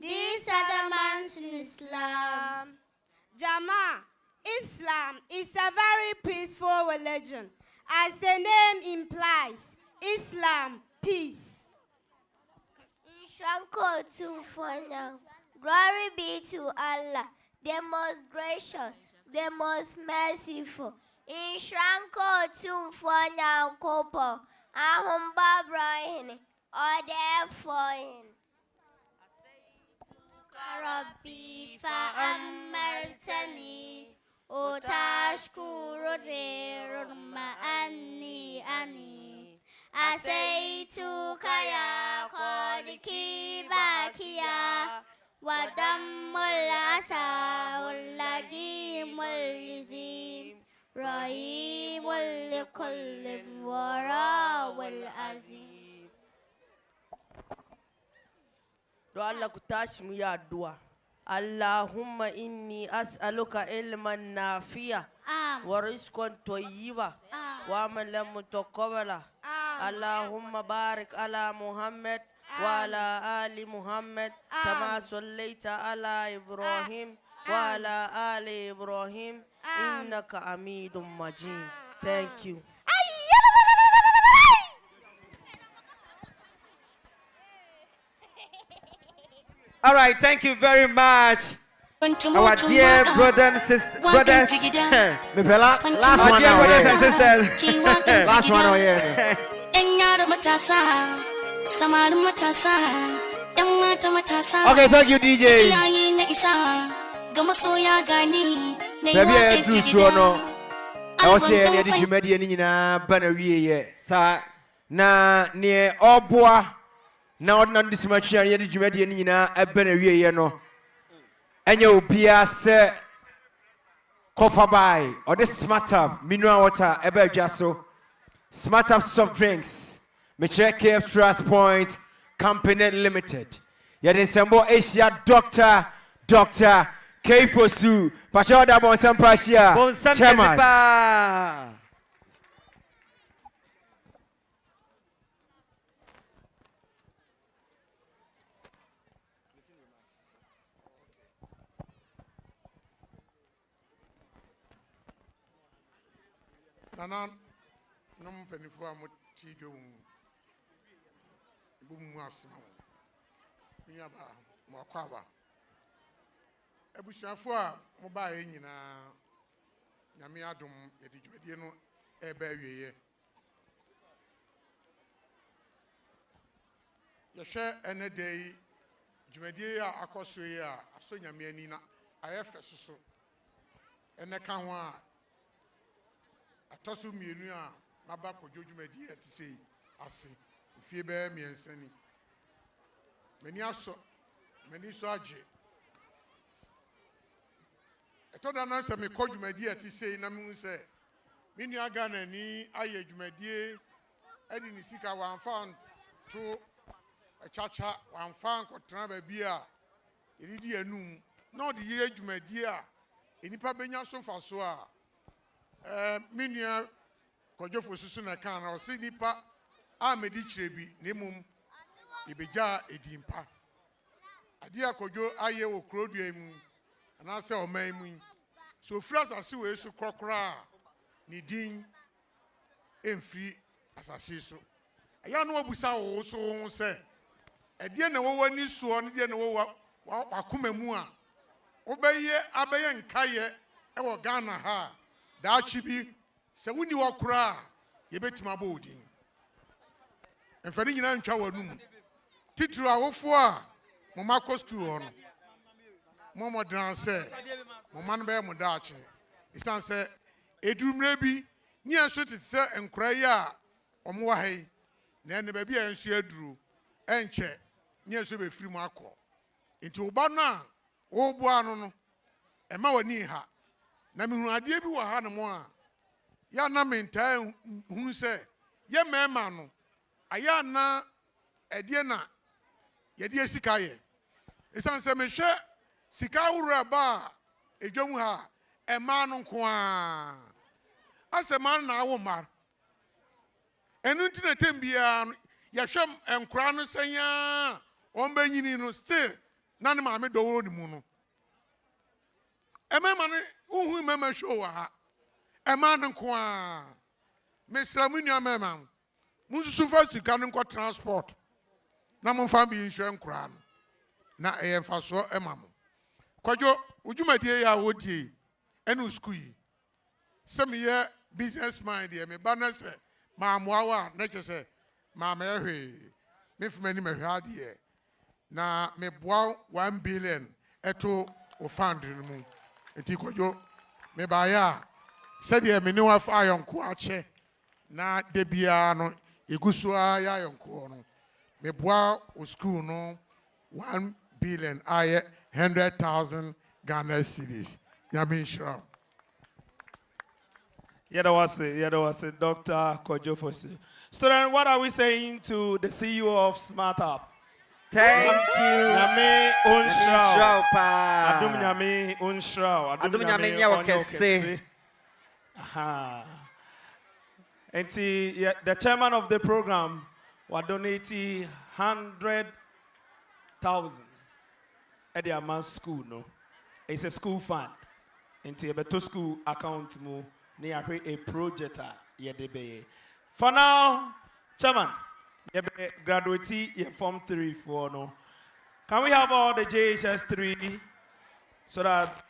These are the months in Islam. Jama, Islam is a very peaceful religion. As the name implies, Islam, peace. Inshanko to for now. Glory be to Allah, the most gracious, the most merciful. Inshanko to for now, Kopo, Ahumba Brahine, or therefore in. ربي فأمرتني وتشكر غير ما أني أسيتك يا قادكي باكيا ودم الأسى واللجيم اليزيم رحيم لكل الورى والأزيم. الله كتاشم يا دوا اللهم إني أسألك علما نافعا ورزقا طيبا وعملا متقبلا. اللهم بارك على محمد وعلى آل محمد كما صليت على إبراهيم وعلى آل إبراهيم إنك حميد مجيد. Thank you. All right, thank you very much. Our dear brothers and sisters. Last one now, brothers and sisters. Last one now, yeah. Okay, thank you, DJ. Baby, I do so no. I was saying that you made any banner sir. Na near Obwa. Now, not this much here, yet you made any banner no. And you'll be a sir. Coffee by or the smart up mineral water, ever just so. Smart up soft drinks. Michelle Cave Trust Point Company Limited. Yet in Sambo Asia Dr. K for Sue. Pashoda Bonsam Prashia. Chairman. Nana, no penny for a motijo. Bumuasma. Yaba, Mokaba. Ebushafoa, mobile in Yamiadum, Edijudiano, Eberry. Yasha any day, Jumedia, Akosria, Sonia Mianina, I have so. And I can't want. Atosu mienu a maba kojojumadi atise ase fie be miensani mani so age etoda na se me kojumadi atise na me se menu aga na ni aye dwumadie adi ni sika wan fan to chacha wan fan kotra ba bia eridi anum na odi ye dwumadie a enipa benya so fa so a Minia Kwadwo susu na kan na osi nipa a medichire bi nemum ibeja edimpa ade Kwadwo aye wo krodua mu ana se oman mu so free asase we su krokra ni din emfri asase so aya no obusa wo so se ede na wo wani suo ne de na wo wakoma mu a obeye abeye nkaye e wo Ghana ha da chibi se wuni wakura yebetima bodin enfani nyina ntwa wanum titru awofo a mama ko school hono momo dan se mama no be mo daache isan se edurumre bi ni anso te se enkura yi a omo wa hai na ene ba bi a enso aduru enche ni anso be firi mu akọ enti oba no a wo bo anu no e ma wani ha na mihunu ade bi wa ha no mo a ya na mentaa hu se ye mema no aya na ede na ye de sika ye isan se me hwe sika wura ba edwom ha e ma no nko a asema na awo mar enu ntina tembia ya hwem enkura no sanya on banyini no still na ne ma me dowo ni mu no emema ne uhu mema show ha ema nko a mesra mu nua mema mususu fa sika no nko transport na mo fa bi nhwe nkura no na e fa so ema mo Kwadwo ujumadi ya wodi enu school yi se me ye business mind ye me banase ma moawa na che se ma me hwe me fuma ni me hwe ade ye na me boa 1 billion eto o fund no mu enti Kwadwo me ba ya said ye me ne wa fa ayonko ache na de bia no eguso a ya ayonko no me boa o school no 1 billion aye 100,000 Ghana cedis. Yamin Shram. That was it, Dr. Kwadwo Fosu. Student, what are we saying to the CEO of Smart Up? Thank you. Nyame Unshrao. Pa. Adum Nyame Unshrao. Adum Nyame nyawo kese. Aha. And the chairman of the program was donating 100,000 at the Amman school. No, it's a school fund. And the school account mo near a project. For now, chairman, you graduate form 3 4 no. Can we have all the JHS 3 so that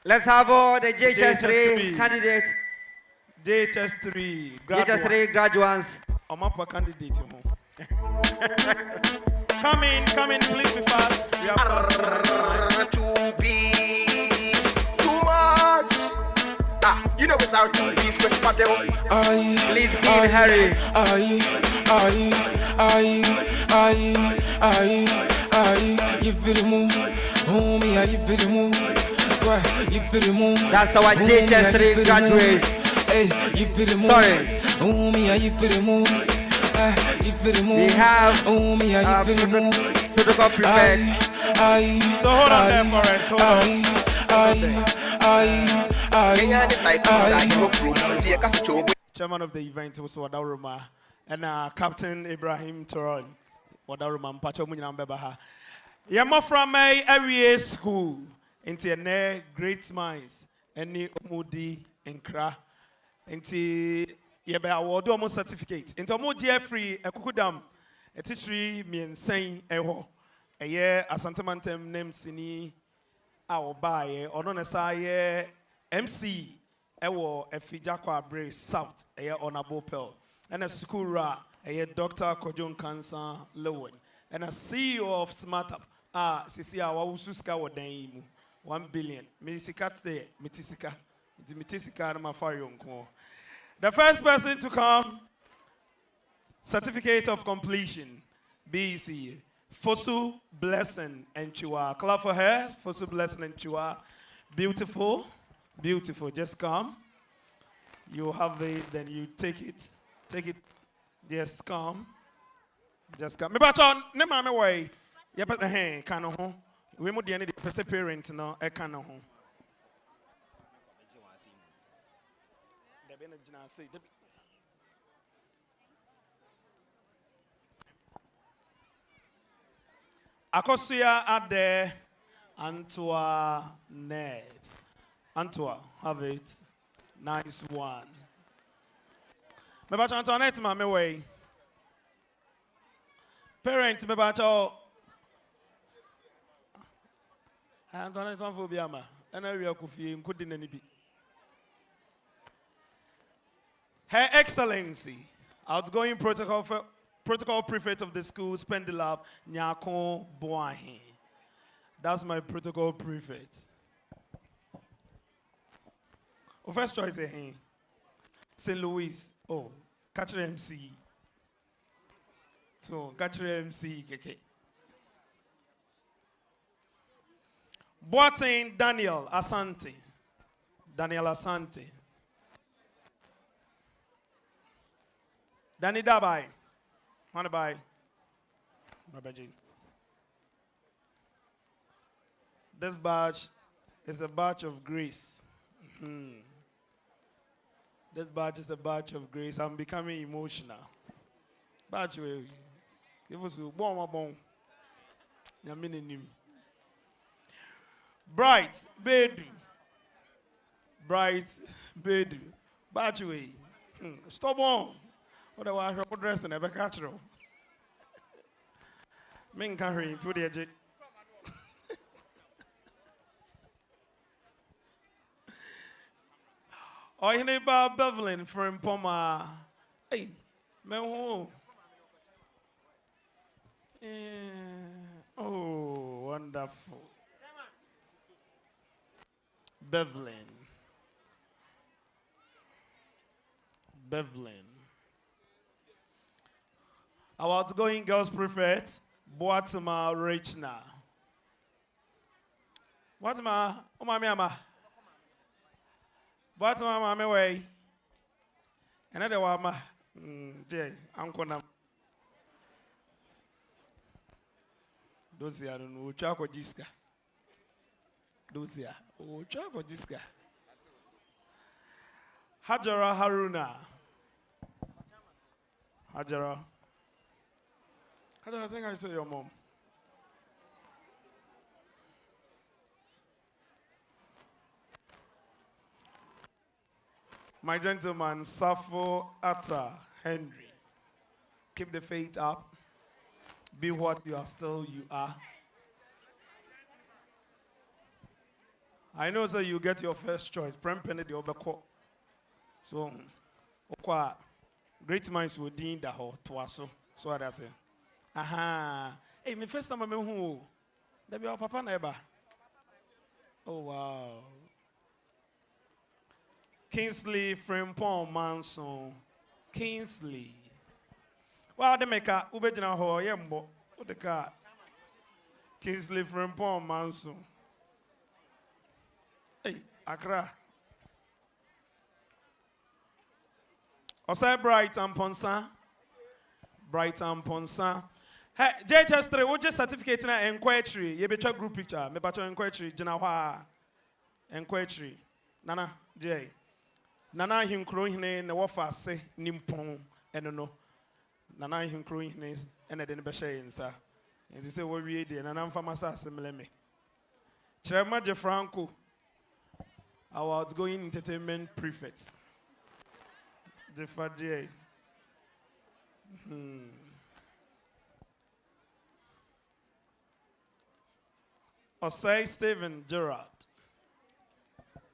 let's have all the JHS 3 candidates. JHS 3 graduates. I'm up for candidate. Come in, please be fast. We are fast. Two beats, too much. You know it's our 2 beats, Chris Patel. Please be in a hurry. You feel the move, homie, you feel the move. That's our JHS 3 graduates. Hey, you feel the move. Sorry. Homie, you feel the move. You feel the move. We have homie, you feel the move. protocol prepared. So hold on there for us. Hold on. Chairman of the event was Wadaruma and Captain Ibrahim Toron. Wadaruma Mpacho Munyambebaha. Yama from a area school into a great minds and Umudi and Kra. Into yebe award almost certificate. Into mo Jeffrey Ekukudam etishri mien saying eho. A year asantamantem name sini awo baye ono nesa ye MC ewo efijakwa Brace South a year honorable pearl. And a school ra a year Dr. Nkansah Lowen. And a CEO of Smart Up sisi awa ususka wadaimu 1 billion. Misikate mitisika. The first person to come, certificate of completion, BC, Fosu Blessing and Chua. Clap for her, Fosu Blessing and Chua. Beautiful, beautiful. Just come. You have it, then you take it. Take it. Just come. Just come. Me bacho, ne mame way. Ya pet hey, kano ho. We mo di any the parent no e kano ho. Akosia Ade Antoinette. Antoine, have it. Nice one. Me bacho Antoinette ma me way. Parent me bacho Antoinette one for biama. Ena wi akufie nkodi nani bi. Her Excellency, outgoing protocol prefect of the school, Spendilab Nyako Boahi. That's my protocol prefect. First choice is St. Louis. Oh, catcher MC. So, catcher MC, KK. Boateng Daniel Asante. Daniel Asante. Danny Dabai. Wanna buy? This badge is a badge of grace. This badge is a badge of grace. I'm becoming emotional. Badge will give us a bon. Bright Bedu. Bright Bedu. Badge way. Stop on. Otherwise, I put dress in a backatro. Min carrying to the edge. Oh, you know about Bevelin from Poma. Hey, man, Oh, wonderful. Bevelin. Our outgoing girls prefect, Boatema Rechna. Boatema, Mami Ama. Boatema, Mami Way. Another one, Jay, Uncle Nam. Those here, no Chaco Jiska. Those here, oh Chaco Jiska. Hajara Haruna. Hajara, I think I saw your mom. My gentleman, Safo Atta Henry. Keep the faith up. Be what you are. I know that you get your first choice. Prempene the overcoat. So, great minds will deem the whole twaso. So what I say. Aha. Hey, my first time I'm who? That be our papa neighbor. Oh wow. Kingsley Frimpong Manson. Kingsley. Well, the maker, Ubejina Ho, Yembo, what the car? Kingsley Frimpong Manson. Hey, Accra. Osai Bright and Ponsa. Bright and Ponsa. Hey, JHS3, what just certificate in an inquiry? You better group picture. Me better inquiry. Jinawa. Inquiry. Nana, J. Nana him crowing in the wafa say nimpon and no. Nana him crowing and I didn't be saying, sir. And they say, what we did, and I'm from Massa similar me. Chairman Franco, our outgoing entertainment prefect. The Fadje. Osei Stephen Gerard.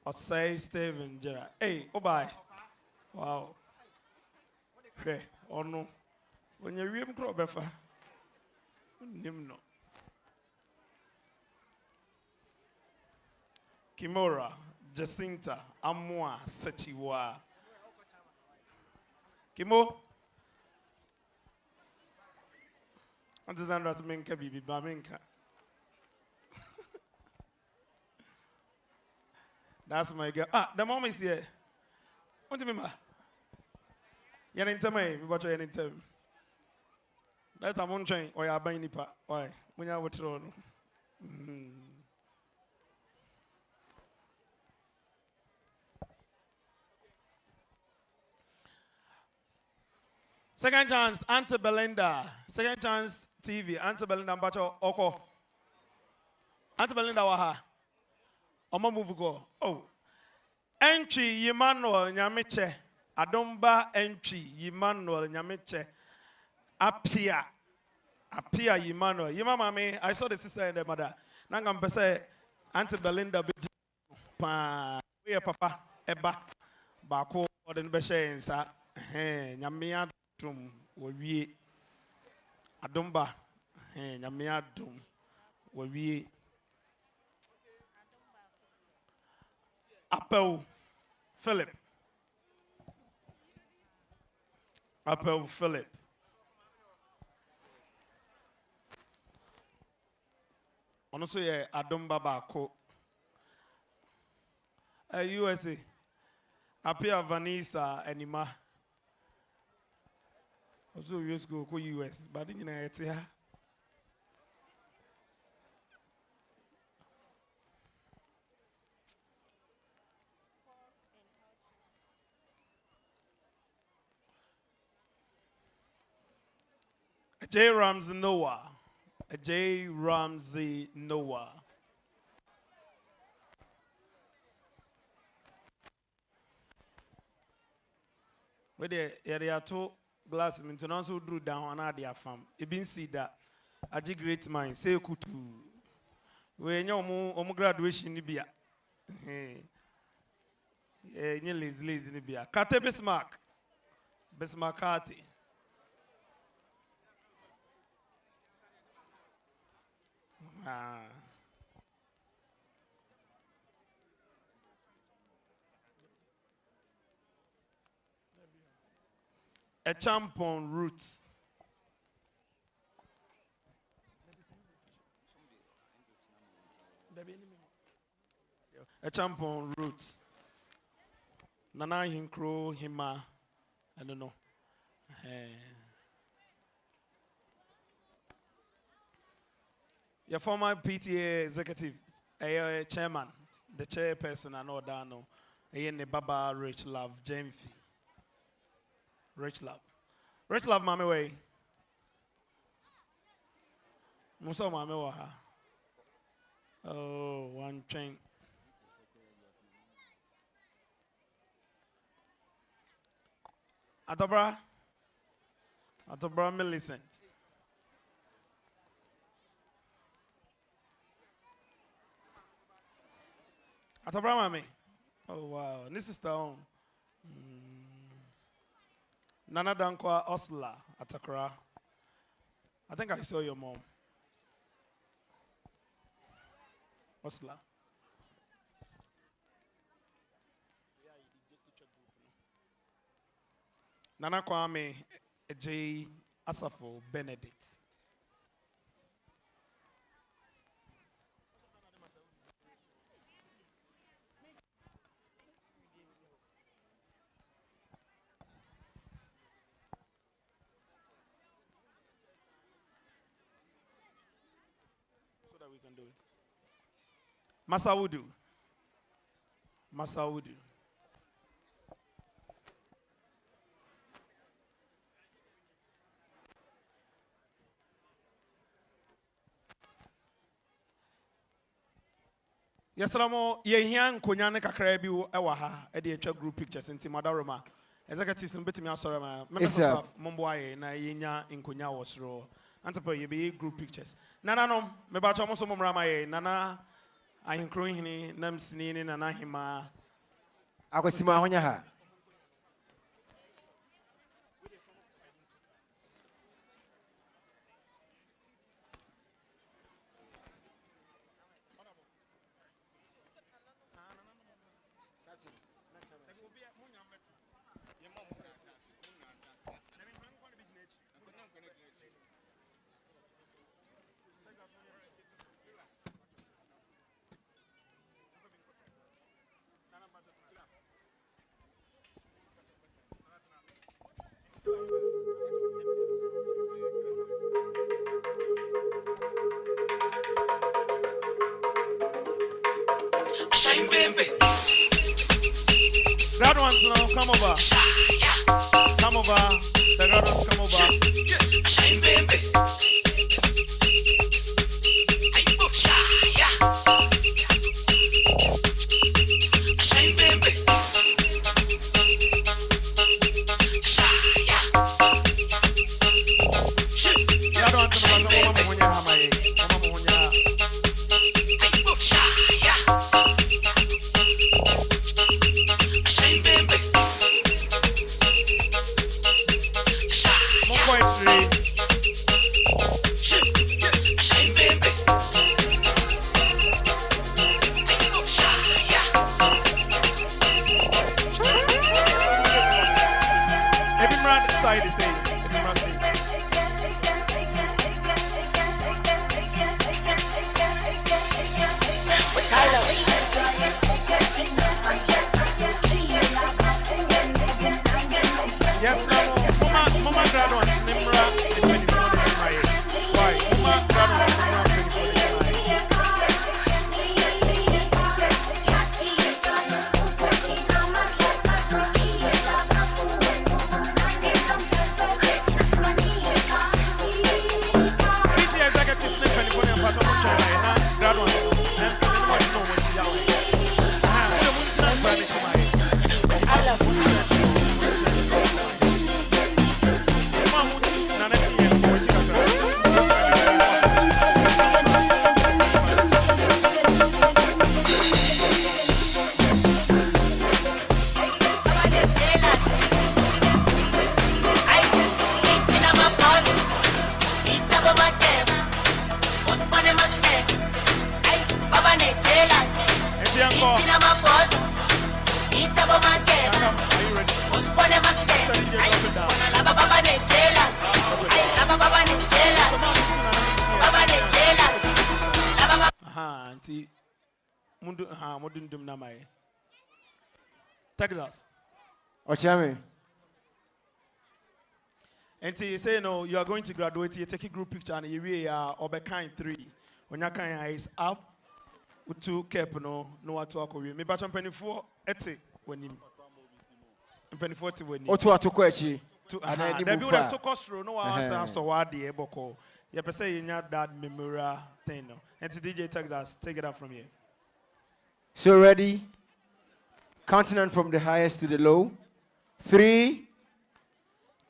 Osei Stephen Gerard. Hey, oh bye. Wow. Hey, oh no. When you read crop befa. Nimno. Kimora, Jacinta, Amwa, Sachiwa. Kimo. Understand that menka bibi bamenka. That's my girl. Ah, the mom is here. What do you mean? You're in time, but you're in time. That's a mountain or you're buying nipa. Why? When you're with road. Second chance, Auntie Belinda. Second chance TV, Auntie Belinda Bacho Oko. Auntie Belinda Waha. Oma move go. Oh. Entry Emmanuel Nyamiche. Adomba entry Emmanuel Nyamiche. Apia Emmanuel. Yima mami, I saw the sister and the mother. Nangam pese Auntie Belinda pa we papa eba bako odin beshe nsa. Nyamia dum we Adomba. Nyamia dum we Appel Philip. Also, yeah, Adomba Bako. USA. Apia Vanessa Anima. Also, we used to go US, but in United. J. Ramsey Noah. J. Ramsey Noah. Where there are two glasses, maintenance who drew down on their farm. You been see that. A great mind. Say kutu. When you graduation Nibia. You lazy Nibia. Kate Bismarck. Bismarck Kate. A champon roots. A champon roots. Nana hinkro hima. I don't know. Your former PTA executive, chairman, the chairperson, and all that. No, Baba Rich Love, Jamfi. Rich Love, Mami way. Musa Mami waha. Oh, one train. Atobra Millicent. Atobra Mami. Oh wow, this is the own. Nana Dankwa Osla Atakra. I think I saw your mom. Osla. Nana Kwame J. Asafo Benedict. So that we can do it. Masaudu. Yes, Ramo, ye young Kunyane Kakrebu, Ewaha, Eddie group pictures in Timadaroma. Executives and Betty Masorama, members of Momboy, Nayina in Kunya was raw. Antipo, ye be group pictures. Nana, no, Mebachomo Ramae, Nana, I include him, Namsinin, and Ahima. Akosima Honyaha. That one's now come over. Come over. The God ones come over. Shine baby. Inti Mundundum Namai. Texas. Ochame. And you say, no, you are going to graduate, you take a group picture and you really are kind 3. When your kind is up, with 2 cap, no what to work with. Me batch on 24, when you. 24 when you. Otu atukwechi. And then the people that took us through, no one answer, so what the Eboko. You have to say, you have that memorial thing. And to DJ Texas, take it up from here. So ready? Counting on from the highest to the low. 3,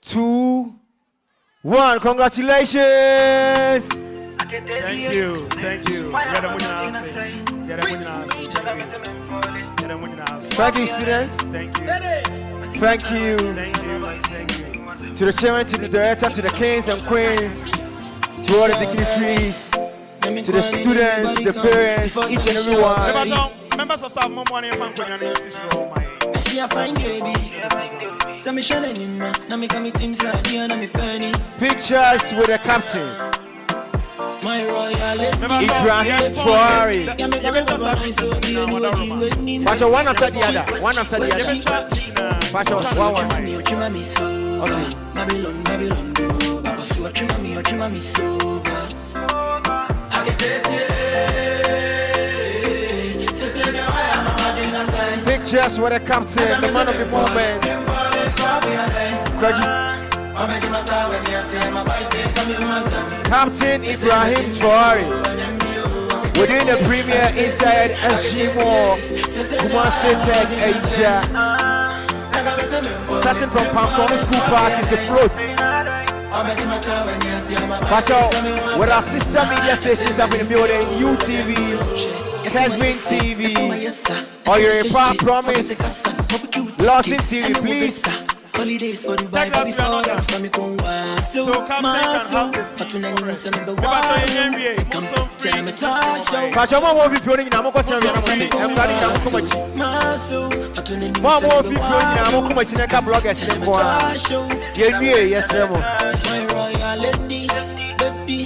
2, 1. Congratulations! Thank you. Thank you. Thank you, students. Thank you. Thank you. Thank you. Thank you. To the chairman, to the director, to the kings and queens, to all the dignitaries, to the students, the parents, each and every one. Members of staff, more money and fun. She a fine baby. So me shine in ma. Now me come team side and me penny. Pictures with the captain. My royalty. Ibrahim Traore. Pastor, one after the other. One after the other. Pastor, one. Okay. Babylon, Babylon, go. Because you are chima me so. I get this. Pictures with the captain, the man of the movement. Captain Ibrahim Traore. We're doing the premiere inside Ashimo, Kumasi Tech Asia. Starting from Pampona School Park is the float. Pastor, with our sister media stations up in the building, UTV, Kesbin TV, or your Power Promise, Lawson TV, please. Holidays for Dubai, before that from me come so come Pastor, what will be feeling now? What are you saying? I'm running down so much. What will be feeling now? How much in a bloggers in the yes, sir. My royalty, baby.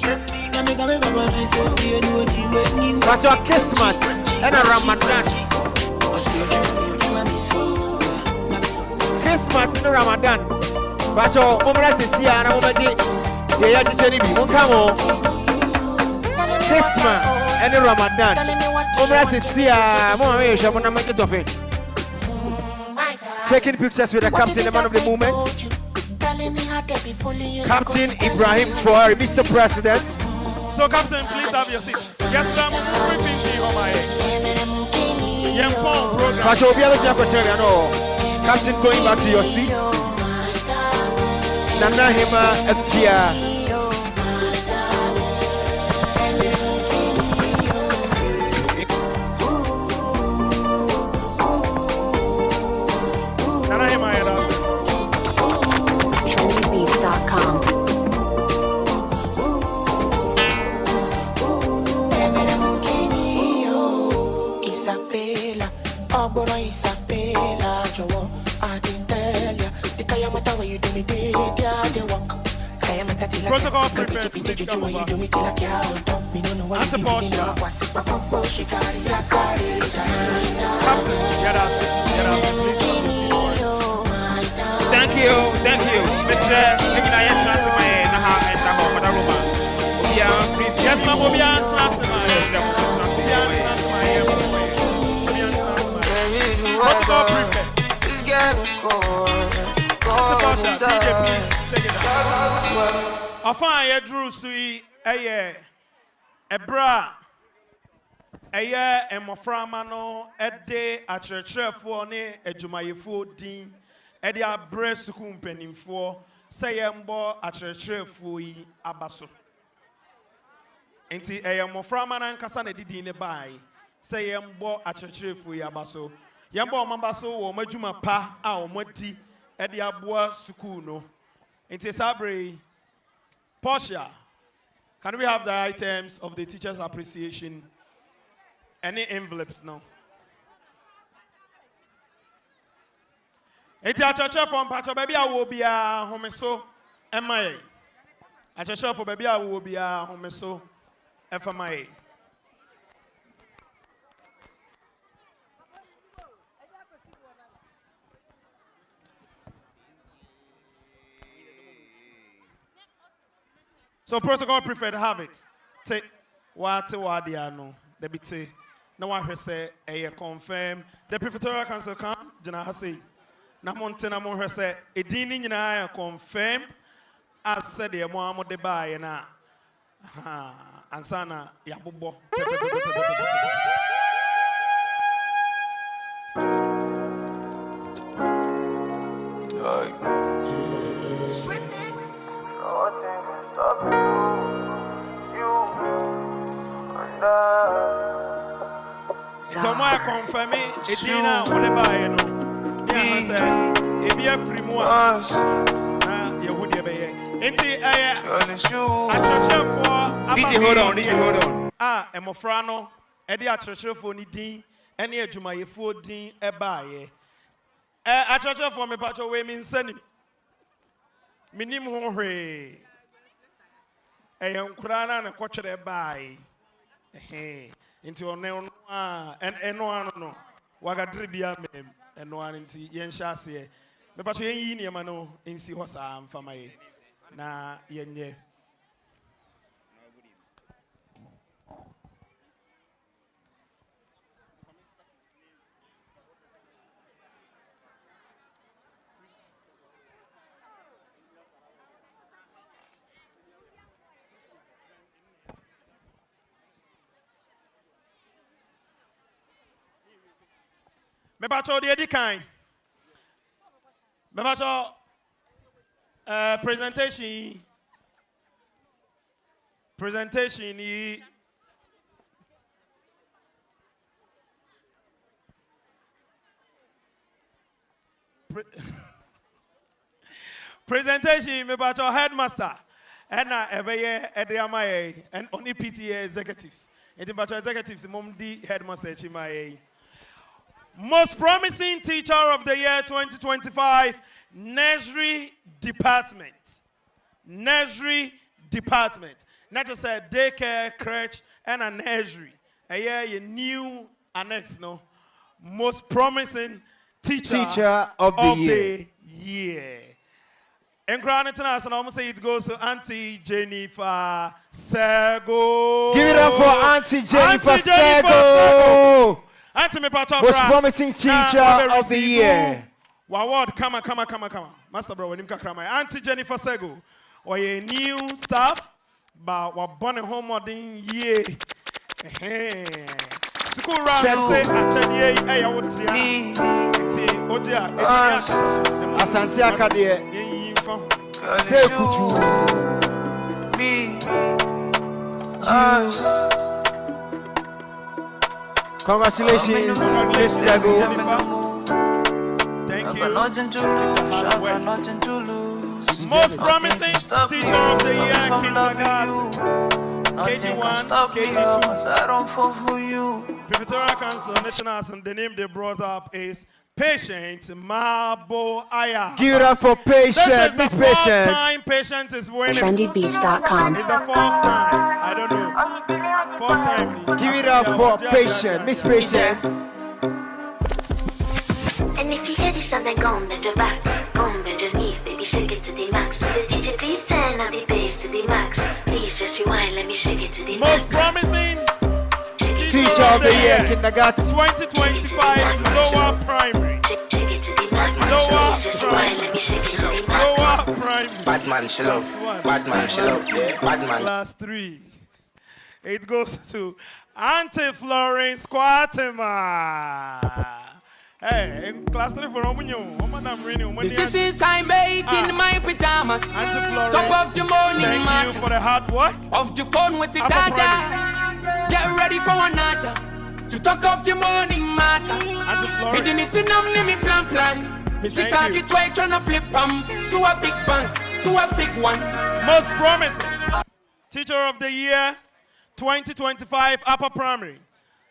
Pastor, Kismat and a Ramadan. Christmas in Ramadan. Pastor, Omra Sisia and Omaji. Yeah, come on. Christmas and Ramadan. Omra Sisia, Mama, Shamona, make it of it. Taking pictures with the captain, the man of the movement. Captain Ibrahim Traore, Mr. President. So, Captain, please have your seat. Yes, I'm repeating on my program. Pastor, be able to Captain, going back to your seat. Nana Hema Afia. Nana Hema trendybeats.com. Isabella, Abora Isabella, Joe. I didn't tell ya. The Kayamata where you do me did ya the walk. Kayamata till I protocol prefect, please come over. do me till I can't top me no what. That's a Porsche. Captain, get us, please. Thank you, Mr. Ignayan Transfer and Naha Madaruma. Yes, ma'am, we'll be on Transfer. Protocol prefect. I find a Drew Sui a bra a year and Moframano a day at church for ne a Jumayfo Dean a dia breast company for Sayambo at church for Abaso. Enti a Moframan Nkansah did in a buy Sayambo at church for Abaso. Yambo Mambaso or Majuma Pa or Moti at the Abua Sukuno. It is Abre Portia. Can we have the items of the teacher's appreciation? Any envelopes now? It's a church from Pacho Baby. I will be a homeso. MIA. A church for Baby. I will be a homeso. FMIA. So protocol preferred have it. Take what wadiano. The bit no one has said a confirm. The Prefectorial Council come, Jana Hasi. Namontena Mon has said a dining in I confirm as said the Mohammed de Bayana. Ansana Yabubo. So my confirm it dinner whatever you know. Yeah, say if you free more. You would be enti hold on. Emofrano edi achurchfo ni din ene adwumayefo din ebaaye. Achurchfo me pacho we mi nsani. Minim ho hwe. Eyankura na ne kwotwere baaye. Into ono eno no wagadre bia mem eno an nti yen hyase me pacho yen yi niema no ensi ho saa mfama ye na yenye me bacho de kind. Me bacho presentation yi presentation me bacho headmaster and ebeye ediamaye and only PTA executives. Eti bacho executives mom di headmaster chimaye. Most promising teacher of the year 2025, Nursery Department. Nursery Department. Not just a daycare, crèche, and a nursery. A year a new annex, no. Most promising teacher of the year. And Crown International, I'm going to say it goes to Auntie Jennifer Sego. Give it up for Auntie Jennifer Sego. Most promising teacher of the year. Waward, come on. Master bro, when you come Auntie Jennifer Sego. Or a new staff, but we're born a home modern year. School round say, I would say, Asante Akadie. Say kutu. Me. Us. Congratulations, Miss Sego. Thank you. I've got nothing to lose. Most promising teacher of the year, Nothing can stop me, cause I don't fall for you. Prefectorial Council listeners, and the name they brought up is Patient Mabo Aya. Give it up for Patient, Miss Patient. This is the fourth time Patient is winning. trendybeats.com. It's the fourth time. I don't know. Fourth time. Give it up for Patient, Miss Patient. And if you hear this sound, then go on bend your back, go on bend your knees, baby, shake it to the max. With the DJ, please turn up the bass to the max. Please just rewind, let me shake it to the max. Most promising teacher of the year, kindergarten 2025 lower primary. Shake it to the max. Lower Please just rewind, let me shake it to the max. Lower primary. Bad man, she love. Bad man, she love. Bad man. Class 3. It goes to Auntie Florence Quatima. Hey, in class 3 for Omunyo. Decisions I make in my pajamas. Auntie Florence, Top of the morning, thank you for the hard work. Off the phone with the dada. Get ready for another. To talk of the morning matter. Auntie Florence, Me need to know me plan. Me see target try tryna flip to a big bank, to a big one. most promising teacher of the year 2025 upper primary.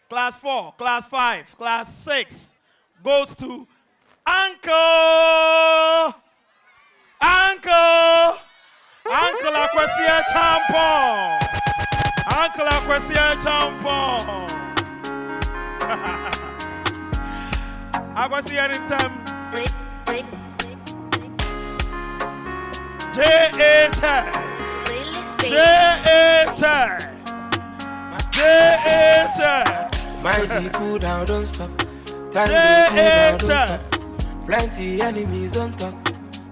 Class 4, class 5, class 6 goes to Uncle Akwesia Champon. Uncle Akwesia Champon. Akwesia anytime. JHS. Mighty cool down, don't stop. Time to cool down, don't stop. Plenty enemies don't talk.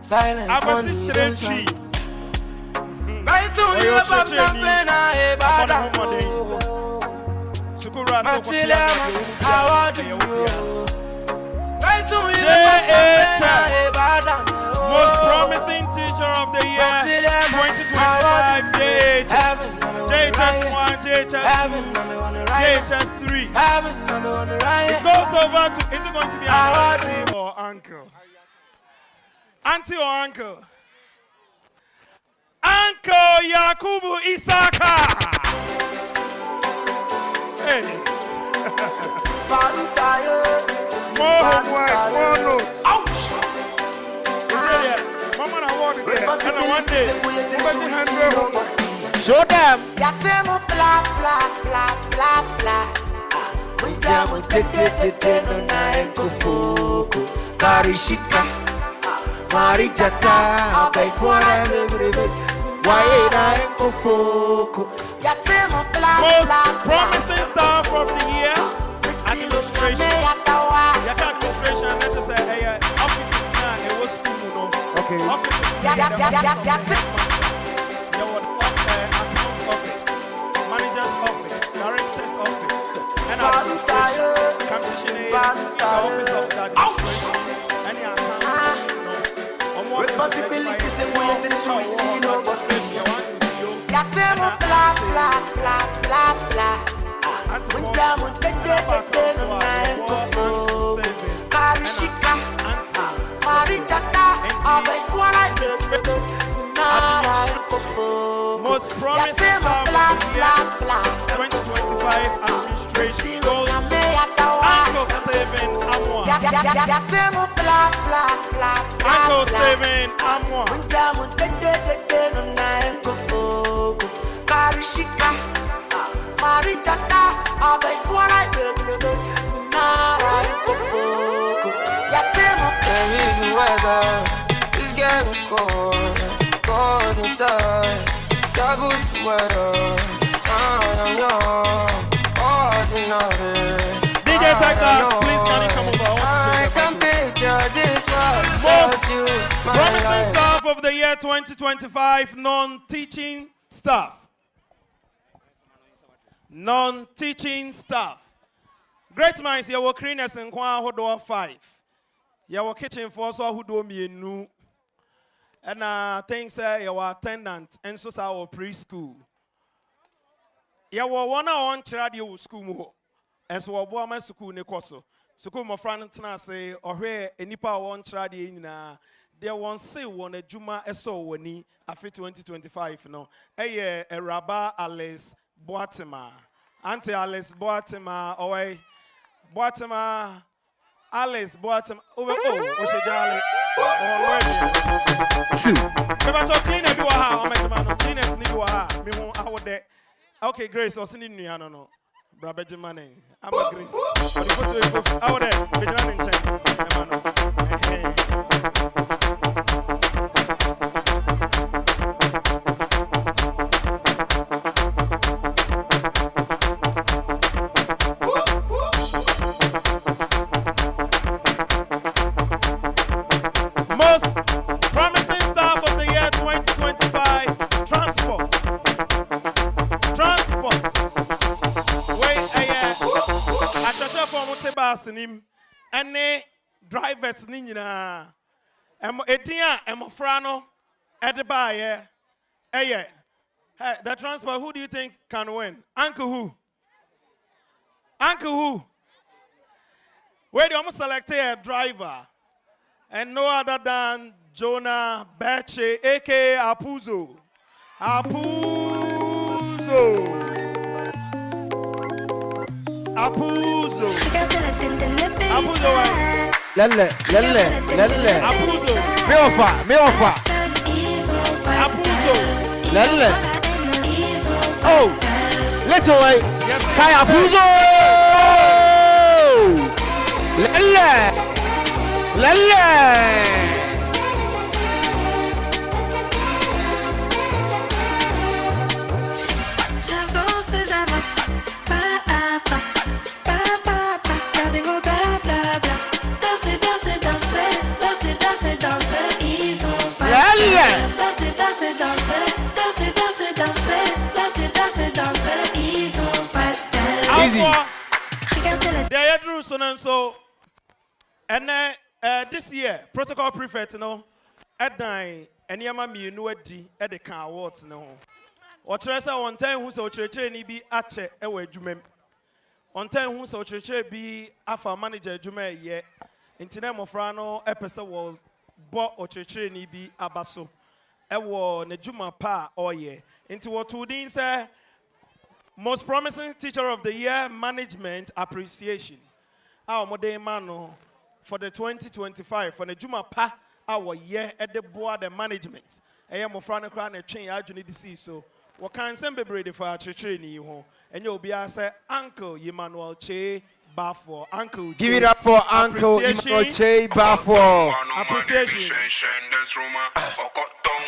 Silence money, don't stop. Very soon you will pop something, I bad. Machilia, how do you? Very soon you will pop something, I bad. Most promising teacher of the year 2025 JHS 1, JHS 3. It goes over to, is it going to be an auntie or uncle? Auntie or uncle? Uncle Yakubu Isaka. Hey. More homework, more notes. Ouch! Mama na award there. And one day, show them. Karishika, Marijata, by most promising staff of the year, administration. Administration, let's just say, offices now, it was school. Okay. Accounts office, manager's office, director's office, and administration. Commissioner, office of the administration, any account. Responsibilities and waiting to receive no but most promising staff of the year 2025 administration goes Uncle Stephen Amwa. Uncle Stephen Amwa. It's getting cold, cold inside. Doubles the weather. I am young, ordinary. DJ Titus, please can you come over? I can picture this world. Promising staff of the year 2025, non-teaching staff. Non-teaching staff. Great minds, you were cleaners and Kwadwo 5. You were kitchen for so who do me new. And things you were attendant and so our preschool. You were one child school. And so a woman school Nekoso. So my friend say, or where any power one child in there won't say one a Juma so when after 2025 no. A Rabba Alice Boatima. Auntie Alice Boatima away. Boatima Alice Boatima. Oh, Oshejali. Clean everywhere. Okay, Grace, or sending me, I don't know. Brother Benjamin, I'm a Grace. Out there, Benjamin check. Most promising staff of the year 2025, transport. Any drivers nina etia emofrano edeba hey, the transport, who do you think can win? Uncle who? Where do you almost select a driver? And no other than Jonah Beche, aka Apuzo. Apuzo. Lele. Apuzo. Me offer. Apuzo. Lele. Oh, little way. Kai Apuzo. Lele. Ils ont pas de talent. Easy. There are rules and so, and this year protocol prefect, you know, at nine, and yama me no at the car awards no. Or Teresa on time who's a church ni be ache ewe jumem. On time who's a church be afa manager jume ye. Intine mofrano epesa wall bo or church ni be abaso. Ewo ne juma pa oye. Into what two din say. Most promising teacher of the year, management appreciation. Our modern man for the 2025 for the Juma pa our year at the board the management. I am a friend crown a chain I need to see so. What can send be for our training you and you'll be as Uncle Emmanuel Che Bafo. Uncle Give it up for Uncle Emmanuel Che Bafo. Appreciation.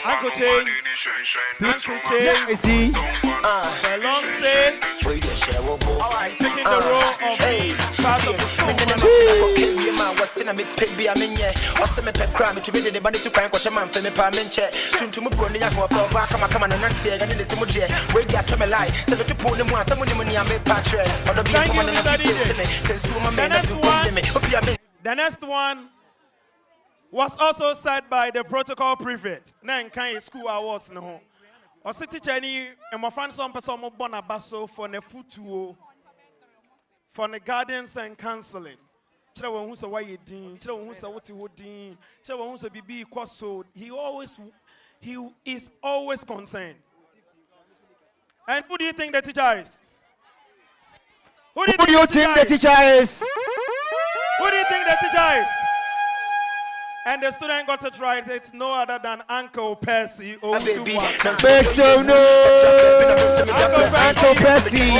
Uncle Che. Uncle Che. Is he? For a long stay. Taking the role of the part of the Thank you, Mr. DJ. The next one was also said by the protocol prefect. Nkansah school awards no. O city chani and my friends some person mo born abaso for the futuo for the guidance and counseling. Chira won hu say why din, chira won hu say what he din, chira won hu say bibi kwaso. He is always concerned. And who do you think the teacher is? Who do you think the teacher is? Who do you think the teacher is? And the student got it right. It's no other than Uncle Percy. Make some noise. Uncle Percy.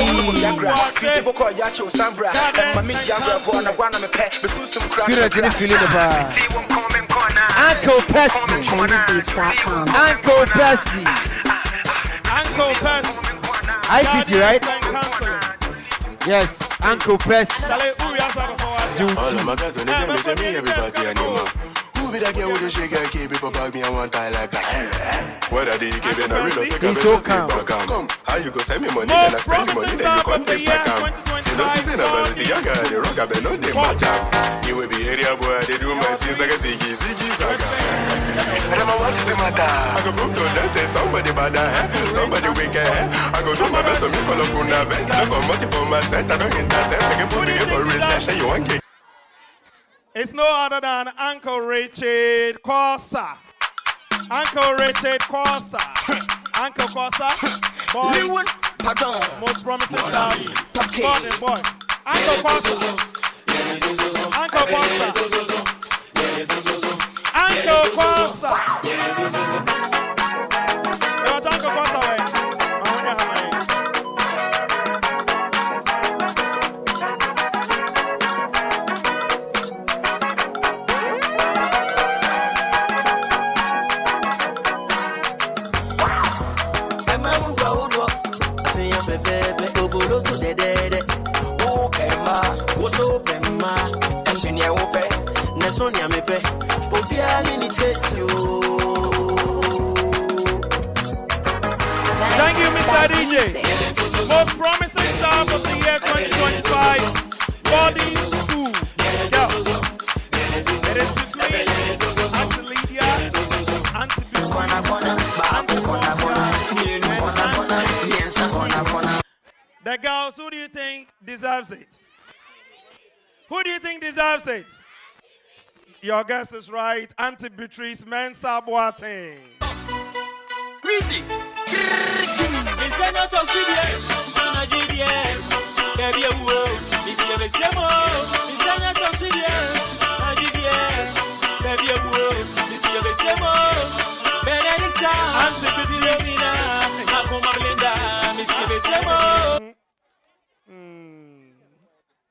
Students in the feeling about Uncle Percy. Uncle Percy. Uncle Percy. ICT, right? Yes, Uncle Percy. Who be that girl with the shake and keep it for bag me and one tie like that? Whether they keep it a real or fake, he's so calm. Come, how you go send me money and I spend the money then you come take back am. You know season about the young guy, the rock I bet no they match up. You will be area boy, they do my things like a ziggy saga. I go prove to them say somebody bad somebody wicked. I go do my best to make all of you nervous. I go multiple my set, I don't intercept. I can put it for recession, you want get. It's no other than Uncle Richard Corsa. Uncle Richard Corsa. Uncle Corsa. Boy. Most promising star. Boy. Uncle Corsa. Uncle Corsa. Uncle Corsa. Uncle Corsa way. Thank you, Mr. DJ. Most promising star of the year 2025, Body School. Girls. It is between Auntie Lydia, Auntie the girls, who do you think deserves it? Who do you think deserves it? Your guess is right. Auntie Beatrice Mensah Boateng. Weezy.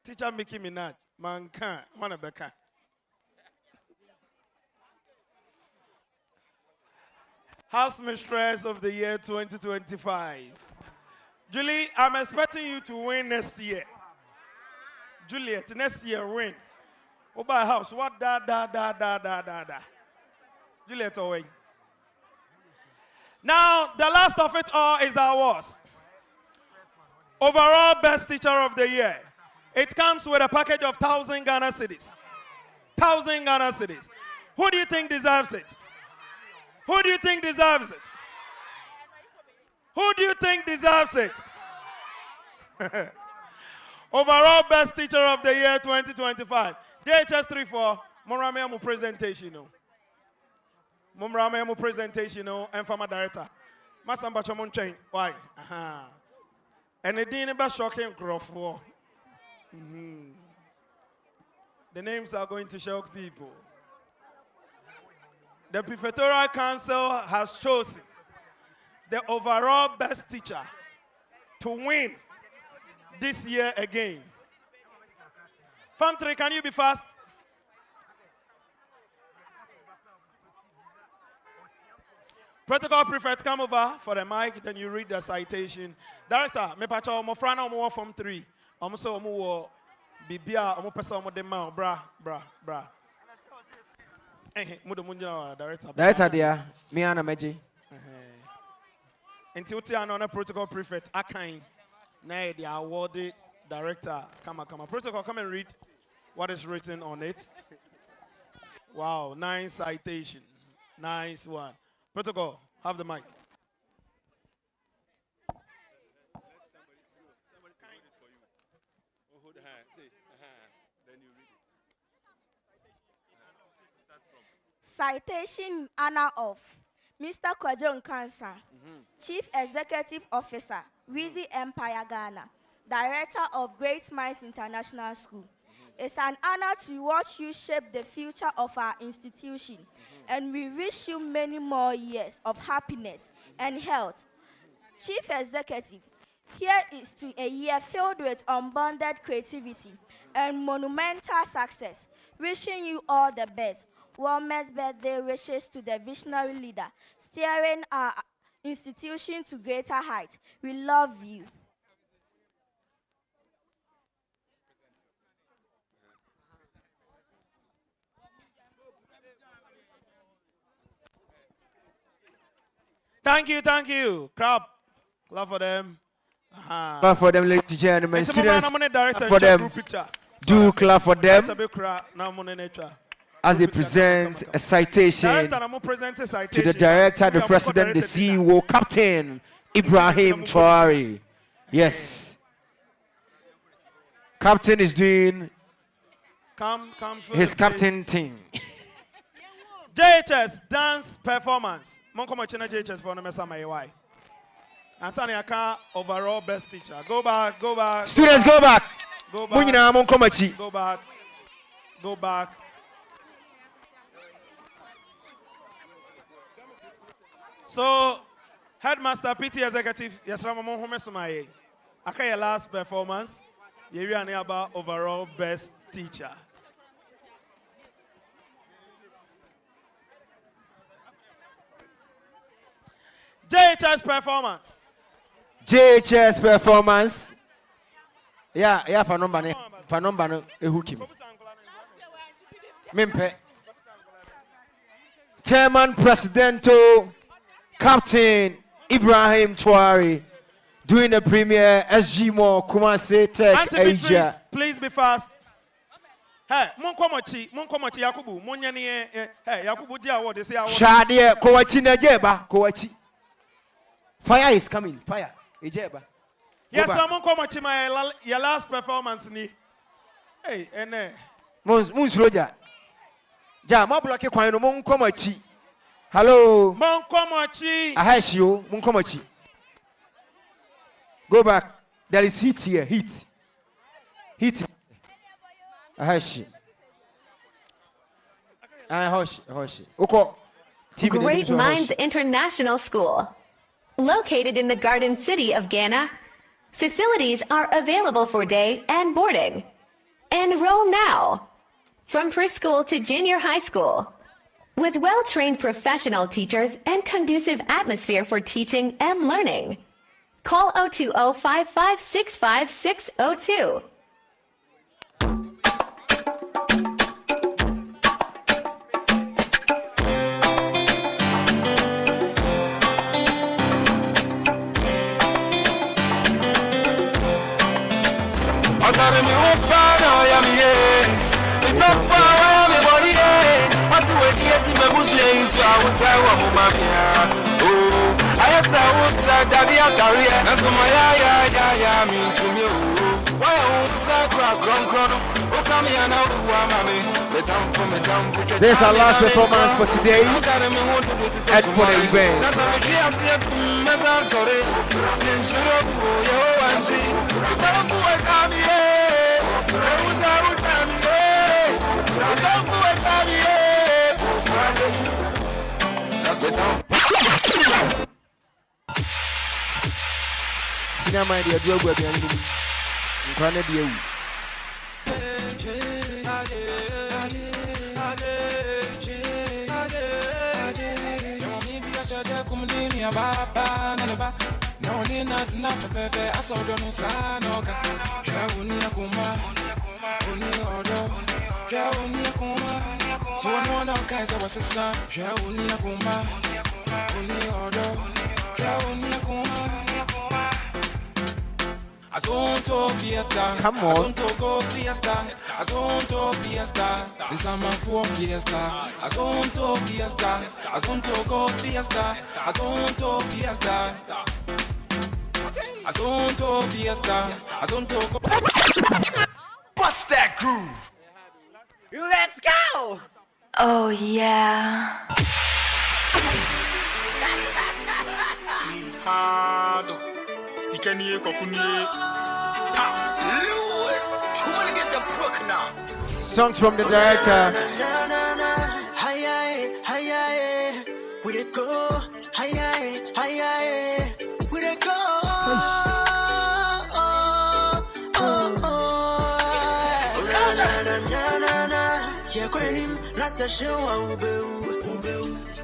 Teacher Mickey Minaj, man can't, one of the can. House Mistress of the year 2025. Julie, I'm expecting you to win next year. Juliet, next year win. What about house? What da. Juliet away. Now, the last of it all is the awards. Overall Best Teacher of the Year. It comes with a package of 1,000 Ghana cedis. 1,000 Ghana cedis. Who do you think deserves it? Who do you think deserves it? Who do you think deserves it? Overall Best Teacher of the Year 2025. JHS 34, Moramea presentation. Moramea presentation and Farmer Director. Masamba Chomon Chain. Why? And it didn't be shocking growth. The names are going to shock people. The Prefectorial Council has chosen the overall best teacher to win this year again. Farm 3, can you be fast? Protocol Prefect, come over for the mic, then you read the citation. Director, me pacha omo frana omo Form 3. Omo so omo wo bibia omo pesa omo de ma bra. Mudo munja director. Director dia, me ana meji. Until uti anona Protocol Prefect akan na the awarded director. Come. Protocol, come and read what is written on it. Wow, nice citation. Nice one. Protocol, have the mic. Citation honor of Mr. Kwadwo Nkansah, Chief Executive Officer, Weezy Empire Ghana, Director of Great Minds International School. It's an honor to watch you shape the future of our institution, and we wish you many more years of happiness and health. Chief Executive, here is to a year filled with unbounded creativity and monumental success. Wishing you all the best. Warmest birthday wishes to the visionary leader, steering our institution to greater heights. We love you. Thank you. Clap for them. Clap for them, ladies and gentlemen. Students, clap for them. Do clap for them as they present a citation to the director, the president, the CEO, Captain Ibrahim Traore. Yes. Captain is doing his captain thing. JHS dance performance. Monkomo chena JHS for no mesa my why. And Sanyaka overall best teacher. Go back. Students, go back. Go back. So, Headmaster PT Executive, yes, Ramon Homesumaye. Akaya last performance. You are about overall best teacher. JHS performance. Yeah, for number ehukim. Mimpe. Chairman Presidential Captain Ibrahim Traore doing the premiere SG Mo Kumasi Tech Asia. Please be fast. Hey, Munkomochi Yakubu, Munyani, hey, Yakubu Dia, what they say. Shadia, Kowachi Najeba, Kowachi. Fire is coming, fire. Ejeba. Yes, Munkomochi, my your last performance, ni. Hey, and Mons Roger. Ja, Mabulaki Kwano, Munkomochi. Hello. Munkomochi. I heard you, Munkomochi. Go back. There is heat here, heat. I heard you. Hush. Great Minds International School. Located in the Garden City of Ghana, facilities are available for day and boarding. Enroll now. From preschool to junior high school. With well-trained professional teachers and conducive atmosphere for teaching and learning. Call 020-5565-602. carry me up, no, yummy. It's up, my body, what's the way you see my bush? So I was a woman. Oh, I was a daddy, a career, and so my ya, mean to me. Why I won't say, oh, come here now, This is our last performance for today and for the event. Cinema, dear, do go behind me. Nkwane dear. No, not enough. I saw the sun. So one of guys, I was a son. Come on. This is my four fiesta. I don't go fiesta. I don't go fiesta. I don't go fiesta. I don't go fiesta. I don't go. Bust that groove. Let's go. Oh yeah. Songs from the director. Where it go? Where it go? Yeah, him, that's a show.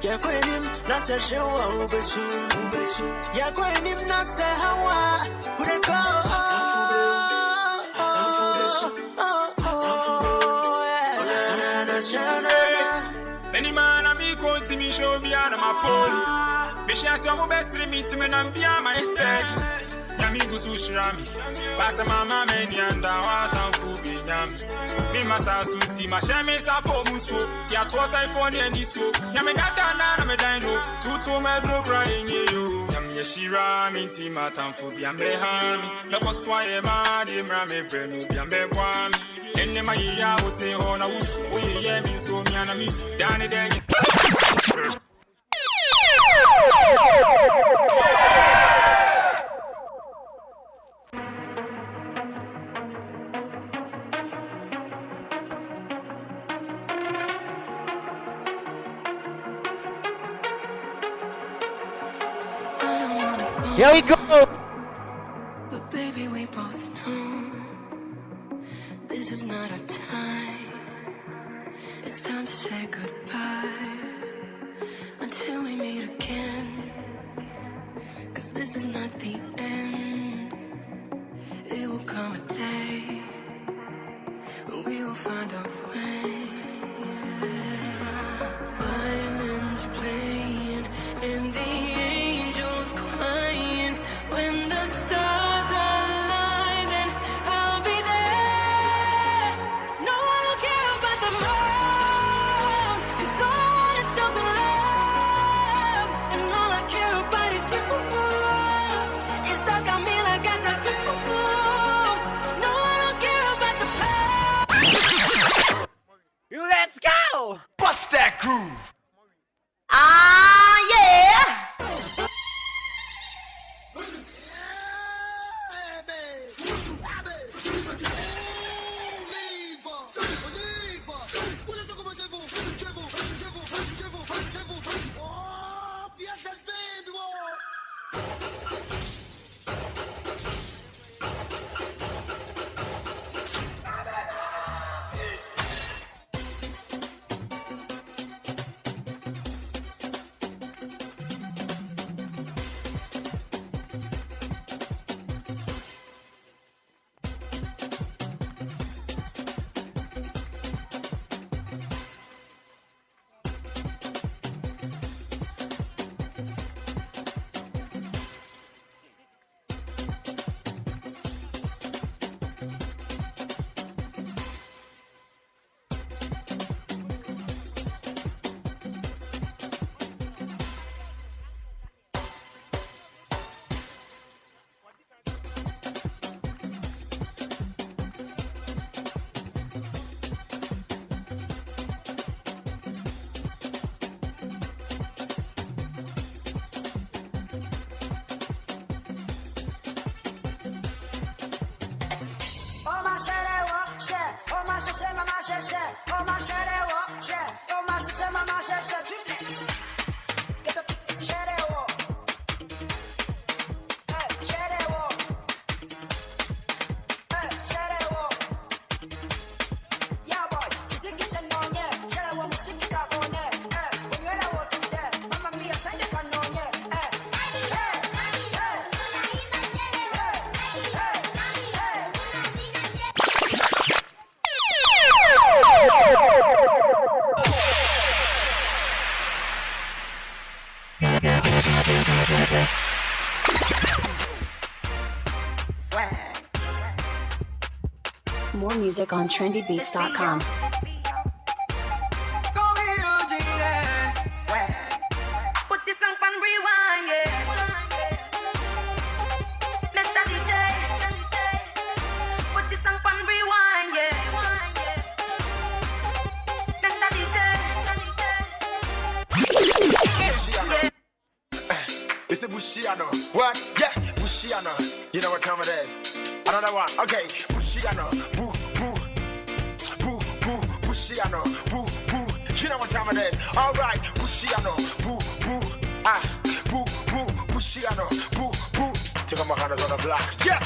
Yeah, him, that's a show. Yeah, him, that's a how. Where it go? Any man, I'm equal to me, show me out of my pole. Bishas, your best meet me, and I'm beyond my stage. Yamigo Sushami, Passa Mamma, many and our food being yam. Me must also see my shames up for Musso. Yat was I for any so. Yamagana, I'm a dino, two my blue crying you. Yamashira, minty matam for Biambehami. No was why a mad, Rame Brenu, Biambewam. And my ya would say, oh, no, we yamin so mianami, Danny Dang. Here we go. But baby, we both know this is not our time. It's time to say goodbye until we meet again. 'Cause this is not the end. It will come a day when we will find a way. Violins playing and the angels crying. When the stars align, then I'll be there. No, I don't care about the moon, 'cause all I want is to be loved. And all I care about is you. It's stuck on me like a tattoo. No, I don't care about the past. Let's go. Bust that groove. Ah, yeah. music on trendybeats.com. Put this song on rewind, yeah. Mr. DJ, put this song on rewind, yeah. Mr. DJ. Mr. Bushiano. What? Yeah, Bushiano. You know what time it is? Another one. Okay, Bushiano. Boo, boo. Boo, boo. Bushiano. Boo, boo. You know what time it is? All right, Bushiano. Boo, boo. Ah, boo, boo. Bushiano. Boo, boo. Take on my hands on the block. Yes.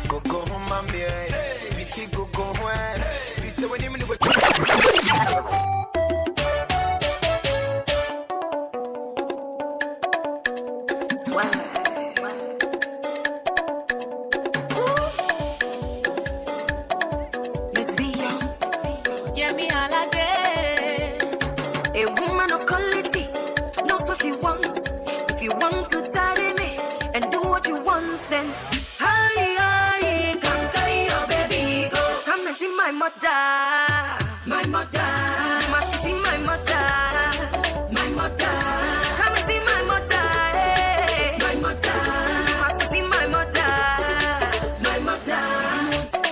Go, go home, mommy. Hey. Go, go home. Hey. We say when you mean it. She wants. If you want to tidy me and do what you want, then hurry, hurry, come carry your baby, go. Come and see my mother, my mother. Must see my mother, my mother. Come and see my mother, hey. My mother. Must see my mother, my mother.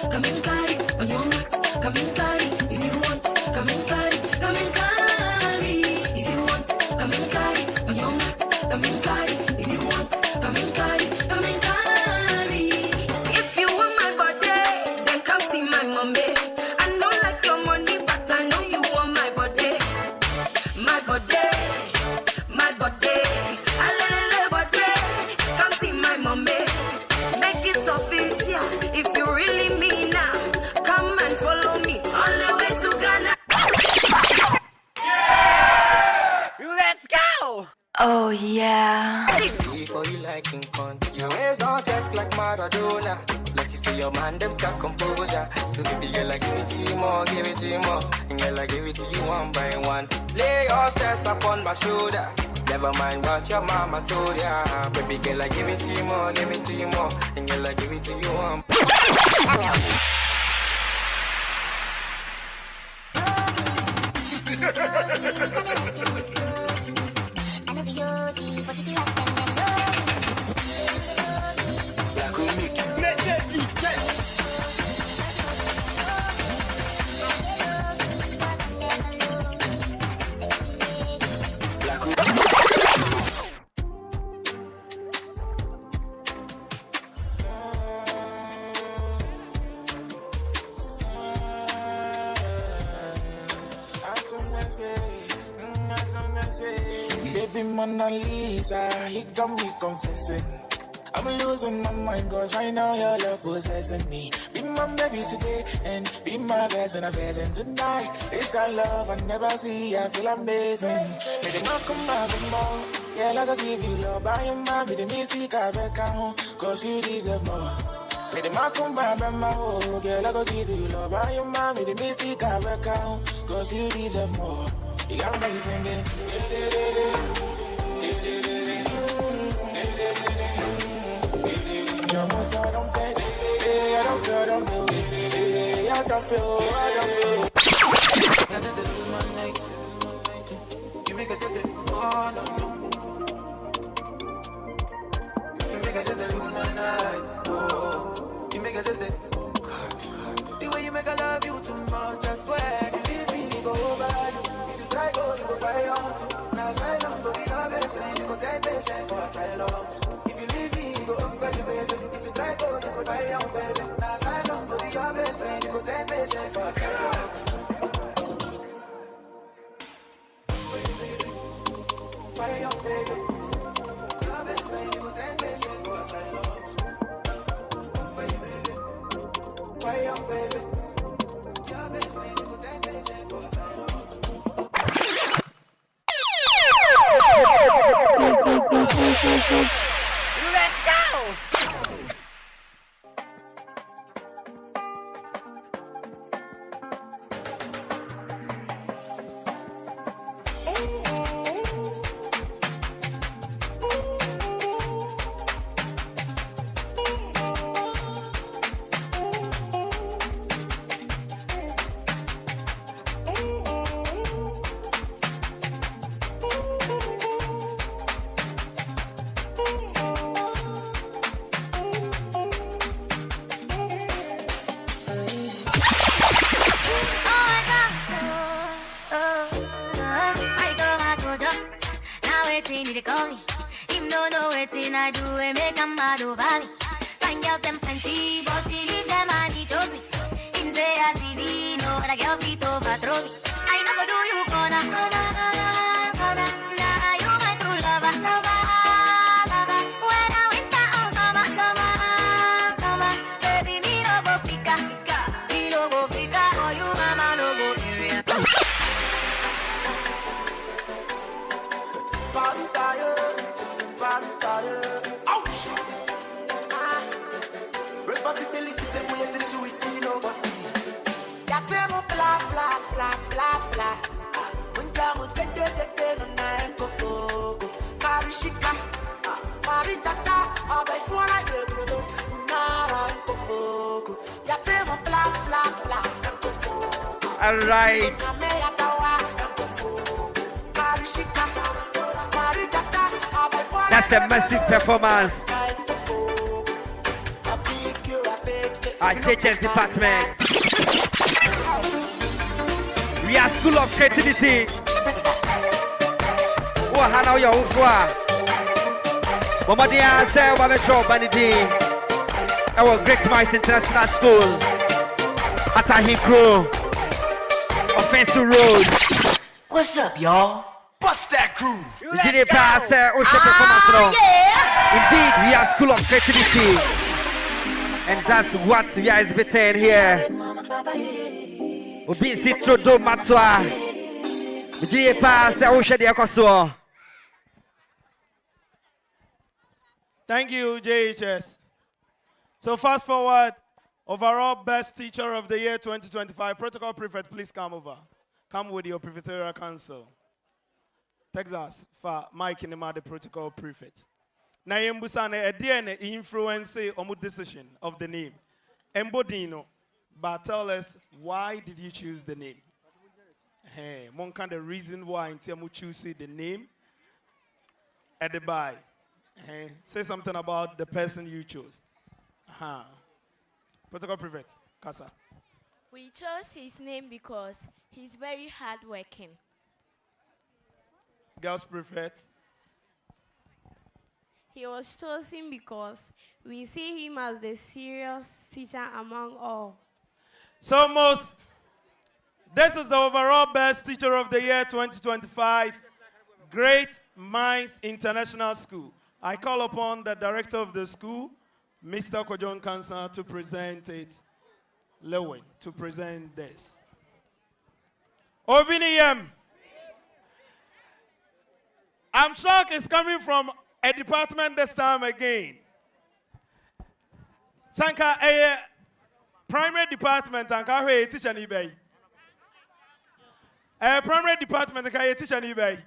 Come and carry on your max, come and carry. If you want, come and carry, come and carry. If you want, come and carry. Come and carry, if you want, come and carry, come and carry. If you want my body, then come see my mommy. I know like your money, but I know you want my body. My body, my body. A little body, come see my mommy. Make it official, if you really mean now. Come and follow me, all the way to Ghana. Let's go! Oh yeah. Before you like King Kong, your ways don't check like Maradona. Like you say, your man them's got composure. So baby girl, I give it to you more, give it to you more. And girl, I give it to you one by one. Lay your stress upon my shoulder. Never mind what your mama told ya. Baby girl, I give it to you more, give it to you more. And girl, I give it to you one. Baby Mona Lisa, you got me confessing. I'm losing my mind, cause right now your love possessing me. Be my baby today, and be my best and a best tonight. It's that love I never see, I feel amazing. May they not come back more. Yeah, like I give you love, I am my baby, me see I back home, cause you deserve more. May they not come back my whole, yeah, like I give you love, I am my baby, me see I back home, cause you deserve more. You got me singing. Almost I don't get it. I don't feel, I don't feel. I don't feel. You make it just oh no. You make it just lose my night. Oh, you make it just the way you make I love you too much. I swear, if you leave me, go over you. If you try go, you go buy on to. Now asylum, go be your best friend. You go take patience for asylum. If you leave me, go over you, baby. If you try go, you go buy on, baby. Now asylum, go be your best friend. You go take patience for asylum. Buy on, baby. Your best friend, you go take patience for asylum. Over you, baby. Buy on, baby. Your best friend, you go take patience for asylum. Let's go! now waiting, they call me. Him don't know waiting, I do it, make them mad over me. Find girls them plenty, but he leave them and he chose me. Him say I see me, no other girl fit overthrow me. I not go do you corner, corner, corner. Nah, you my true lover, lover, lover. Whether winter or summer, summer, summer. Baby, me no go fika, fika. Me no go fika, or you mama no go area. Party tired, it's party tired. Ouch! Responsibility say we ain't so we see nobody. Ya temo bla bla bla bla bla. Unjamu tete no na enko fogo. Karishika, marichata, abai fuara de brudo. Unara enko fogo. Ya temo bla bla bla enko fogo. All right. That's a massive performance. Our teachers department. We are school of creativity. Oh, Hannah, you're over. Mama dear, say, what a job, Vanity. Our Great Minds International School. At Ahikro. Offensive Road. What's up, y'all? Bust that groove. Did it pass? Yeah. Indeed, we are school of creativity. And that's what we are exhibiting here. We've been Citro do Matwa. Did it pass? Thank you, JHS. So fast forward, overall best teacher of the year 2025, protocol prefect, please come over. Come with your Prefectorial Council. Texas, for Mike and the protocol prefect. Na yembusane ediene influence on decision of the name. Embodino, but tell us why did you choose the name? Hey, one kind of reason why until you choose the name at the buy. Hey, say something about the person you chose. Protocol prefect, Kasa. We chose his name because he's very hardworking. Girls prefect. He was chosen because we see him as the serious teacher among all. So this is the overall best teacher of the year 2025, Great Minds International School. I call upon the director of the school, Mr. Kwadwo Nkansah, to present it. Lewin, to present this. Obiniyem. I'm shocked it's coming from a department this time again. Sanka, a primary department, and a teacher in eBay. A primary department, and a teacher in eBay.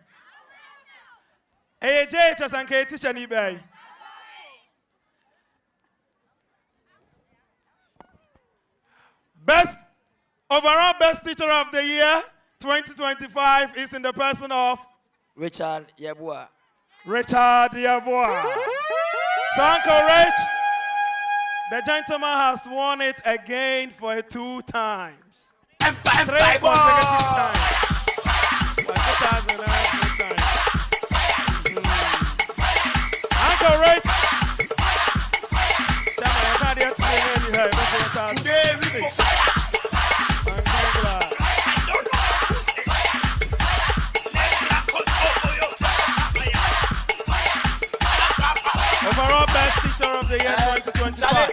A JHS and a teacher in eBay. Overall best teacher of the year 2025 is in the person of Richard Yabua. Richard Yabua. So Uncle Rich, the gentleman has won it again for 2 times. 3 consecutive times. 2009, 3 times. Uncle Rich. Overall best teacher of the year 2025.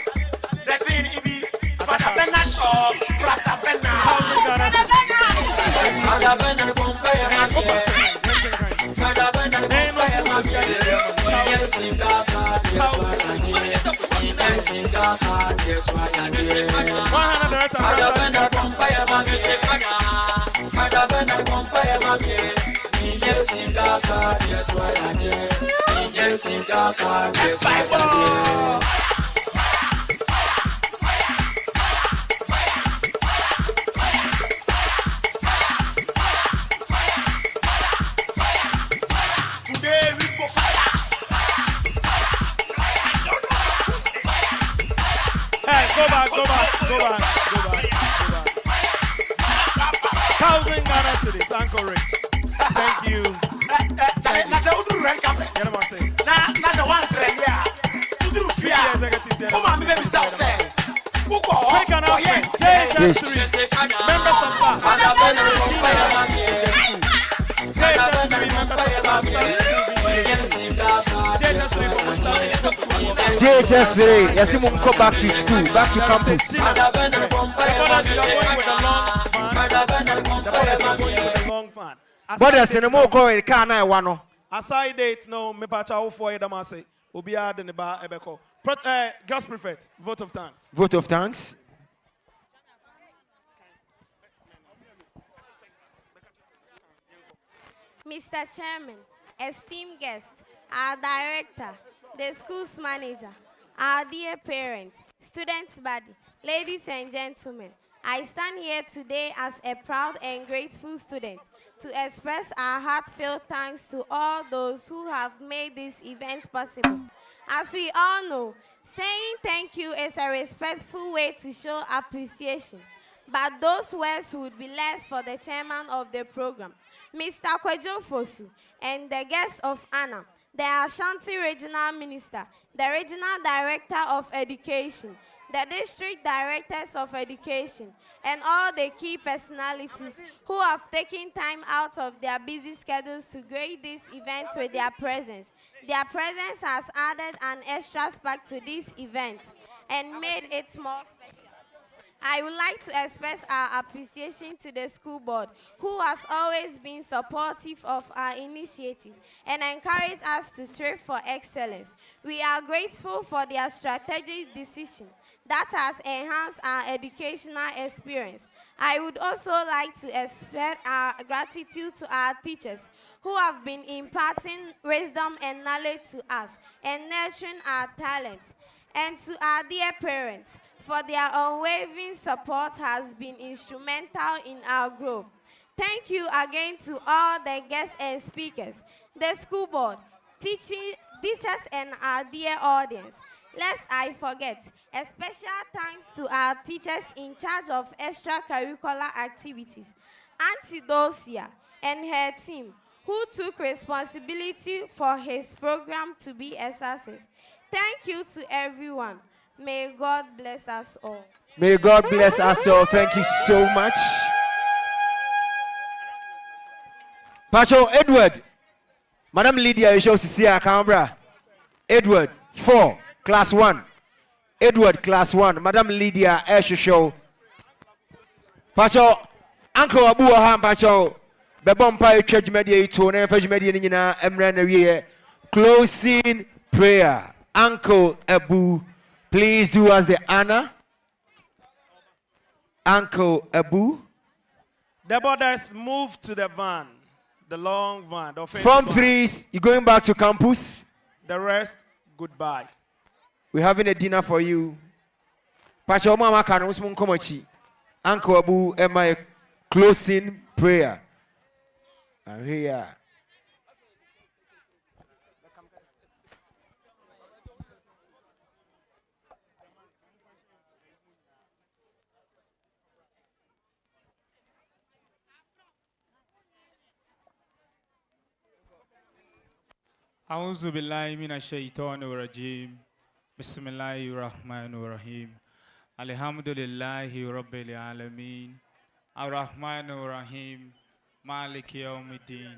Go back. 1,000 Ghana cedis, Uncle Rich. Thank you. just three. Members of that. JHS, yes, you go back to school, back to campus. But there's no more going can I one. Aside date, no, me pacha for you, Damase. Obiad in the bar, Ebeko. Girls Prefect, vote of thanks. Vote of thanks. Mr. Chairman, esteemed guests, our director, the school's manager, our dear parents, students' body, ladies and gentlemen, I stand here today as a proud and grateful student to express our heartfelt thanks to all those who have made this event possible. As we all know, saying thank you is a respectful way to show appreciation, but those words would be less for the chairman of the program, Mr. Kwadwo, and the guests of honor, the Ashanti Regional Minister, the Regional Director of Education, the District Directors of Education, and all the key personalities who have taken time out of their busy schedules to grace this event with their presence. Their presence has added an extra spark to this event and made it more special. I would like to express our appreciation to the school board, who has always been supportive of our initiative and encouraged us to strive for excellence. We are grateful for their strategic decision that has enhanced our educational experience. I would also like to express our gratitude to our teachers, who have been imparting wisdom and knowledge to us and nurturing our talents, and to our dear parents, for their unwavering support has been instrumental in our growth. Thank you again to all the guests and speakers, the school board, teachers, and our dear audience. Lest I forget, a special thanks to our teachers in charge of extracurricular activities, Auntie Dosia and her team, who took responsibility for his program to be a success. Thank you to everyone. May God bless us all. May God bless us all. Thank you so much. Pacho Edward. Madam Lydia, you show Cecilia Canberra. Edward, 4, class 1. Edward, class 1. Madam Lydia, show. Pacho, Uncle Abu Ham, Pacho. Bebompa church media to an effort media nina emran closing prayer. Uncle Abu, please do us the honor. Uncle Abu. The borders move to the van, the long van. The From 3s, you're going back to campus. The rest, goodbye. We're having a dinner for you. Pacho Mama Kan Usmun Komachi. Uncle Abu and my closing prayer. I'm here. أعوذ بالله من الشيطان الرجيم بسم الله الرحمن الرحيم الحمد لله رب العالمين الرحمن الرحيم مالك يوم الدين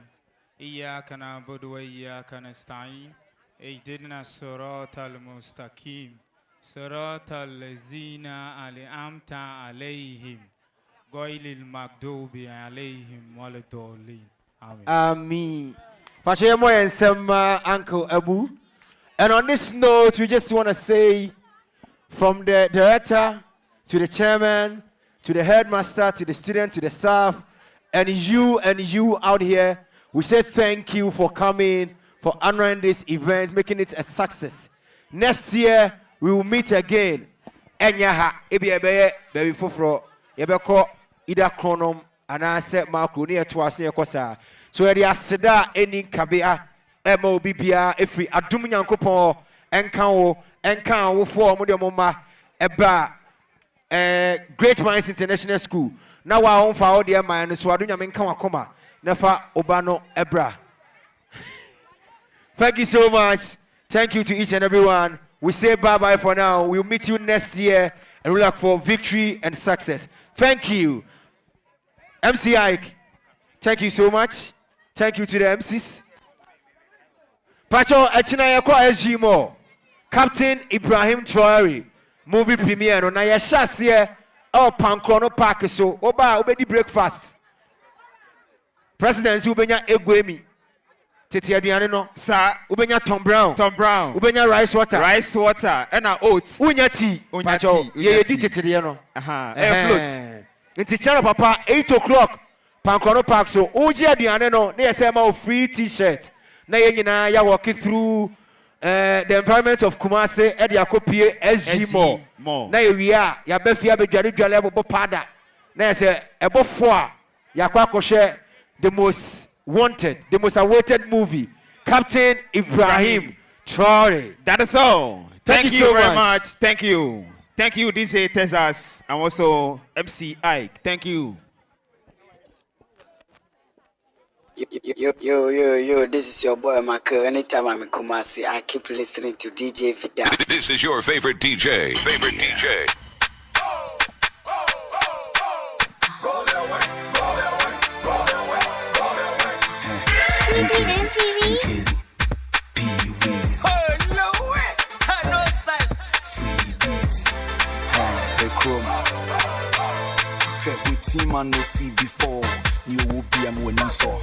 إياك نعبد وإياك نستعين اهدنا الصراط المستقيم صراط الذين أنعمت عليهم غير المغضوب عليهم ولا الضالين آمين. Amen. Pacheco and some Uncle Abu. And on this note, we just want to say from the director to the chairman, to the headmaster, to the student, to the staff, and you out here, we say thank you for coming, for honoring this event, making it a success. Next year, we will meet again. Enyaha, ebi baby fofro, yebeko ida chronom, and I said Marco near to us near Kosa. So the aseda any kabea MOBPA every adum nyankopon enkan wo for mo de mama eba Great Minds International School. Now wa on fa all the man so adu nyame nkan wakoma na fa obano ebra. Thank you so much. Thank you to each and everyone. We say bye bye for now. We'll meet you next year. and we look for victory and success. Thank you. MC Ike, thank you so much. Thank you to the MCs. Pacho Echinayako SG Mo, Captain Ibrahim Traore, movie premiere on Naya Shasia, or Pankrono Park, so Oba Obedi breakfast. President Ubenya Egwemi, Titi Adiano, Sir Ubenya Tom Brown, Ubenya rice water, and our oats, Unya tea, Pacho, ye did it, Tidiano. Float. In Tichara Papa, 8 o'clock, Pankrono Park, so Uja Diano, near Sama free t-shirt. Na yena ya walking through the environment of Kumasi and ya copy SG more. Na we are ya befia be dware level pada. Na say ebo 4 ya kwa share the most wanted, the most awaited movie, Captain Ibrahim Traore. That is all. Thank you so very much. Thank you. Thank you, DJ Texas, and also MC Ike. Thank you. Yo, this is your boy Marco. Anytime I'm in Kumasi, I keep listening to DJ Vidal. This is your favorite DJ. Man no see before you will be a winning saw.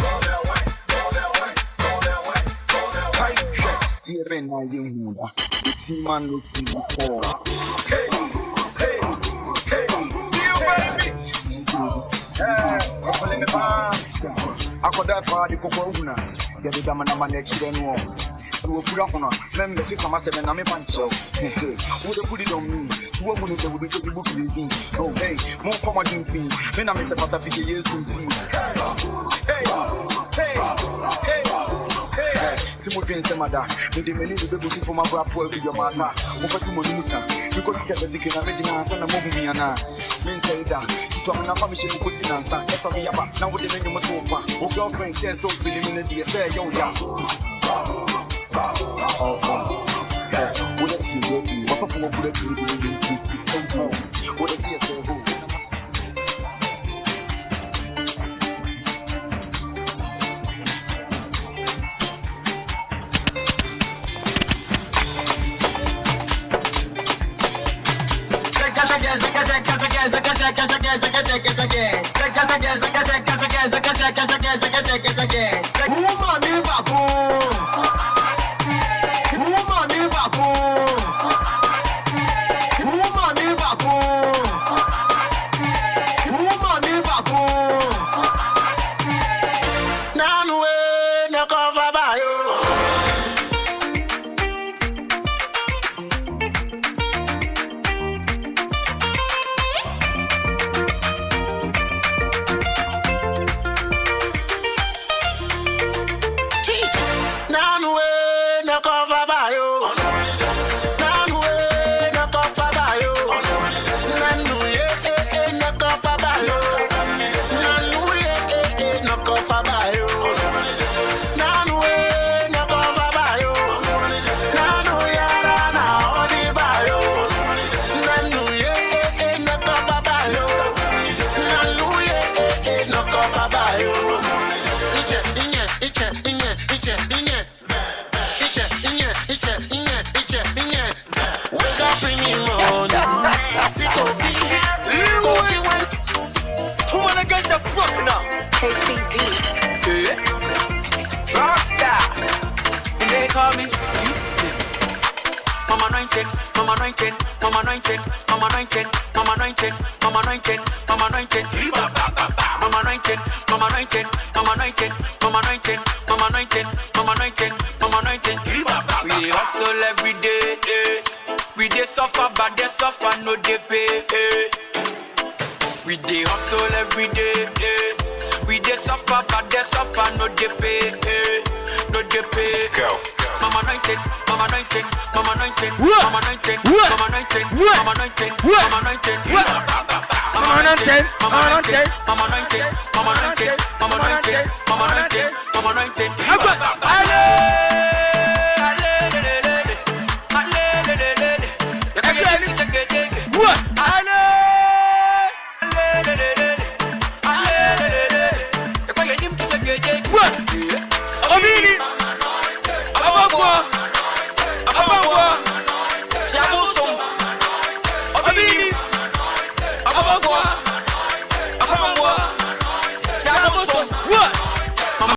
Even my young the team man no see before. Hey, I could have party for Corona. Get it down my next year. To a full up on them, the chicken must have been a punch. Would have put it on me. To open it will be to the book. Oh, hey, more common than me. Then I'm in the part of 50 years to be. Hey. Timothy and Samada, the many will be for my brother with your mother. Over to Monuta, you could get the second original son of Moviana. Men say that, you told me not permission to put in answer. That's what we have. Now, what the name of Motopa, or girlfriend, says so feeling in the day, say, yo, yeah. What a team, what's up for what you do in so home? What a tear so home.